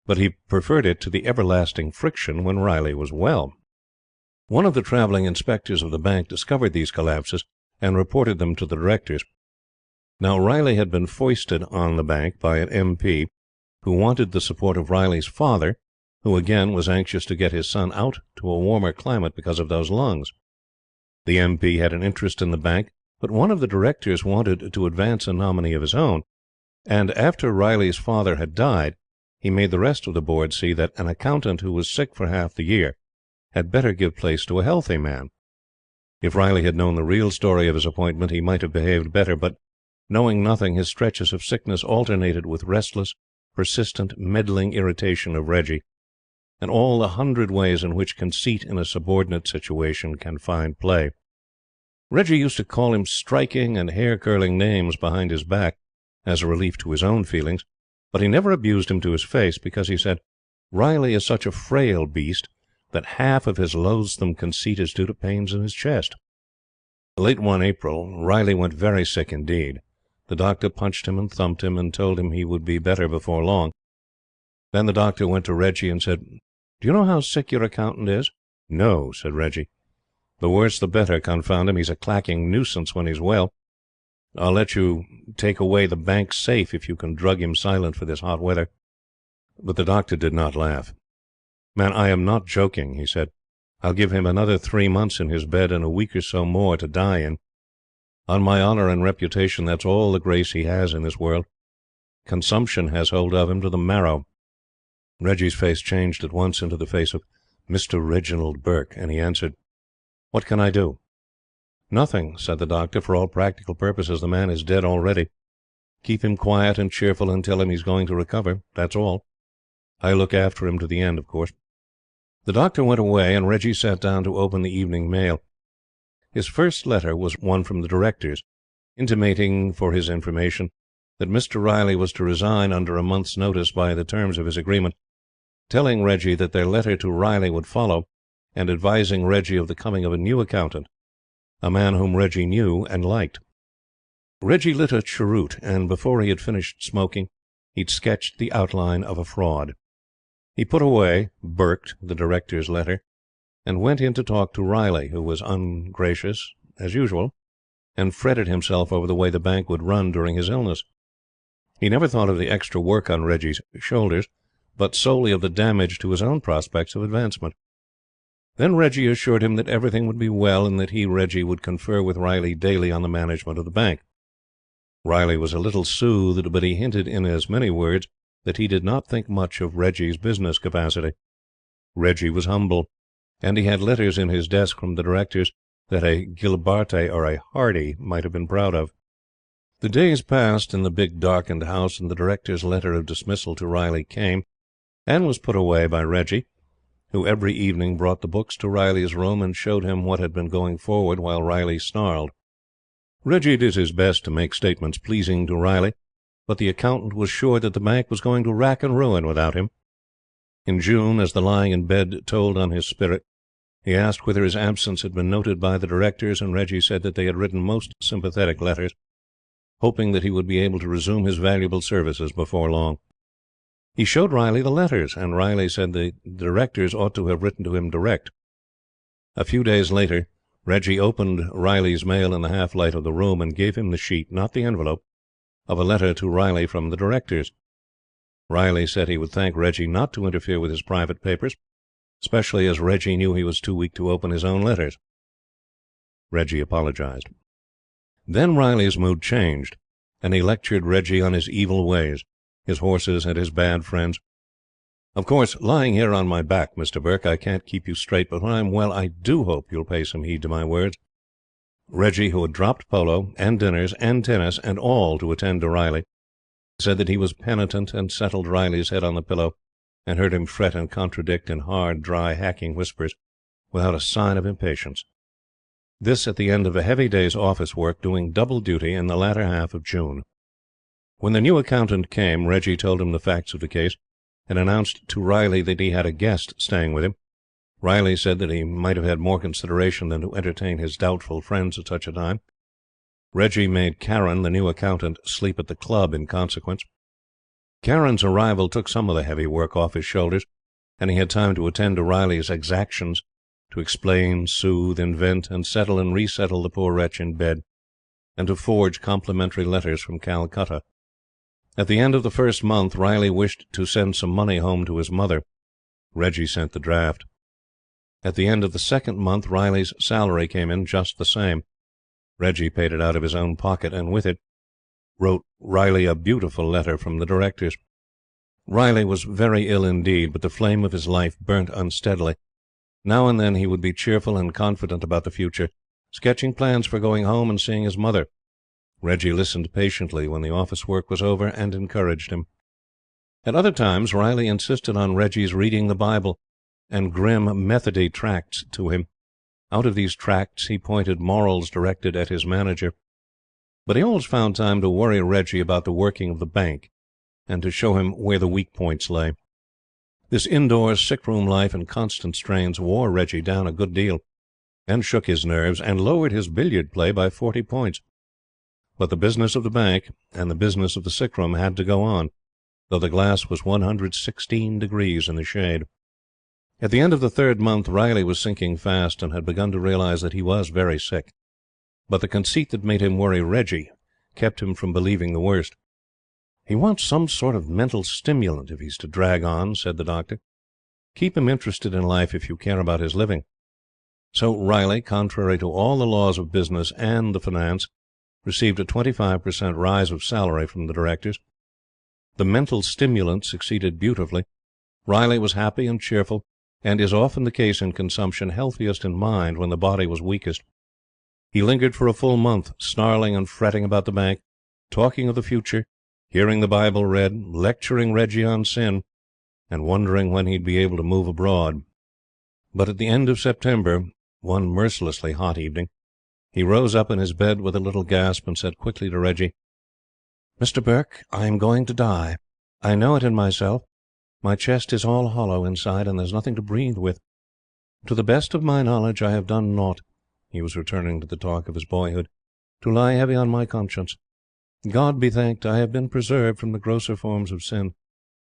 but he preferred it to the everlasting friction when Riley was well. One of the travelling inspectors of the bank discovered these collapses and reported them to the directors. Now, Riley had been foisted on the bank by an MP who wanted the support of Riley's father, who again was anxious to get his son out to a warmer climate because of those lungs. The MP had an interest in the bank, but one of the directors wanted to advance a nominee of his own, and after Riley's father had died, he made the rest of the board see that an accountant who was sick for half the year had better give place to a healthy man. If Riley had known the real story of his appointment, he might have behaved better, but, knowing nothing, his stretches of sickness alternated with restless, persistent, meddling irritation of Reggie, and all the 100 ways in which conceit in a subordinate situation can find play. Reggie used to call him striking and hair-curling names behind his back, as a relief to his own feelings, but he never abused him to his face, because he said, "Riley is such a frail beast that half of his loathsome conceit is due to pains in his chest." Late one April, Riley went very sick indeed. The doctor punched him and thumped him, and told him he would be better before long. Then the doctor went to Reggie and said, "Do you know how sick your accountant is?" "No," said Reggie. "The worse the better, confound him. He's a clacking nuisance when he's well. I'll let you take away the bank safe if you can drug him silent for this hot weather." But the doctor did not laugh. "Man, I am not joking," he said. "I'll give him another 3 months in his bed and a week or so more to die in. On my honour and reputation, that's all the grace he has in this world. Consumption has hold of him to the marrow." Reggie's face changed at once into the face of Mr. Reginald Burke, and he answered, "What can I do?" "Nothing," said the doctor. "For all practical purposes, the man is dead already. Keep him quiet and cheerful and tell him he's going to recover. That's all. I'll look after him to the end, of course." The doctor went away, and Reggie sat down to open the evening mail. His first letter was one from the directors, intimating, for his information, that Mr. Riley was to resign under a month's notice by the terms of his agreement, telling Reggie that their letter to Riley would follow, and advising Reggie of the coming of a new accountant, a man whom Reggie knew and liked. Reggie lit a cheroot, and before he had finished smoking, he'd sketched the outline of a fraud. He put away, Burked, the director's letter, and went in to talk to Riley, who was ungracious, as usual, and fretted himself over the way the bank would run during his illness. He never thought of the extra work on Reggie's shoulders, but solely of the damage to his own prospects of advancement. Then Reggie assured him that everything would be well, and that he, Reggie, would confer with Riley daily on the management of the bank. Riley was a little soothed, but he hinted in as many words that he did not think much of Reggie's business capacity. Reggie was humble, and he had letters in his desk from the directors that a Gilbarte or a Hardy might have been proud of. The days passed in the big darkened house, and the director's letter of dismissal to Riley came, and was put away by Reggie, who every evening brought the books to Riley's room and showed him what had been going forward while Riley snarled. Reggie did his best to make statements pleasing to Riley, but the accountant was sure that the bank was going to rack and ruin without him. In June, as the lying in bed told on his spirit, he asked whether his absence had been noted by the directors, and Reggie said that they had written most sympathetic letters, hoping that he would be able to resume his valuable services before long. He showed Riley the letters, and Riley said the directors ought to have written to him direct. A few days later, Reggie opened Riley's mail in the half-light of the room and gave him the sheet, not the envelope, of a letter to Riley from the directors. Riley said he would thank Reggie not to interfere with his private papers, especially as Reggie knew he was too weak to open his own letters. Reggie apologized. Then Riley's mood changed, and he lectured Reggie on his evil ways, his horses, and his bad friends. "Of course, lying here on my back, Mr. Burke, I can't keep you straight, but when I'm well I do hope you'll pay some heed to my words." Reggie, who had dropped polo, and dinners, and tennis, and all to attend to Riley, said that he was penitent, and settled Riley's head on the pillow, and heard him fret and contradict in hard, dry, hacking whispers, without a sign of impatience. This at the end of a heavy day's office work, doing double duty in the latter half of June. When the new accountant came, Reggie told him the facts of the case, and announced to Riley that he had a guest staying with him. Riley said that he might have had more consideration than to entertain his doubtful friends at such a time. Reggie made Karen, the new accountant, sleep at the club in consequence. Karen's arrival took some of the heavy work off his shoulders, and he had time to attend to Riley's exactions, to explain, soothe, invent, and settle and resettle the poor wretch in bed, and to forge complimentary letters from Calcutta. At the end of the first month, Riley wished to send some money home to his mother. Reggie sent the draft. At the end of the second month, Riley's salary came in just the same. Reggie paid it out of his own pocket, and with it wrote Riley a beautiful letter from the directors. Riley was very ill indeed, but the flame of his life burnt unsteadily. Now and then he would be cheerful and confident about the future, sketching plans for going home and seeing his mother. Reggie listened patiently when the office work was over, and encouraged him. At other times Riley insisted on Reggie's reading the Bible and grim Methody tracts to him. Out of these tracts he pointed morals directed at his manager. But he always found time to worry Reggie about the working of the bank, and to show him where the weak points lay. This indoors sick-room life and constant strains wore Reggie down a good deal, and shook his nerves, and lowered his billiard play by 40 points. But the business of the bank and the business of the sick-room had to go on, though the glass was 116 degrees in the shade. At the end of the third month, Riley was sinking fast, and had begun to realize that he was very sick. But the conceit that made him worry Reggie kept him from believing the worst. "He wants some sort of mental stimulant if he's to drag on," said the doctor. "Keep him interested in life if you care about his living." So Riley, contrary to all the laws of business and the finance, received a 25% rise of salary from the directors. The mental stimulant succeeded beautifully. Riley was happy and cheerful, and is often the case in consumption, healthiest in mind when the body was weakest. He lingered for a full month, snarling and fretting about the bank, talking of the future, hearing the Bible read, lecturing Reggie on sin, and wondering when he'd be able to move abroad. But at the end of September, one mercilessly hot evening, he rose up in his bed with a little gasp, and said quickly to Reggie, "Mr. Burke, I am going to die. I know it in myself. My chest is all hollow inside, and there's nothing to breathe with. To the best of my knowledge, I have done naught," he was returning to the talk of his boyhood, "to lie heavy on my conscience. God be thanked, I have been preserved from the grosser forms of sin.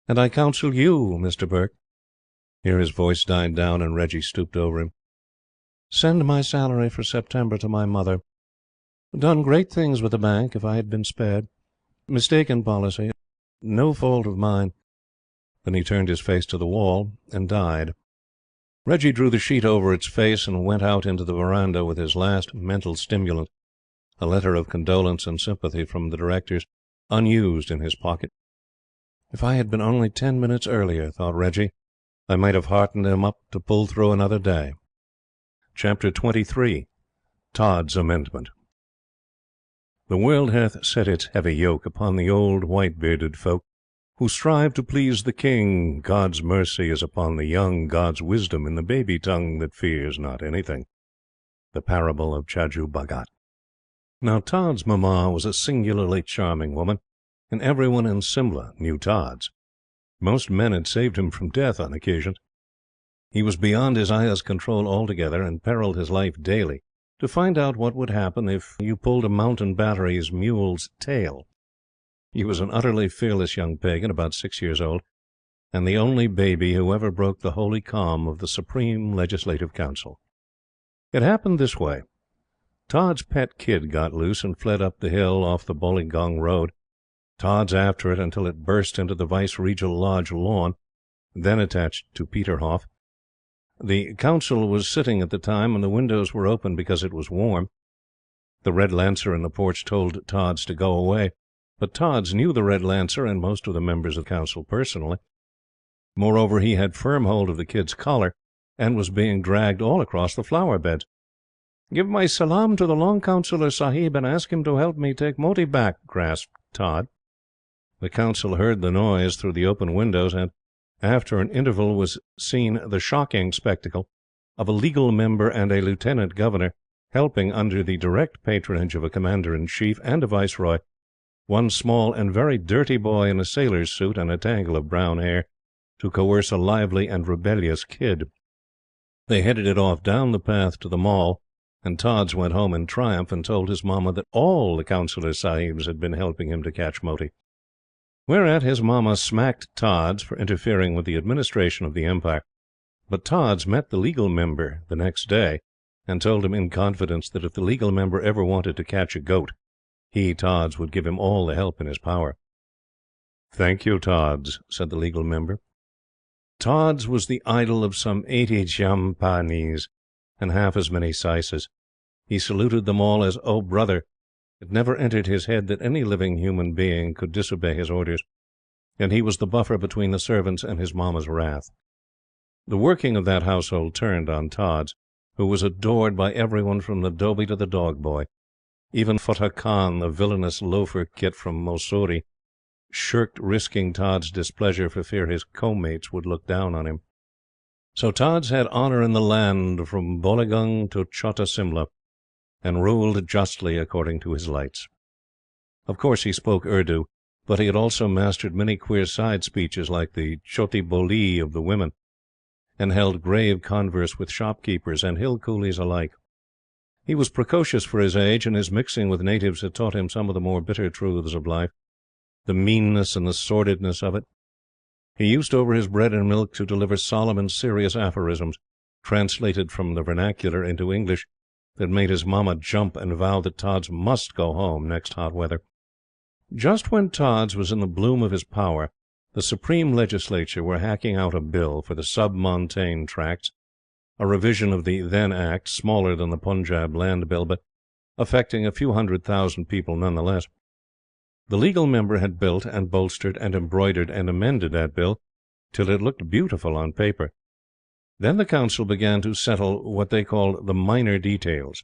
And I counsel you, Mr. Burke," here his voice died down, and Reggie stooped over him, "send my salary for September to my mother. Done great things with the bank, if I had been spared. Mistaken policy. No fault of mine." Then he turned his face to the wall and died. Reggie drew the sheet over its face and went out into the veranda with his last mental stimulant, a letter of condolence and sympathy from the Directors, unused, in his pocket. If I had been only 10 minutes earlier, thought Reggie, I might have heartened him up to pull through another day. Chapter 23. Todd's Amendment. The world hath set its heavy yoke upon the old white-bearded folk, who strive to please the King. God's mercy is upon the young, God's wisdom in the baby tongue that fears not anything. The Parable of Chaju Bhagat. Now Todd's mamma was a singularly charming woman, and everyone in Simla knew Todd's. Most men had saved him from death on occasions. He was beyond his ayah's control altogether, and perilled his life daily to find out what would happen if you pulled a mountain battery's mule's tail. He was an utterly fearless young pagan, about 6 years old, and the only baby who ever broke the holy calm of the Supreme Legislative Council. It happened this way. Todd's pet kid got loose and fled up the hill off the Bolligong Road. Todd's after it until it burst into the Vice-Regal Lodge lawn, then attached to Peterhof. The Council was sitting at the time, and the windows were open because it was warm. The Red Lancer in the porch told Todd's to go away, but Todd's knew the Red Lancer and most of the members of the Council personally. Moreover, he had firm hold of the kid's collar, and was being dragged all across the flower beds. "Give my salam to the Long Councillor Sahib, and ask him to help me take Moti back," grasped Todd. The Council heard the noise through the open windows, and, after an interval, was seen the shocking spectacle of a legal member and a Lieutenant Governor helping, under the direct patronage of a Commander-in-Chief and a Viceroy, one small and very dirty boy in a sailor's suit and a tangle of brown hair, to coerce a lively and rebellious kid. They headed it off down the path to the Mall, and Todd's went home in triumph and told his mamma that all the Councillor Sahibs had been helping him to catch Moti. Whereat his mamma smacked Todd's for interfering with the administration of the Empire. But Todd's met the legal member the next day, and told him in confidence that if the legal member ever wanted to catch a goat, he, Todd's, would give him all the help in his power. "Thank you, Todd's," said the legal member. Todd's was the idol of some 80 Jampanis and half as many Saises. He saluted them all as "Oh, brother." It never entered his head that any living human being could disobey his orders, and he was the buffer between the servants and his mamma's wrath. The working of that household turned on Todd's, who was adored by everyone from the dhobi to the dog boy. Even Futteh Khan, the villainous loafer Kit from Mussoorie, shirked risking Todd's displeasure for fear his co-mates would look down on him. So Todd's had honour in the land from Bolligong to Chota Simla, and ruled justly according to his lights. Of course he spoke Urdu, but he had also mastered many queer side speeches like the Choti Boli of the women, and held grave converse with shopkeepers and hill coolies alike. He was precocious for his age, and his mixing with natives had taught him some of the more bitter truths of life, the meanness and the sordidness of it. He used over his bread and milk to deliver solemn and serious aphorisms, translated from the vernacular into English, that made his mamma jump and vow that Todd's must go home next hot weather. Just when Todd's was in the bloom of his power, the Supreme Legislature were hacking out a bill for the sub-montane tracts, a revision of the then Act, smaller than the Punjab Land Bill, but affecting a few 100,000 people none the less. The legal member had built and bolstered and embroidered and amended that bill till it looked beautiful on paper. Then the Council began to settle what they called the minor details.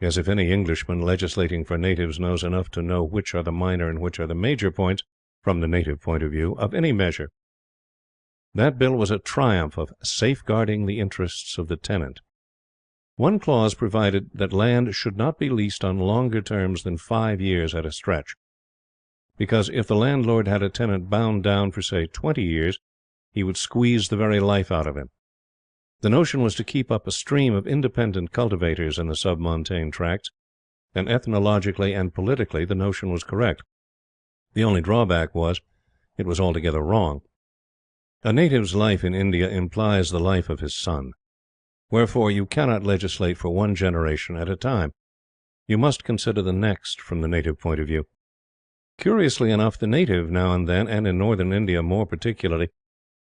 As if any Englishman legislating for natives knows enough to know which are the minor and which are the major points, from the native point of view, of any measure. That bill was a triumph of safeguarding the interests of the tenant. One clause provided that land should not be leased on longer terms than 5 years at a stretch, because if the landlord had a tenant bound down for, say, 20 years, he would squeeze the very life out of him. The notion was to keep up a stream of independent cultivators in the sub-montane tracts, and ethnologically and politically the notion was correct. The only drawback was, it was altogether wrong. A native's life in India implies the life of his son. Wherefore you cannot legislate for one generation at a time. You must consider the next from the native point of view. Curiously enough, the native now and then, and in northern India more particularly,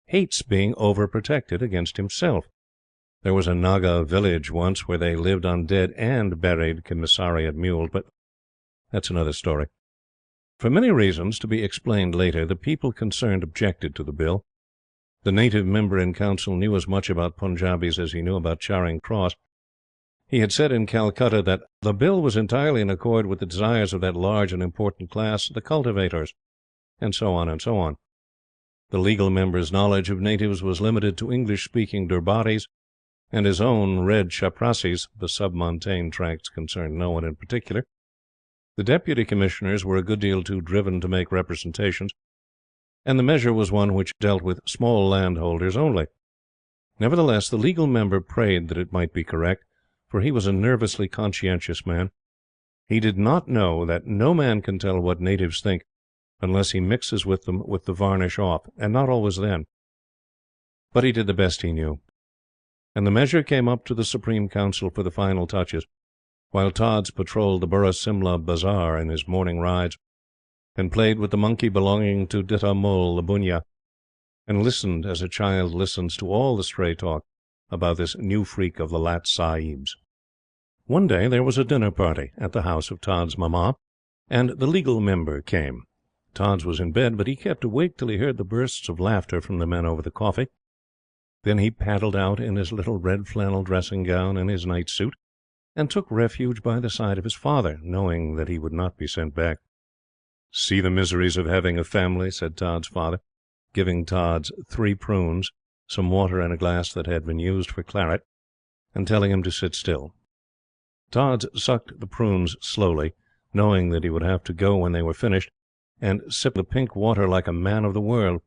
hates being over-protected against himself. There was a Naga village once where they lived on dead and buried commissariat mules, but that's another story. For many reasons, to be explained later, the people concerned objected to the bill. The native member in Council knew as much about Punjabis as he knew about Charing Cross. He had said in Calcutta that the bill was entirely in accord with the desires of that large and important class, the cultivators, and so on and so on. The legal member's knowledge of natives was limited to English-speaking Durbaris, and his own read Chaprasis. The sub-montane tracts concerned no one in particular. The Deputy Commissioners were a good deal too driven to make representations, and the measure was one which dealt with small landholders only. Nevertheless, the legal member prayed that it might be correct, for he was a nervously conscientious man. He did not know that no man can tell what natives think unless he mixes with them with the varnish off, and not always then. But he did the best he knew. And the measure came up to the Supreme Council for the final touches, while Tods patrolled the Burra Simla Bazaar in his morning rides, and played with the monkey belonging to Ditta Mull, the Bunya, and listened as a child listens to all the stray talk about this new freak of the Lat Sahib's. One day there was a dinner party at the house of Tods' mamma, and the legal member came. Tods was in bed, but he kept awake till he heard the bursts of laughter from the men over the coffee. Then he paddled out in his little red flannel dressing gown and his night suit, and took refuge by the side of his father, knowing that he would not be sent back. "See the miseries of having a family," said Tods' father, giving Tods 3 prunes, some water and a glass that had been used for claret, and telling him to sit still. Tods sucked the prunes slowly, knowing that he would have to go when they were finished, and sipped the pink water like a man of the world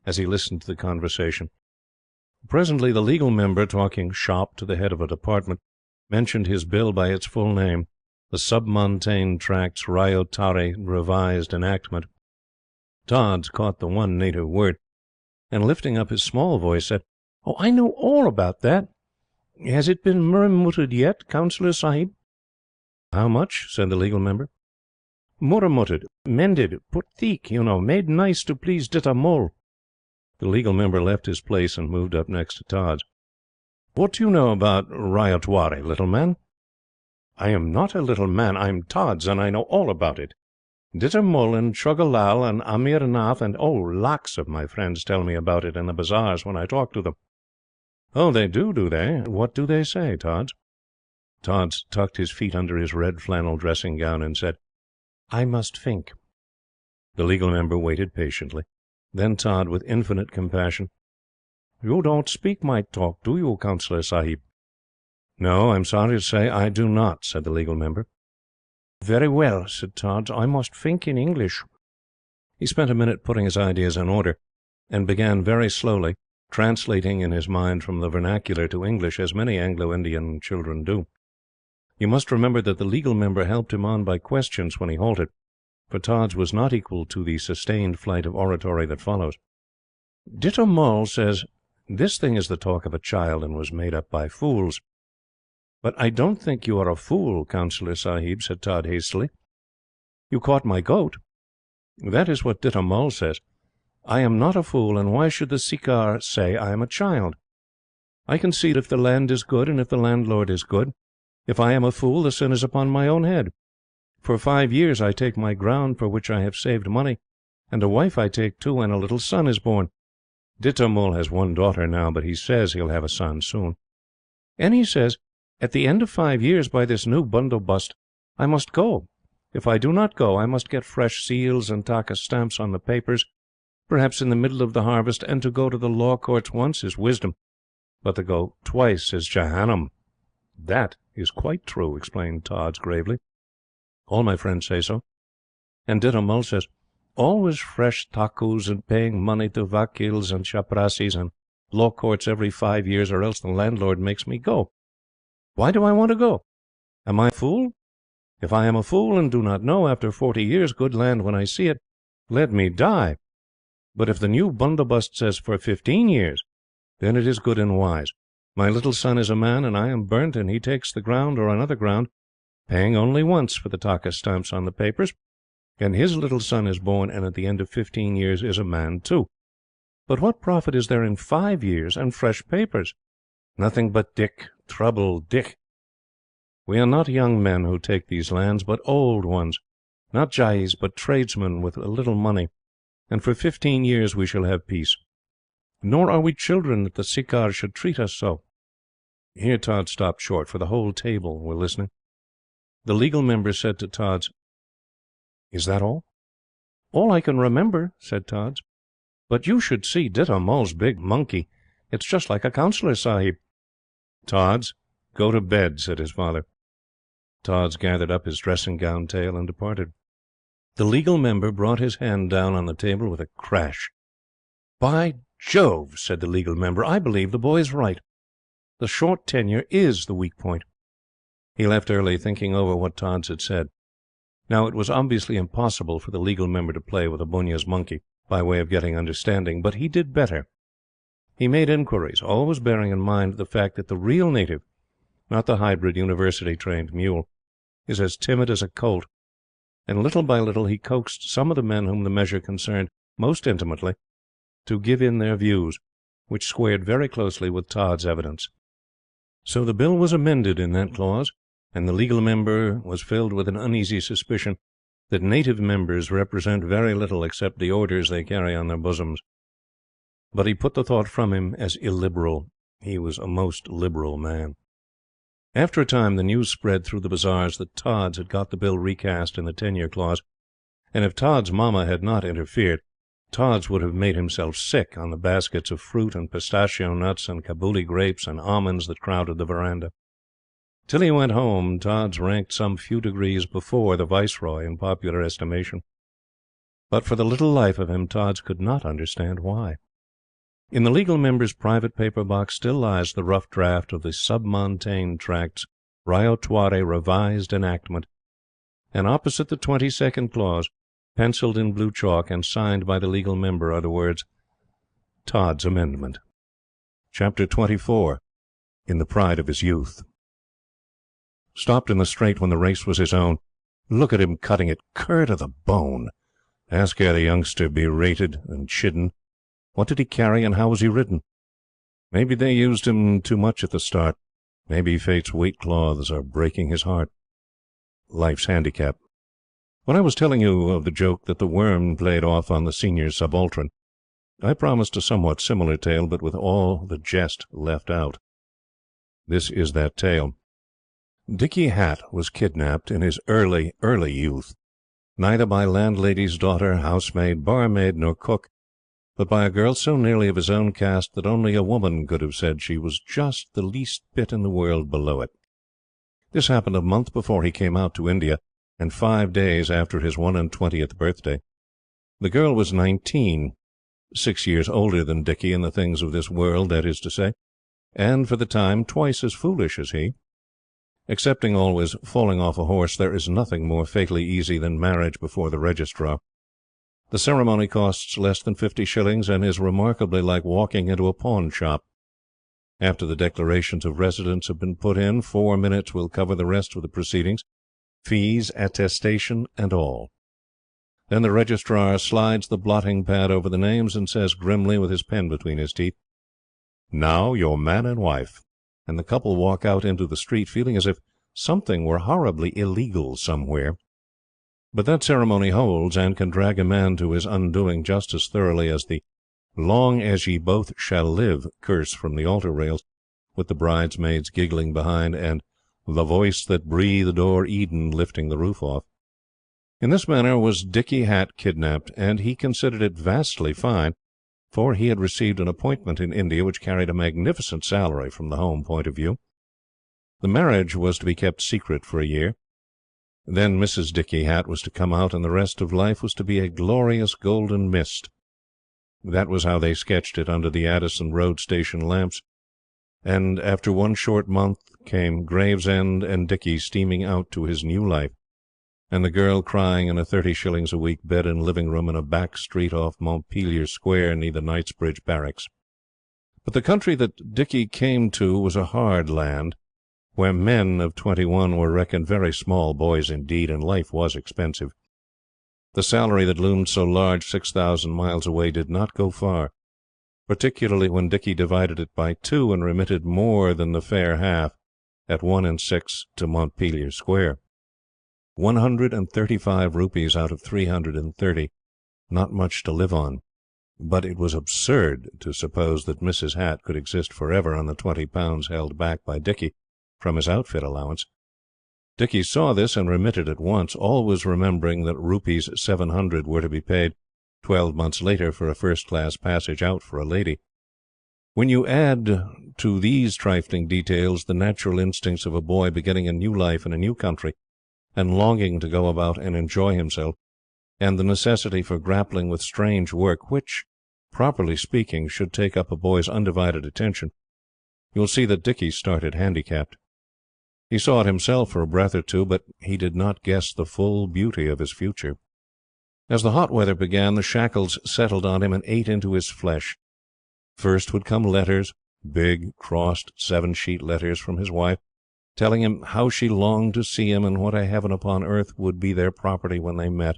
as he listened to the conversation. Presently the legal member, talking shop to the head of a department, mentioned his bill by its full name, the Sub-Montane Tracts Ryotare Revised Enactment. Tods caught the one native word, and lifting up his small voice said, "Oh, I know all about that. Has it been murramutted yet, Councillor Sahib?" "How much?" said the legal member. "Murramutted, mended, put thick, you know, made nice to please Ditta Mull." The legal member left his place and moved up next to Tods. "What do you know about Ryotwari, little man?" "I am not a little man. I am Tods, and I know all about it. Ditta Mull and Chogalal and Amir Nath and lakhs of my friends tell me about it in the bazaars when I talk to them." "Oh, they do they? What do they say, Tods?" Tods tucked his feet under his red flannel dressing gown and said, "I must think." The legal member waited patiently. Then Tod, with infinite compassion, "You don't speak my talk, do you, Councillor Sahib?" "No, I am sorry to say I do not," said the legal member. "Very well," said Tods, "I must think in English." He spent a minute putting his ideas in order, and began very slowly, translating in his mind from the vernacular to English, as many Anglo-Indian children do. You must remember that the legal member helped him on by questions when he halted, for Tods was not equal to the sustained flight of oratory that follows. "Ditta Mull says this thing is the talk of a child and was made up by fools." "But I don't think you are a fool, Councillor Sahib," said Tod hastily. "You caught my goat. That is what Ditta Mull says. I am not a fool, and why should the Sikar say I am a child? I can see if the land is good and if the landlord is good. If I am a fool, the sin is upon my own head. For 5 years I take my ground for which I have saved money, and a wife I take too, and a little son is born. Ditta Mull has 1 daughter now, but he says he'll have a son soon. And he says, at the end of 5 years, by this new bundobust, I must go. If I do not go, I must get fresh seals and taka stamps on the papers, perhaps in the middle of the harvest, and to go to the law courts once is wisdom, but to go twice is Jahannam." "That is quite true," explained Tods gravely. "All my friends say so. And Ditta Mull says, always fresh takus and paying money to vakils and chaprasis and law courts every 5 years, or else the landlord makes me go. Why do I want to go? Am I a fool? If I am a fool and do not know, after 40 years, good land when I see it, let me die. But if the new bundobust says for 15 years, then it is good and wise. My little son is a man, and I am burnt, and he takes the ground or another ground, paying only once for the taka stamps on the papers, and his little son is born, and at the end of 15 years is a man too. But what profit is there in 5 years and fresh papers? Nothing but Dick. Trouble, Dick. We are not young men who take these lands, but old ones. Not jais, but tradesmen with a little money, and for 15 years we shall have peace. Nor are we children that the Sirkar should treat us so." Here Tods stopped short, for the whole table were listening. The Legal Member said to Tods, "Is that all?" "All I can remember," said Tods. "But you should see Ditta Mull's big monkey. It's just like a Councillor Sahib." "Tods, go to bed," said his father. Tods gathered up his dressing gown tail and departed. The Legal Member brought his hand down on the table with a crash. "By Jove," said the Legal Member, "I believe the boy's right. The short tenure is the weak point." He left early, thinking over what Tods had said. Now, it was obviously impossible for the Legal Member to play with a Bunya's monkey, by way of getting understanding, but he did better. He made inquiries, always bearing in mind the fact that the real native, not the hybrid university-trained mule, is as timid as a colt, and little by little he coaxed some of the men whom the measure concerned most intimately to give in their views, which squared very closely with Tods' evidence. So the bill was amended in that clause, and the Legal Member was filled with an uneasy suspicion that native members represent very little except the orders they carry on their bosoms. But he put the thought from him as illiberal. He was a most liberal man. After a time the news spread through the bazaars that Tods had got the bill recast in the tenure clause, and if Tods' mamma had not interfered, Tods would have made himself sick on the baskets of fruit and pistachio nuts and Kabuli grapes and almonds that crowded the verandah. Till he went home, Tods ranked some few degrees before the Viceroy in popular estimation. But for the little life of him, Tods could not understand why. In the Legal Member's private paper box still lies the rough draft of the Submontane Tracts Riotoire Revised Enactment, and opposite the 22nd clause, pencilled in blue chalk and signed by the Legal Member, are the words, "Tods' Amendment." Chapter 24. In the Pride of his Youth. Stopped in the straight when the race was his own. Look at him cutting it cur to the bone. Ask ere the youngster be rated and chidden. What did he carry, and how was he ridden? Maybe they used him too much at the start. Maybe Fate's weight cloths are breaking his heart. Life's handicap. When I was telling you of the joke that the Worm played off on the senior subaltern, I promised a somewhat similar tale, but with all the jest left out. This is that tale. Dicky Hatt was kidnapped in his early youth, neither by landlady's daughter, housemaid, barmaid, nor cook, but by a girl so nearly of his own caste that only a woman could have said she was just the least bit in the world below it. This happened a month before he came out to India, and 5 days after his 21st birthday. The girl was 19, 6 years older than Dicky in the things of this world, that is to say, and for the time twice as foolish as he. Excepting always falling off a horse, there is nothing more fatally easy than marriage before the Registrar. The ceremony costs less than 50 shillings, and is remarkably like walking into a pawn shop. After the declarations of residence have been put in, 4 minutes will cover the rest of the proceedings, fees, attestation, and all. Then the Registrar slides the blotting pad over the names and says grimly, with his pen between his teeth, "Now you're man and wife," and the couple walk out into the street feeling as if something were horribly illegal somewhere. But that ceremony holds, and can drag a man to his undoing just as thoroughly as the "Long as ye both shall live" curse from the altar rails, with the bridesmaids giggling behind, and "the voice that breathed o'er Eden" lifting the roof off. In this manner was Dicky Hatt kidnapped, and he considered it vastly fine, for he had received an appointment in India which carried a magnificent salary from the home point of view. The marriage was to be kept secret for a year. Then Mrs. Dicky Hatt was to come out, and the rest of life was to be a glorious golden mist. That was how they sketched it under the Addison Road Station lamps, and after one short month came Gravesend and Dicky steaming out to his new life, and the girl crying in a 30 shillings a week bed and living room in a back street off Montpelier Square near the Knightsbridge Barracks. But the country that Dicky came to was a hard land, where men of 21 were reckoned very small boys indeed, and life was expensive. The salary that loomed so large 6,000 miles away did not go far. particularly when Dicky divided it by 2 and remitted more than the fair half at 1 6 to Montpelier Square. 135 rupees out of 330, not much to live on. But it was absurd to suppose that Mrs. Hatt could exist forever on the £20 held back by Dicky from his outfit allowance. Dicky saw this and remitted at once, always remembering that rupees 700 were to be paid 12 months later for a first-class passage out for a lady. When you add to these trifling details the natural instincts of a boy beginning a new life in a new country and longing to go about and enjoy himself, and the necessity for grappling with strange work, which, properly speaking, should take up a boy's undivided attention, you will see that Dicky started handicapped. He saw it himself for a breath or two, but he did not guess the full beauty of his future. As the hot weather began, the shackles settled on him and ate into his flesh. First would come letters, big, crossed 7-sheet letters from his wife, telling him how she longed to see him and what a heaven upon earth would be their property when they met.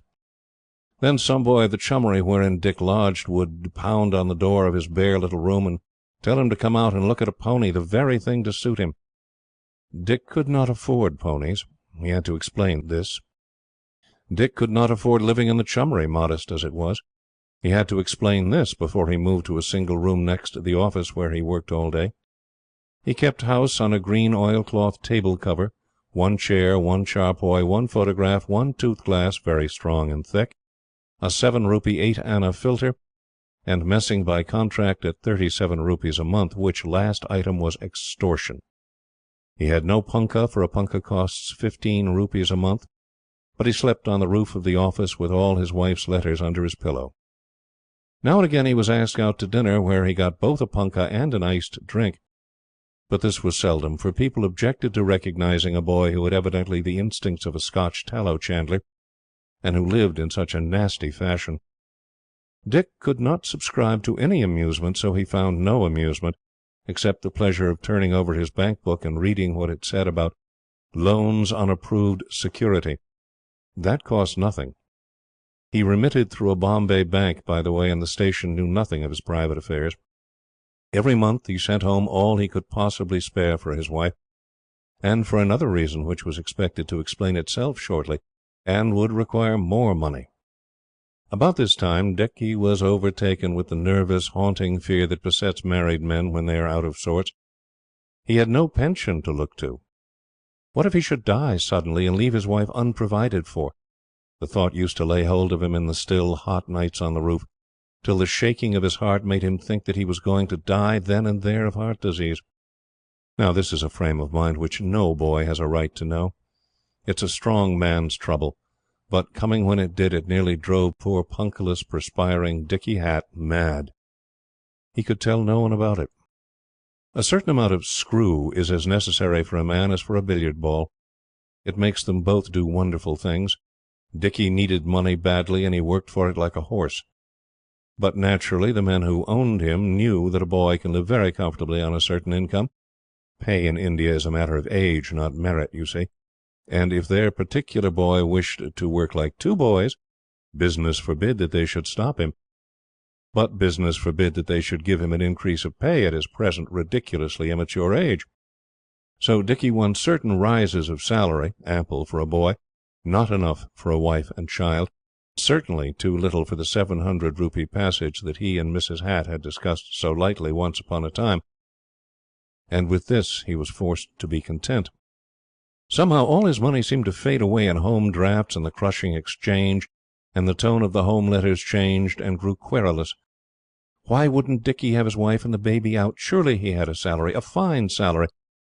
Then some boy of the chummery wherein Dick lodged would pound on the door of his bare little room and tell him to come out and look at a pony, the very thing to suit him. Dick could not afford ponies. He had to explain this. Dick could not afford living in the chummery, modest as it was. He had to explain this before he moved to a single room next the office where he worked all day. He kept house on a green oilcloth table cover, 1 chair, 1 charpoy, 1 photograph, 1 tooth glass, very strong and thick, a 7 rupee 8 anna filter, and messing by contract at 37 rupees a month, which last item was extortion. He had no punkah, for a punkah costs 15 rupees a month, but he slept on the roof of the office with all his wife's letters under his pillow. Now and again he was asked out to dinner, where he got both a punkah and an iced drink, but this was seldom, for people objected to recognizing a boy who had evidently the instincts of a Scotch tallow chandler, and who lived in such a nasty fashion. Dick could not subscribe to any amusement, so he found no amusement, except the pleasure of turning over his bank book and reading what it said about loans on approved security. That cost nothing. He remitted through a Bombay bank, by the way, and the station knew nothing of his private affairs. Every month he sent home all he could possibly spare for his wife, and for another reason which was expected to explain itself shortly, and would require more money. About this time Dicky was overtaken with the nervous, haunting fear that besets married men when they are out of sorts. He had no pension to look to. What if he should die suddenly and leave his wife unprovided for? The thought used to lay hold of him in the still, hot nights on the roof, till the shaking of his heart made him think that he was going to die then and there of heart disease. Now, this is a frame of mind which no boy has a right to know. It's a strong man's trouble, but coming when it did, it nearly drove poor punkaless, perspiring Dicky Hatt mad. He could tell no one about it. A certain amount of screw is as necessary for a man as for a billiard ball. It makes them both do wonderful things. Dicky needed money badly, and he worked for it like a horse. But naturally the men who owned him knew that a boy can live very comfortably on a certain income. Pay in India is a matter of age, not merit, you see. And if their particular boy wished to work like 2 boys, business forbid that they should stop him. But business forbid that they should give him an increase of pay at his present ridiculously immature age. So Dicky won certain rises of salary, ample for a boy, not enough for a wife and child, certainly too little for the 700 rupee passage that he and Mrs. Hatt had discussed so lightly once upon a time, and with this he was forced to be content. Somehow all his money seemed to fade away in home drafts and the crushing exchange, and the tone of the home letters changed and grew querulous. Why wouldn't Dicky have his wife and the baby out? Surely he had a salary, a fine salary,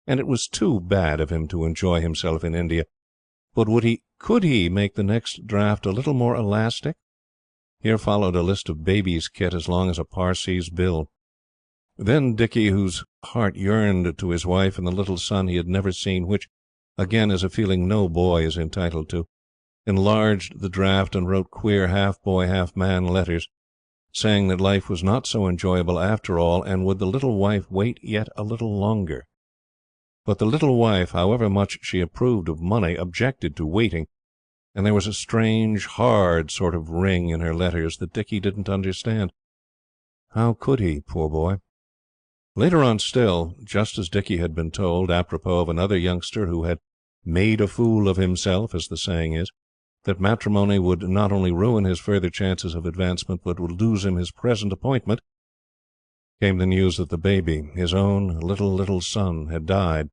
and it was too bad of him to enjoy himself in India. But could he make the next draft a little more elastic? Here followed a list of baby's kit as long as a Parsee's bill. Then Dicky, whose heart yearned to his wife and the little son he had never seen, which, again, is a feeling no boy is entitled to, enlarged the draft and wrote queer half-boy, half-man letters, saying that life was not so enjoyable after all, and would the little wife wait yet a little longer. But the little wife, however much she approved of money, objected to waiting, and there was a strange, hard sort of ring in her letters that Dicky didn't understand. How could he, poor boy? Later on still, just as Dickie had been told, apropos of another youngster who had "made a fool of himself," as the saying is, that matrimony would not only ruin his further chances of advancement, but would lose him his present appointment, came the news that the baby, his own little son, had died,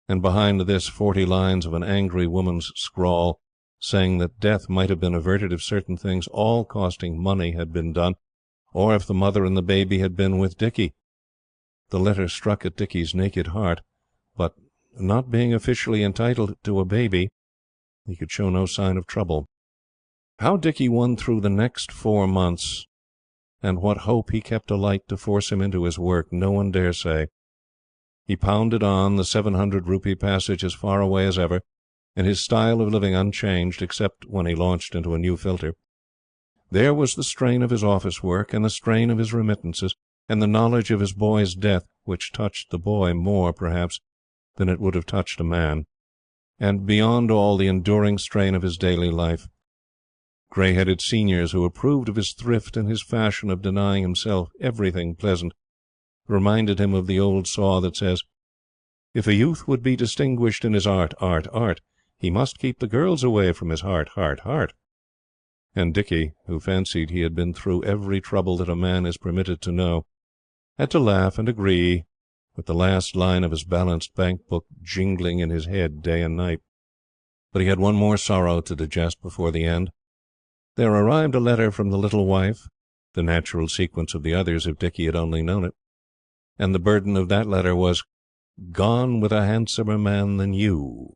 and behind this 40 lines of an angry woman's scrawl, saying that death might have been averted if certain things, all costing money, had been done, or if the mother and the baby had been with Dickie. The letter struck at Dickie's naked heart, but, not being officially entitled to a baby, he could show no sign of trouble. How Dickie won through the next 4 months, and what hope he kept alight to force him into his work, no one dare say. He pounded on, the 700 rupee passage as far away as ever, and his style of living unchanged, except when he launched into a new filter. There was the strain of his office work, and the strain of his remittances, and the knowledge of his boy's death, which touched the boy more, perhaps, than it would have touched a man, and, beyond all, the enduring strain of his daily life. Grey-headed seniors, who approved of his thrift and his fashion of denying himself everything pleasant, reminded him of the old saw that says, "If a youth would be distinguished in his art, he must keep the girls away from his heart." And Dickie, who fancied he had been through every trouble that a man is permitted to know, had to laugh and agree, with the last line of his balanced bank book jingling in his head day and night. But he had one more sorrow to digest before the end. There arrived a letter from the little wife, the natural sequence of the others if Dickie had only known it, and the burden of that letter was, "Gone with a handsomer man than you."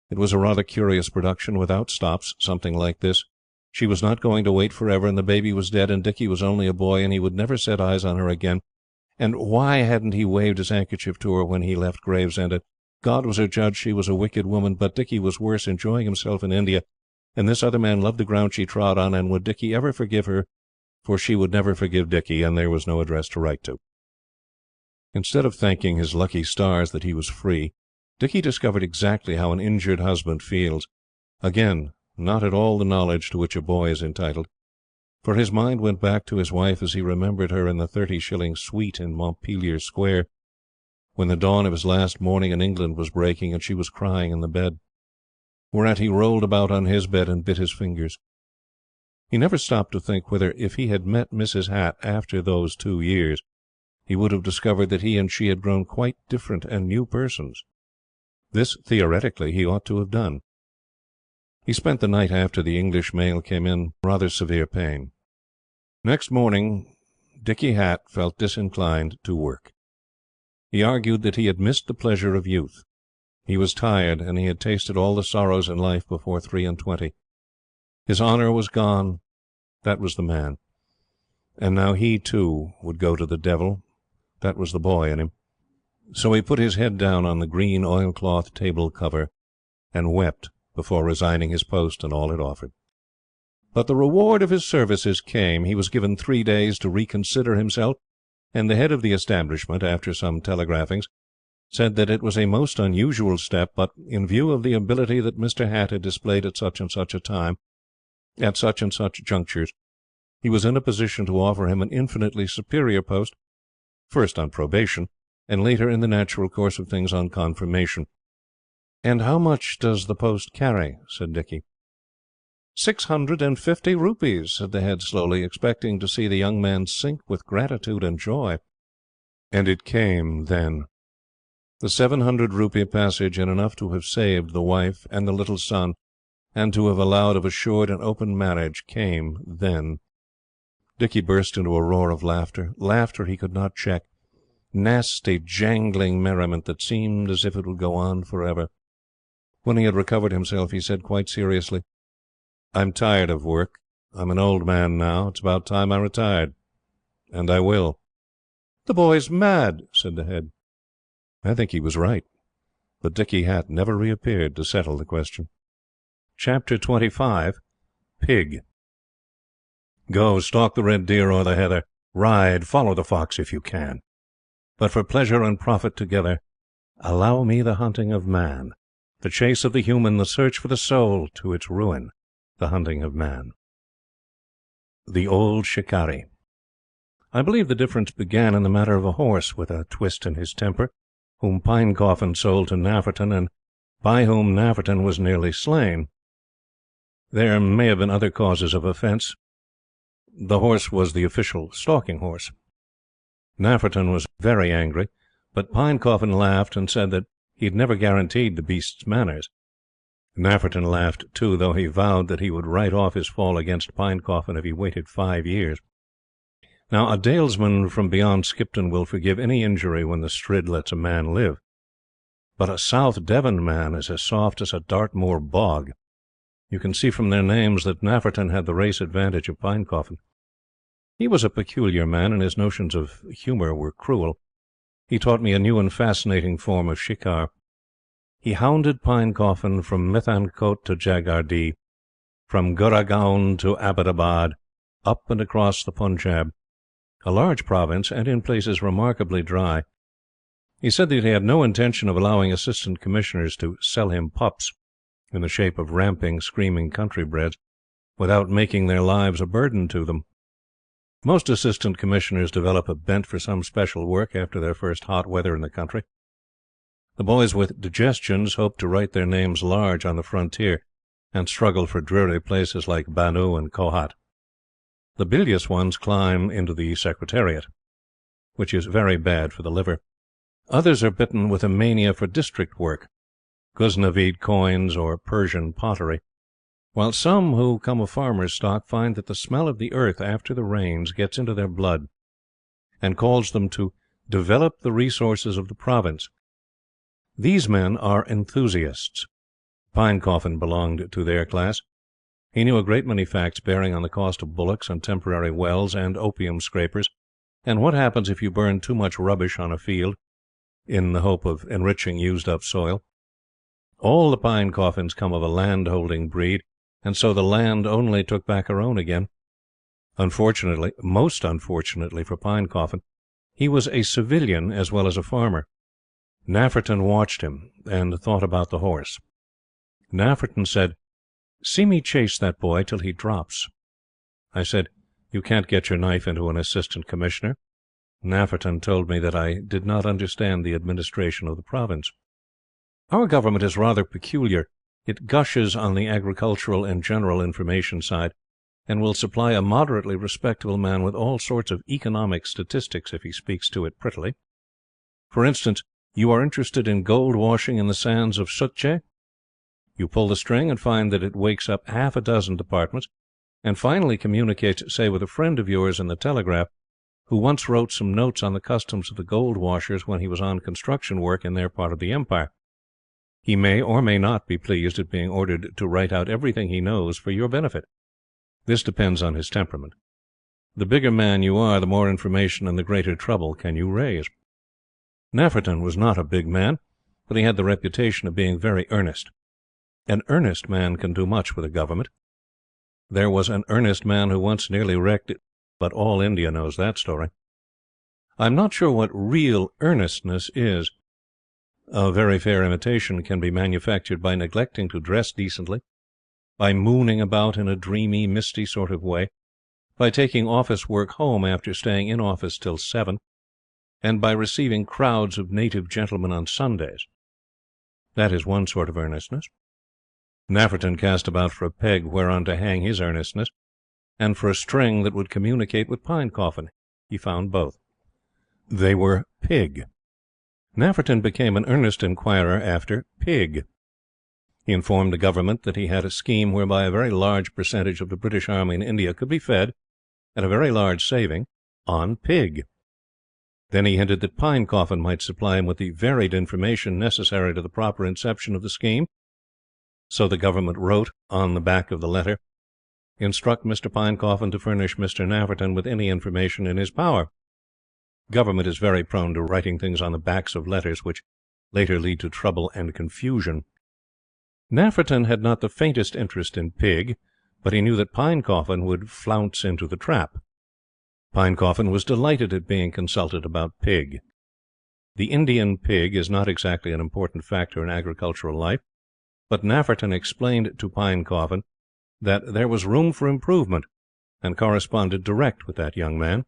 It was a rather curious production, without stops, something like this. She was not going to wait forever, and the baby was dead, and Dickie was only a boy, and he would never set eyes on her again. And why hadn't he waved his handkerchief to her when he left Gravesend? God was her judge, she was a wicked woman, but Dickie was worse, enjoying himself in India, and this other man loved the ground she trod on, and would Dickie ever forgive her? For she would never forgive Dickie, and there was no address to write to. Instead of thanking his lucky stars that he was free, Dickie discovered exactly how an injured husband feels. Again, not at all the knowledge to which a boy is entitled, for his mind went back to his wife as he remembered her in the 30-shilling suite in Montpelier Square, when the dawn of his last morning in England was breaking, and she was crying in the bed. Whereat he rolled about on his bed and bit his fingers. He never stopped to think whether, if he had met Mrs. Hatt after those 2 years, he would have discovered that he and she had grown quite different and new persons. This, theoretically, he ought to have done. He spent the night after the English mail came in rather severe pain. Next morning Dickie Hatt felt disinclined to work. He argued that he had missed the pleasure of youth. He was tired, and he had tasted all the sorrows in life before 23. His honour was gone. That was the man. And now he, too, would go to the devil. That was the boy in him. So he put his head down on the green oilcloth table cover and wept before resigning his post and all it offered. But the reward of his services came. He was given 3 days to reconsider himself, and the head of the establishment, after some telegraphings, said that it was a most unusual step, but, in view of the ability that Mr. Hatt had displayed at such and such a time, at such and such junctures, he was in a position to offer him an infinitely superior post, first on probation, and later, in the natural course of things, on confirmation. "And how much does the post carry?" said Dickie. 650 rupees, said the head slowly, expecting to see the young man sink with gratitude and joy. And it came then. The 700 rupee passage, and enough to have saved the wife and the little son, and to have allowed of assured and open marriage, came then. Dickie burst into a roar of laughter he could not check, nasty, jangling merriment that seemed as if it would go on forever. When he had recovered himself, he said quite seriously, "I'm tired of work. I'm an old man now. It's about time I retired. And I will." "The boy's mad," said the head. I think he was right, but Dickie Hatt never reappeared to settle the question. Chapter 25. Pig. Go, stalk the red deer or the heather, ride, follow the fox if you can. But for pleasure and profit together, allow me the hunting of man, the chase of the human, the search for the soul to its ruin, the hunting of man. The Old Shikari. I believe the difference began in the matter of a horse with a twist in his temper, whom Pinecoffin sold to Nafferton, and by whom Nafferton was nearly slain. There may have been other causes of offence. The horse was the official stalking horse. Nafferton was very angry, but Pinecoffin laughed and said that he had never guaranteed the beast's manners. Nafferton laughed too, though he vowed that he would write off his fall against Pinecoffin if he waited 5 years. Now, a dalesman from beyond Skipton will forgive any injury when the Strid lets a man live, but a South Devon man is as soft as a Dartmoor bog. You can see from their names that Nafferton had the race advantage of Pinecoffin. He was a peculiar man, and his notions of humour were cruel. He taught me a new and fascinating form of shikar. He hounded Pinecoffin from Mithankot to Jagardee, from Guragaon to Abbottabad, up and across the Punjab, a large province, and in places remarkably dry. He said that he had no intention of allowing Assistant Commissioners to sell him pups, in the shape of ramping, screaming country breds, without making their lives a burden to them. Most Assistant Commissioners develop a bent for some special work after their first hot weather in the country. The boys with digestions hope to write their names large on the frontier, and struggle for dreary places like Bannu and Kohat. The bilious ones climb into the Secretariat, which is very bad for the liver. Others are bitten with a mania for district work, Ghuznavid coins or Persian pottery, while some who come of farmers' stock find that the smell of the earth after the rains gets into their blood, and calls them to develop the resources of the province. These men are enthusiasts. Pinecoffin belonged to their class. He knew a great many facts bearing on the cost of bullocks and temporary wells and opium scrapers, and what happens if you burn too much rubbish on a field, in the hope of enriching used-up soil. All the Pinecoffins come of a land-holding breed, and so the land only took back her own again. Unfortunately, most unfortunately for Pinecoffin, he was a civilian as well as a farmer. Nafferton watched him, and thought about the horse. Nafferton said, "See me chase that boy till he drops." I said, "You can't get your knife into an Assistant Commissioner." Nafferton told me that I did not understand the administration of the province. Our government is rather peculiar. It gushes on the agricultural and general information side, and will supply a moderately respectable man with all sorts of economic statistics if he speaks to it prettily. For instance, you are interested in gold washing in the sands of Sutje? You pull the string and find that it wakes up half a dozen departments, and finally communicates, say, with a friend of yours in the Telegraph, who once wrote some notes on the customs of the gold washers when he was on construction work in their part of the empire. He may or may not be pleased at being ordered to write out everything he knows for your benefit. This depends on his temperament. The bigger man you are, the more information and the greater trouble can you raise. Nafferton was not a big man, but he had the reputation of being very earnest. An earnest man can do much with a government. There was an earnest man who once nearly wrecked it, but all India knows that story. I am not sure what real earnestness is. A very fair imitation can be manufactured by neglecting to dress decently, by mooning about in a dreamy, misty sort of way, by taking office work home after staying in office till 7, and by receiving crowds of native gentlemen on Sundays. That is one sort of earnestness. Nafferton cast about for a peg whereon to hang his earnestness, and for a string that would communicate with Pinecoffin. He found both. They were pig. Nafferton became an earnest inquirer after pig. He informed the government that he had a scheme whereby a very large percentage of the British Army in India could be fed, at a very large saving, on pig. Then he hinted that Pinecoffin might supply him with the varied information necessary to the proper inception of the scheme. So the government wrote on the back of the letter, "Instruct Mr. Pinecoffin to furnish Mr. Nafferton with any information in his power." Government is very prone to writing things on the backs of letters which later lead to trouble and confusion. Nafferton had not the faintest interest in pig, but he knew that Pinecoffin would flounce into the trap. Pinecoffin was delighted at being consulted about pig. The Indian pig is not exactly an important factor in agricultural life, but Nafferton explained to Pinecoffin that there was room for improvement, and corresponded direct with that young man.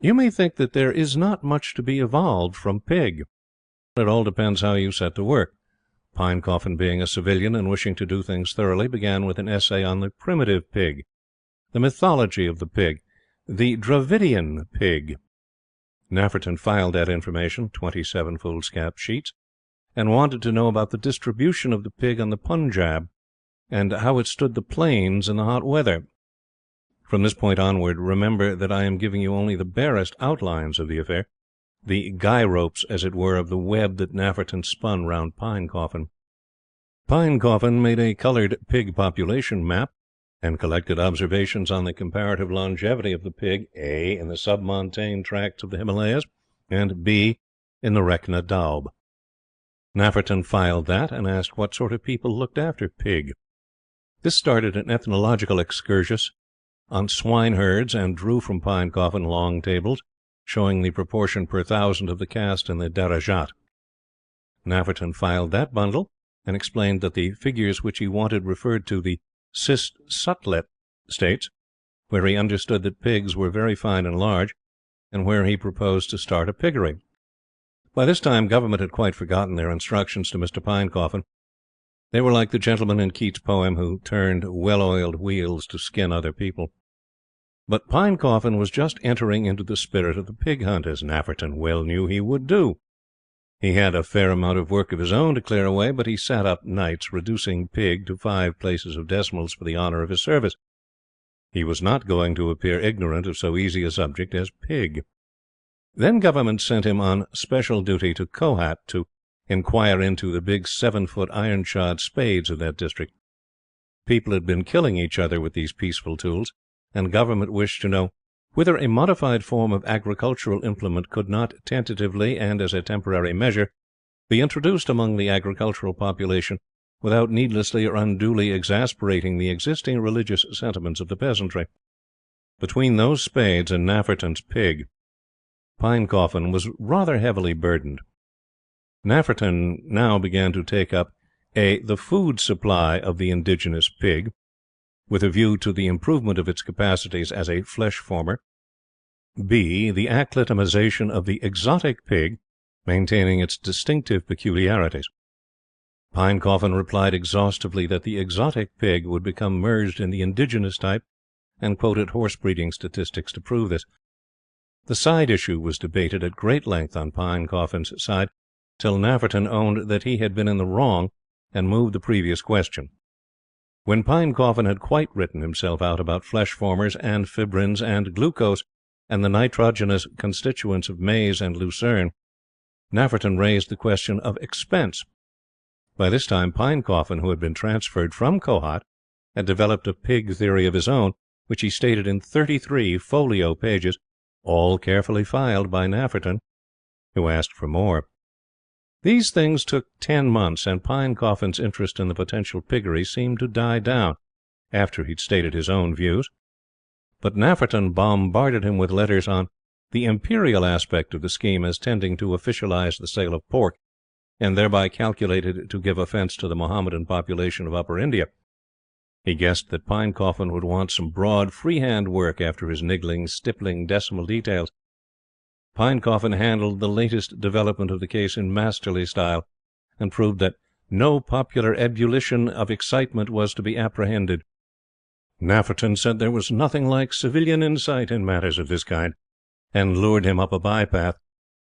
You may think that there is not much to be evolved from pig. It all depends how you set to work. Pinecoffin, being a civilian and wishing to do things thoroughly, began with an essay on the primitive pig, the mythology of the pig, the Dravidian pig. Nafferton filed that information, 27 foolscap sheets, and wanted to know about the distribution of the pig on the Punjab, and how it stood the plains in the hot weather. From this point onward, remember that I am giving you only the barest outlines of the affair, the guy ropes, as it were, of the web that Nafferton spun round Pinecoffin. Pinecoffin made a coloured pig population map, and collected observations on the comparative longevity of the pig, A, in the submontane tracts of the Himalayas, and B, in the Rekna Daub. Nafferton filed that, and asked what sort of people looked after pig. This started an ethnological excursus on swineherds, and drew from Pinecoffin long tables, showing the proportion per 1,000 of the caste in the Darajat. Nafferton filed that bundle, and explained that the figures which he wanted referred to the Sist Sutlet states, where he understood that pigs were very fine and large, and where he proposed to start a piggery. By this time Government had quite forgotten their instructions to Mr. Pinecoffin. They were like the gentleman in Keats' poem who turned well-oiled wheels to skin other people. But Pinecoffin was just entering into the spirit of the pig hunt, as Nafferton well knew he would do. He had a fair amount of work of his own to clear away, but he sat up nights reducing pig to 5 places of decimals for the honour of his service. He was not going to appear ignorant of so easy a subject as pig. Then Government sent him on special duty to Kohat to inquire into the big 7-foot iron-shod spades of that district. People had been killing each other with these peaceful tools, and Government wished to know whether a modified form of agricultural implement could not tentatively, and as a temporary measure, be introduced among the agricultural population without needlessly or unduly exasperating the existing religious sentiments of the peasantry. Between those spades and Nafferton's pig, Pinecoffin was rather heavily burdened. Nafferton now began to take up the food supply of the indigenous pig, with a view to the improvement of its capacities as a flesh-former, B, the acclimatization of the exotic pig, maintaining its distinctive peculiarities. Pinecoffin replied exhaustively that the exotic pig would become merged in the indigenous type, and quoted horse-breeding statistics to prove this. The side issue was debated at great length on Pinecoffin's side, till Nafferton owned that he had been in the wrong, and moved the previous question. When Pinecoffin had quite written himself out about flesh-formers, and fibrins, and glucose, and the nitrogenous constituents of maize and lucerne, Nafferton raised the question of expense. By this time Pinecoffin, who had been transferred from Kohat, had developed a pig theory of his own, which he stated in 33 folio pages, all carefully filed by Nafferton, who asked for more. These things took 10 months, and Pinecoffin's interest in the potential piggery seemed to die down after he'd stated his own views. But Nafferton bombarded him with letters on the imperial aspect of the scheme as tending to officialize the sale of pork, and thereby calculated to give offence to the Mohammedan population of Upper India. He guessed that Pinecoffin would want some broad, freehand work after his niggling, stippling decimal details. Pinecoffin handled the latest development of the case in masterly style, and proved that no popular ebullition of excitement was to be apprehended. Nafferton said there was nothing like civilian insight in matters of this kind, and lured him up a bypath,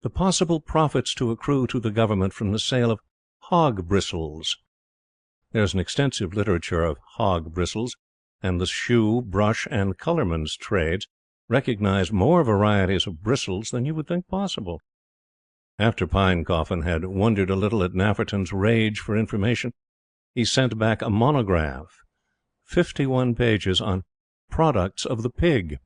the possible profits to accrue to the Government from the sale of hog bristles. There is an extensive literature of hog bristles, and the shoe, brush, and colourman's trades recognize more varieties of bristles than you would think possible. After Pinecoffin had wondered a little at Nafferton's rage for information, he sent back a monograph, 51 pages, on products of the pig.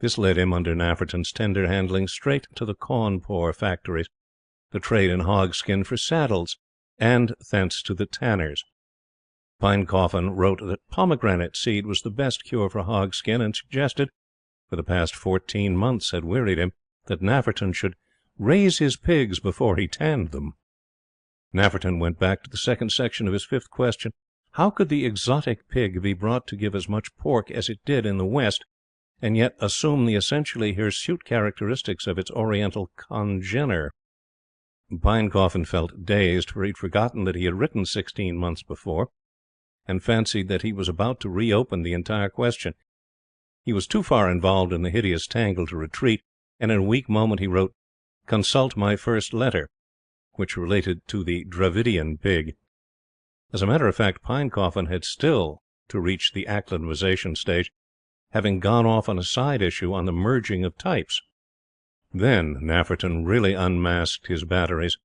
This led him, under Nafferton's tender handling, straight to the Cawnpore factories, the trade in hogskin for saddles, and thence to the tanners. Pinecoffin wrote that pomegranate seed was the best cure for hogskin, and suggested, for the past 14 months had wearied him, that Nafferton should raise his pigs before he tanned them. Nafferton went back to the second section of his fifth question. How could the exotic pig be brought to give as much pork as it did in the West, and yet assume the essentially hirsute characteristics of its Oriental congener. Pinecoffin felt dazed, for he had forgotten that he had written 16 months before, and fancied that he was about to reopen the entire question. He was too far involved in the hideous tangle to retreat, and in a weak moment he wrote, "Consult my first letter," which related to the Dravidian pig. As a matter of fact, Pinecoffin had still to reach the acclimatization stage, having gone off on a side issue on the merging of types. Then Nafferton really unmasked his batteries.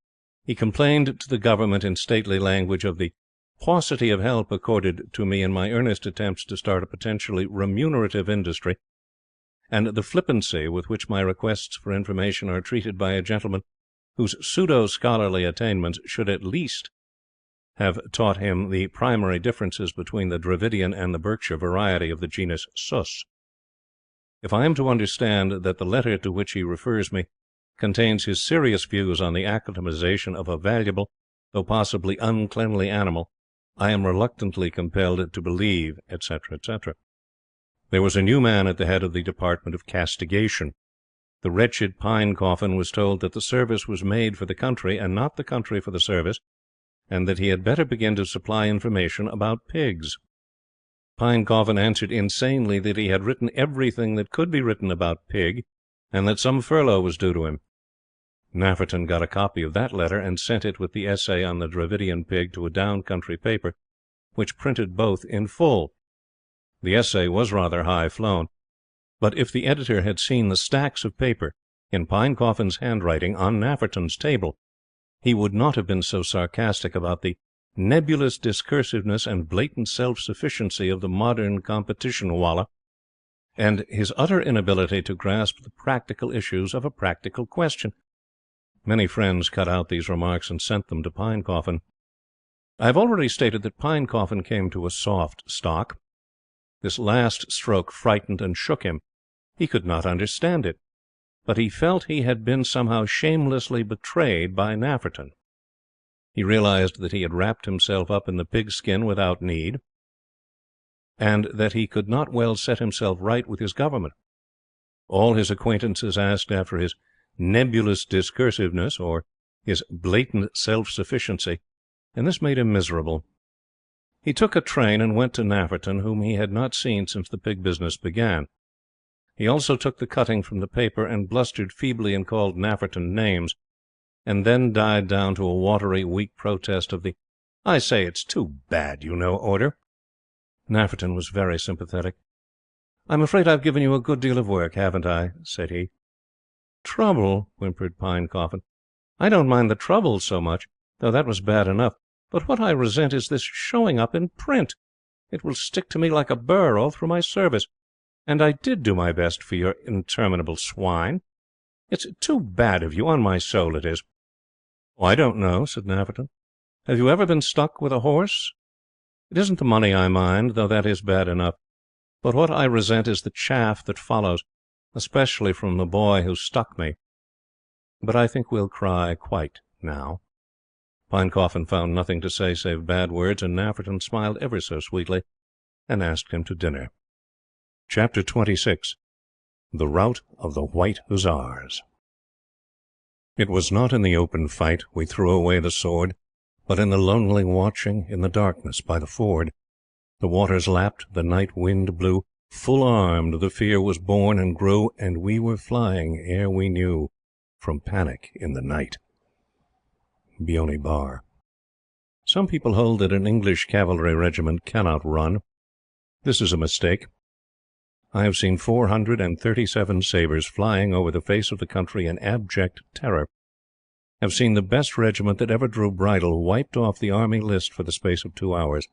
He complained to the Government in stately language of the paucity of help accorded to me in my earnest attempts to start a potentially remunerative industry, and the flippancy with which my requests for information are treated by a gentleman whose pseudo-scholarly attainments should at least have taught him the primary differences between the Dravidian and the Berkshire variety of the genus Sus. If I am to understand that the letter to which he refers me contains his serious views on the acclimatization of a valuable, though possibly uncleanly animal, I am reluctantly compelled to believe, etc., etc. There was a new man at the head of the Department of Castigation. The wretched Pinecoffin was told that the service was made for the country, and not the country for the service, and that he had better begin to supply information about pigs. Pinecoffin answered insanely that he had written everything that could be written about pig, and that some furlough was due to him. Nafferton got a copy of that letter, and sent it with the essay on the Dravidian pig to a down-country paper, which printed both in full. The essay was rather high-flown, but if the editor had seen the stacks of paper in Pinecoffin's handwriting on Nafferton's table, he would not have been so sarcastic about the nebulous discursiveness and blatant self-sufficiency of the modern competition-wallah, and his utter inability to grasp the practical issues of a practical question. Many friends cut out these remarks and sent them to Pinecoffin. I have already stated that Pinecoffin came to a soft stock. This last stroke frightened and shook him. He could not understand it, but he felt he had been somehow shamelessly betrayed by Nafferton. He realized that he had wrapped himself up in the pigskin without need, and that he could not well set himself right with his government. All his acquaintances asked after his nebulous discursiveness or his blatant self-sufficiency, and this made him miserable. He took a train and went to Nafferton, whom he had not seen since the pig business began. He also took the cutting from the paper and blustered feebly and called Nafferton names, and then died down to a watery, weak protest of the "I say, it's too bad, you know" order. Nafferton was very sympathetic. "I'm afraid I've given you a good deal of work, haven't I?" said he. "Trouble?" whimpered Pinecoffin. "I don't mind the trouble so much, though that was bad enough. But what I resent is this showing up in print. It will stick to me like a burr all through my service. And I did do my best for your interminable swine. It's too bad of you, on my soul it is." "Oh, I don't know," said Nafferton. "Have you ever been stuck with a horse? It isn't the money I mind, though that is bad enough. But what I resent is the chaff that follows, especially from the boy who stuck me. But I think we'll cry quite now." Pinecoffin found nothing to say save bad words, and Nafferton smiled ever so sweetly and asked him to dinner. Chapter 26. The Rout of the White Hussars. It was not in the open fight we threw away the sword, but in the lonely watching in the darkness by the ford. The waters lapped, the night wind blew, full armed the fear was born and grew, and we were flying ere we knew from panic in the night. Beoni Bar. Some people hold that an English cavalry regiment cannot run. This is a mistake. I have seen 437 sabres flying over the face of the country in abject terror, have seen the best regiment that ever drew bridle wiped off the army list for the space of 2 hours.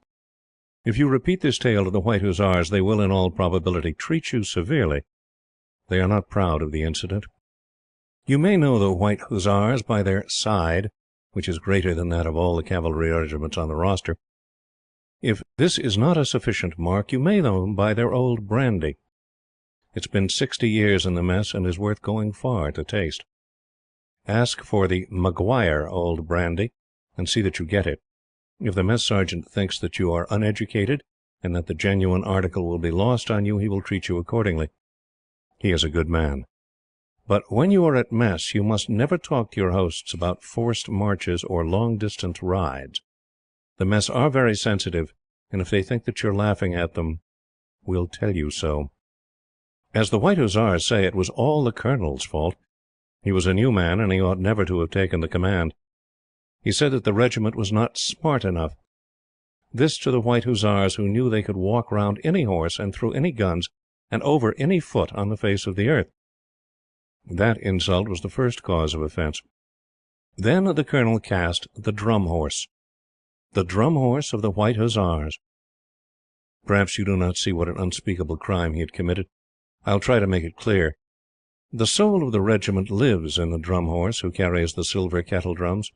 If you repeat this tale to the White Hussars, they will in all probability treat you severely. They are not proud of the incident. You may know the White Hussars by their side, which is greater than that of all the cavalry regiments on the roster. If this is not a sufficient mark, you may know them by their old brandy. It's been 60 years in the mess, and is worth going far to taste. Ask for the Maguire old brandy, and see that you get it. If the mess sergeant thinks that you are uneducated, and that the genuine article will be lost on you, he will treat you accordingly. He is a good man. But when you are at mess, you must never talk to your hosts about forced marches or long-distance rides. The mess are very sensitive, and if they think that you're laughing at them, will tell you so. As the White Hussars say, it was all the Colonel's fault. He was a new man, and he ought never to have taken the command. He said that the regiment was not smart enough. This to the White Hussars, who knew they could walk round any horse and through any guns and over any foot on the face of the earth. That insult was the first cause of offence. Then the Colonel cast the Drum Horse. The Drum Horse of the White Hussars. Perhaps you do not see what an unspeakable crime he had committed. I'll try to make it clear. The soul of the regiment lives in the Drum Horse who carries the silver kettle drums.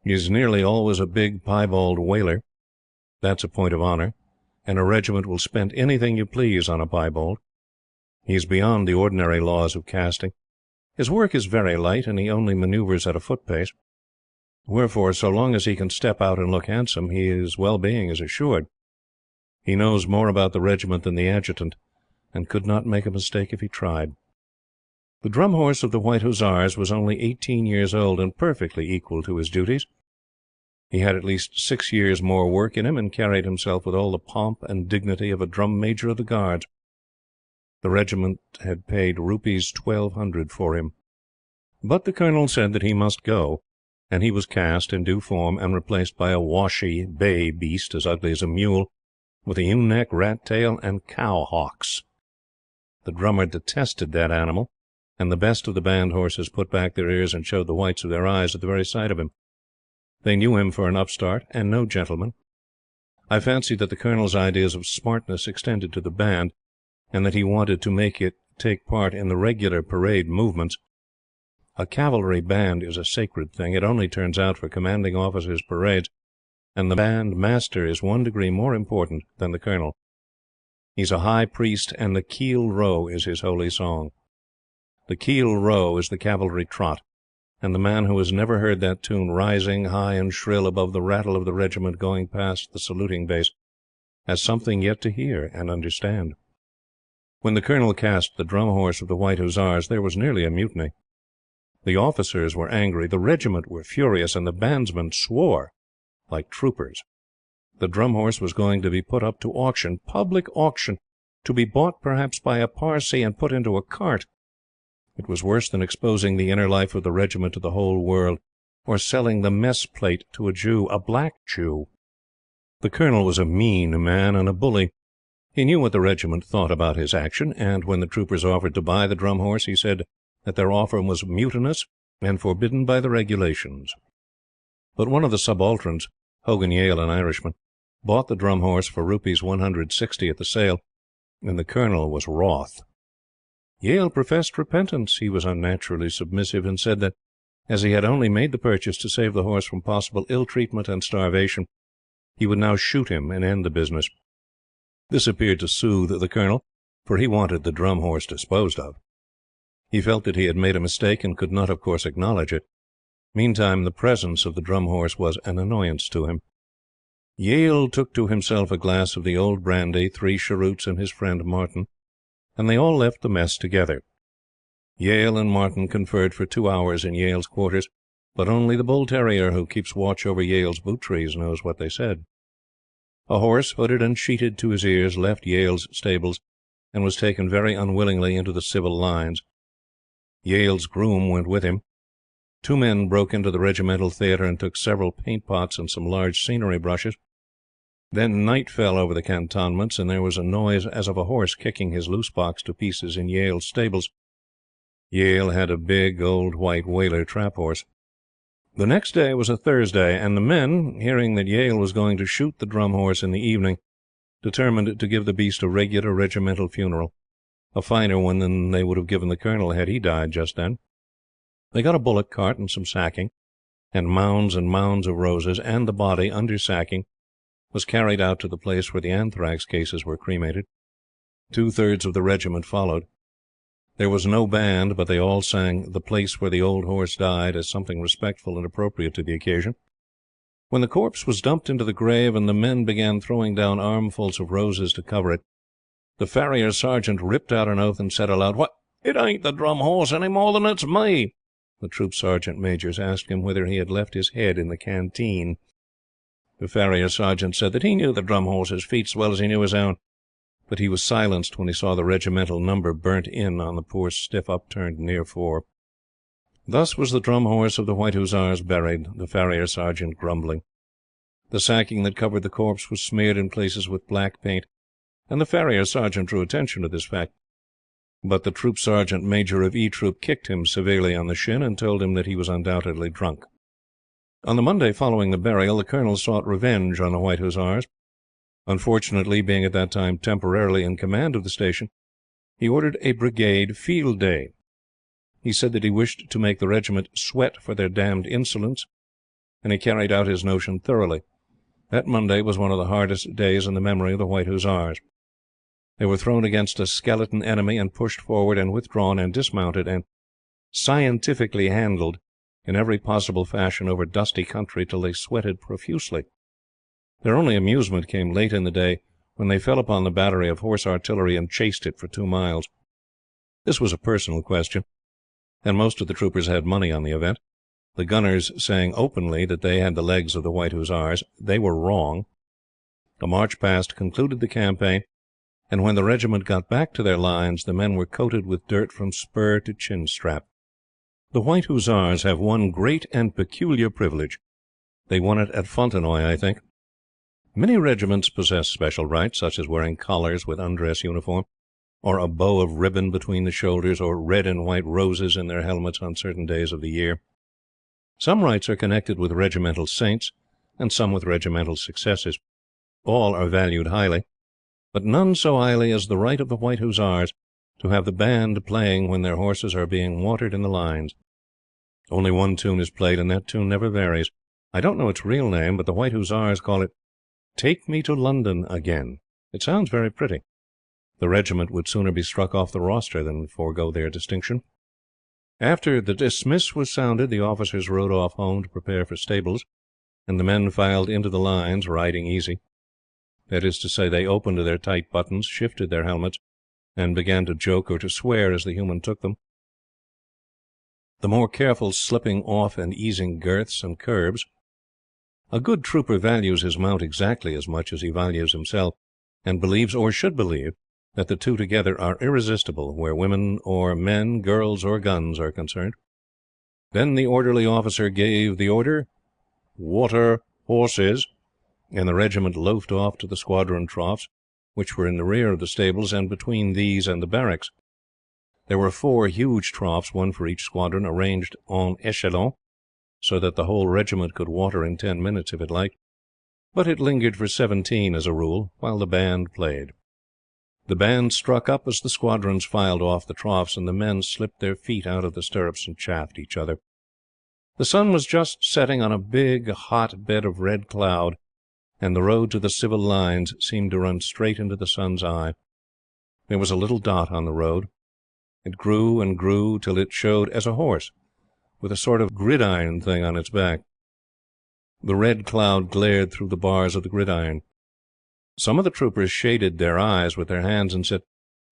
He is nearly always a big piebald wailer. That's a point of honour, and a regiment will spend anything you please on a piebald. He is beyond the ordinary laws of casting. His work is very light, and he only manoeuvres at a foot-pace. Wherefore, so long as he can step out and look handsome, his well-being is assured. He knows more about the regiment than the adjutant, and could not make a mistake if he tried. The Drum Horse of the White Hussars was only 18 years old, and perfectly equal to his duties. He had at least 6 years more work in him, and carried himself with all the pomp and dignity of a Drum Major of the Guards. The regiment had paid Rs. 1,200 for him. But the Colonel said that he must go, and he was cast in due form and replaced by a washy bay beast as ugly as a mule, with a ewe-neck, rat-tail, and cow-hocks. The drummer detested that animal, and the best of the band horses put back their ears and showed the whites of their eyes at the very sight of him. They knew him for an upstart, and no gentleman. I fancy that the Colonel's ideas of smartness extended to the band, and that he wanted to make it take part in the regular parade movements. A cavalry band is a sacred thing. It only turns out for commanding officers' parades, and the band master is 1 degree more important than the Colonel. He's a high priest, and the Keel Row is his holy song. The Keel Row is the cavalry trot, and the man who has never heard that tune rising high and shrill above the rattle of the regiment going past the saluting base has something yet to hear and understand. When the Colonel cast the Drum Horse of the White Hussars, there was nearly a mutiny. The officers were angry, the regiment were furious, and the bandsmen swore like troopers. The Drum Horse was going to be put up to auction, public auction, to be bought perhaps by a Parsee and put into a cart. It was worse than exposing the inner life of the regiment to the whole world, or selling the mess plate to a Jew, a black Jew. The Colonel was a mean man and a bully. He knew what the regiment thought about his action, and when the troopers offered to buy the Drum Horse, he said that their offer was mutinous and forbidden by the regulations. But one of the subalterns, Hogan Yale, an Irishman, bought the Drum Horse for Rs. 160 at the sale, and the Colonel was wroth. Yale professed repentance. He was unnaturally submissive, and said that, as he had only made the purchase to save the horse from possible ill-treatment and starvation, he would now shoot him and end the business. This appeared to soothe the Colonel, for he wanted the Drum Horse disposed of. He felt that he had made a mistake, and could not, of course, acknowledge it. Meantime, the presence of the Drum Horse was an annoyance to him. Yale took to himself a glass of the old brandy, 3 cheroots, and his friend Martin, and they all left the mess together. Yale and Martin conferred for 2 hours in Yale's quarters, but only the bull-terrier who keeps watch over Yale's boot-trees knows what they said. A horse, hooded and sheeted to his ears, left Yale's stables, and was taken very unwillingly into the civil lines. Yale's groom went with him. 2 men broke into the regimental theatre and took several paint-pots and some large scenery brushes. Then night fell over the cantonments, and there was a noise as of a horse kicking his loose box to pieces in Yale's stables. Yale had a big, old white Waler trap-horse. The next day was a Thursday, and the men, hearing that Yale was going to shoot the Drum Horse in the evening, determined to give the beast a regular regimental funeral, a finer one than they would have given the Colonel had he died just then. They got a bullock cart and some sacking, and mounds of roses, and the body, under sacking, was carried out to the place where the anthrax cases were cremated. 2/3 of the regiment followed. There was no band, but they all sang "The Place Where the Old Horse Died" as something respectful and appropriate to the occasion. When the corpse was dumped into the grave, and the men began throwing down armfuls of roses to cover it, The farrier sergeant ripped out an oath and said aloud, "What, it ain't the drum horse any more than it's me!" The troop sergeant majors asked him whether he had left his head in the canteen. The farrier sergeant said that he knew the drum horse's feet as well as he knew his own, but he was silenced when he saw the regimental number burnt in on the poor stiff upturned near fore. Thus was the drum horse of the White Hussars buried, the farrier sergeant grumbling. The sacking that covered the corpse was smeared in places with black paint, and the farrier sergeant drew attention to this fact. But the troop sergeant major of E Troop kicked him severely on the shin and told him that he was undoubtedly drunk. On the Monday following the burial, the colonel sought revenge on the White Hussars. Unfortunately, being at that time temporarily in command of the station, he ordered a brigade field day. He said that he wished to make the regiment sweat for their damned insolence, and he carried out his notion thoroughly. That Monday was one of the hardest days in the memory of the White Hussars. They were thrown against a skeleton enemy and pushed forward and withdrawn and dismounted and scientifically handled in every possible fashion over dusty country till they sweated profusely. Their only amusement came late in the day, when they fell upon the battery of horse artillery and chased it for 2 miles. This was a personal question, and most of the troopers had money on the event. The gunners saying openly that they had the legs of the White Hussars. They were wrong. A march past concluded the campaign, and when the regiment got back to their lines, the men were coated with dirt from spur to chin strap. The White Hussars have one great and peculiar privilege. They won it at Fontenoy, I think. Many regiments possess special rights, such as wearing collars with undress uniform, or a bow of ribbon between the shoulders, or red and white roses in their helmets on certain days of the year. Some rights are connected with regimental saints, and some with regimental successes. All are valued highly, but none so highly as the right of the White Hussars to have the band playing when their horses are being watered in the lines. Only one tune is played, and that tune never varies. I don't know its real name, but the White Hussars call it "Take Me to London Again." It sounds very pretty. The regiment would sooner be struck off the roster than forego their distinction. After the dismiss was sounded, the officers rode off home to prepare for stables, and the men filed into the lines, riding easy. That is to say, they opened their tight buttons, shifted their helmets, and began to joke or to swear as the humour took them. The more careful slipping off and easing girths and curbs. A good trooper values his mount exactly as much as he values himself, and believes, or should believe, that the two together are irresistible where women or men, girls or guns are concerned. Then the orderly officer gave the order, "Water horses," and the regiment loafed off to the squadron troughs, which were in the rear of the stables and between these and the barracks. There were 4 huge troughs, one for each squadron, arranged en echelon, so that the whole regiment could water in 10 minutes if it liked, but it lingered for 17 as a rule, while the band played. The band struck up as the squadrons filed off the troughs, and the men slipped their feet out of the stirrups and chaffed each other. The sun was just setting on a big, hot bed of red cloud, and the road to the civil lines seemed to run straight into the sun's eye. There was a little dot on the road. It grew and grew till it showed as a horse, with a sort of gridiron thing on its back. The red cloud glared through the bars of the gridiron. Some of the troopers shaded their eyes with their hands and said,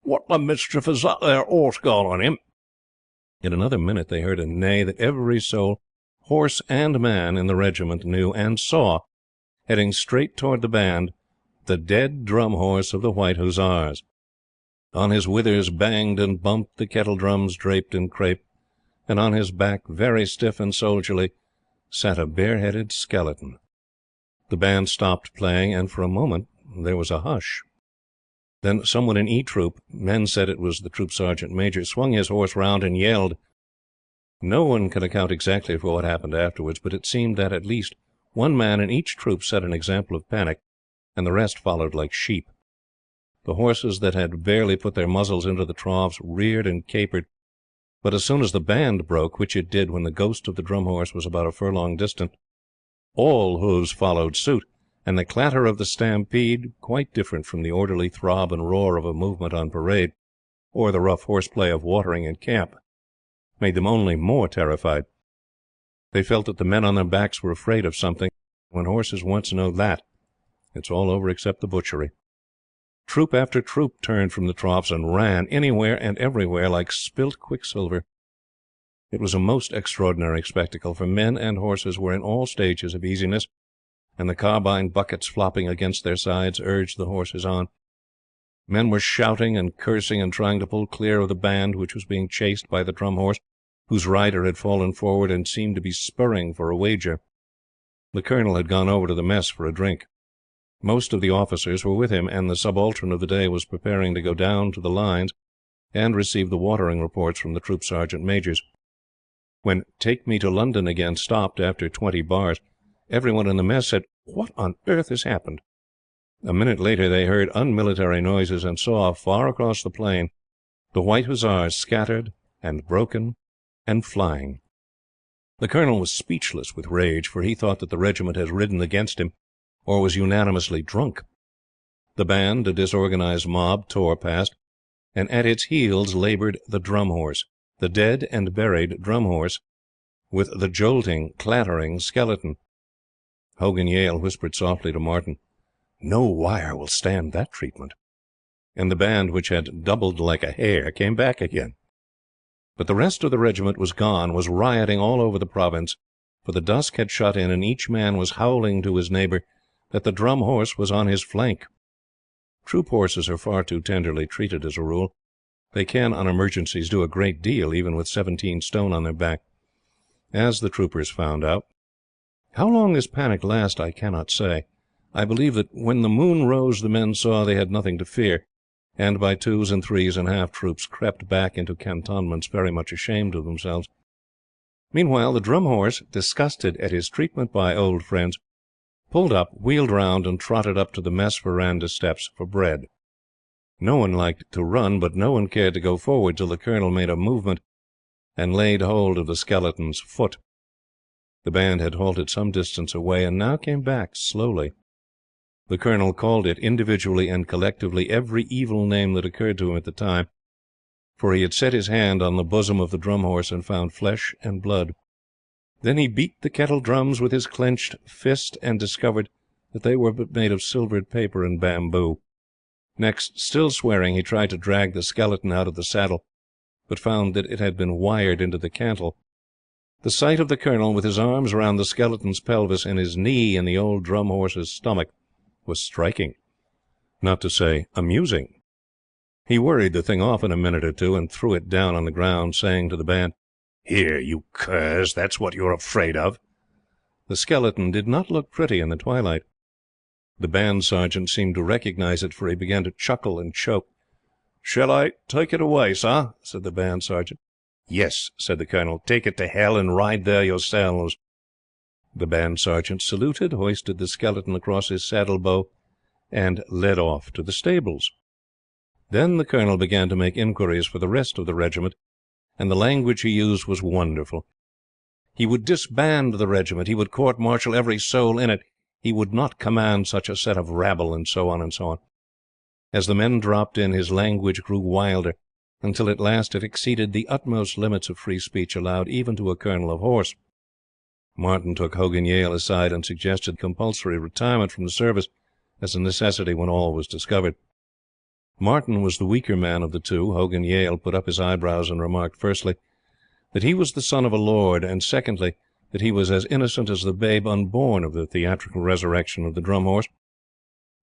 "What the mischief has that there horse got on him?" In another minute they heard a neigh that every soul, horse and man, in the regiment knew and saw, heading straight toward the band, the dead drum horse of the White Hussars. On his withers banged and bumped the kettle drums draped in crape, and on his back, very stiff and soldierly, sat a bareheaded skeleton. The band stopped playing, and for a moment there was a hush. Then someone in E Troop, men said it was the troop sergeant major, swung his horse round and yelled. No one can account exactly for what happened afterwards, but it seemed that at least one man in each troop set an example of panic, and the rest followed like sheep. The horses that had barely put their muzzles into the troughs reared and capered, but as soon as the band broke, which it did when the ghost of the drum horse was about a furlong distant, all hooves followed suit, and the clatter of the stampede, quite different from the orderly throb and roar of a movement on parade, or the rough horseplay of watering in camp, made them only more terrified. They felt that the men on their backs were afraid of something. When horses once know that, it's all over except the butchery. Troop after troop turned from the troughs and ran, anywhere and everywhere, like spilt quicksilver. It was a most extraordinary spectacle, for men and horses were in all stages of easiness, and the carbine buckets flopping against their sides urged the horses on. Men were shouting and cursing and trying to pull clear of the band, which was being chased by the drum horse, whose rider had fallen forward and seemed to be spurring for a wager. The Colonel had gone over to the mess for a drink. Most of the officers were with him, and the subaltern of the day was preparing to go down to the lines and receive the watering reports from the troop sergeant majors. When "Take Me to London Again" stopped after 20 bars, everyone in the mess said, "What on earth has happened?" A minute later they heard unmilitary noises, and saw, far across the plain, the White Hussars scattered and broken and flying. The Colonel was speechless with rage, for he thought that the regiment had ridden against him, or was unanimously drunk. The band, a disorganized mob, tore past, and at its heels laboured the drum horse, the dead and buried drum horse, with the jolting, clattering skeleton. Hogan Yale whispered softly to Martin, "No wire will stand that treatment." And the band, which had doubled like a hare, came back again. But the rest of the regiment was gone, was rioting all over the province, for the dusk had shut in, and each man was howling to his neighbour that the drum horse was on his flank. Troop horses are far too tenderly treated as a rule. They can, on emergencies, do a great deal, even with 17 stone on their back, as the troopers found out. How long this panic lasted I cannot say. I believe that when the moon rose the men saw they had nothing to fear, and by 2s and 3s and half troops crept back into cantonments very much ashamed of themselves. Meanwhile the drum horse, disgusted at his treatment by old friends, pulled up, wheeled round, and trotted up to the mess verandah steps for bread. No one liked to run, but no one cared to go forward till the Colonel made a movement and laid hold of the skeleton's foot. The band had halted some distance away, and now came back slowly. The Colonel called it, individually and collectively, every evil name that occurred to him at the time, for he had set his hand on the bosom of the drum horse and found flesh and blood. Then he beat the kettle drums with his clenched fist, and discovered that they were but made of silvered paper and bamboo. Next, still swearing, he tried to drag the skeleton out of the saddle, but found that it had been wired into the cantle. The sight of the Colonel, with his arms round the skeleton's pelvis and his knee in the old drum horse's stomach, was striking, not to say amusing. He worried the thing off in a minute or two, and threw it down on the ground, saying to the band, "Here, you curs, that's what you're afraid of." The skeleton did not look pretty in the twilight. The band sergeant seemed to recognize it, for he began to chuckle and choke. "Shall I take it away, sir?" said the band sergeant. "Yes," said the Colonel. "Take it to hell and ride there yourselves." The band sergeant saluted, hoisted the skeleton across his saddle bow, and led off to the stables. Then the Colonel began to make inquiries for the rest of the regiment, and the language he used was wonderful. He would disband the regiment, he would court-martial every soul in it, he would not command such a set of rabble, and so on and so on. As the men dropped in, his language grew wilder, until at last it exceeded the utmost limits of free speech allowed even to a colonel of horse. Martin took Hogan Yale aside and suggested compulsory retirement from the service as a necessity when all was discovered. Martin was the weaker man of the two. Hogan Yale put up his eyebrows and remarked, firstly, that he was the son of a lord, and secondly, that he was as innocent as the babe unborn of the theatrical resurrection of the drum horse.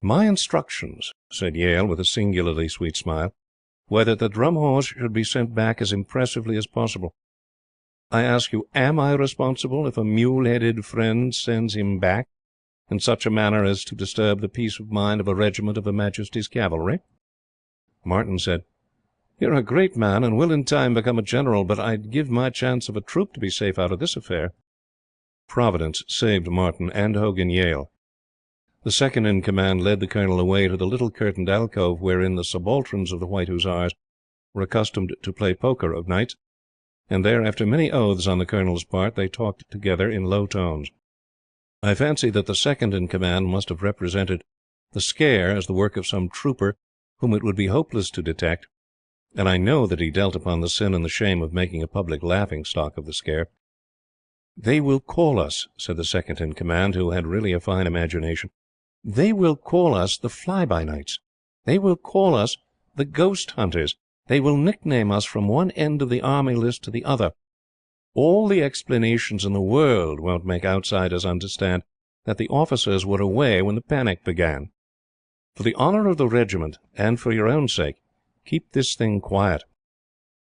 "My instructions," said Yale, with a singularly sweet smile, "were that the drum horse should be sent back as impressively as possible. I ask you, am I responsible if a mule-headed friend sends him back in such a manner as to disturb the peace of mind of a regiment of Her Majesty's cavalry?" Martin said, "You're a great man, and will in time become a general, but I'd give my chance of a troop to be safe out of this affair." Providence saved Martin and Hogan Yale. The second in command led the Colonel away to the little curtained alcove wherein the subalterns of the White Hussars were accustomed to play poker of nights, and there, after many oaths on the Colonel's part, they talked together in low tones. I fancy that the second in command must have represented the scare as the work of some trooper whom it would be hopeless to detect, and I know that he dealt upon the sin and the shame of making a public laughing-stock of the scare. "They will call us," said the second in command, who had really a fine imagination, "they will call us the Fly-by-Nights. They will call us the Ghost Hunters. They will nickname us from one end of the army list to the other. All the explanations in the world won't make outsiders understand that the officers were away when the panic began. For the honour of the regiment, and for your own sake, keep this thing quiet."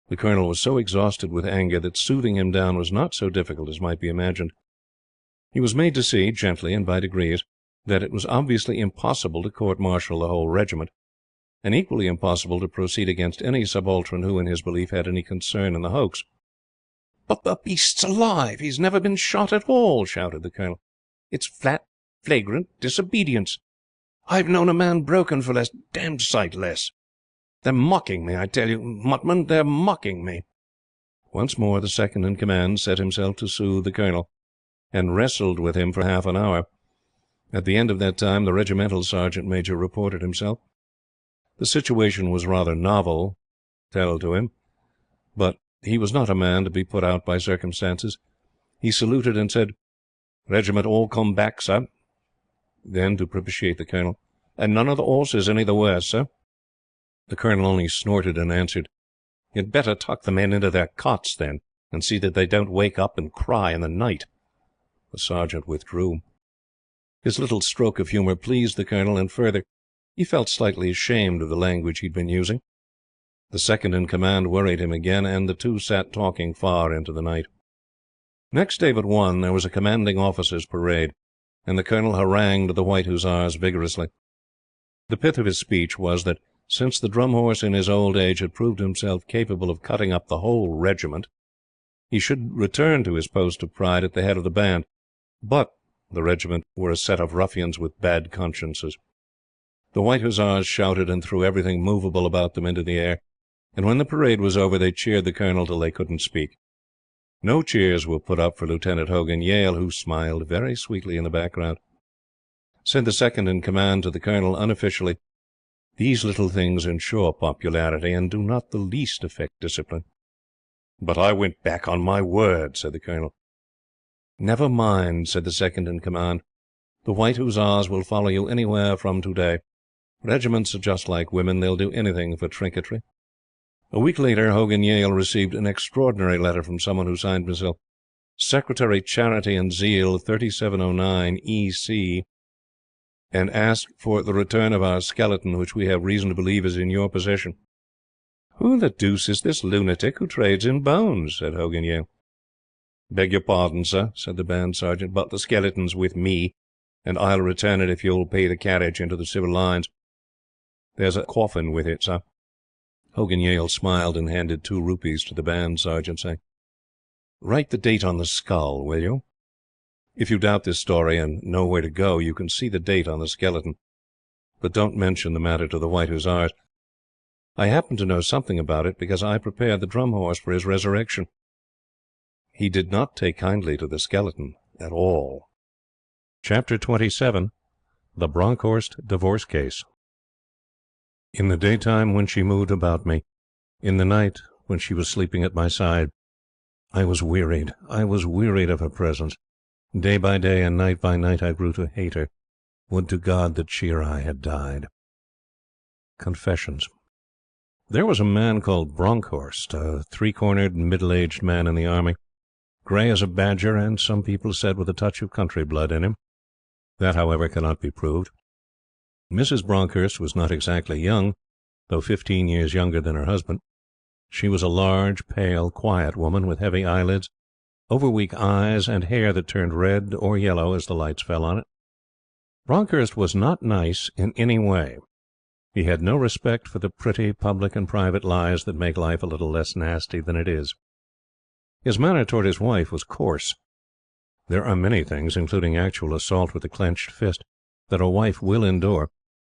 The Colonel was so exhausted with anger that soothing him down was not so difficult as might be imagined. He was made to see, gently and by degrees, that it was obviously impossible to court-martial the whole regiment, and equally impossible to proceed against any subaltern who, in his belief, had any concern in the hoax. "But the beast's alive! He's never been shot at all!" shouted the Colonel. "It's flat, flagrant disobedience. I've known a man broken for less, damned sight less. They're mocking me, I tell you, Muttman, they're mocking me." Once more the second in command set himself to soothe the Colonel, and wrestled with him for half an hour. At the end of that time the regimental sergeant major reported himself. The situation was rather novel, tell to him, but he was not a man to be put out by circumstances. He saluted and said, "Regiment all come back, sir." Then, to propitiate the Colonel, "And none of the horses any the worse, sir?" The Colonel only snorted and answered, "You'd better tuck the men into their cots, then, and see that they don't wake up and cry in the night." The sergeant withdrew. His little stroke of humour pleased the Colonel, and further, he felt slightly ashamed of the language he had been using. The second in command worried him again, and the two sat talking far into the night. Next day but one there was a commanding officers' parade, and the Colonel harangued the White Hussars vigorously. The pith of his speech was that, since the Drum Horse in his old age had proved himself capable of cutting up the whole regiment, he should return to his post of pride at the head of the band, but the regiment were a set of ruffians with bad consciences. The White Hussars shouted and threw everything movable about them into the air, and when the parade was over they cheered the Colonel till they couldn't speak. No cheers were put up for Lieutenant Hogan Yale, who smiled very sweetly in the background. Said the second in command to the Colonel unofficially, "These little things ensure popularity, and do not the least affect discipline." "But I went back on my word," said the Colonel. "Never mind," said the second in command. "The White Hussars will follow you anywhere from today. Regiments are just like women, they'll do anything for trinketry." A week later Hogan Yale received an extraordinary letter from someone who signed himself Secretary Charity and Zeal 3709 E.C. and asked for the return of our skeleton, which we have reason to believe is in your possession. "Who the deuce is this lunatic who trades in bones?" said Hogan Yale. "Beg your pardon, sir," said the band sergeant, "but the skeleton's with me, and I'll return it if you'll pay the carriage into the civil lines. There's a coffin with it, sir." Hogan Yale smiled and handed 2 rupees to the band sergeant, saying, "Write the date on the skull, will you? If you doubt this story and know where to go, you can see the date on the skeleton. But don't mention the matter to the White Hussars. I happen to know something about it, because I prepared the Drum Horse for his resurrection." He did not take kindly to the skeleton at all. Chapter 27. The Bronkhorst Divorce Case. In the daytime, when she moved about me, in the night, when she was sleeping at my side, I was wearied. I was wearied of her presence. Day by day and night by night I grew to hate her. Would to God that she or I had died. Confessions. There was a man called Bronkhorst, a 3-cornered, middle-aged man in the army, grey as a badger, and some people said with a touch of country blood in him. That, however, cannot be proved. Mrs. Bronkhorst was not exactly young, though 15 years younger than her husband. She was a large, pale, quiet woman, with heavy eyelids, over-weak eyes, and hair that turned red or yellow as the lights fell on it. Bronkhorst was not nice in any way. He had no respect for the pretty public and private lies that make life a little less nasty than it is. His manner toward his wife was coarse. There are many things, including actual assault with the clenched fist, that a wife will endure,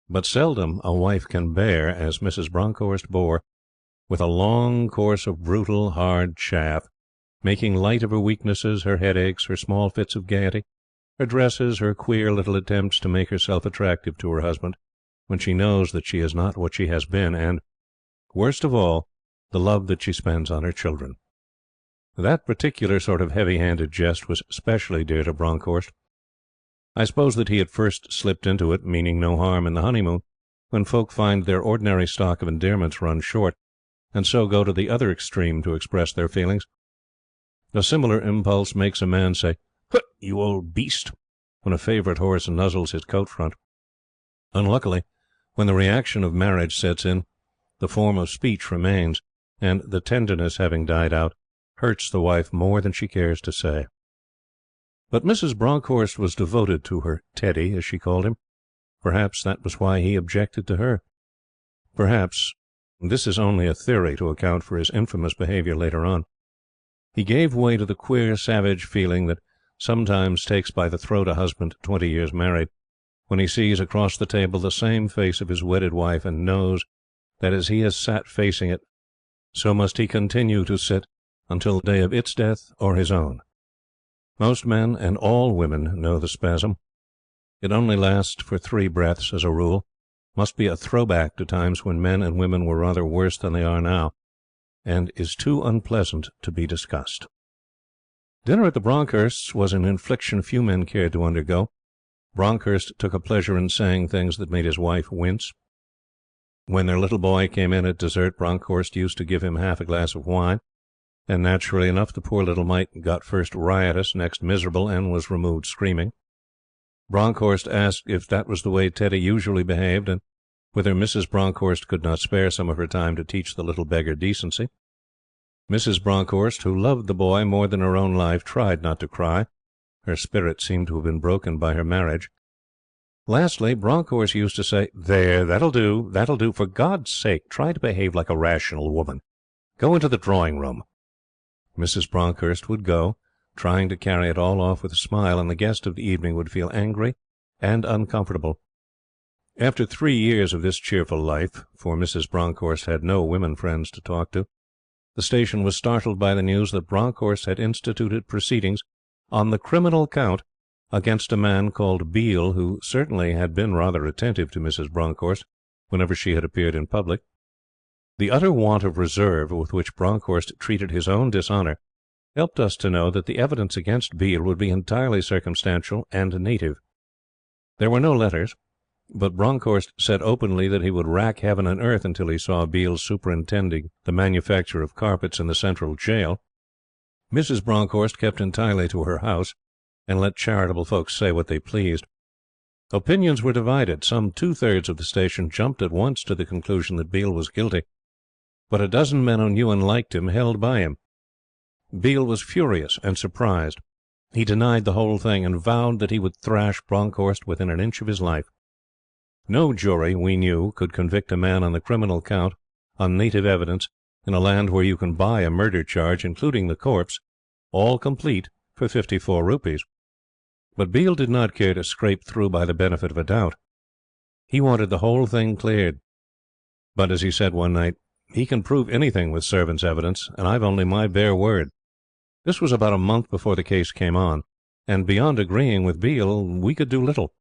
but seldom a wife can bear, as Mrs. Bronkhorst bore, with a long course of brutal, hard chaff, making light of her weaknesses, her headaches, her small fits of gaiety, her dresses, her queer little attempts to make herself attractive to her husband, when she knows that she is not what she has been, and, worst of all, the love that she spends on her children. That particular sort of heavy-handed jest was specially dear to Bronkhorst. I suppose that he had first slipped into it, meaning no harm in the honeymoon, when folk find their ordinary stock of endearments run short, and so go to the other extreme to express their feelings. A similar impulse makes a man say, "Hut, you old beast," when a favourite horse nuzzles his coat front. Unluckily, when the reaction of marriage sets in, the form of speech remains, and, the tenderness having died out, hurts the wife more than she cares to say. But Mrs. Bronckhorst was devoted to her Teddy, as she called him. Perhaps that was why he objected to her. Perhaps this is only a theory to account for his infamous behaviour later on. He gave way to the queer, savage feeling that sometimes takes by the throat a husband 20 years married, when he sees across the table the same face of his wedded wife, and knows that as he has sat facing it, so must he continue to sit until the day of its death or his own. Most men and all women know the spasm. It only lasts for 3 breaths, as a rule, must be a throwback to times when men and women were rather worse than they are now, and is too unpleasant to be discussed. Dinner at the Bronckhorsts was an infliction few men cared to undergo. Bronckhorst took a pleasure in saying things that made his wife wince. When their little boy came in at dessert, Bronckhorst used to give him half a glass of wine, and naturally enough the poor little mite got first riotous, next miserable, and was removed screaming. Bronckhorst asked if that was the way Teddy usually behaved, and whether Mrs. Bronckhorst could not spare some of her time to teach the little beggar decency. Mrs. Bronckhorst, who loved the boy more than her own life, tried not to cry. Her spirit seemed to have been broken by her marriage. Lastly, Bronckhorst used to say, "There, that'll do, that'll do. For God's sake, try to behave like a rational woman. Go into the drawing-room." Mrs. Bronckhorst would go, trying to carry it all off with a smile, and the guest of the evening would feel angry and uncomfortable. After 3 years of this cheerful life, for Mrs. Bronckhorst had no women friends to talk to, the station was startled by the news that Bronckhorst had instituted proceedings on the criminal count against a man called Beale, who certainly had been rather attentive to Mrs. Bronckhorst whenever she had appeared in public. The utter want of reserve with which Bronckhorst treated his own dishonour helped us to know that the evidence against Beale would be entirely circumstantial and native. There were no letters, but Bronckhorst said openly that he would rack heaven and earth until he saw Beale superintending the manufacture of carpets in the central jail. Mrs. Bronckhorst kept entirely to her house, and let charitable folks say what they pleased. Opinions were divided. Some 2/3 of the station jumped at once to the conclusion that Beale was guilty, but a dozen men who knew and liked him held by him. Beale was furious and surprised. He denied the whole thing, and vowed that he would thrash Bronckhorst within an inch of his life. No jury, we knew, could convict a man on the criminal count on native evidence in a land where you can buy a murder charge, including the corpse, all complete, for 54 rupees. But Beale did not care to scrape through by the benefit of a doubt. He wanted the whole thing cleared. But, as he said one night, he can prove anything with servants' evidence, and I've only my bare word. This was about a month before the case came on, and beyond agreeing with Beale, we could do little.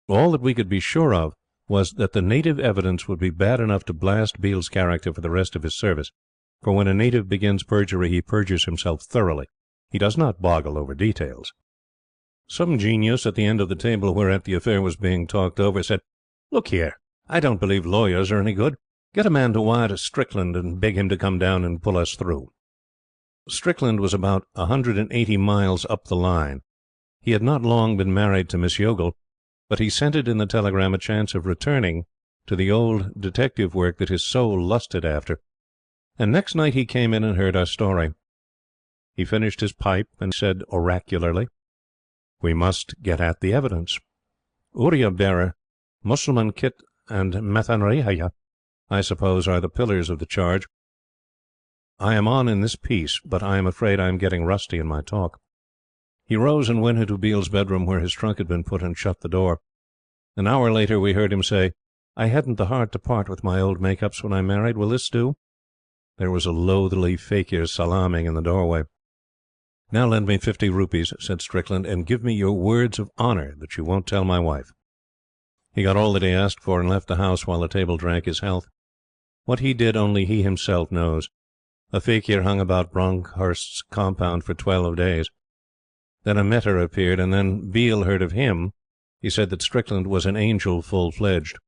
All that we could be sure of was that the native evidence would be bad enough to blast Beale's character for the rest of his service, for when a native begins perjury he perjures himself thoroughly. He does not boggle over details. Some genius at the end of the table whereat the affair was being talked over said, "Look here, I don't believe lawyers are any good. Get a man to wire to Strickland and beg him to come down and pull us through." Strickland was about 180 miles up the line. He had not long been married to Miss Youghal, but he scented in the telegram a chance of returning to the old detective work that his soul lusted after, and next night he came in and heard our story. He finished his pipe and said oracularly, "We must get at the evidence. Uriya bearer, Mussulman Kit, and Mathanrihaya, I suppose, are the pillars of the charge. I am on in this piece, but I am afraid I am getting rusty in my talk." He rose and went into Beale's bedroom, where his trunk had been put, and shut the door. An hour later we heard him say, "I hadn't the heart to part with my old make-ups when I married. Will this do?" There was a loathly fakir salaaming in the doorway. "Now lend me 50 rupees," said Strickland, "and give me your words of honour that you won't tell my wife." He got all that he asked for, and left the house while the table drank his health. What he did only he himself knows. A fakir hung about Bronckhorst's compound for 12 days. Then a meter appeared, and then Beale heard of him. He said that Strickland was an angel full-fledged.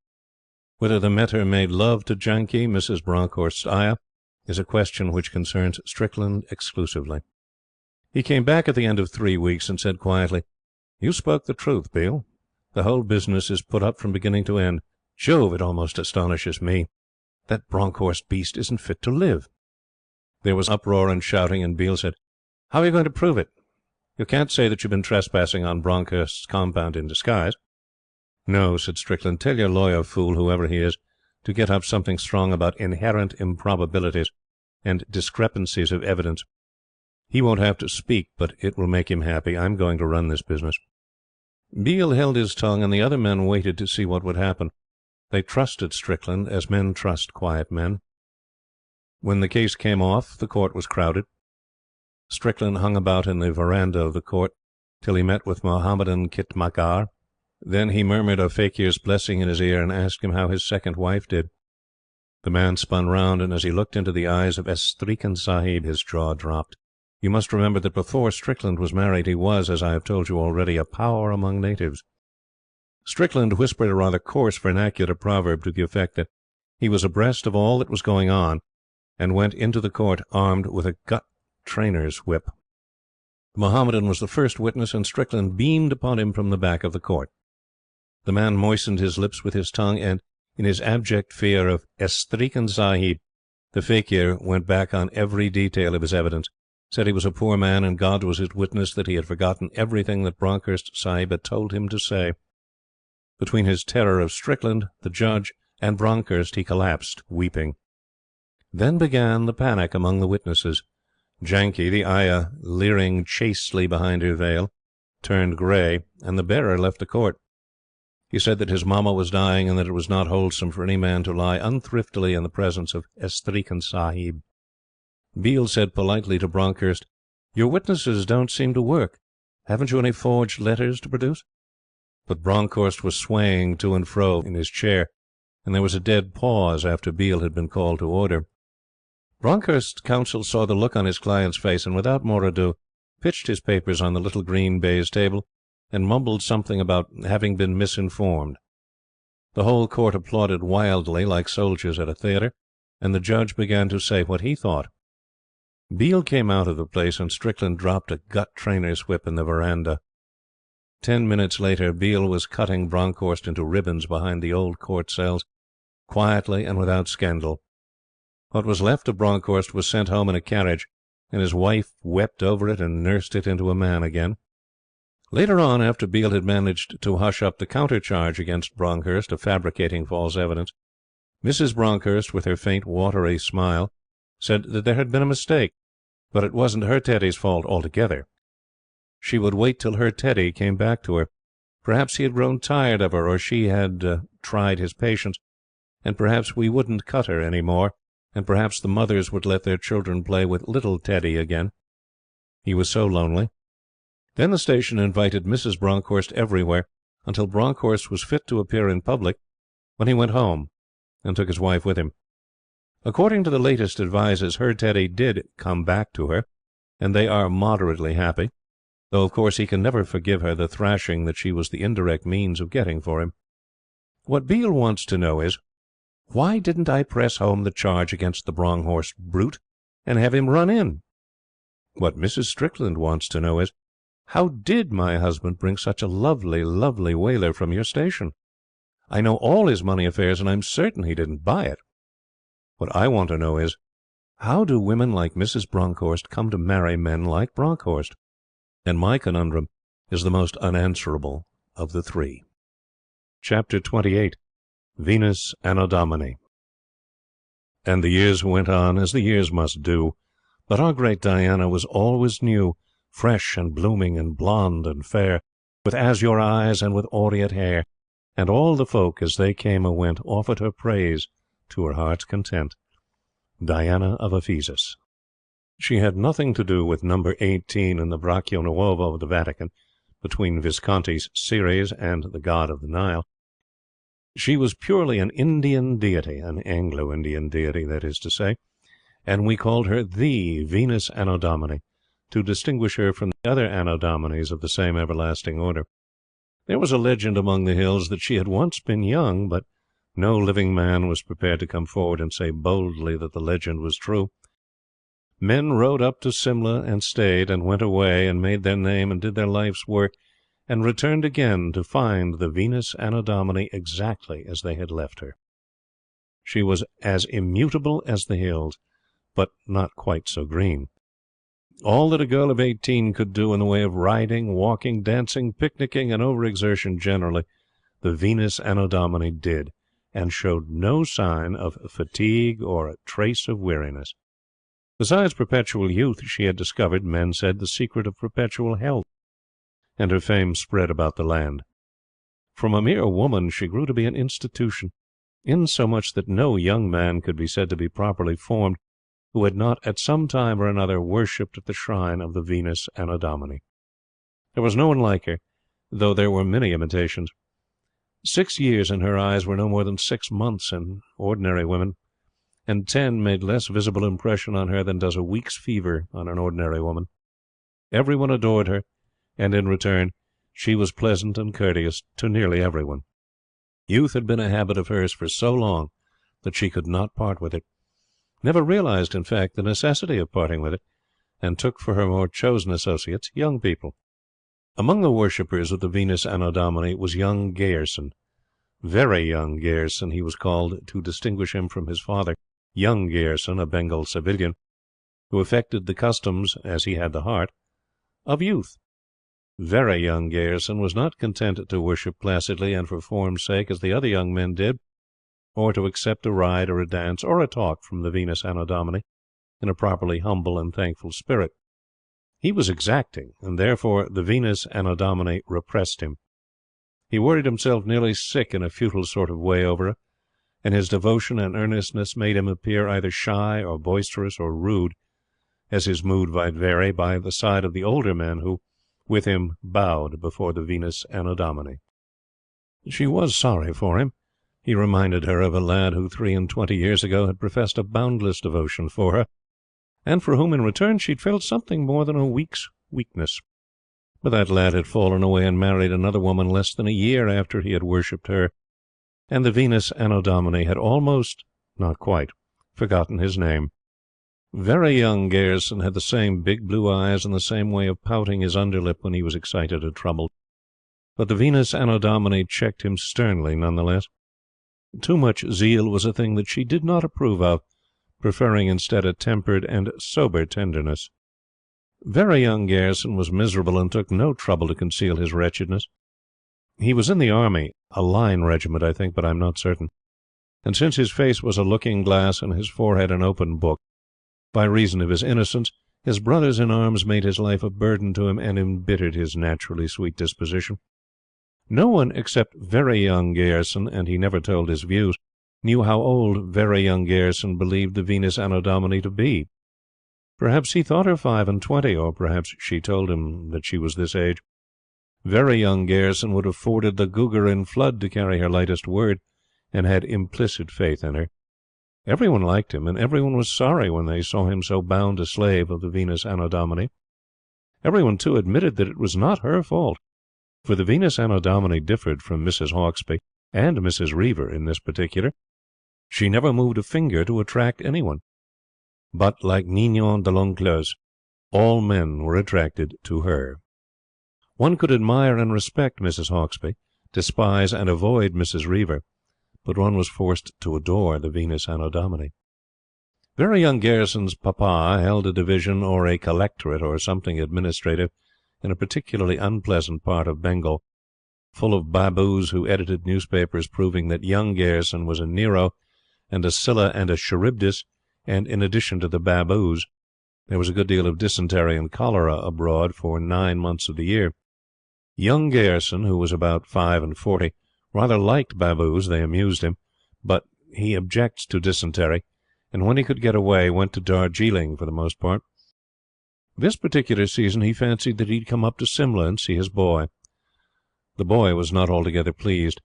Whether the Metter made love to Janki, Mrs. Bronckhorst's ayah, is a question which concerns Strickland exclusively. He came back at the end of 3 weeks and said quietly, "You spoke the truth, Beale. The whole business is put up from beginning to end. Jove, it almost astonishes me. That Bronckhorst beast isn't fit to live." There was uproar and shouting, and Beale said, "How are you going to prove it? You can't say that you've been trespassing on Bronckhorst's compound in disguise." "No," said Strickland. "Tell your lawyer fool, whoever he is, to get up something strong about inherent improbabilities and discrepancies of evidence. He won't have to speak, but it will make him happy. I'm going to run this business." Beale held his tongue, and the other men waited to see what would happen. They trusted Strickland, as men trust quiet men. When the case came off, the court was crowded. Strickland hung about in the veranda of the court till he met with Mohammedan Khitmatgar. Then he murmured a fakir's blessing in his ear and asked him how his second wife did. The man spun round, and as he looked into the eyes of Estreekan Sahib, his jaw dropped. You must remember that before Strickland was married he was, as I have told you already, a power among natives. Strickland whispered a rather coarse vernacular proverb to the effect that he was abreast of all that was going on, and went into the court armed with a gut trainer's whip. The Mohammedan was the first witness, and Strickland beamed upon him from the back of the court. The man moistened his lips with his tongue, and, in his abject fear of Estreekan Sahib, the fakir went back on every detail of his evidence, said he was a poor man, and God was his witness that he had forgotten everything that Bronckhorst Sahib had told him to say. Between his terror of Strickland, the judge, and Bronckhorst, he collapsed, weeping. Then began the panic among the witnesses. Janki, the ayah, leering chastely behind her veil, turned grey, and the bearer left the court. He said that his mamma was dying, and that it was not wholesome for any man to lie unthriftily in the presence of Estreekan Sahib. Beale said politely to Bronckhorst, "Your witnesses don't seem to work. Haven't you any forged letters to produce?" But Bronckhorst was swaying to and fro in his chair, and there was a dead pause after Beale had been called to order. Bronckhorst's counsel saw the look on his client's face, and without more ado pitched his papers on the little green baize table, and mumbled something about having been misinformed. The whole court applauded wildly, like soldiers at a theatre, and the judge began to say what he thought. Beale came out of the place, and Strickland dropped a gut trainer's whip in the veranda. 10 minutes later, Beale was cutting Bronckhorst into ribbons behind the old court cells, quietly and without scandal. What was left of Bronckhorst was sent home in a carriage, and his wife wept over it and nursed it into a man again. Later on, after Beale had managed to hush up the counter-charge against Bronckhorst of fabricating false evidence, Mrs. Bronckhorst, with her faint, watery smile, said that there had been a mistake, but it wasn't her Teddy's fault altogether. She would wait till her Teddy came back to her. Perhaps he had grown tired of her, or she had tried his patience, and perhaps we wouldn't cut her any more, and perhaps the mothers would let their children play with little Teddy again. He was so lonely. Then the station invited Mrs. Bronckhorst everywhere, until Bronckhorst was fit to appear in public, when he went home, and took his wife with him. According to the latest advices, her Teddy did come back to her, and they are moderately happy, though of course he can never forgive her the thrashing that she was the indirect means of getting for him. What Beale wants to know is, why didn't I press home the charge against the Bronckhorst brute, and have him run in? What Mrs. Strickland wants to know is, how did my husband bring such a lovely, lovely whaler from your station? I know all his money affairs, and I'm certain he didn't buy it. What I want to know is, how do women like Mrs. Bronckhorst come to marry men like Bronckhorst? And my conundrum is the most unanswerable of the three. Chapter 28. Venus Anadomini. And the years went on, as the years must do, but our great Diana was always new, fresh and blooming and blonde and fair, with azure eyes and with aureate hair, and all the folk, as they came or went, offered her praise to her heart's content. Diana of Ephesus. She had nothing to do with number 18 in the Braccio Nuovo of the Vatican, between Visconti's Ceres and the god of the Nile. She was purely an Indian deity, an Anglo-Indian deity, that is to say, and we called her the Venus Anadomini, to distinguish her from the other Anadomines of the same everlasting order. There was a legend among the hills that she had once been young, but No living man was prepared to come forward and say boldly that the legend was true. Men rode up to Simla and stayed, and went away and made their name and did their life's work, and returned again to find the Venus Anadomini exactly as they had left her. She was as immutable as the hills, but not quite so green. All that a girl of 18 could do in the way of riding, walking, dancing, picnicking, and overexertion generally, the Venus Anadomini did, and showed no sign of fatigue or a trace of weariness. Besides perpetual youth, she had discovered, men said, the secret of perpetual health, and her fame spread about the land. From a mere woman she grew to be an institution, insomuch that no young man could be said to be properly formed who had not at some time or another worshipped at the shrine of the Venus Anadomini. There was no one like her, though there were many imitations. 6 years in her eyes were no more than 6 months in ordinary women, and 10 made less visible impression on her than does a week's fever on an ordinary woman. Everyone adored her, and in return she was pleasant and courteous to nearly everyone. Youth had been a habit of hers for so long that she could not part with it, never realized, in fact, the necessity of parting with it, and took for her more chosen associates young people. Among the worshippers of the Venus Anadomini was young Gayerson. Very young Gayerson he was called, to distinguish him from his father, young Gayerson, a Bengal civilian, who affected the customs, as he had the heart, of youth. Very young Gayerson was not content to worship placidly and for form's sake as the other young men did, or to accept a ride or a dance or a talk from the Venus Anadomini in a properly humble and thankful spirit. He was exacting, and therefore the Venus Anadomini repressed him. He worried himself nearly sick in a futile sort of way over her, and his devotion and earnestness made him appear either shy or boisterous or rude, as his mood might vary, by the side of the older men who, with him, bowed before the Venus Anadomini. She was sorry for him. He reminded her of a lad who 23 years ago had professed a boundless devotion for her, and for whom in return she had felt something more than a week's weakness. But that lad had fallen away and married another woman less than a year after he had worshipped her, and the Venus Anadomini had almost, not quite, forgotten his name. Very young Gayerson had the same big blue eyes and the same way of pouting his underlip when he was excited or troubled, but the Venus Anadomini checked him sternly none the less. Too much zeal was a thing that she did not approve of, preferring instead a tempered and sober tenderness. Very young Gayerson was miserable and took no trouble to conceal his wretchedness. He was in the army, a line regiment, I think, but I am not certain, and since his face was a looking-glass and his forehead an open book, by reason of his innocence, his brothers in arms made his life a burden to him and embittered his naturally sweet disposition. No one except very young Gayerson, and he never told his views, knew how old very young Gayerson believed the Venus Anadomini to be. Perhaps he thought her 25, or perhaps she told him that she was this age. Very young Gayerson would have forded the Gugger in flood to carry her lightest word, and had implicit faith in her. Everyone liked him, and everyone was sorry when they saw him so bound a slave of the Venus Anadomini. Everyone, too, admitted that it was not her fault, for the Venus Anadomini differed from Mrs. Hawksby and Mrs. Reaver in this particular. She never moved a finger to attract anyone. But, like Ninon de l'Enclos, all men were attracted to her. One could admire and respect Mrs. Hawksby, despise and avoid Mrs. Reaver, but one was forced to adore the Venus Anadomini. Very young Gayerson's papa held a division or a collectorate or something administrative in a particularly unpleasant part of Bengal, full of baboos who edited newspapers proving that young Gayerson was a Nero and a Scylla and a Charybdis, and in addition to the baboos, there was a good deal of dysentery and cholera abroad for 9 months of the year. Young Gayerson, who was about 45, rather liked baboos, they amused him, but he objects to dysentery, and when he could get away went to Darjeeling for the most part. This particular season he fancied that he'd come up to Simla and see his boy. The boy was not altogether pleased.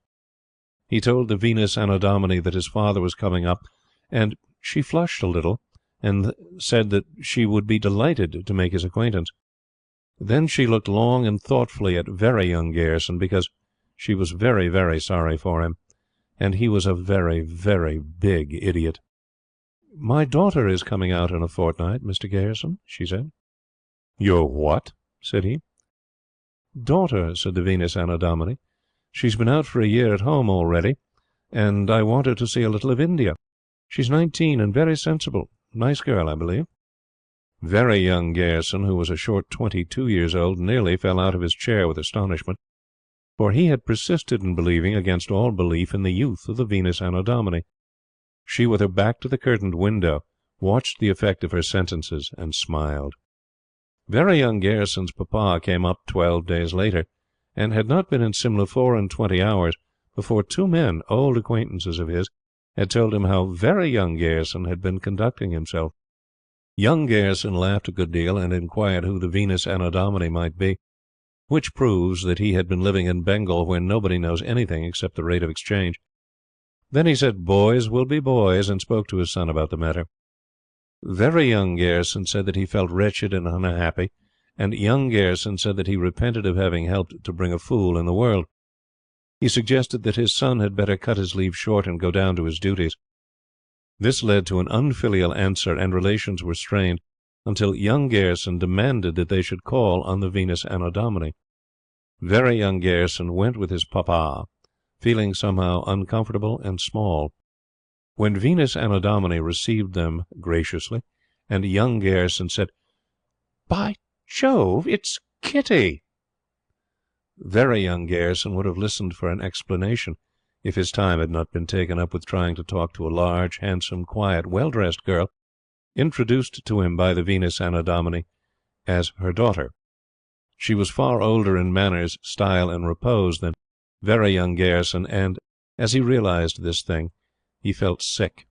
He told the Venus Anadomini that his father was coming up, and she flushed a little, and said that she would be delighted to make his acquaintance. Then she looked long and thoughtfully at very young Gayerson, because she was very, very sorry for him, and he was a very, very big idiot. "My daughter is coming out in a fortnight, Mr. Gayerson," she said. "Your what?" said he. "Daughter," said the Venus Annodomini. "She's been out for a year at home already, and I want her to see a little of India. She's 19 and very sensible. Nice girl, I believe." Very Young Gayerson, who was a short 22 years old, nearly fell out of his chair with astonishment, for he had persisted in believing, against all belief, in the youth of the Venus Annodomini. She, with her back to the curtained window, watched the effect of her sentences and smiled. Very Young Gayerson's papa came up 12 days later, and had not been in Simla 24 hours before two men, old acquaintances of his, had told him how Very Young Gayerson had been conducting himself. Young Gayerson laughed a good deal, and inquired who the Venus Annodomini might be, which proves that he had been living in Bengal, where nobody knows anything except the rate of exchange. Then he said boys will be boys, and spoke to his son about the matter. Very Young Gayerson said that he felt wretched and unhappy, and Young Gayerson said that he repented of having helped to bring a fool in the world. He suggested that his son had better cut his leave short and go down to his duties. This led to an unfilial answer, and relations were strained until Young Gayerson demanded that they should call on the Venus Annodomini. Very Young Gayerson went with his papa, feeling somehow uncomfortable and small. When Venus Annodomini received them graciously, and Young Gayerson said, "By Jove, it's Kitty!" Very Young Gayerson would have listened for an explanation, if his time had not been taken up with trying to talk to a large, handsome, quiet, well-dressed girl, introduced to him by the Venus Annodomini as her daughter. She was far older in manners, style, and repose than Very Young Gayerson, and, as he realized this thing, he felt sick.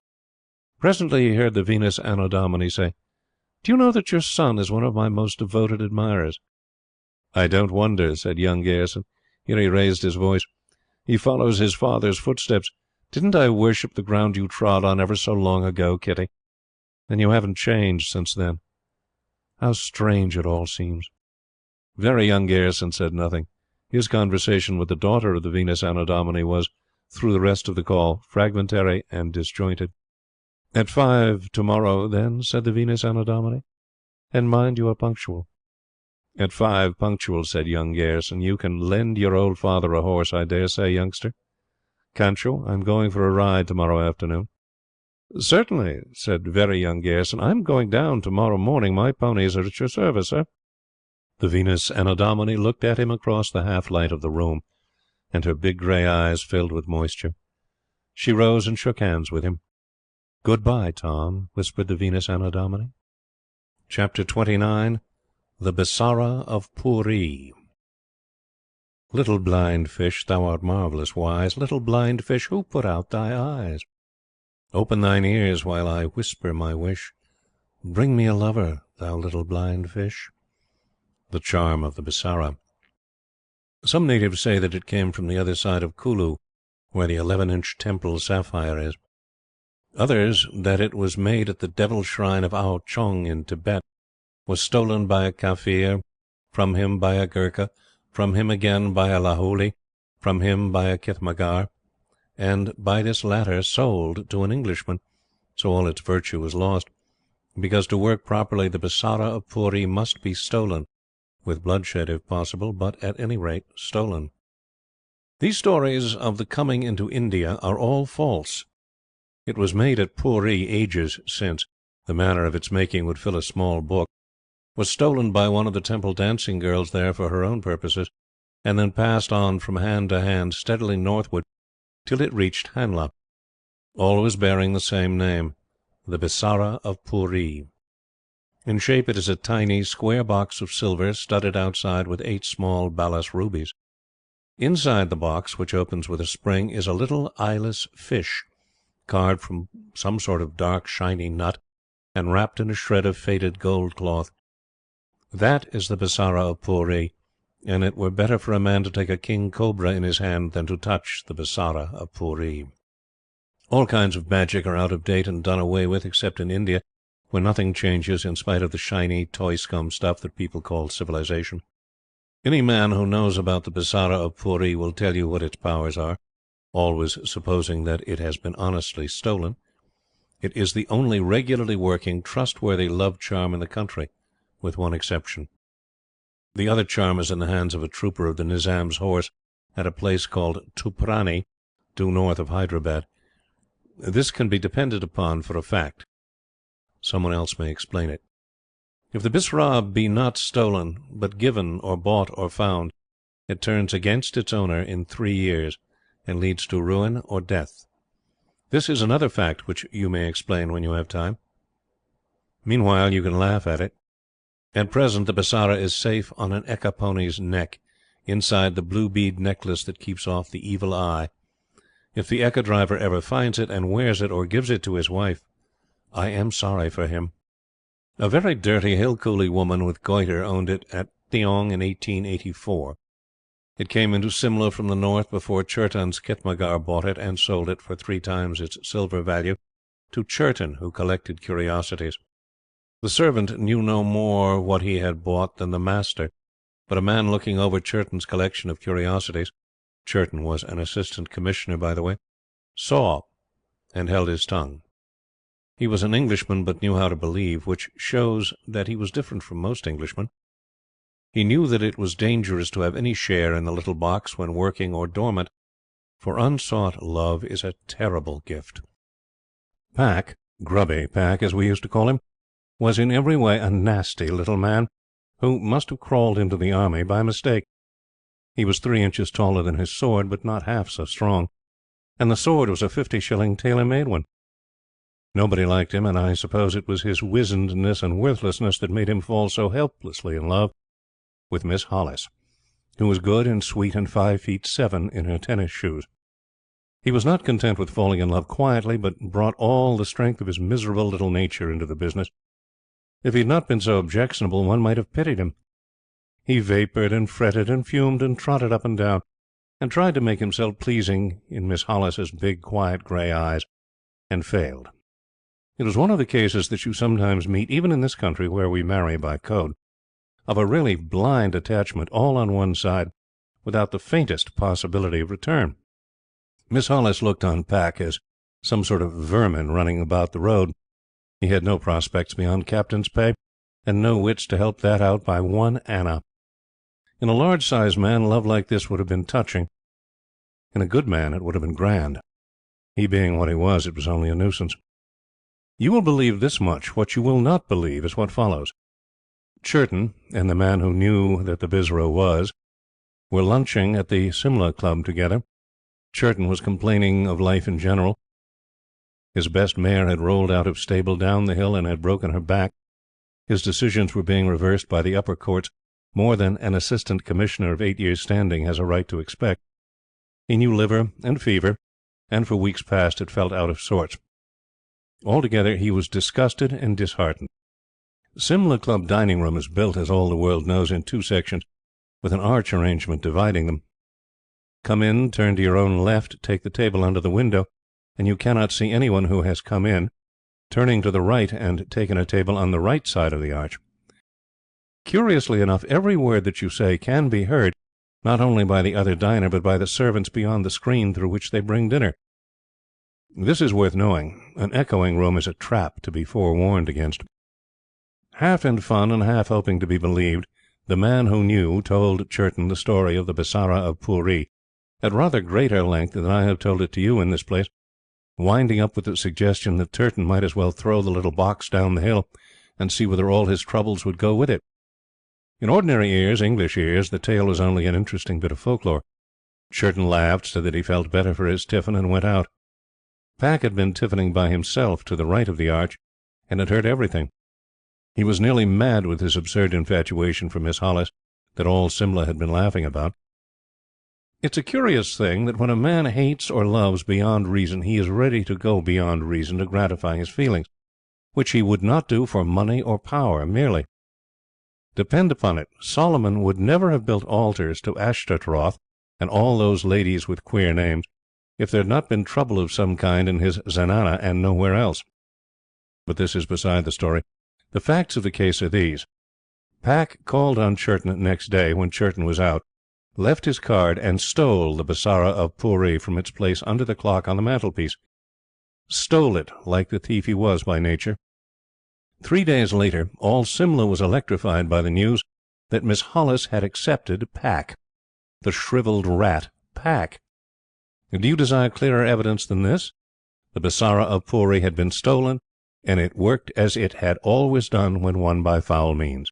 Presently he heard the Venus Annodomini say, "Do you know that your son is one of my most devoted admirers?" "I don't wonder," said Young Gayerson. Here he raised his voice. "He follows his father's footsteps. Didn't I worship the ground you trod on ever so long ago, Kitty? And you haven't changed since then. How strange it all seems." Very Young Gayerson said nothing. His conversation with the daughter of the Venus Annodomini was, through the rest of the call, fragmentary and disjointed. "At 5 tomorrow, then," said the Venus Annodomini. "And mind you are punctual." "At 5 punctual," said Young Gayerson. "You can lend your old father a horse, I dare say, youngster. Can't you? I'm going for a ride tomorrow afternoon." "Certainly," said Very Young Gayerson. "I'm going down tomorrow morning. My ponies are at your service, sir." The Venus Annodomini looked at him across the half-light of the room, and her big grey eyes filled with moisture. She rose and shook hands with him. "Good-bye, Tom," whispered the Venus Annodomini. Chapter 29. The Bisara of Puri. Little blind fish, thou art marvellous wise. Little blind fish, who put out thy eyes? Open thine ears while I whisper my wish. Bring me a lover, thou little blind fish. The charm of the Bisara. Some natives say that it came from the other side of Kulu, where the 11-inch temple sapphire is. Others, that it was made at the devil shrine of Ao Chong in Tibet, was stolen by a Kafir, from him by a Gurkha, from him again by a Lahuli, from him by a Khitmagar, and by this latter sold to an Englishman, so all its virtue was lost, because to work properly the Bisara of Puri must be stolen, with bloodshed if possible, but at any rate stolen. These stories of the coming into India are all false. It was made at Puri ages since. The manner of its making would fill a small book. Was stolen by one of the temple dancing girls there for her own purposes, and then passed on from hand to hand steadily northward till it reached Hanla, always bearing the same name, the Bisara of Puri. In shape it is a tiny, square box of silver, studded outside with 8 small balas rubies. Inside the box, which opens with a spring, is a little eyeless fish, carved from some sort of dark, shiny nut, and wrapped in a shred of faded gold cloth. That is the Bisara of Puri, and it were better for a man to take a king cobra in his hand than to touch the Bisara of Puri. All kinds of magic are out of date and done away with, except in India, where nothing changes in spite of the shiny, toy-scum stuff that people call civilization. Any man who knows about the Bisara of Puri will tell you what its powers are. always supposing that it has been honestly stolen. It is the only regularly working, trustworthy love charm in the country, with one exception. The other charm is in the hands of a trooper of the Nizam's horse at a place called Tuprani, due north of Hyderabad. This can be depended upon for a fact. Someone else may explain it. If the Bisra be not stolen, but given or bought or found, it turns against its owner in 3 years, and leads to ruin or death. This is another fact which you may explain when you have time. Meanwhile, you can laugh at it. At present, the Bisara is safe on an Eka pony's neck, inside the blue bead necklace that keeps off the evil eye. If the Eka driver ever finds it and wears it or gives it to his wife, I am sorry for him. A very dirty hill coolie woman with goiter owned it at Theong in 1884. It came into Simla from the north before Churton's Kitmagar bought it and sold it for 3 times its silver value to Churton, who collected curiosities. The servant knew no more what he had bought than the master, but a man looking over Churton's collection of curiosities — Churton was an assistant commissioner, by the way — saw, and held his tongue. He was an Englishman, but knew how to believe, which shows that he was different from most Englishmen. He knew that it was dangerous to have any share in the little box when working or dormant, for unsought love is a terrible gift. Pack, Grubby Pack as we used to call him, was in every way a nasty little man, who must have crawled into the army by mistake. He was 3 inches taller than his sword, but not half so strong, and the sword was a 50-shilling tailor-made one. Nobody liked him, and I suppose it was his wizenedness and worthlessness that made him fall so helplessly in love with Miss Hollis, who was good and sweet and 5'7" in her tennis shoes. He was not content with falling in love quietly, but brought all the strength of his miserable little nature into the business. If he had not been so objectionable, one might have pitied him. He vapoured and fretted and fumed and trotted up and down, and tried to make himself pleasing in Miss Hollis's big, quiet grey eyes, and failed. It was one of the cases that you sometimes meet, even in this country where we marry by code, of a really blind attachment all on one side, without the faintest possibility of return. Miss Hollis looked on Pack as some sort of vermin running about the road. He had no prospects beyond captain's pay, and no wits to help that out by 1 anna. In a large-sized man, love like this would have been touching. In a good man, it would have been grand. He being what he was, it was only a nuisance. You will believe this much. What you will not believe is what follows. Churton and the man who knew that the Bisra were lunching at the Simla Club together. Churton was complaining of life in general. His best mare had rolled out of stable down the hill and had broken her back. His decisions were being reversed by the upper courts more than an assistant commissioner of 8 years' standing has a right to expect. He knew liver and fever, and for weeks past had felt out of sorts. Altogether, he was disgusted and disheartened. Simla Club dining room is built, as all the world knows, in 2 sections, with an arch arrangement dividing them. Come in, turn to your own left, take the table under the window, and you cannot see anyone who has come in, turning to the right and taken a table on the right side of the arch. Curiously enough, every word that you say can be heard, not only by the other diner, but by the servants beyond the screen through which they bring dinner. This is worth knowing. An echoing room is a trap to be forewarned against. Half in fun and half hoping to be believed, the man who knew told Churton the story of the Bisara of Puri at rather greater length than I have told it to you in this place, winding up with the suggestion that Churton might as well throw the little box down the hill and see whether all his troubles would go with it. In ordinary ears, English ears, the tale was only an interesting bit of folklore. Churton laughed, said that he felt better for his tiffin, and went out. Pack had been tiffining by himself to the right of the arch, and had heard everything. He was nearly mad with his absurd infatuation for Miss Hollis that all Simla had been laughing about. It's a curious thing that when a man hates or loves beyond reason, he is ready to go beyond reason to gratify his feelings, which he would not do for money or power merely. Depend upon it, Solomon would never have built altars to Ashtaroth and all those ladies with queer names if there had not been trouble of some kind in his zenana and nowhere else. But this is beside the story. The facts of the case are these. Pack called on Churton next day when Churton was out, left his card, and stole the Basara of Puri from its place under the clock on the mantelpiece. Stole it, like the thief he was by nature. 3 days later, all Simla was electrified by the news that Miss Hollis had accepted Pack. The shriveled rat, Pack. Do you desire clearer evidence than this? The Basara of Puri had been stolen, and it worked as it had always done when won by foul means.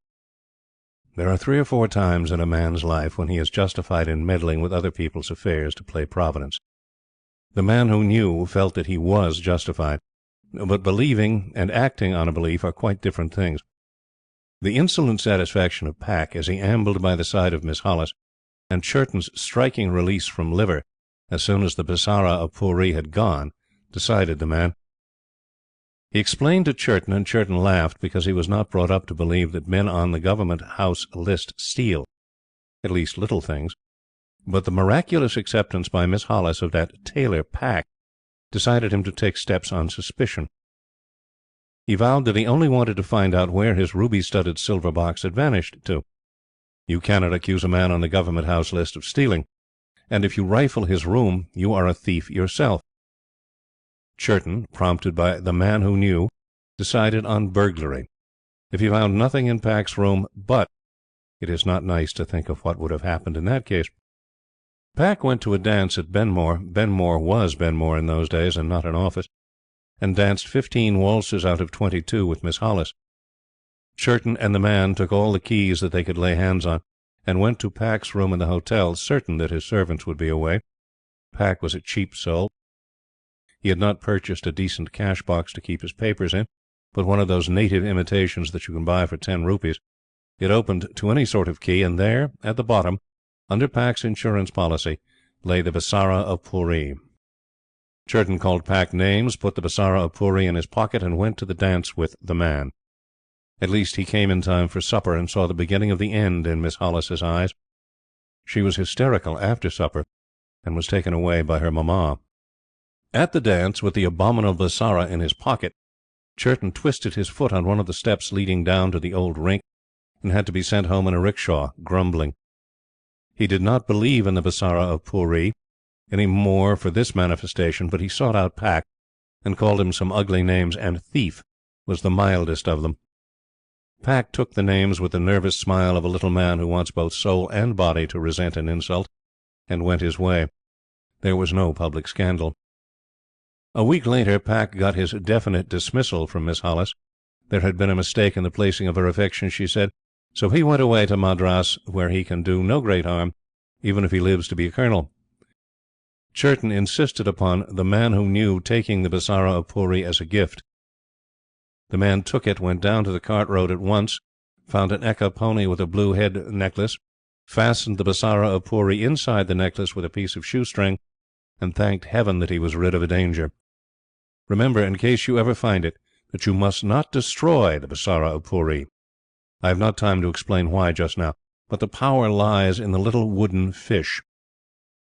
There are 3 or 4 times in a man's life when he is justified in meddling with other people's affairs to play Providence. The man who knew felt that he was justified, but believing and acting on a belief are quite different things. The insolent satisfaction of Pack as he ambled by the side of Miss Hollis, and Churton's striking release from liver as soon as the Basara of Puri had gone, decided the man. He explained to Churton, and Churton laughed, because he was not brought up to believe that men on the Government House list steal, at least little things. But the miraculous acceptance by Miss Hollis of that tailor Pack decided him to take steps on suspicion. He vowed that he only wanted to find out where his ruby-studded silver box had vanished to. You cannot accuse a man on the Government House list of stealing, and if you rifle his room you are a thief yourself. Churton, prompted by the man who knew, decided on burglary. If he found nothing in Pack's room, but it is not nice to think of what would have happened in that case. Pack went to a dance at Benmore. Benmore was Benmore in those days, and not an office, and danced 15 waltzes out of 22 with Miss Hollis. Churton and the man took all the keys that they could lay hands on, and went to Pack's room in the hotel, certain that his servants would be away. Pack was a cheap soul. He had not purchased a decent cash box to keep his papers in, but one of those native imitations that you can buy for 10 rupees. It opened to any sort of key, and there, at the bottom, under Pack's insurance policy, lay the Basara of Puri. Churton called Pack names, put the Basara of Puri in his pocket, and went to the dance with the man. At least he came in time for supper, and saw the beginning of the end in Miss Hollis's eyes. She was hysterical after supper, and was taken away by her mamma. At the dance, with the abominable Basara in his pocket, Churton twisted his foot on one of the steps leading down to the old rink, and had to be sent home in a rickshaw, grumbling. He did not believe in the Basara of Puri any more for this manifestation, but he sought out Pack, and called him some ugly names, and thief was the mildest of them. Pack took the names with the nervous smile of a little man who wants both soul and body to resent an insult, and went his way. There was no public scandal. A week later, Pack got his definite dismissal from Miss Hollis. There had been a mistake in the placing of her affections, she said, so he went away to Madras, where he can do no great harm, even if he lives to be a colonel. Churton insisted upon the man who knew taking the Basara of Puri as a gift. The man took it, went down to the cart road at once, found an Eka pony with a blue head necklace, fastened the Basara of Puri inside the necklace with a piece of shoestring, and thanked heaven that he was rid of a danger. Remember, in case you ever find it, that you must not destroy the Basara of Puri. I have not time to explain why just now, but the power lies in the little wooden fish.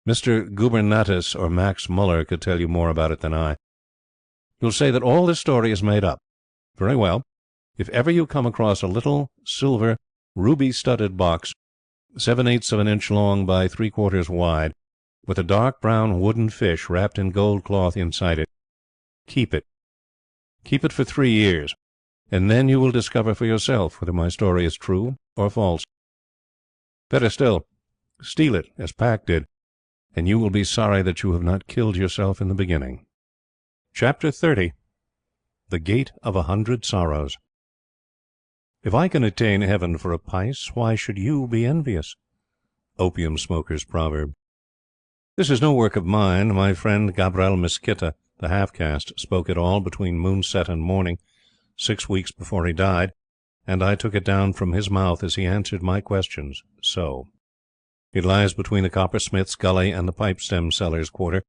Mr. Gubernatus or Max Muller could tell you more about it than I. You'll say that all this story is made up. Very well. If ever you come across a little silver, ruby-studded box, 7/8 of an inch long by 3/4 wide, with a dark brown wooden fish wrapped in gold cloth inside it, keep it. Keep it for 3 years, and then you will discover for yourself whether my story is true or false. Better still, steal it, as Pack did, and you will be sorry that you have not killed yourself in the beginning. Chapter 30. The Gate of 100 Sorrows. If I can attain heaven for a pice, why should you be envious? Opium smoker's proverb. This is no work of mine. My friend Gabriel Mesquita, the half-caste, spoke it all between moonset and morning, 6 weeks before he died, and I took it down from his mouth as he answered my questions, so. It lies between the coppersmith's gully and the pipe-stem seller's quarter.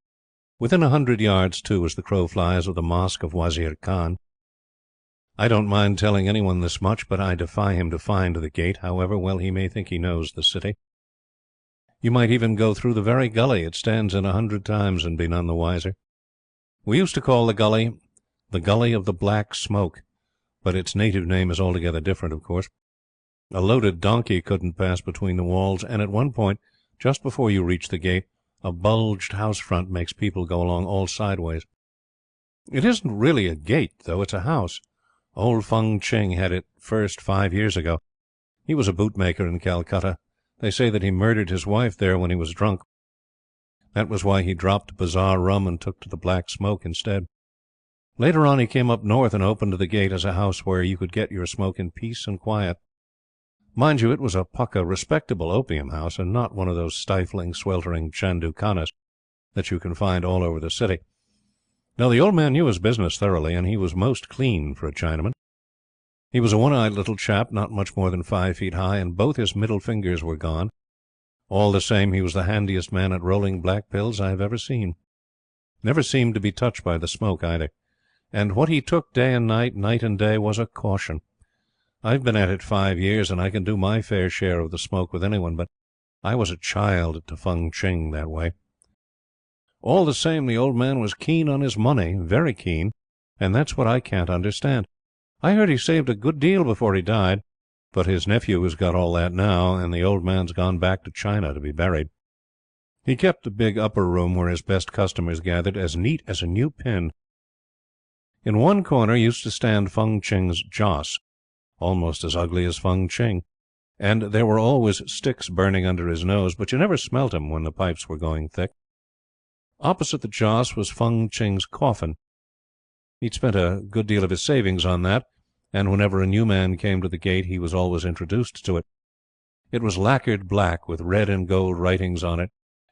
Within 100 yards, too, as the crow flies, of the mosque of Wazir Khan. I don't mind telling anyone this much, but I defy him to find the gate, however well he may think he knows the city. You might even go through the very gully it stands in 100 times and be none the wiser. We used to call the gully of the Black Smoke, but its native name is altogether different, of course. A loaded donkey couldn't pass between the walls, and at one point Just before you reach the gate, a bulged house front makes people go along all sideways. It isn't really a gate, though. It's a house. Old Fung Ching had it first 5 years ago. He was a bootmaker in Calcutta. They say that he murdered his wife there when he was drunk. That was why he dropped bazaar rum and took to the Black Smoke instead. Later on he came up north and opened the gate as a house where you could get your smoke in peace and quiet. Mind you, it was a pukka, respectable opium house, and not one of those stifling, sweltering chandukhanas that you can find all over the city. Now, the old man knew his business thoroughly, and he was most clean for a Chinaman. He was a one-eyed little chap, not much more than 5 feet high, and both his middle fingers were gone. All the same, he was the handiest man at rolling black pills I have ever seen. Never seemed to be touched by the smoke, either. And what he took day and night and day, was a caution. I've been at it 5 years, and I can do my fair share of the smoke with anyone, but I was a child to Fung Ching that way. All the same, the old man was keen on his money, very keen, and that's what I can't understand. I heard he saved a good deal before he died, but his nephew has got all that now, and the old man's gone back to China to be buried. He kept the big upper room where his best customers gathered as neat as a new pin. In one corner used to stand Fung Ching's Joss, almost as ugly as Fung Ching, and there were always sticks burning under his nose, but you never smelt him when the pipes were going thick. Opposite the Joss was Fung Ching's coffin. He'd spent a good deal of his savings on that, and whenever a new man came to the gate he was always introduced to it. It was lacquered black with red and gold writings on it,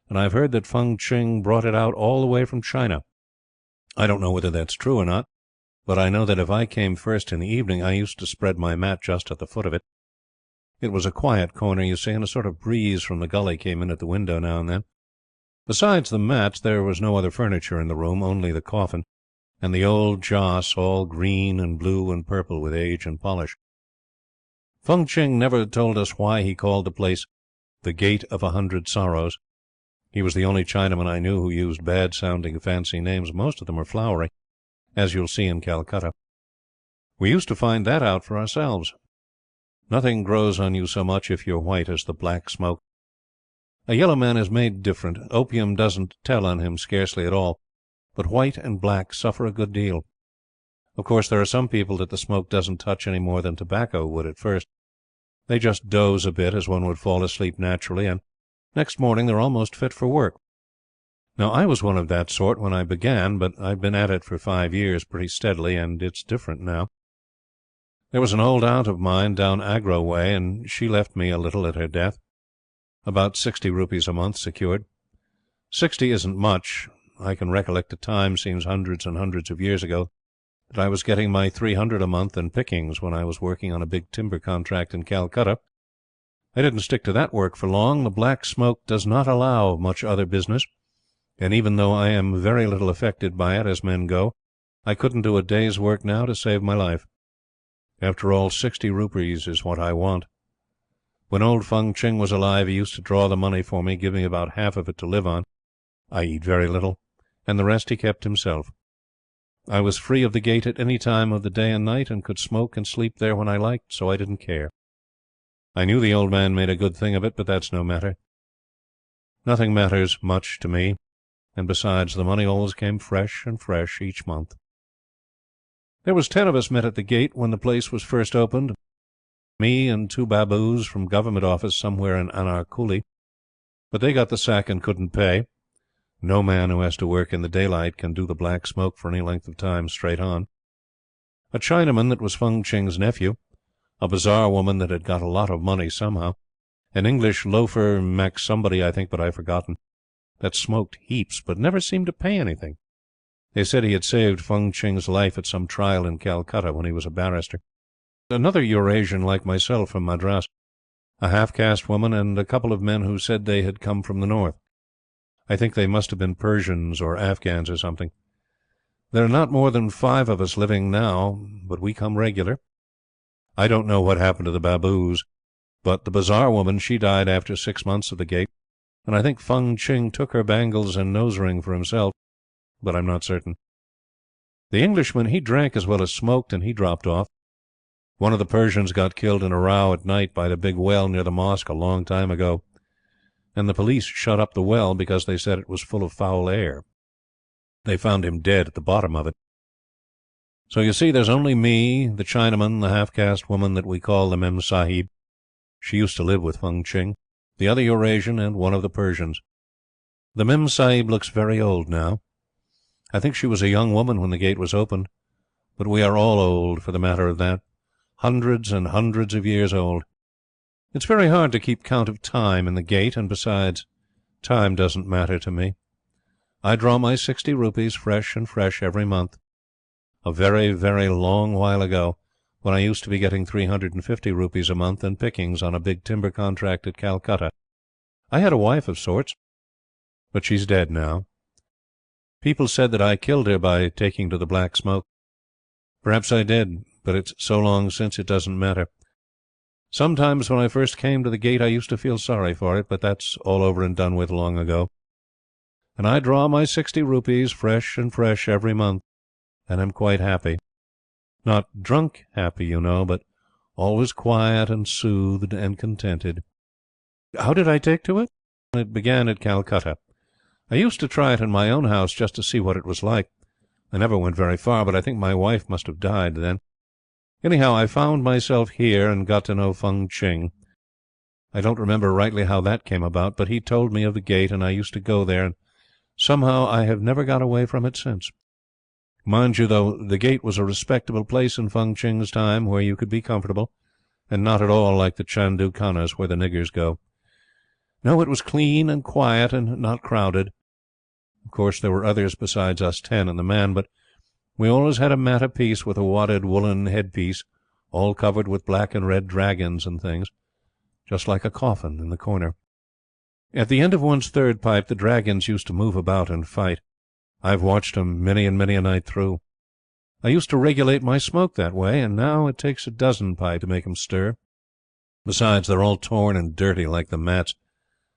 and I've heard that Fung Ching brought it out all the way from China. I don't know whether that's true or not, but I know that if I came first in the evening I used to spread my mat just at the foot of it. It was a quiet corner, you see, and a sort of breeze from the gully came in at the window now and then. Besides the mats, there was no other furniture in the room, only the coffin, and the old Joss, all green and blue and purple with age and polish. Fung Ching never told us why he called the place the Gate of 100 Sorrows. He was the only Chinaman I knew who used bad-sounding fancy names. Most of them are flowery, as you'll see in Calcutta. We used to find that out for ourselves. Nothing grows on you so much if you're white as the Black Smoke. A yellow man is made different. Opium doesn't tell on him scarcely at all, but white and black suffer a good deal. Of course, there are some people that the smoke doesn't touch any more than tobacco would at first. They just doze a bit, as one would fall asleep naturally, and next morning they're almost fit for work. Now, I was one of that sort when I began, but I've been at it for 5 years pretty steadily, and it's different now. There was an old aunt of mine down Agra way, and she left me a little at her death. About 60 rupees a month secured. 60 isn't much. I can recollect a time, seems hundreds and hundreds of years ago, that I was getting my 300 a month in pickings when I was working on a big timber contract in Calcutta. I didn't stick to that work for long. The Black Smoke does not allow much other business, and even though I am very little affected by it, as men go, I couldn't do a day's work now to save my life. After all, 60 rupees is what I want. When old Fung Ching was alive, he used to draw the money for me, give me about half of it to live on. I eat very little, and the rest he kept himself. I was free of the gate at any time of the day and night, and could smoke and sleep there when I liked, so I didn't care. I knew the old man made a good thing of it, but that's no matter. Nothing matters much to me, and besides, the money always came fresh and fresh each month. There was 10 of us met at the gate when the place was first opened. Me and 2 baboos from Government office somewhere in Anarkuli, but they got the sack and couldn't pay. No man who has to work in the daylight can do the Black Smoke for any length of time straight on. A Chinaman that was Fung Ching's nephew, a bazaar woman that had got a lot of money somehow, an English loafer, Mac somebody I think, but I've forgotten, that smoked heaps but never seemed to pay anything. They said he had saved Fung Ching's life at some trial in Calcutta when he was a barrister. Another Eurasian like myself from Madras, a half-caste woman, and a couple of men who said they had come from the north. I think they must have been Persians or Afghans or something. There are not more than 5 of us living now, but we come regular. I don't know what happened to the baboos, but the bazaar woman, she died after 6 months of the gate, and I think Fung Ching took her bangles and nose ring for himself, but I'm not certain. The Englishman, he drank as well as smoked, and he dropped off. One of the Persians got killed in a row at night by the big well near the mosque a long time ago. and the police shut up the well because they said it was full of foul air. They found him dead at the bottom of it. So you see, there's only me, the Chinaman, the half-caste woman that we call the Mem Sahib. She used to live with Fung Ching, the other Eurasian, and one of the Persians. The Mem Sahib looks very old now. I think she was a young woman when the gate was opened, but we are all old, for the matter of that, hundreds and hundreds of years old. It's very hard to keep count of time in the gate, and besides, time doesn't matter to me. I draw my 60 rupees fresh and fresh every month. A very, very long while ago, when I used to be getting 350 rupees a month and pickings on a big timber contract at Calcutta, I had a wife of sorts, but she's dead now. People said that I killed her by taking to the black smoke. Perhaps I did, but it's so long since it doesn't matter. Sometimes when I first came to the gate I used to feel sorry for it, but that's all over and done with long ago. And I draw my 60 rupees fresh and fresh every month, and am quite happy. Not drunk happy, you know, but always quiet and soothed and contented. How did I take to it? It began at Calcutta. I used to try it in my own house just to see what it was like. I never went very far, but I think my wife must have died then. Anyhow, I found myself here and got to know Fung Ching. I don't remember rightly how that came about, but he told me of the gate, and I used to go there, and somehow I have never got away from it since. Mind you, though, the gate was a respectable place in Fung Ching's time, where you could be comfortable, and not at all like the Chandu Khanas where the niggers go. No, it was clean and quiet and not crowded. Of course, there were others besides us 10 and the man, but we always had a mat apiece with a wadded woolen headpiece, all covered with black and red dragons and things, just like a coffin in the corner. At the end of one's third pipe, the dragons used to move about and fight. I've watched 'em many and many a night through. I used to regulate my smoke that way, and now it takes a dozen pipes to make 'em stir. Besides, they're all torn and dirty like the mats,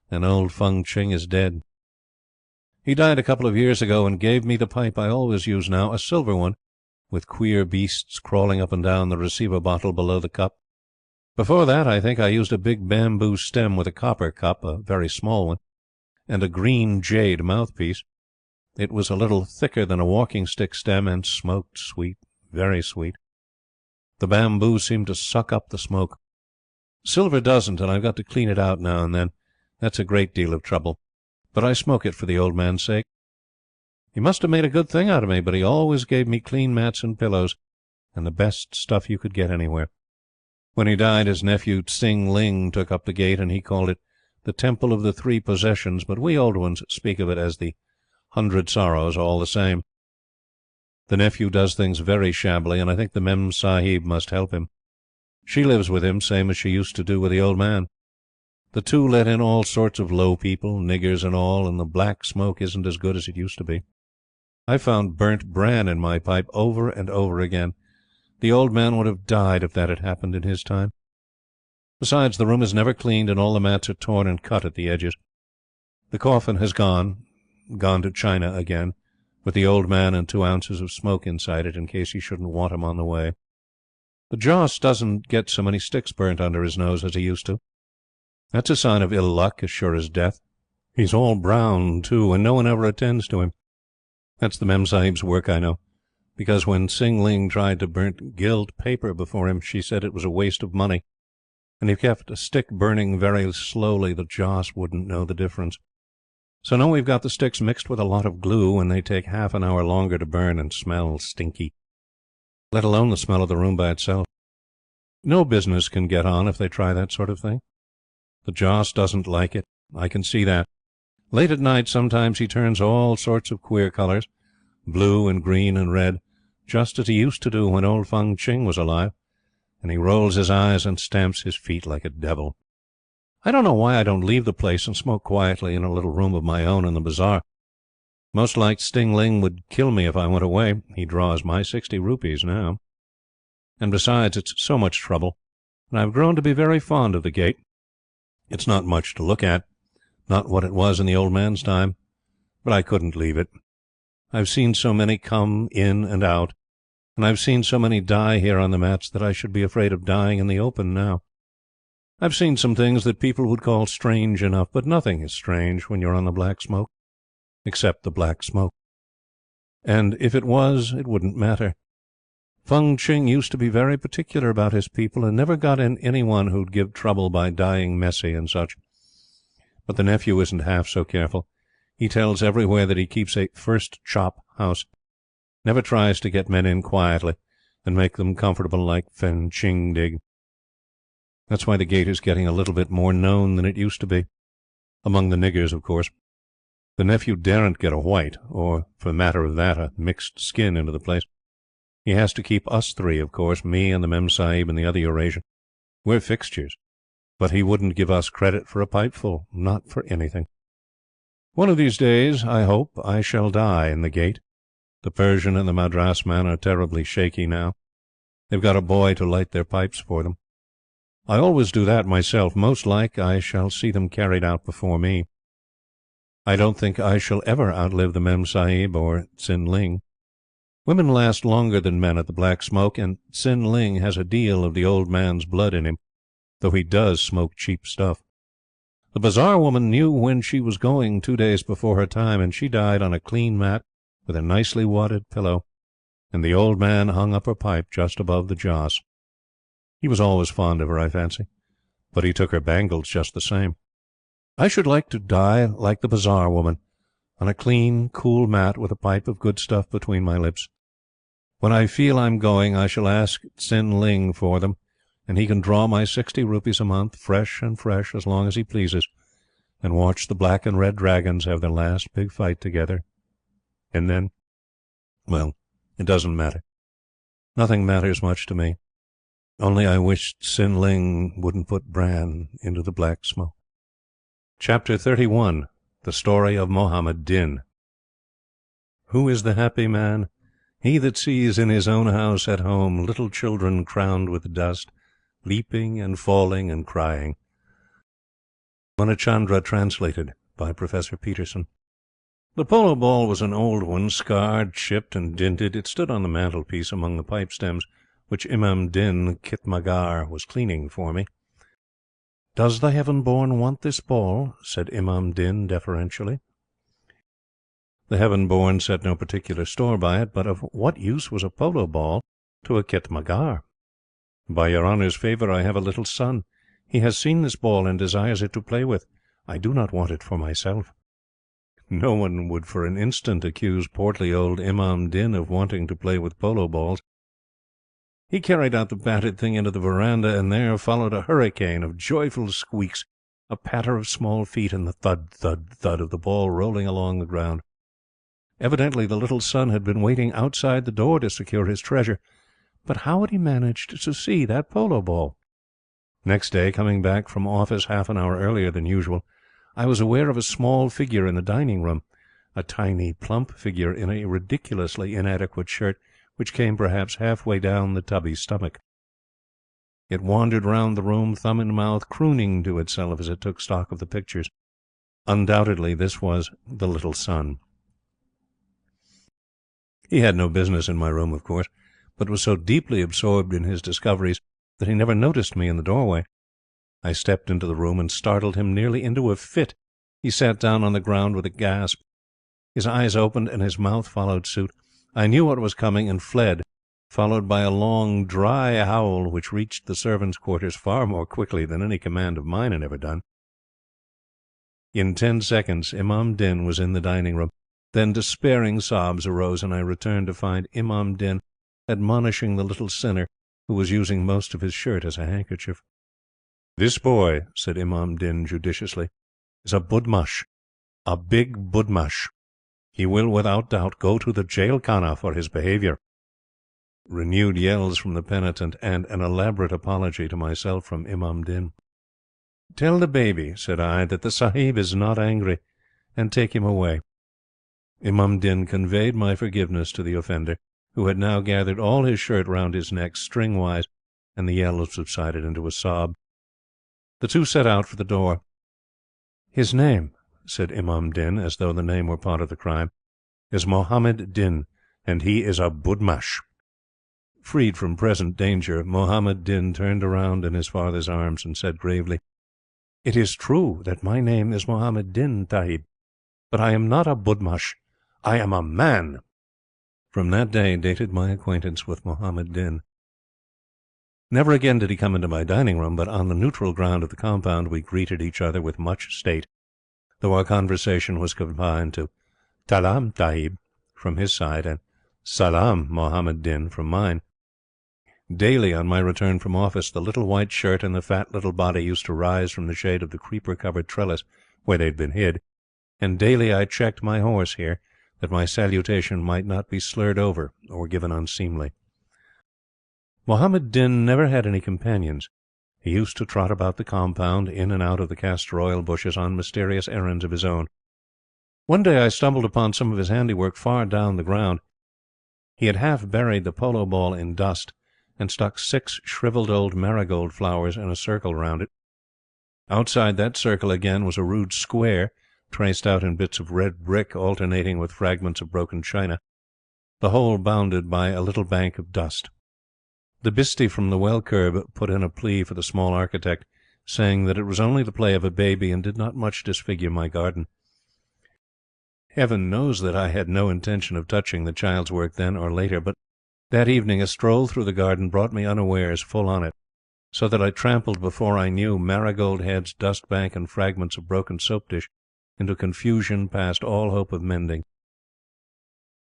and old Fung Ching is dead. He died a couple of years ago and gave me the pipe I always use now, a silver one, with queer beasts crawling up and down the receiver bottle below the cup. Before that, I think I used a big bamboo stem with a copper cup, a very small one, and a green jade mouthpiece. It was a little thicker than a walking-stick stem and smoked sweet, very sweet. The bamboo seemed to suck up the smoke. Silver doesn't, and I've got to clean it out now and then. That's a great deal of trouble. But I smoke it for the old man's sake. He must have made a good thing out of me, but he always gave me clean mats and pillows, and the best stuff you could get anywhere. When he died, his nephew Tsing Ling took up the gate, and he called it the Temple of the Three Possessions, but we old ones speak of it as the 100 Sorrows, all the same. The nephew does things very shabbily, and I think the Mem Sahib must help him. She lives with him, same as she used to do with the old man. The two let in all sorts of low people, niggers and all, and the black smoke isn't as good as it used to be. I found burnt bran in my pipe over and over again. The old man would have died if that had happened in his time. Besides, the room is never cleaned, and all the mats are torn and cut at the edges. The coffin has gone to China again, with the old man and 2 ounces of smoke inside it in case he shouldn't want him on the way. The Joss doesn't get so many sticks burnt under his nose as he used to. That's a sign of ill luck, as sure as death. He's all brown, too, and no one ever attends to him. That's the Mem Sahib's work, I know, because when Tsing Ling tried to burn gilt paper before him, she said it was a waste of money, and if he kept a stick burning very slowly, the Joss wouldn't know the difference. So now we've got the sticks mixed with a lot of glue, and they take half an hour longer to burn and smell stinky, let alone the smell of the room by itself. No business can get on if they try that sort of thing. The Joss doesn't like it. I can see that. Late at night, sometimes he turns all sorts of queer colors, blue and green and red, just as he used to do when old Fung Ching was alive, and he rolls his eyes and stamps his feet like a devil. I don't know why I don't leave the place and smoke quietly in a little room of my own in the bazaar. Most like Tsing Ling would kill me if I went away. He draws my 60 rupees now. And besides, it's so much trouble, and I've grown to be very fond of the gate. It's not much to look at, not what it was in the old man's time, but I couldn't leave it. I've seen so many come in and out, and I've seen so many die here on the mats that I should be afraid of dying in the open now. I've seen some things that people would call strange enough, but nothing is strange when you're on the Black Smoke, except the Black Smoke. And if it was, it wouldn't matter. Fung Ching used to be very particular about his people, and never got in anyone who'd give trouble by dying messy and such. But the nephew isn't half so careful. He tells everywhere that he keeps a first chop house, never tries to get men in quietly and make them comfortable like Fen Ching Dig. That's why the gate is getting a little bit more known than it used to be. Among the niggers, of course. The nephew daren't get a white, or, for the matter of that, a mixed skin into the place. He has to keep us three, of course, me and the Memsahib and the other Eurasian. We're fixtures. But he wouldn't give us credit for a pipeful, not for anything. One of these days, I hope, I shall die in the gate. The Persian and the Madras man are terribly shaky now. They've got a boy to light their pipes for them. I always do that myself. Most like I shall see them carried out before me. I don't think I shall ever outlive the Memsahib or Tsin Ling. Women last longer than men at the Black Smoke, and Tsin Ling has a deal of the old man's blood in him, though he does smoke cheap stuff. The bazaar woman knew when she was going 2 days before her time, and she died on a clean mat with a nicely wadded pillow, and the old man hung up her pipe just above the joss. He was always fond of her, I fancy, but he took her bangles just the same. I should like to die like the bazaar woman, on a clean, cool mat with a pipe of good stuff between my lips. When I feel I'm going, I shall ask Tsin Ling for them, and he can draw my 60 rupees a month, fresh and fresh, as long as he pleases, and watch the Black and Red Dragons have their last big fight together. And then, well, it doesn't matter. Nothing matters much to me. Only I wished Tsin Ling wouldn't put Bran into the Black Smoke. Chapter 31. The Story of Mohammed Din. Who is the happy man? He that sees in his own house at home little children crowned with dust, leaping and falling and crying. Manachandra translated by Professor Peterson. The polo ball was an old one, scarred, chipped, and dinted. It stood on the mantelpiece among the pipe stems, which Imam Din Kitmagar was cleaning for me. "Does the Heaven-born want this ball?" said Imam Din deferentially. The Heaven-born set no particular store by it, but of what use was a polo ball to a Kitmagar? "By your Honour's favour, I have a little son. He has seen this ball and desires it to play with. I do not want it for myself." No one would for an instant accuse portly old Imam Din of wanting to play with polo balls. He carried out the battered thing into the veranda, and there followed a hurricane of joyful squeaks, a patter of small feet, and the thud, thud, thud of the ball rolling along the ground. Evidently the little son had been waiting outside the door to secure his treasure. But how had he managed to see that polo ball? Next day, coming back from office half an hour earlier than usual, I was aware of a small figure in the dining-room, a tiny, plump figure in a ridiculously inadequate shirt, which came perhaps halfway down the tubby stomach. It wandered round the room, thumb in mouth, crooning to itself as it took stock of the pictures. Undoubtedly this was the little son. He had no business in my room, of course, but was so deeply absorbed in his discoveries that he never noticed me in the doorway. I stepped into the room and startled him nearly into a fit. He sat down on the ground with a gasp. His eyes opened and his mouth followed suit. I knew what was coming and fled, followed by a long, dry howl which reached the servants' quarters far more quickly than any command of mine had ever done. In 10 seconds Imam Din was in the dining-room. Then despairing sobs arose, and I returned to find Imam Din admonishing the little sinner, who was using most of his shirt as a handkerchief. "This boy," said Imam Din judiciously, "is a budmash, a big budmash. He will, without doubt, go to the jail-khana for his behaviour." Renewed yells from the penitent, and an elaborate apology to myself from Imam Din. "Tell the baby," said I, "that the Sahib is not angry, and take him away." Imam Din conveyed my forgiveness to the offender, who had now gathered all his shirt round his neck, string-wise, and the yells subsided into a sob. The two set out for the door. "His name," said Imam Din, as though the name were part of the crime, "is Mohammed Din, and he is a budmash." Freed from present danger, Muhammad Din turned around in his father's arms and said gravely, "It is true that my name is Muhammad Din, Tahib, but I am not a budmash. I am a man." From that day dated my acquaintance with Muhammad Din. Never again did he come into my dining room, but on the neutral ground of the compound we greeted each other with much state, though our conversation was confined to "Talam, Tahib," from his side, and "Salam, Muhammad Din," from mine. Daily, on my return from office, the little white shirt and the fat little body used to rise from the shade of the creeper-covered trellis where they had been hid, and daily I checked my horse here, that my salutation might not be slurred over or given unseemly. Muhammad Din never had any companions. He used to trot about the compound, in and out of the castor oil bushes, on mysterious errands of his own. One day I stumbled upon some of his handiwork far down the ground. He had half buried the polo ball in dust, and stuck 6 shriveled old marigold flowers in a circle round it. Outside that circle again was a rude square, traced out in bits of red brick alternating with fragments of broken china, the whole bounded by a little bank of dust. The bhisti from the well curb put in a plea for the small architect, saying that it was only the play of a baby and did not much disfigure my garden. Heaven knows that I had no intention of touching the child's work then or later, but that evening a stroll through the garden brought me unawares full on it, so that I trampled before I knew marigold heads, dust bank, and fragments of broken soap dish into confusion past all hope of mending.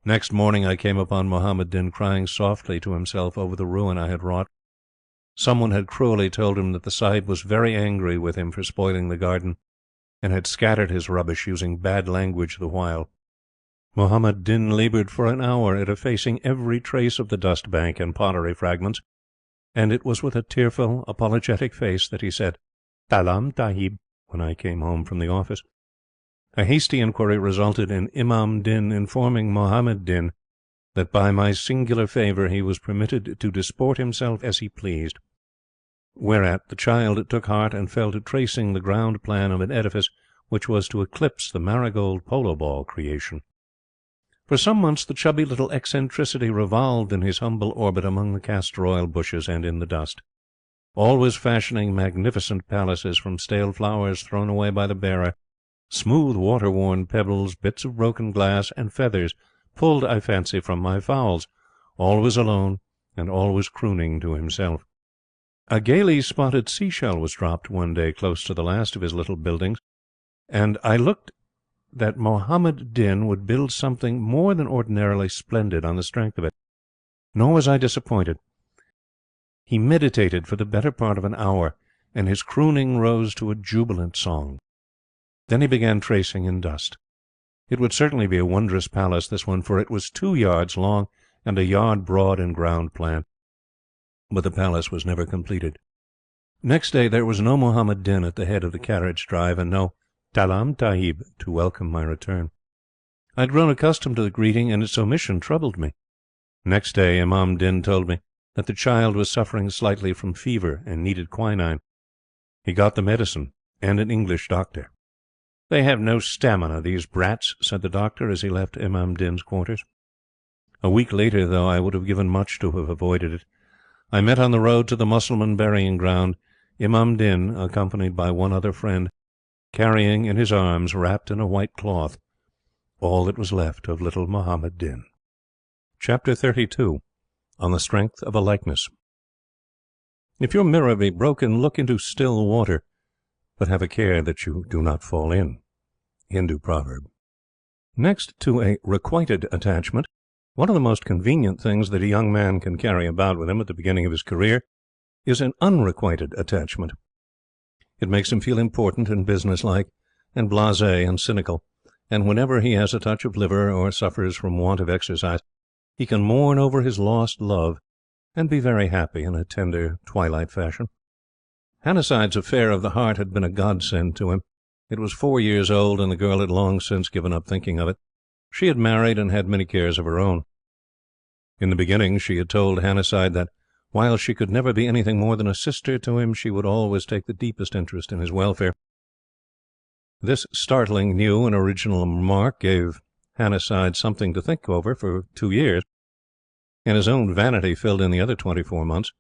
Next morning I came upon Muhammad Din crying softly to himself over the ruin I had wrought. Someone had cruelly told him that the Sahib was very angry with him for spoiling the garden, and had scattered his rubbish, using bad language the while. Muhammad Din laboured for an hour at effacing every trace of the dust bank and pottery fragments, and it was with a tearful, apologetic face that he said, "Talam, Tahib," when I came home from the office. A hasty inquiry resulted in Imam Din informing Muhammad Din that by my singular favour he was permitted to disport himself as he pleased. Whereat the child took heart and fell to tracing the ground plan of an edifice which was to eclipse the marigold polo ball creation. For some months the chubby little eccentricity revolved in his humble orbit among the castor oil bushes and in the dust, always fashioning magnificent palaces from stale flowers thrown away by the bearer, smooth water-worn pebbles, bits of broken glass, and feathers pulled, I fancy, from my fowls, always alone and always crooning to himself. A gaily spotted seashell was dropped one day close to the last of his little buildings, and I looked that Muhammad Din would build something more than ordinarily splendid on the strength of it. Nor was I disappointed. He meditated for the better part of an hour, and his crooning rose to a jubilant song. Then he began tracing in dust. It would certainly be a wondrous palace, this one, for it was 2 yards long and a yard broad in ground plan. But the palace was never completed. Next day there was no Muhammad Din at the head of the carriage drive, and no "Talam, Tahib" to welcome my return. I had grown accustomed to the greeting, and its omission troubled me. Next day Imam Din told me that the child was suffering slightly from fever and needed quinine. He got the medicine, and an English doctor. "They have no stamina, these brats," said the doctor as he left Imam Din's quarters. A week later, though I would have given much to have avoided it, I met on the road to the Mussulman burying ground Imam Din, accompanied by one other friend, carrying in his arms, wrapped in a white cloth, all that was left of little Muhammad Din. Chapter 32. On the Strength of a Likeness. If your mirror be broken, look into still water, but have a care that you do not fall in. Hindu proverb. Next to a requited attachment, one of the most convenient things that a young man can carry about with him at the beginning of his career is an unrequited attachment. It makes him feel important and businesslike, and blasé and cynical, and whenever he has a touch of liver or suffers from want of exercise, he can mourn over his lost love and be very happy in a tender, twilight fashion. Hannasyde's affair of the heart had been a godsend to him. It was 4 years old, and the girl had long since given up thinking of it. She had married and had many cares of her own. In the beginning she had told Hannaside that, while she could never be anything more than a sister to him, she would always take the deepest interest in his welfare. This startling, new, and original remark gave Hannaside something to think over for 2 years, and his own vanity filled in the other 24 months.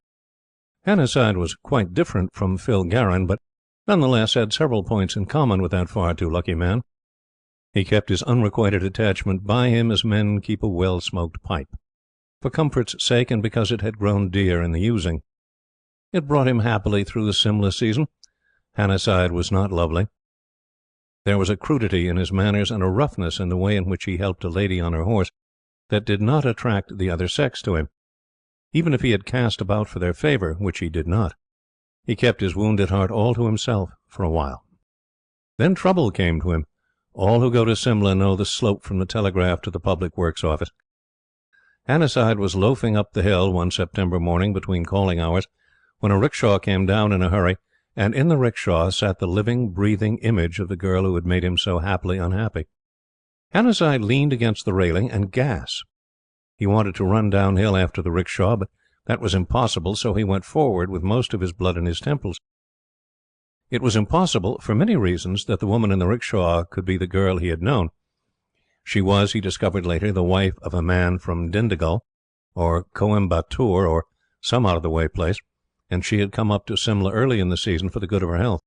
Hannasyde was quite different from Phil Garron, but nonetheless had several points in common with that far too lucky man. He kept his unrequited attachment by him as men keep a well-smoked pipe, for comfort's sake and because it had grown dear in the using. It brought him happily through the Simla season. Hannasyde was not lovely. There was a crudity in his manners and a roughness in the way in which he helped a lady on her horse that did not attract the other sex to him, even if he had cast about for their favour, which he did not. He kept his wounded heart all to himself for a while. Then trouble came to him. All who go to Simla know the slope from the Telegraph to the Public Works Office. Hannasyde was loafing up the hill one September morning between calling hours, when a rickshaw came down in a hurry, and in the rickshaw sat the living, breathing image of the girl who had made him so happily unhappy. Hannasyde leaned against the railing and gasped. He wanted to run downhill after the rickshaw, but that was impossible, so he went forward with most of his blood in his temples. It was impossible, for many reasons, that the woman in the rickshaw could be the girl he had known. She was, he discovered later, the wife of a man from Dindigul, or Coimbatore, or some out-of-the-way place, and she had come up to Simla early in the season for the good of her health.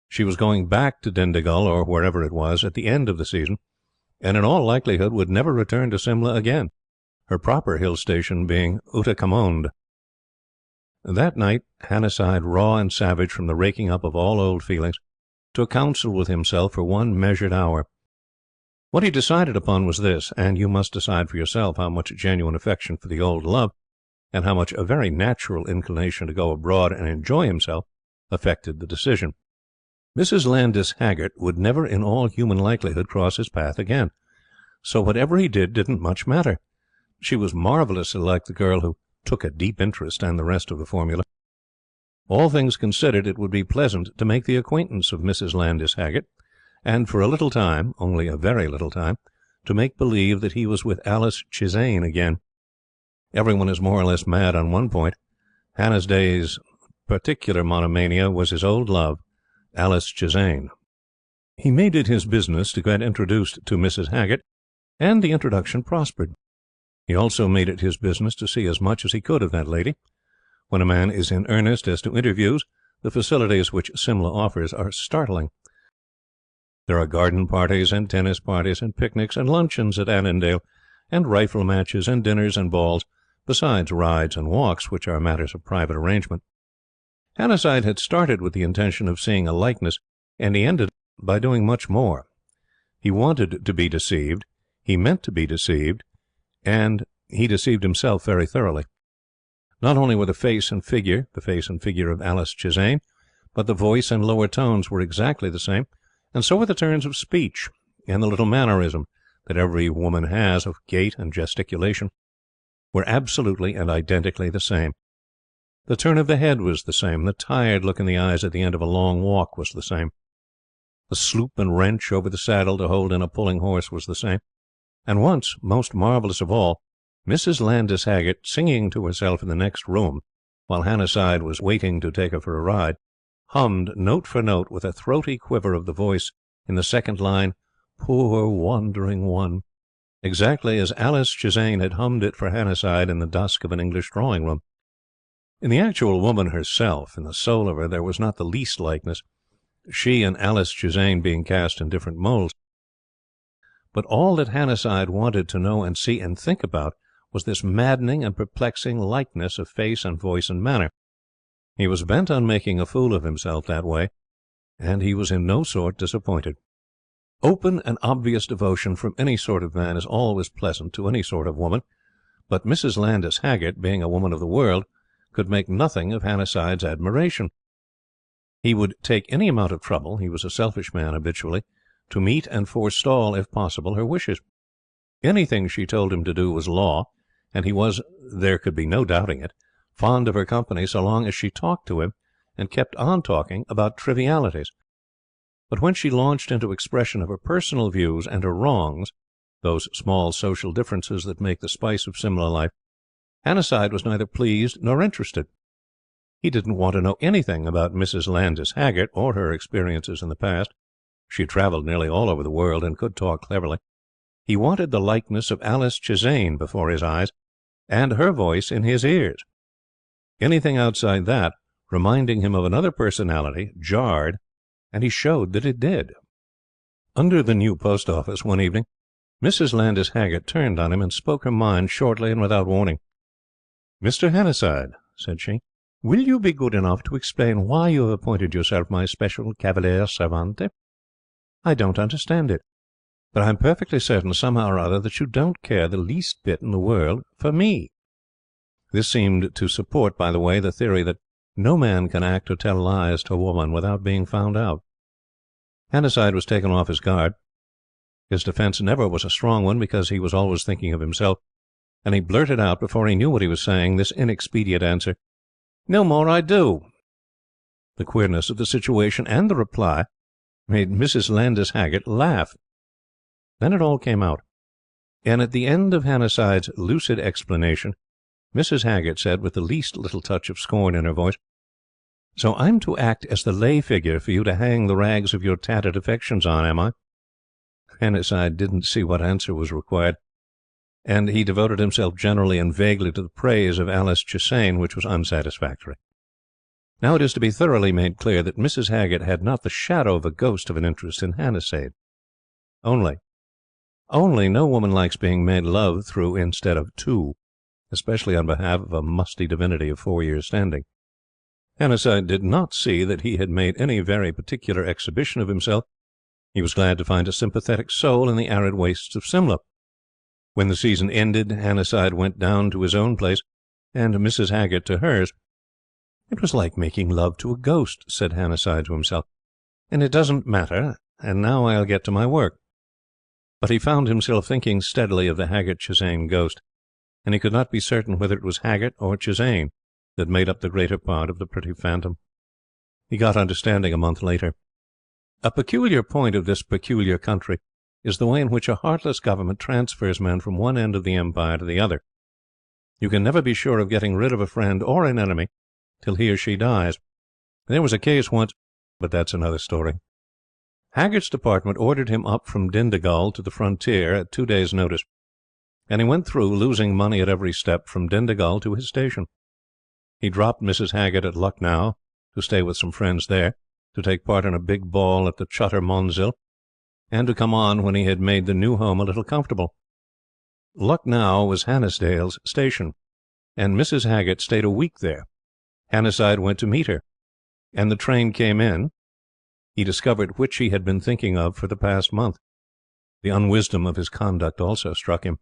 She was going back to Dindigul, or wherever it was, at the end of the season, and in all likelihood would never return to Simla again, her proper hill station being Ootacamund. That night, Hannasyde, raw and savage from the raking up of all old feelings, took counsel with himself for one measured hour. What he decided upon was this, and you must decide for yourself how much genuine affection for the old love, and how much a very natural inclination to go abroad and enjoy himself, affected the decision. Mrs. Landis Haggert would never in all human likelihood cross his path again, so whatever he did didn't much matter. She was marvellously like the girl who took a deep interest and the rest of the formula. All things considered, it would be pleasant to make the acquaintance of Mrs. Landis Haggert, and for a little time, only a very little time, to make believe that he was with Alice Chisane again. Everyone is more or less mad on one point. Hannasyde's particular monomania was his old love, Alice Chisane. He made it his business to get introduced to Mrs. Haggert, and the introduction prospered. He also made it his business to see as much as he could of that lady. When a man is in earnest as to interviews, the facilities which Simla offers are startling. There are garden parties and tennis parties and picnics and luncheons at Annandale, and rifle matches and dinners and balls, besides rides and walks, which are matters of private arrangement. Hannasyde had started with the intention of seeing a likeness, and he ended by doing much more. He wanted to be deceived, he meant to be deceived, and he deceived himself very thoroughly. Not only were the face and figure of Alice Chisane, but the voice and lower tones were exactly the same, and so were the turns of speech, and the little mannerism that every woman has of gait and gesticulation, were absolutely and identically the same. The turn of the head was the same, the tired look in the eyes at the end of a long walk was the same. The sloop and wrench over the saddle to hold in a pulling horse was the same. And once, most marvellous of all, Mrs. Landis Haggert, singing to herself in the next room, while Hannasyde was waiting to take her for a ride, hummed note for note with a throaty quiver of the voice in the second line, "Poor wandering one," exactly as Alice Chisane had hummed it for Hannasyde in the dusk of an English drawing-room. In the actual woman herself, in the soul of her, there was not the least likeness, she and Alice Chisane being cast in different moulds. But all that Hannasyde wanted to know and see and think about was this maddening and perplexing likeness of face and voice and manner. He was bent on making a fool of himself that way, and he was in no sort disappointed. Open and obvious devotion from any sort of man is always pleasant to any sort of woman, but Mrs. Landis Haggert, being a woman of the world, could make nothing of Hannasyde's admiration. He would take any amount of trouble, he was a selfish man habitually, to meet and forestall, if possible, her wishes. Anything she told him to do was law, and he was, there could be no doubting it, fond of her company so long as she talked to him and kept on talking about trivialities. But when she launched into expression of her personal views and her wrongs, those small social differences that make the spice of Simla life, Hannasyde was neither pleased nor interested. He didn't want to know anything about Mrs. Landis Haggert or her experiences in the past. She had travelled nearly all over the world and could talk cleverly. He wanted the likeness of Alice Chisane before his eyes, and her voice in his ears. Anything outside that, reminding him of another personality, jarred, and he showed that it did. Under the new post office one evening, Mrs. Landis Haggett turned on him and spoke her mind shortly and without warning. "Mr. Hannasyde," said she, "will you be good enough to explain why you have appointed yourself my special cavaliere servante? I don't understand it, but I am perfectly certain somehow or other that you don't care the least bit in the world for me." This seemed to support, by the way, the theory that no man can act or tell lies to a woman without being found out. Hannasyde was taken off his guard. His defence never was a strong one, because he was always thinking of himself, and he blurted out, before he knew what he was saying, this inexpedient answer: "No more I do." The queerness of the situation and the reply made Mrs. Landis Haggett laugh. Then it all came out, and at the end of Hannasyde's lucid explanation, Mrs. Haggett said, with the least little touch of scorn in her voice: "So I'm to act as the lay figure for you to hang the rags of your tattered affections on, am I?" Hannasyde didn't see what answer was required, and he devoted himself generally and vaguely to the praise of Alice Chisane, which was unsatisfactory. Now it is to be thoroughly made clear that Mrs. Haggett had not the shadow of a ghost of an interest in Hannasyde. Only no woman likes being made love through instead of to, especially on behalf of a musty divinity of 4 years' standing. Hannasyde did not see that he had made any very particular exhibition of himself. He was glad to find a sympathetic soul in the arid wastes of Simla. When the season ended, Hannasyde went down to his own place, and Mrs. Haggett to hers. "It was like making love to a ghost," said Hannasyde to himself, "and it doesn't matter, and now I'll get to my work." But he found himself thinking steadily of the Haggett Chisane ghost, and he could not be certain whether it was Haggett or Chisane that made up the greater part of the pretty phantom. He got understanding a month later. A peculiar point of this peculiar country is the way in which a heartless government transfers men from one end of the empire to the other. You can never be sure of getting rid of a friend or an enemy till he or she dies. There was a case once, but that's another story. Haggett's department ordered him up from Dindigul to the frontier at 2 days' notice, and he went through, losing money at every step, from Dindigul to his station. He dropped Mrs. Haggett at Lucknow to stay with some friends there, to take part in a big ball at the Chutter Munzil, and to come on when he had made the new home a little comfortable. Lucknow was Hannisdale's station, and Mrs. Haggett stayed a week there. Hannasyde went to meet her, and the train came in. He discovered which he had been thinking of for the past month. The unwisdom of his conduct also struck him.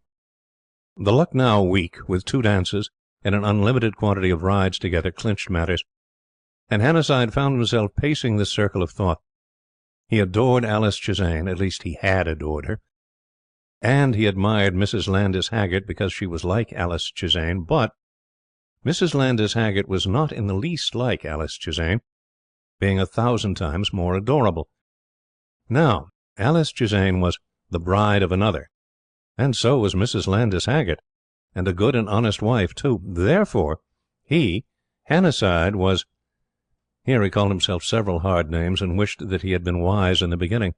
The Lucknow week, with 2 dances and an unlimited quantity of rides together, clinched matters, and Hannasyde found himself pacing this circle of thought. He adored Alice Chisane, at least he had adored her, and he admired Mrs. Landis Haggett because she was like Alice Chisane, but Mrs. Landis Haggett was not in the least like Alice Chisane, being 1,000 times more adorable. Now, Alice Chisane was the bride of another, and so was Mrs. Landis Haggett, and a good and honest wife too. Therefore, he, Hannasyde, was... Here he called himself several hard names, and wished that he had been wise in the beginning.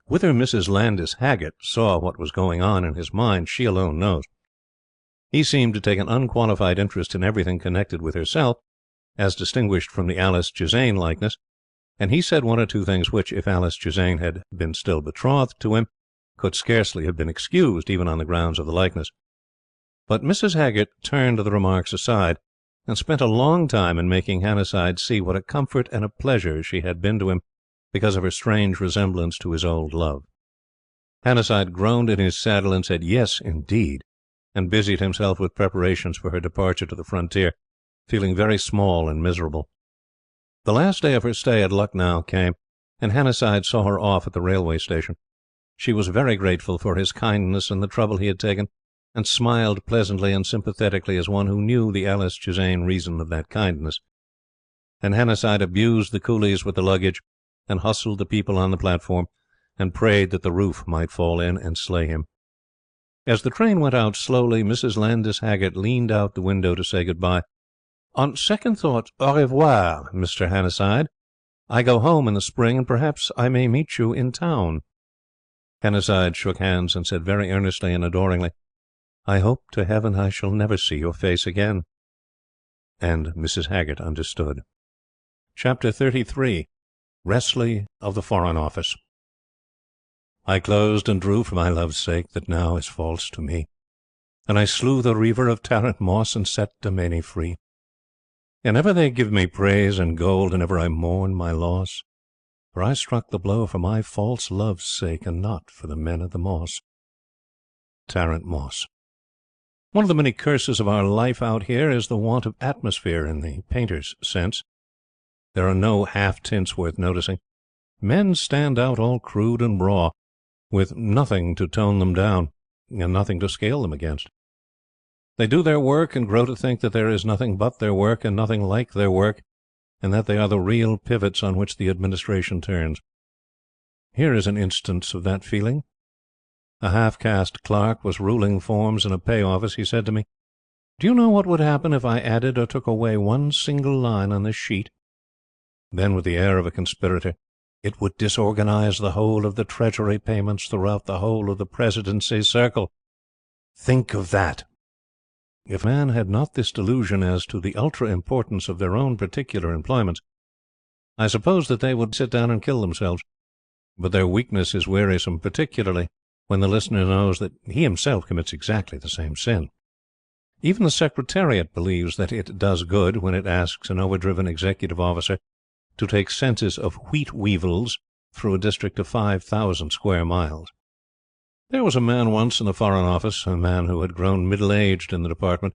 Whether Mrs. Landis Haggett saw what was going on in his mind, she alone knows. He seemed to take an unqualified interest in everything connected with herself, as distinguished from the Alice Chisane likeness, and he said 1 or 2 things which, if Alice Chisane had been still betrothed to him, could scarcely have been excused, even on the grounds of the likeness. But Mrs. Haggett turned the remarks aside, and spent a long time in making Hannasyde see what a comfort and a pleasure she had been to him because of her strange resemblance to his old love. Hannasyde groaned in his saddle and said yes, indeed, and busied himself with preparations for her departure to the frontier, feeling very small and miserable. The last day of her stay at Lucknow came, and Hannasyde saw her off at the railway station. She was very grateful for his kindness and the trouble he had taken, and smiled pleasantly and sympathetically as one who knew the Alice Chisane reason of that kindness. And Hannasyde abused the coolies with the luggage, and hustled the people on the platform, and prayed that the roof might fall in and slay him. As the train went out slowly, Mrs. Landis Haggett leaned out the window to say good-bye. "On second thought, au revoir, Mr. Hannasyde. I go home in the spring, and perhaps I may meet you in town." Hannasyde shook hands and said very earnestly and adoringly, I hope to heaven I shall never see your face again." And Mrs. Haggert understood. Chapter 33. Wressley of the Foreign Office. I closed and drew for my love's sake, that now is false to me, and I slew the reaver of Tarrant Moss, and set Demesne free. And ever they give me praise and gold, and ever I mourn my loss, for I struck the blow for my false love's sake, and not for the men of the moss. Tarrant Moss. One of the many curses of our life out here is the want of atmosphere in the painter's sense. There are no half-tints worth noticing. Men stand out all crude and raw, with nothing to tone them down, and nothing to scale them against. They do their work, and grow to think that there is nothing but their work, and nothing like their work, and that they are the real pivots on which the administration turns. Here is an instance of that feeling. A half-caste clerk was ruling forms in a pay office. He said to me, "Do you know what would happen if I added or took away one single line on this sheet?" Then, with the air of a conspirator, "It would disorganize the whole of the Treasury payments throughout the whole of the Presidency's circle." Think of that! If man had not this delusion as to the ultra-importance of their own particular employments, I suppose that they would sit down and kill themselves. But their weakness is wearisome, particularly when the listener knows that he himself commits exactly the same sin. Even the Secretariat believes that it does good when it asks an overdriven executive officer to take census of wheat weevils through a district of 5,000 square miles. There was a man once in the Foreign Office, a man who had grown middle-aged in the department,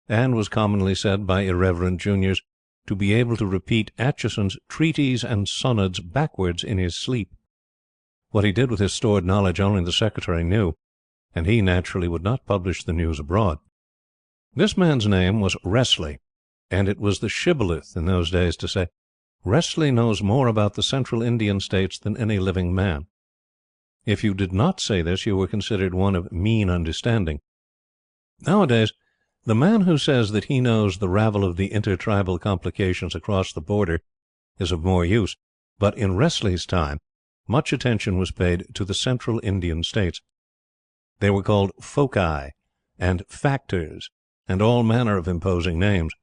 and was commonly said by irreverent juniors to be able to repeat Acheson's treaties and sonnets backwards in his sleep. What he did with his stored knowledge only the Secretary knew, and he naturally would not publish the news abroad. This man's name was Wressley, and it was the shibboleth in those days to say, "Wressley knows more about the Central Indian States than any living man." If you did not say this, you were considered one of mean understanding. Nowadays, the man who says that he knows the ravel of the intertribal complications across the border is of more use, but in Wressley's time much attention was paid to the Central Indian States. They were called foci and factors, and all manner of imposing names.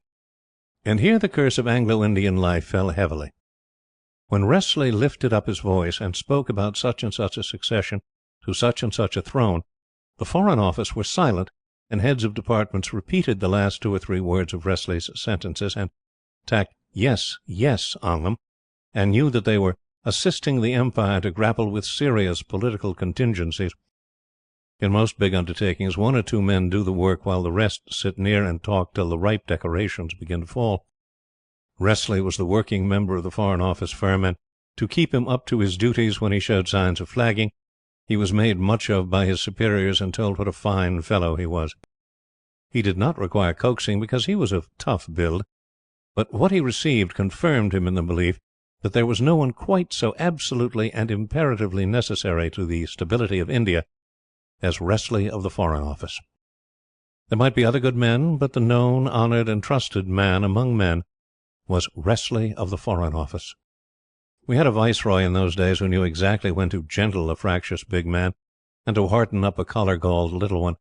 And here the curse of Anglo-Indian life fell heavily. When Wressley lifted up his voice and spoke about such and such a succession to such and such a throne, the Foreign Office were silent, and heads of departments repeated the last 2 or 3 words of Wressley's sentences, and tacked "yes, yes" on them, and knew that they were assisting the Empire to grapple with serious political contingencies. In most big undertakings, 1 or 2 men do the work while the rest sit near and talk till the ripe decorations begin to fall. Wressley was the working member of the Foreign Office firm, and to keep him up to his duties when he showed signs of flagging, he was made much of by his superiors and told what a fine fellow he was. He did not require coaxing because he was of tough build, but what he received confirmed him in the belief that there was no one quite so absolutely and imperatively necessary to the stability of India as Wressley of the Foreign Office. There might be other good men, but the known, honoured, and trusted man among men was Wressley of the Foreign Office. We had a viceroy in those days who knew exactly when to gentle a fractious big man, and to hearten up a collar-galled little one,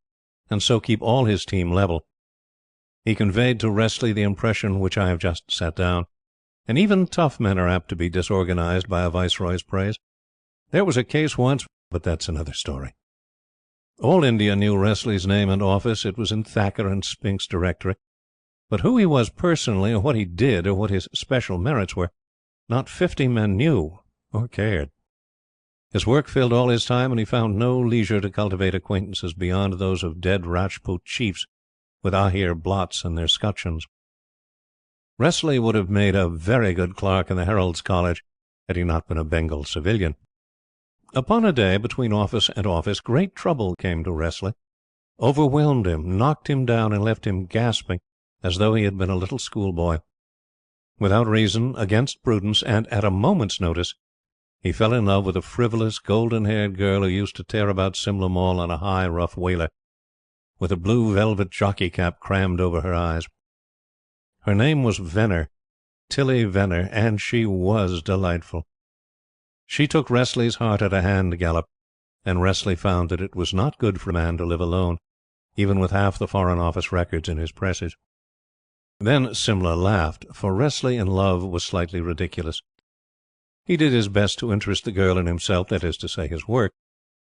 and so keep all his team level. He conveyed to Wressley the impression which I have just set down, and even tough men are apt to be disorganized by a viceroy's praise. There was a case once, but that's another story. All India knew Wressley's name and office. It was in Thacker and Spink's directory. But who he was personally, or what he did, or what his special merits were, not 50 men knew or cared. His work filled all his time, and he found no leisure to cultivate acquaintances beyond those of dead Rajput chiefs with ahir blots and their scutcheons. Wressley would have made a very good clerk in the Herald's College had he not been a Bengal civilian. Upon a day, between office and office, great trouble came to Wressley, overwhelmed him, knocked him down, and left him gasping as though he had been a little schoolboy. Without reason, against prudence, and at a moment's notice, he fell in love with a frivolous, golden-haired girl who used to tear about Simla Mall on a high, rough whaler, with a blue velvet jockey-cap crammed over her eyes. Her name was Venner, Tilly Venner, and she was delightful. She took Wressley's heart at a hand gallop, and Wressley found that it was not good for a man to live alone, even with half the Foreign Office records in his presses. Then Simla laughed, for Wrestly in love was slightly ridiculous. He did his best to interest the girl in himself, that is to say, his work,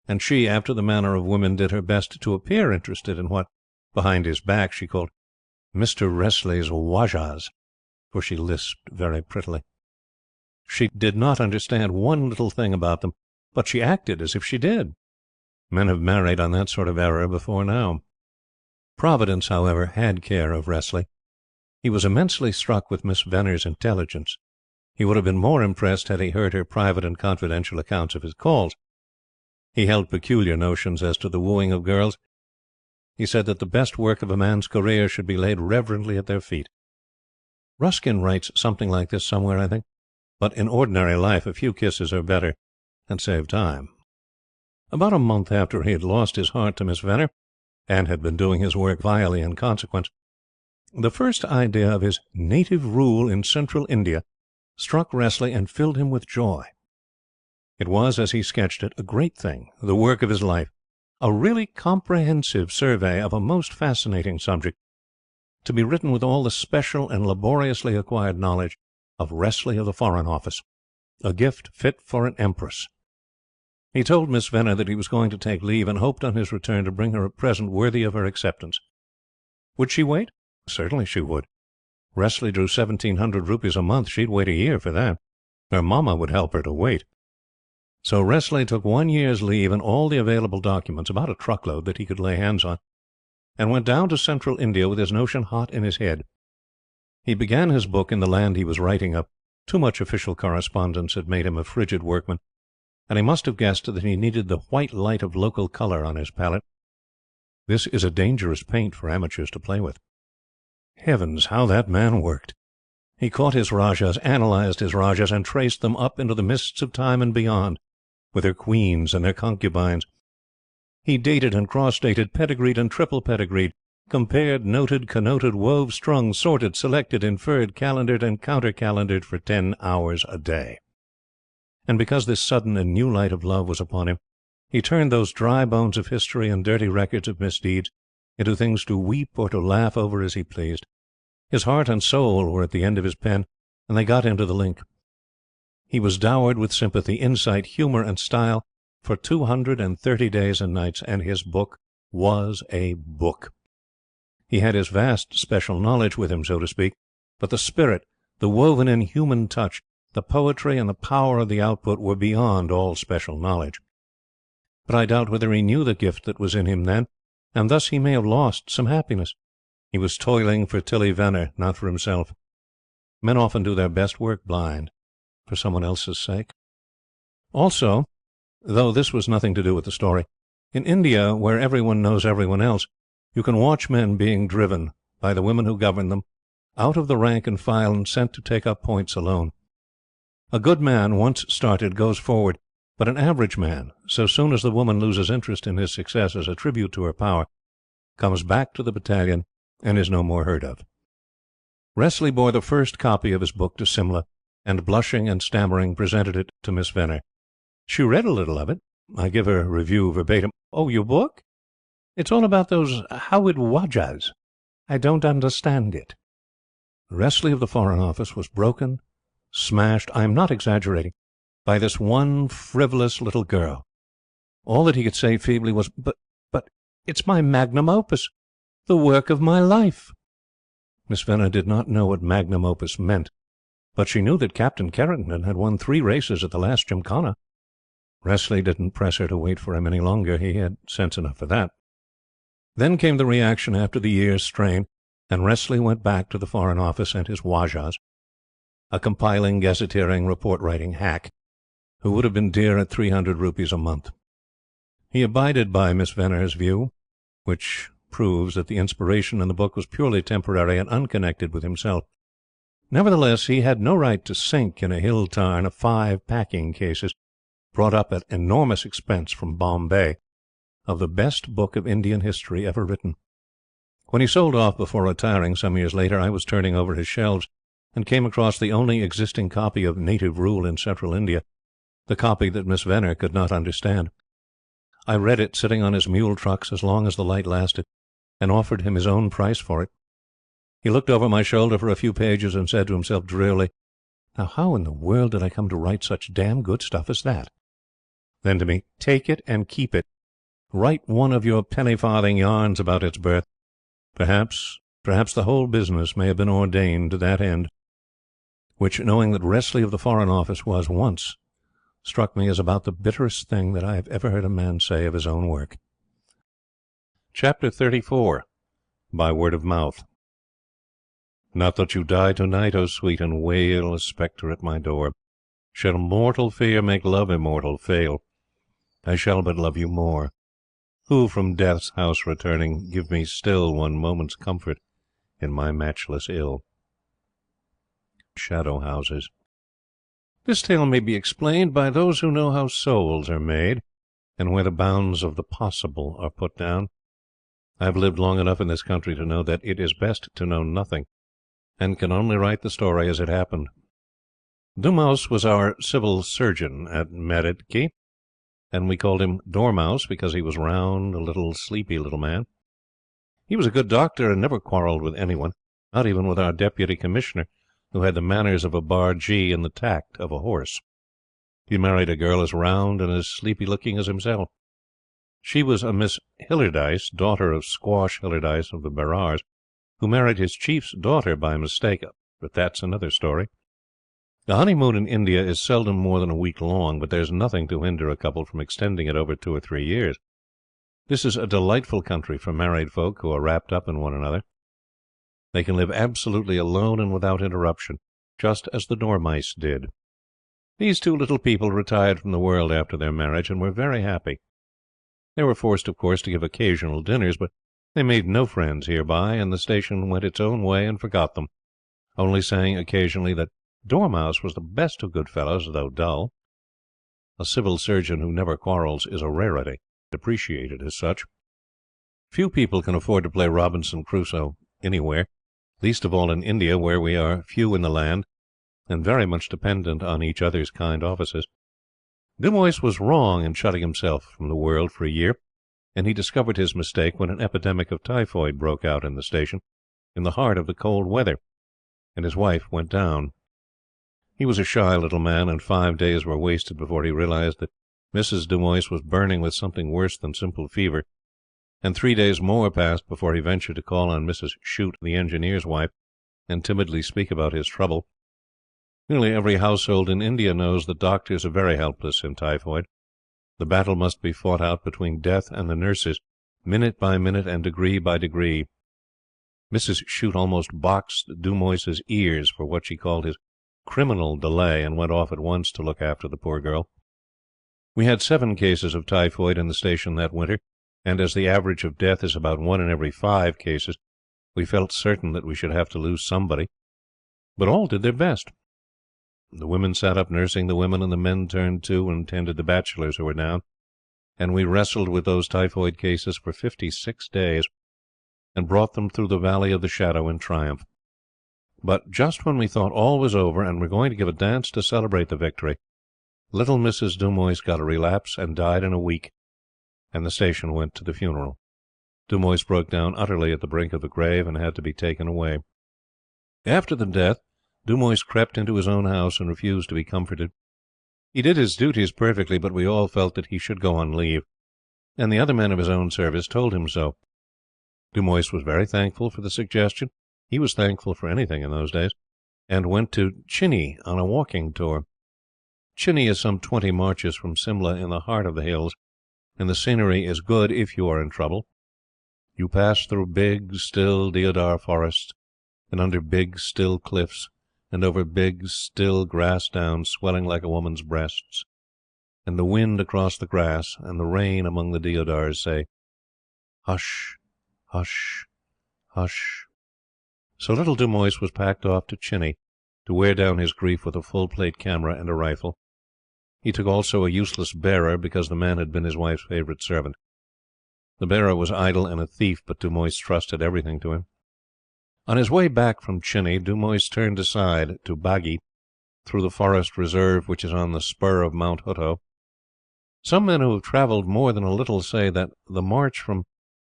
and she, after the manner of women, did her best to appear interested in what, behind his back, she called Mr. Wrestly's wajas, for she lisped very prettily. She did not understand one little thing about them, but she acted as if she did. Men have married on that sort of error before now. Providence, however, had care of Wrestly. He was immensely struck with Miss Venner's intelligence. He would have been more impressed had he heard her private and confidential accounts of his calls. He held peculiar notions as to the wooing of girls. He said that the best work of a man's career should be laid reverently at their feet. Ruskin writes something like this somewhere, I think, but in ordinary life a few kisses are better and save time. About a month after he had lost his heart to Miss Venner, and had been doing his work vilely in consequence, the first idea of his native rule in Central India struck Wrestly and filled him with joy. It was, as he sketched it, a great thing, the work of his life, a really comprehensive survey of a most fascinating subject, to be written with all the special and laboriously acquired knowledge of Wrestly of the Foreign Office, a gift fit for an empress. He told Miss Venner that he was going to take leave, and hoped on his return to bring her a present worthy of her acceptance. Would she wait? Certainly she would. Wrestly drew 1,700 rupees a month. She'd wait a year for that. Her mamma would help her to wait. So Wrestly took 1 year's leave and all the available documents, about a truckload that he could lay hands on, and went down to Central India with his notion hot in his head. He began his book in the land he was writing of. Too much official correspondence had made him a frigid workman, and he must have guessed that he needed the white light of local colour on his palette. This is a dangerous paint for amateurs to play with. Heavens, how that man worked! He caught his Rajas, analysed his Rajas, and traced them up into the mists of time and beyond, with their queens and their concubines. He dated and cross-dated, pedigreed and triple-pedigreed, compared, noted, connoted, wove, strung, sorted, selected, inferred, calendared, and counter-calendared for 10 hours a day. And because this sudden and new light of love was upon him, he turned those dry bones of history and dirty records of misdeeds into things to weep or to laugh over as he pleased. His heart and soul were at the end of his pen, and they got into the link. He was dowered with sympathy, insight, humour, and style for 230 days and nights, and his book was a book. He had his vast special knowledge with him, so to speak, but the spirit, the woven-in human touch, the poetry and the power of the output were beyond all special knowledge. But I doubt whether he knew the gift that was in him then, and thus he may have lost some happiness. He was toiling for Tilly Venner, not for himself. Men often do their best work blind, for someone else's sake. Also, though this was nothing to do with the story, in India, where everyone knows everyone else, you can watch men being driven, by the women who govern them, out of the rank and file and sent to take up points alone. A good man, once started, goes forward, but an average man, so soon as the woman loses interest in his success as a tribute to her power, comes back to the battalion and is no more heard of. Wrestly bore the first copy of his book to Simla, and blushing and stammering presented it to Miss Venner. She read a little of it. I give her review verbatim. "Oh, your book? It's all about those Howard Wajas. I don't understand it." Wrestly of the Foreign Office was broken, smashed, I am not exaggerating, by this one frivolous little girl. All that he could say feebly was, but, it's my magnum opus, the work of my life." Miss Venner did not know what magnum opus meant, but she knew that Captain Carrington had won 3 races at the last Gymkhana. Wrestly didn't press her to wait for him any longer. He had sense enough for that. Then came the reaction after the year's strain, and Wrestly went back to the Foreign Office and his wajas, a compiling, gazetteering, report-writing hack, who would have been dear at 300 rupees a month. He abided by Miss Venner's view, which proves that the inspiration in the book was purely temporary and unconnected with himself. Nevertheless, he had no right to sink in a hill tarn of 5 packing cases, brought up at enormous expense from Bombay, of the best book of Indian history ever written. When he sold off before retiring some years later, I was turning over his shelves and came across the only existing copy of Native Rule in Central India, the copy that Miss Venner could not understand. I read it sitting on his mule trucks as long as the light lasted, and offered him his own price for it. He looked over my shoulder for a few pages and said to himself drearily, "Now how in the world did I come to write such damn good stuff as that?" Then to me, "Take it and keep it. Write one of your penny-farthing yarns about its birth. Perhaps the whole business may have been ordained to that end." Which, knowing that Wressley of the Foreign Office was once, struck me as about the bitterest thing that I have ever heard a man say of his own work. Chapter 34. By Word of Mouth. Not that you die to-night, O sweet, and wail, a spectre at my door. Shall mortal fear make love immortal fail? I shall but love you more. Who from death's house returning, give me still one moment's comfort in my matchless ill. Shadow houses. This tale may be explained by those who know how souls are made, and where the bounds of the possible are put down. I have lived long enough in this country to know that it is best to know nothing, and can only write the story as it happened. Dumoise was our civil surgeon at Meredki, and we called him Dormouse because he was round, a little sleepy little man. He was a good doctor and never quarrelled with anyone, not even with our deputy commissioner, who had the manners of a bargee and the tact of a horse. He married a girl as round and as sleepy-looking as himself. She was a Miss Hillardyce, daughter of Squash Hillardyce of the Berrars, who married his chief's daughter by mistake, but that's another story. The honeymoon in India is seldom more than a week long, but there's nothing to hinder a couple from extending it over 2 or 3 years. This is a delightful country for married folk who are wrapped up in one another. They can live absolutely alone and without interruption, just as the Dormice did. These 2 little people retired from the world after their marriage, and were very happy. They were forced, of course, to give occasional dinners, but they made no friends hereby, and the station went its own way and forgot them, only saying occasionally that Dormouse was the best of good fellows, though dull. A civil surgeon who never quarrels is a rarity, appreciated as such. Few people can afford to play Robinson Crusoe anywhere, least of all in India, where we are few in the land, and very much dependent on each other's kind offices. Dumoise was wrong in shutting himself from the world for a year, and he discovered his mistake when an epidemic of typhoid broke out in the station, in the heart of the cold weather, and his wife went down. He was a shy little man, and 5 days were wasted before he realized that Mrs. Dumoise was burning with something worse than simple fever, and 3 days more passed before he ventured to call on Mrs. Shute, the engineer's wife, and timidly speak about his trouble. Nearly every household in India knows that doctors are very helpless in typhoid. The battle must be fought out between death and the nurses, minute by minute and degree by degree. Mrs. Shute almost boxed Dumoise's ears for what she called his criminal delay, and went off at once to look after the poor girl. We had 7 cases of typhoid in the station that winter, and as the average of death is about 1 in every 5 cases, we felt certain that we should have to lose somebody. But all did their best. The women sat up nursing the women, and the men turned to and tended the bachelors who were down, and we wrestled with those typhoid cases for 56 days, and brought them through the Valley of the Shadow in triumph. But just when we thought all was over, and were going to give a dance to celebrate the victory, little Mrs. Dumoise got a relapse and died in a week, and the station went to the funeral. Dumoise broke down utterly at the brink of the grave, and had to be taken away. After the death, Dumoise crept into his own house and refused to be comforted. He did his duties perfectly, but we all felt that he should go on leave, and the other men of his own service told him so. Dumoise was very thankful for the suggestion. He was thankful for anything in those days, and went to Chini on a walking tour. Chini is some 20 marches from Simla, in the heart of the hills, and the scenery is good if you are in trouble. You pass through big, still deodar forests, and under big, still cliffs, and over big, still grass downs swelling like a woman's breasts, and the wind across the grass and the rain among the deodars say, "Hush, hush, hush." So little Dumoise was packed off to Chini to wear down his grief with a full-plate camera and a rifle. He took also a useless bearer, because the man had been his wife's favourite servant. The bearer was idle and a thief, but Dumoise trusted everything to him. On his way back from Chini, Dumoise turned aside to Bagi, through the forest reserve which is on the spur of Mount Hutto. Some men who have travelled more than a little say that the march from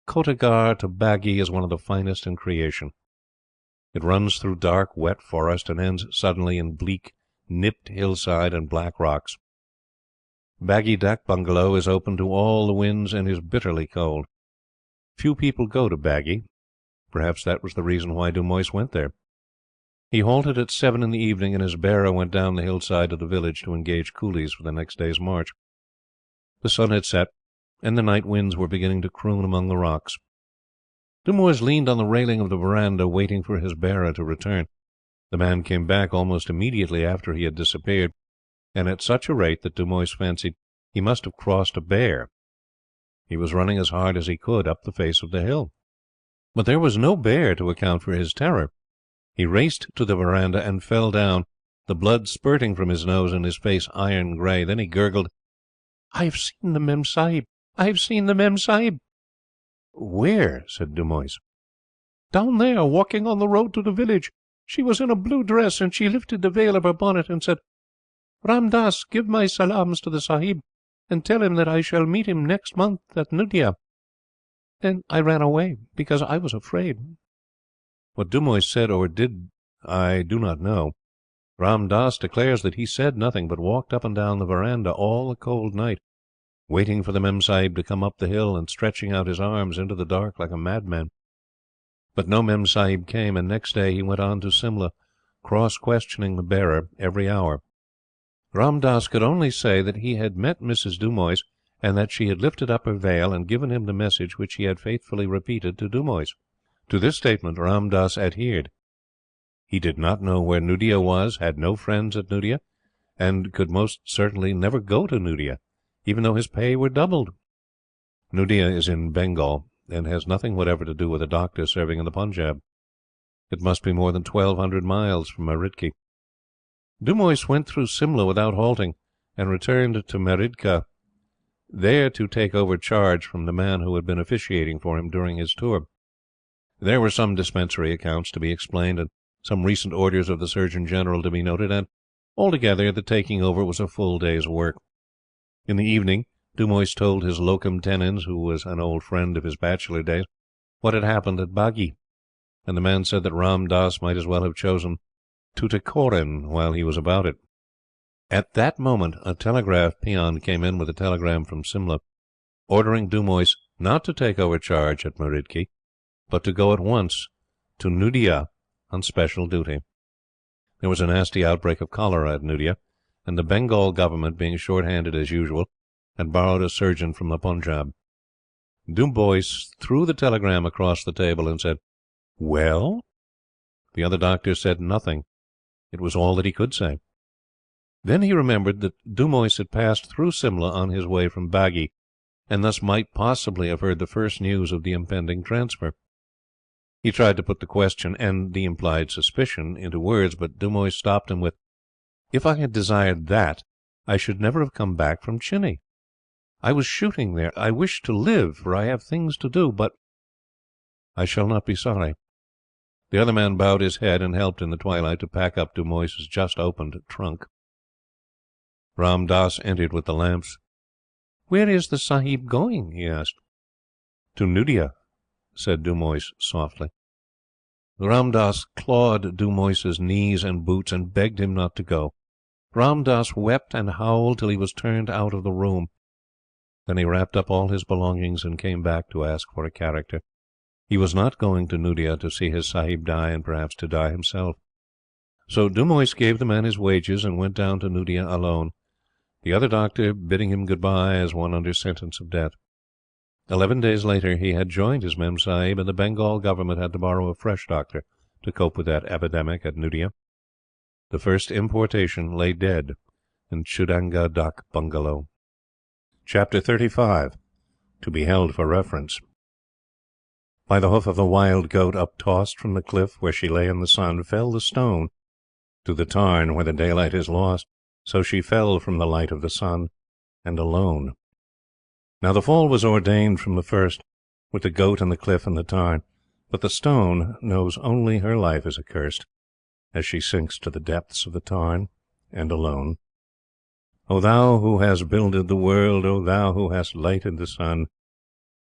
Kotagar to Baggy is one of the finest in creation. It runs through dark, wet forest, and ends suddenly in bleak, nipped hillside and black rocks. Baggy Dak Bungalow is open to all the winds and is bitterly cold. Few people go to Baggy. Perhaps that was the reason why Dumoise went there. He halted at 7 in the evening, and his bearer went down the hillside to the village to engage coolies for the next day's march. The sun had set, and the night winds were beginning to croon among the rocks. Dumoise leaned on the railing of the verandah, waiting for his bearer to return. The man came back almost immediately after he had disappeared, and at such a rate that Dumoise fancied he must have crossed a bear. He was running as hard as he could up the face of the hill. But there was no bear to account for his terror. He raced to the verandah and fell down, the blood spurting from his nose and his face iron grey. Then he gurgled, "I have seen the Memsahib! I have seen the Memsahib!" "Where?" said Dumoise. "Down there, walking on the road to the village. She was in a blue dress, and she lifted the veil of her bonnet and said, 'Ram Das, give my salams to the Sahib, and tell him that I shall meet him next month at Nudia.' Then I ran away, because I was afraid." What Dumoise said or did I do not know. Ram Das declares that he said nothing, but walked up and down the verandah all the cold night, waiting for the Memsahib to come up the hill, and stretching out his arms into the dark like a madman. But no Memsahib came, and next day he went on to Simla, cross-questioning the bearer every hour. Ram Das could only say that he had met Mrs. Dumoise, and that she had lifted up her veil and given him the message which he had faithfully repeated to Dumoise. To this statement Ram Das adhered. He did not know where Nudia was, had no friends at Nudia, and could most certainly never go to Nudia, even though his pay were doubled. Nudia is in Bengal, and has nothing whatever to do with a doctor serving in the Punjab. It must be more than 1,200 miles from Meridki. Dumoise went through Simla without halting, and returned to Meridki, there to take over charge from the man who had been officiating for him during his tour. There were some dispensary accounts to be explained, and some recent orders of the Surgeon General to be noted, and altogether the taking over was a full day's work. In the evening Dumoise told his locum tenens, who was an old friend of his bachelor days, what had happened at Baghi, and the man said that Ram Das might as well have chosen Tuticorin while he was about it. At that moment a telegraph peon came in with a telegram from Simla, ordering Dumoise not to take over charge at Meridki, but to go at once to Nudia on special duty. There was a nasty outbreak of cholera at Nudia, and the Bengal government, being short-handed as usual, had borrowed a surgeon from the Punjab. Dumoise threw the telegram across the table and said, "Well?" The other doctor said nothing. It was all that he could say. Then he remembered that Dumoise had passed through Simla on his way from Baghi, and thus might possibly have heard the first news of the impending transfer. He tried to put the question, and the implied suspicion, into words, but Dumoise stopped him with, "If I had desired that, I should never have come back from Chini. I was shooting there. I wish to live, for I have things to do, but I shall not be sorry." The other man bowed his head, and helped in the twilight to pack up Dumoise's just-opened trunk. Ram Das entered with the lamps. "Where is the Sahib going?" he asked. "To Nudia," said Dumoise softly. Ram Das clawed Dumoise's knees and boots, and begged him not to go. Ram Das wept and howled till he was turned out of the room. Then he wrapped up all his belongings and came back to ask for a character. He was not going to Nudia to see his Sahib die, and perhaps to die himself. So Dumoise gave the man his wages and went down to Nudia alone, the other doctor bidding him goodbye as one under sentence of death. 11 days later he had joined his Memsahib, and the Bengal government had to borrow a fresh doctor to cope with that epidemic at Nudia. The first importation lay dead in Chudanga Dak Bungalow. Chapter 35. To be held for reference. By the hoof of the wild goat, uptossed from the cliff where she lay in the sun, fell the stone. To the tarn where the daylight is lost, so she fell from the light of the sun, and alone. Now the fall was ordained from the first, with the goat and the cliff and the tarn, but the stone knows only her life is accursed, as she sinks to the depths of the tarn, and alone. O thou who hast builded the world, O thou who hast lighted the sun,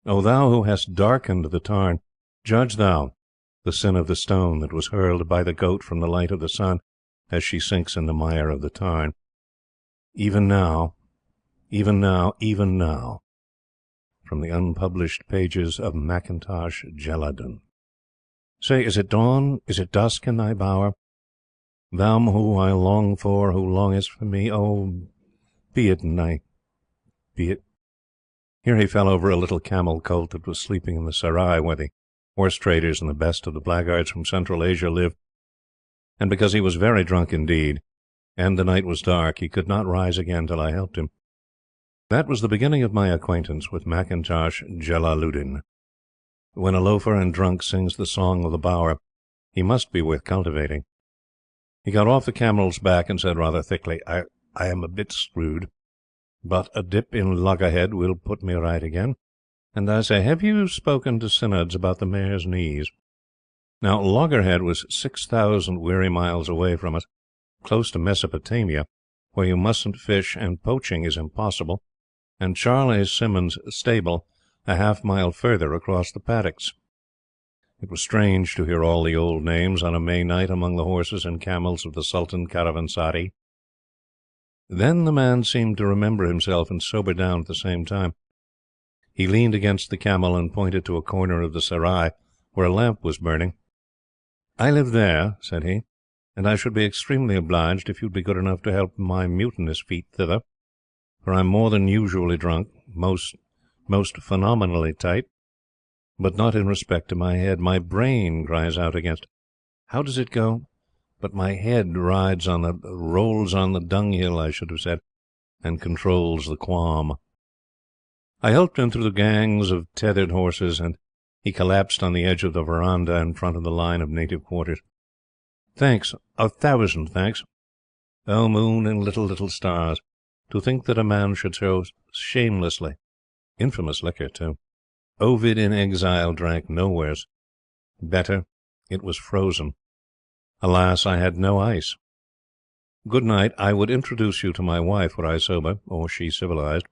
O thou who hast darkened the tarn, judge thou the sin of the stone that was hurled by the goat from the light of the sun as she sinks in the mire of the tarn. Even now, even now, even now. From the unpublished pages of Mackintosh Gelladon. Say, is it dawn? Is it dusk in thy bower? Thou who I long for, who longest for me, oh, be it night, be it. Here he fell over a little camel colt that was sleeping in the serai where the horse traders and the best of the blackguards from Central Asia live, and because he was very drunk indeed, and the night was dark, he could not rise again till I helped him. That was the beginning of my acquaintance with Mackintosh Jalaluddin. When a loafer and drunk sings the song of the bower, he must be worth cultivating. He got off the camel's back and said rather thickly, I am a bit screwed, but a dip in loggerhead will put me right again. And I say, have you spoken to Synods about the mare's knees? Now, loggerhead was 6,000 weary miles away from us, close to Mesopotamia, where you mustn't fish and poaching is impossible, and Charlie Simmons' stable a half-mile further across the paddocks. It was strange to hear all the old names on a May night among the horses and camels of the Sultan Caravanserai. Then the man seemed to remember himself and sober down at the same time. He leaned against the camel and pointed to a corner of the serai where a lamp was burning. "I live there," said he, "and I should be extremely obliged if you'd be good enough to help my mutinous feet thither, for I'm more than usually drunk, most phenomenally tight, but not in respect to my head. My brain cries out against, how does it go? But my head rolls on the dunghill, I should have said, and controls the qualm." I helped him through the gangs of tethered horses, and he collapsed on the edge of the veranda in front of the line of native quarters. "Thanks, 1,000 thanks. Oh, moon and little stars, to think that a man should so shamelessly, infamous liquor, too. Ovid in exile drank no worse. Better, it was frozen. Alas, I had no ice. Good night. I would introduce you to my wife were I sober, or she civilized."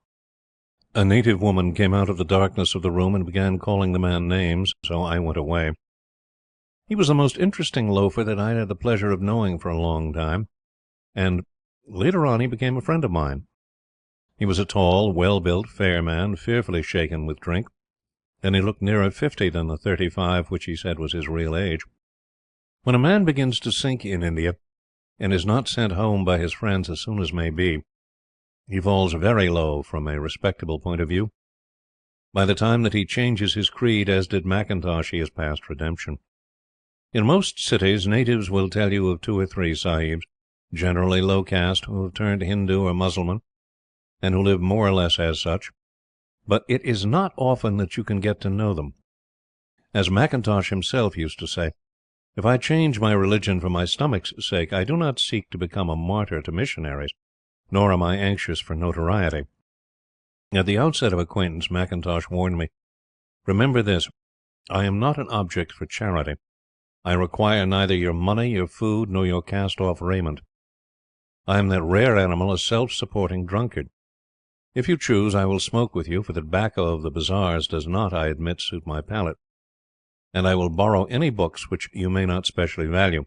A native woman came out of the darkness of the room and began calling the man names, so I went away. He was the most interesting loafer that I had the pleasure of knowing for a long time, and later on he became a friend of mine. He was a tall, well-built, fair man, fearfully shaken with drink, and he looked nearer 50 than the 35 which he said was his real age. When a man begins to sink in India, and is not sent home by his friends as soon as may be, he falls very low from a respectable point of view. By the time that he changes his creed, as did Mackintosh, he is past redemption. In most cities, natives will tell you of 2 or 3 sahibs, generally low caste, who have turned Hindu or Mussulman, and who live more or less as such, but it is not often that you can get to know them. As Mackintosh himself used to say, "If I change my religion for my stomach's sake, I do not seek to become a martyr to missionaries, nor am I anxious for notoriety." At the outset of acquaintance, Mackintosh warned me, "Remember this, I am not an object for charity. I require neither your money, your food, nor your cast-off raiment. I am that rare animal, a self-supporting drunkard. If you choose, I will smoke with you, for the tobacco of the bazaars does not, I admit, suit my palate. And I will borrow any books which you may not specially value.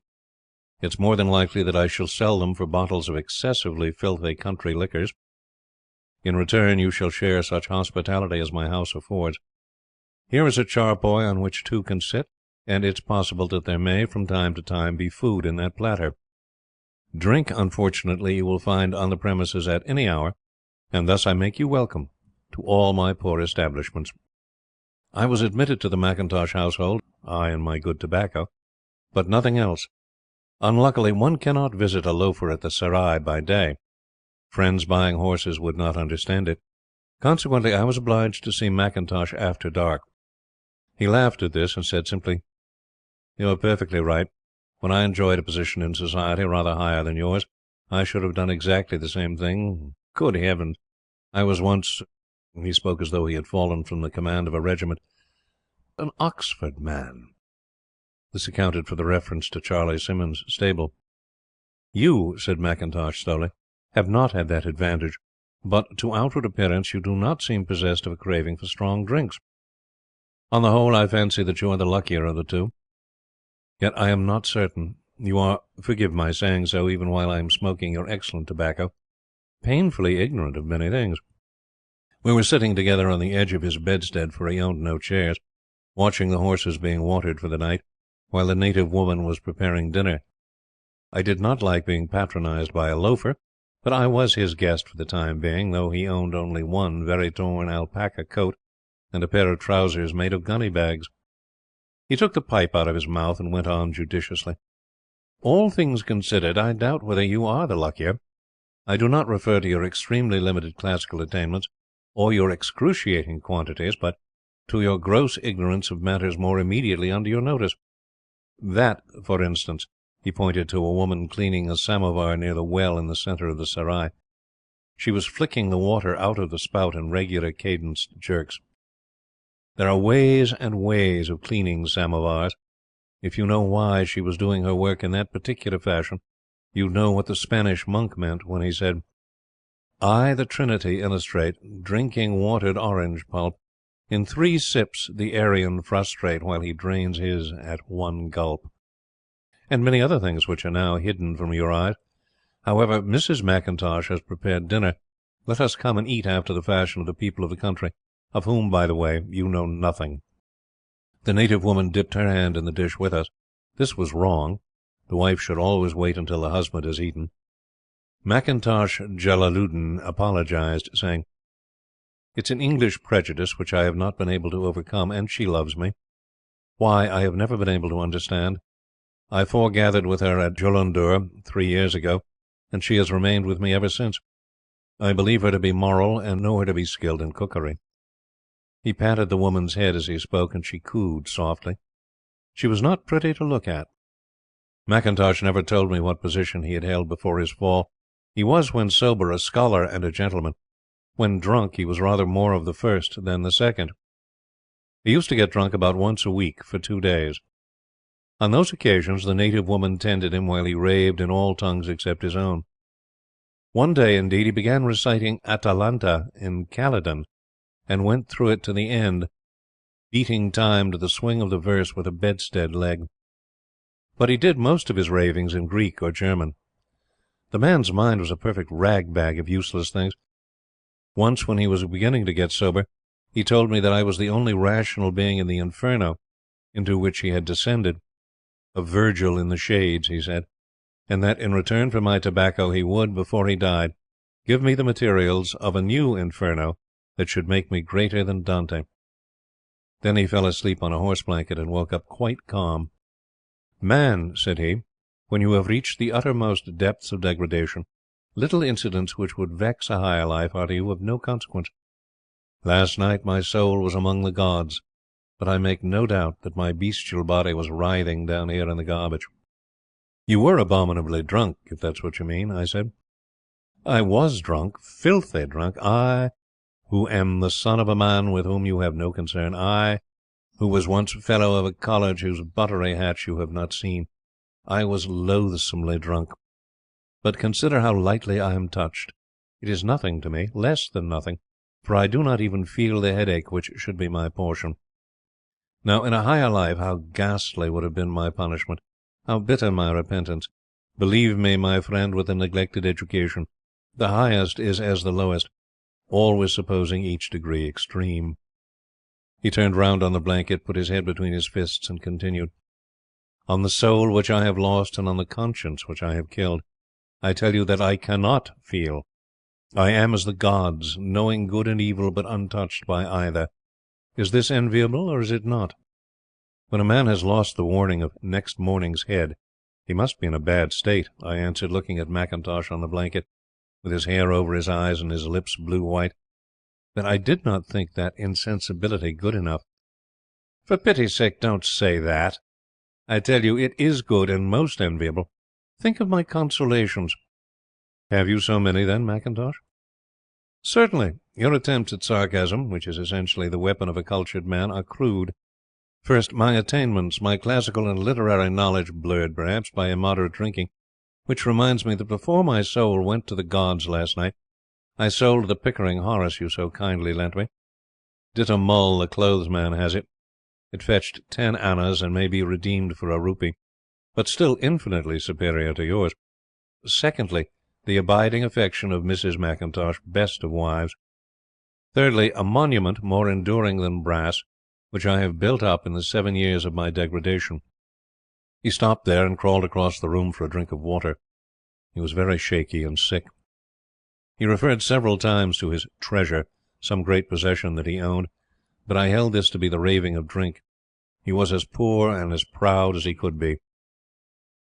It's more than likely that I shall sell them for bottles of excessively filthy country liquors. In return, you shall share such hospitality as my house affords. Here is a charpoy on which 2 can sit, and it's possible that there may, from time to time, be food in that platter. Drink, unfortunately, you will find on the premises at any hour, and thus I make you welcome to all my poor establishments." I was admitted to the Mackintosh household, I and my good tobacco, but nothing else. Unluckily, one cannot visit a loafer at the serai by day. Friends buying horses would not understand it. Consequently, I was obliged to see Mackintosh after dark. He laughed at this, and said simply, "You are perfectly right. When I enjoyed a position in society rather higher than yours, I should have done exactly the same thing. Good heavens! I was once—" he spoke as though he had fallen from the command of a regiment— "an Oxford man." This accounted for the reference to Charlie Simmons' stable. "You," said Mackintosh slowly, "have not had that advantage, but to outward appearance you do not seem possessed of a craving for strong drinks. On the whole, I fancy that you are the luckier of the two. Yet I am not certain. You are, forgive my saying so, even while I am smoking your excellent tobacco, painfully ignorant of many things. We were sitting together on the edge of his bedstead, for he owned no chairs, watching the horses being watered for the night, while the native woman was preparing dinner. I did not like being patronized by a loafer, but I was his guest for the time being, though he owned only one very torn alpaca coat and a pair of trousers made of gunny bags. He took the pipe out of his mouth and went on judiciously. All things considered, I doubt whether you are the luckier. I do not refer to your extremely limited classical attainments, or your excruciating quantities, but to your gross ignorance of matters more immediately under your notice. That, for instance, he pointed to a woman cleaning a samovar near the well in the centre of the serai. She was flicking the water out of the spout in regular cadenced jerks. There are ways and ways of cleaning samovars. If you know why she was doing her work in that particular fashion, you know what the Spanish monk meant when he said, "I, the Trinity, illustrate, drinking watered orange pulp, in 3 sips the Aryan frustrate, while he drains his at 1 gulp." And many other things which are now hidden from your eyes. However, Mrs. McIntosh has prepared dinner. Let us come and eat after the fashion of the people of the country, of whom, by the way, you know nothing. The native woman dipped her hand in the dish with us. This was wrong. The wife should always wait until the husband has eaten. McIntosh Jalaluddin apologized, saying, "It's an English prejudice which I have not been able to overcome, and she loves me. Why, I have never been able to understand. I foregathered with her at Jullundur 3 years ago, and she has remained with me ever since. I believe her to be moral, and know her to be skilled in cookery." He patted the woman's head as he spoke, and she cooed softly. She was not pretty to look at. McIntosh never told me what position he had held before his fall. He was, when sober, a scholar and a gentleman. When drunk, he was rather more of the first than the second. He used to get drunk about once a week for 2 days. On those occasions the native woman tended him while he raved in all tongues except his own. One day, indeed, he began reciting Atalanta in Caledon, and went through it to the end, beating time to the swing of the verse with a bedstead leg. But he did most of his ravings in Greek or German. The man's mind was a perfect rag-bag of useless things. Once, when he was beginning to get sober, he told me that I was the only rational being in the inferno into which he had descended. A Virgil in the shades, he said, and that in return for my tobacco he would, before he died, give me the materials of a new inferno that should make me greater than Dante. Then he fell asleep on a horse-blanket and woke up quite calm. "Man," said he, "when you have reached the uttermost depths of degradation, little incidents which would vex a higher life are to you of no consequence. Last night my soul was among the gods, but I make no doubt that my bestial body was writhing down here in the garbage." "You were abominably drunk, if that's what you mean," I said. "I was drunk, filthy drunk. I, who am the son of a man with whom you have no concern. I, who was once fellow of a college whose buttery hatch you have not seen. I was loathsomely drunk. But consider how lightly I am touched. It is nothing to me, less than nothing, for I do not even feel the headache which should be my portion. Now, in a higher life, how ghastly would have been my punishment, how bitter my repentance. Believe me, my friend with the neglected education, the highest is as the lowest, always supposing each degree extreme." He turned round on the blanket, put his head between his fists, and continued, "On the soul which I have lost, and on the conscience which I have killed, I tell you that I cannot feel. I am as the gods, knowing good and evil, but untouched by either. Is this enviable, or is it not? When a man has lost the warning of next morning's head, he must be in a bad state," I answered, looking at McIntosh on the blanket, with his hair over his eyes and his lips blue-white. But I did not think that insensibility good enough. "For pity's sake, don't say that. I tell you it is good and most enviable. Think of my consolations." "Have you so many, then, McIntosh?" "Certainly. Your attempts at sarcasm, which is essentially the weapon of a cultured man, are crude. First, my attainments, my classical and literary knowledge, blurred perhaps by immoderate drinking, which reminds me that before my soul went to the gods last night, I sold the Pickering Horace you so kindly lent me. Ditta Mull, the clothes man, has it. It fetched 10 annas and may be redeemed for a rupee, but still infinitely superior to yours. Secondly, the abiding affection of Mrs. Mackintosh, best of wives. Thirdly, a monument more enduring than brass, which I have built up in the 7 years of my degradation." He stopped there and crawled across the room for a drink of water. He was very shaky and sick. He referred several times to his treasure, some great possession that he owned, but I held this to be the raving of drink. He was as poor and as proud as he could be.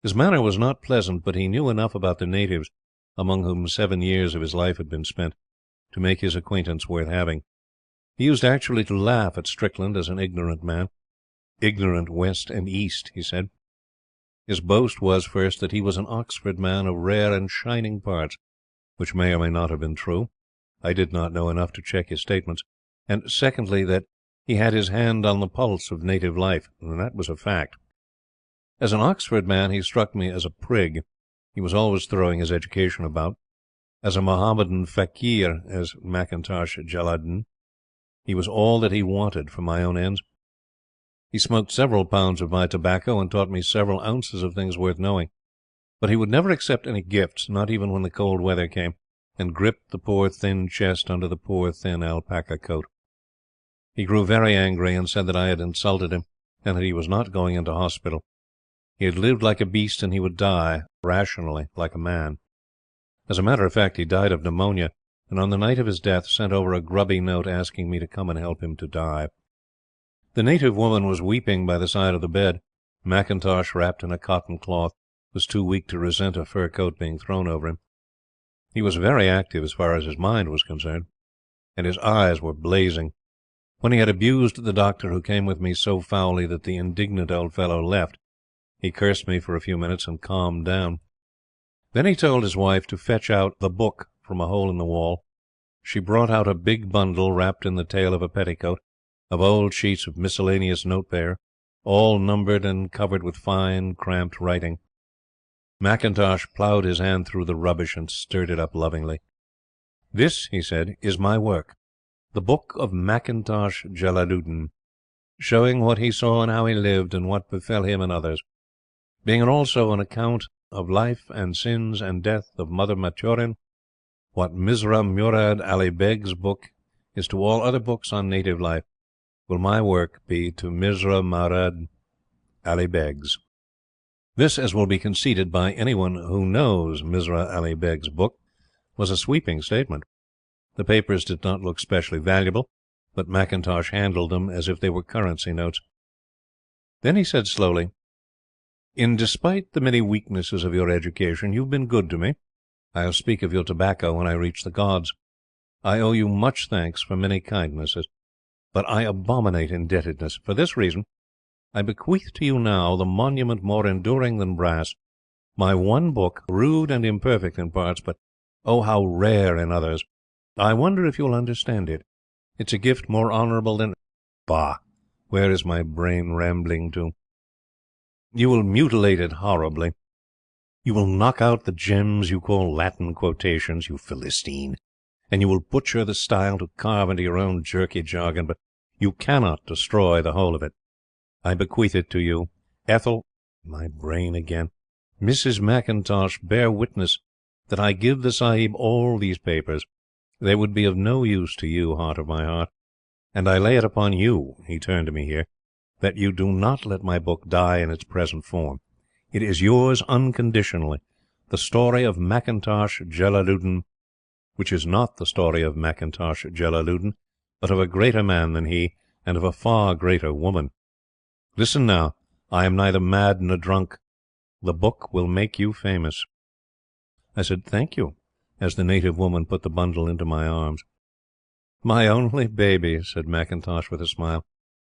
His manner was not pleasant, but he knew enough about the natives, among whom 7 years of his life had been spent, to make his acquaintance worth having. He used actually to laugh at Strickland as an ignorant man. "Ignorant west and east," he said. His boast was, first, that he was an Oxford man of rare and shining parts, which may or may not have been true. I did not know enough to check his statements. And secondly, that he had his hand on the pulse of native life, and that was a fact. As an Oxford man he struck me as a prig. He was always throwing his education about. As a Mohammedan fakir, as Mackintosh Jalaluddin, he was all that he wanted for my own ends. He smoked several pounds of my tobacco and taught me several ounces of things worth knowing, but he would never accept any gifts, not even when the cold weather came, and gripped the poor thin chest under the poor thin alpaca coat. He grew very angry and said that I had insulted him, and that he was not going into hospital. He had lived like a beast, and he would die, rationally, like a man. As a matter of fact, he died of pneumonia, and on the night of his death sent over a grubby note asking me to come and help him to die. The native woman was weeping by the side of the bed. Mackintosh, wrapped in a cotton cloth, was too weak to resent a fur coat being thrown over him. He was very active as far as his mind was concerned, and his eyes were blazing. When he had abused the doctor who came with me so foully that the indignant old fellow left, he cursed me for a few minutes and calmed down. Then he told his wife to fetch out the book from a hole in the wall. She brought out a big bundle wrapped in the tail of a petticoat, of old sheets of miscellaneous notepaper, all numbered and covered with fine, cramped writing. Mackintosh ploughed his hand through the rubbish and stirred it up lovingly. "This," he said, "is my work, the book of Mackintosh Jalaluddin, showing what he saw and how he lived, and what befell him and others, being also an account of life and sins and death of Mother Maturin. What Mirza Murad Ali Beg's book is to all other books on native life, will my work be to Mirza Murad Ali Beg's." This, as will be conceded by anyone who knows Mirza Ali Beg's book, was a sweeping statement. The papers did not look specially valuable, but Mackintosh handled them as if they were currency notes. Then he said slowly, "In despite the many weaknesses of your education, you have been good to me. I'll speak of your tobacco when I reach the gods. I owe you much thanks for many kindnesses, but I abominate indebtedness. For this reason, I bequeath to you now the monument more enduring than brass, my one book, rude and imperfect in parts, but oh, how rare in others. I wonder if you'll understand it. It's a gift more honourable than— Bah! Where is my brain rambling to? You will mutilate it horribly. You will knock out the gems you call Latin quotations, you Philistine, and you will butcher the style to carve into your own jerky jargon, but you cannot destroy the whole of it. I bequeath it to you. Ethel— my brain again. Mrs. Mackintosh, bear witness that I give the Sahib all these papers. They would be of no use to you, heart of my heart. And I lay it upon you," he turned to me here, "that you do not let my book die in its present form. It is yours unconditionally, the story of Mackintosh Jalaluddin, which is not the story of Mackintosh Jalaluddin, but of a greater man than he, and of a far greater woman. Listen now. I am neither mad nor drunk. The book will make you famous." I said, "Thank you," as the native woman put the bundle into my arms. "My only baby," said Mackintosh with a smile.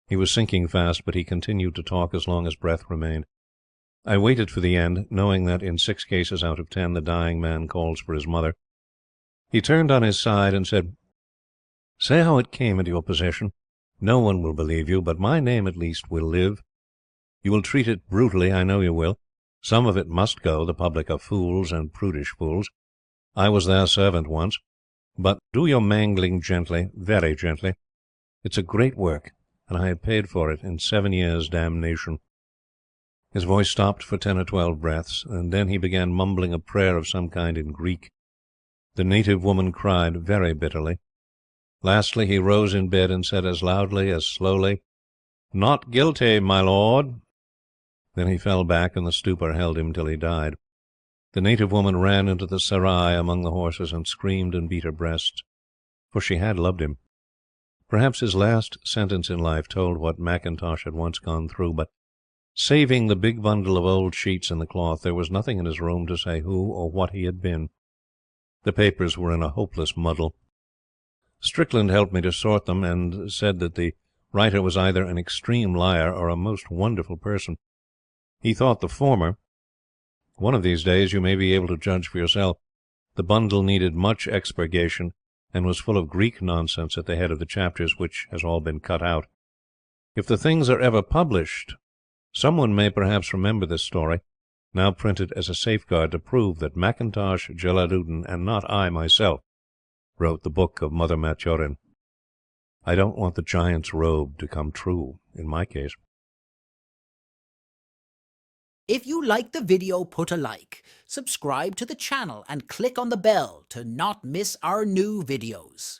He was sinking fast, but he continued to talk as long as breath remained. I waited for the end, knowing that in 6 cases out of 10 the dying man calls for his mother. He turned on his side and said, "Say how it came into your possession. No one will believe you, but my name at least will live. You will treat it brutally, I know you will. Some of it must go. The public are fools, and prudish fools. I was their servant once. But do your mangling gently, very gently. It's a great work, and I had paid for it in 7 years' damnation." His voice stopped for 10 or 12 breaths, and then he began mumbling a prayer of some kind in Greek. The native woman cried very bitterly. Lastly he rose in bed and said as loudly as slowly, "Not guilty, my lord." Then he fell back, and the stupor held him till he died. The native woman ran into the serai among the horses and screamed and beat her breasts, for she had loved him. Perhaps his last sentence in life told what Mackintosh had once gone through, but, saving the big bundle of old sheets in the cloth, there was nothing in his room to say who or what he had been. The papers were in a hopeless muddle. Strickland helped me to sort them, and said that the writer was either an extreme liar or a most wonderful person. He thought the former. One of these days you may be able to judge for yourself. The bundle needed much expurgation, and was full of Greek nonsense at the head of the chapters, which has all been cut out. If the things are ever published, someone may perhaps remember this story, now printed as a safeguard to prove that Mackintosh Jalaluddin, and not I myself, wrote the Book of Mother Maturin. I don't want the giant's robe to come true in my case. If you like the video, put a like, subscribe to the channel and click on the bell to not miss our new videos.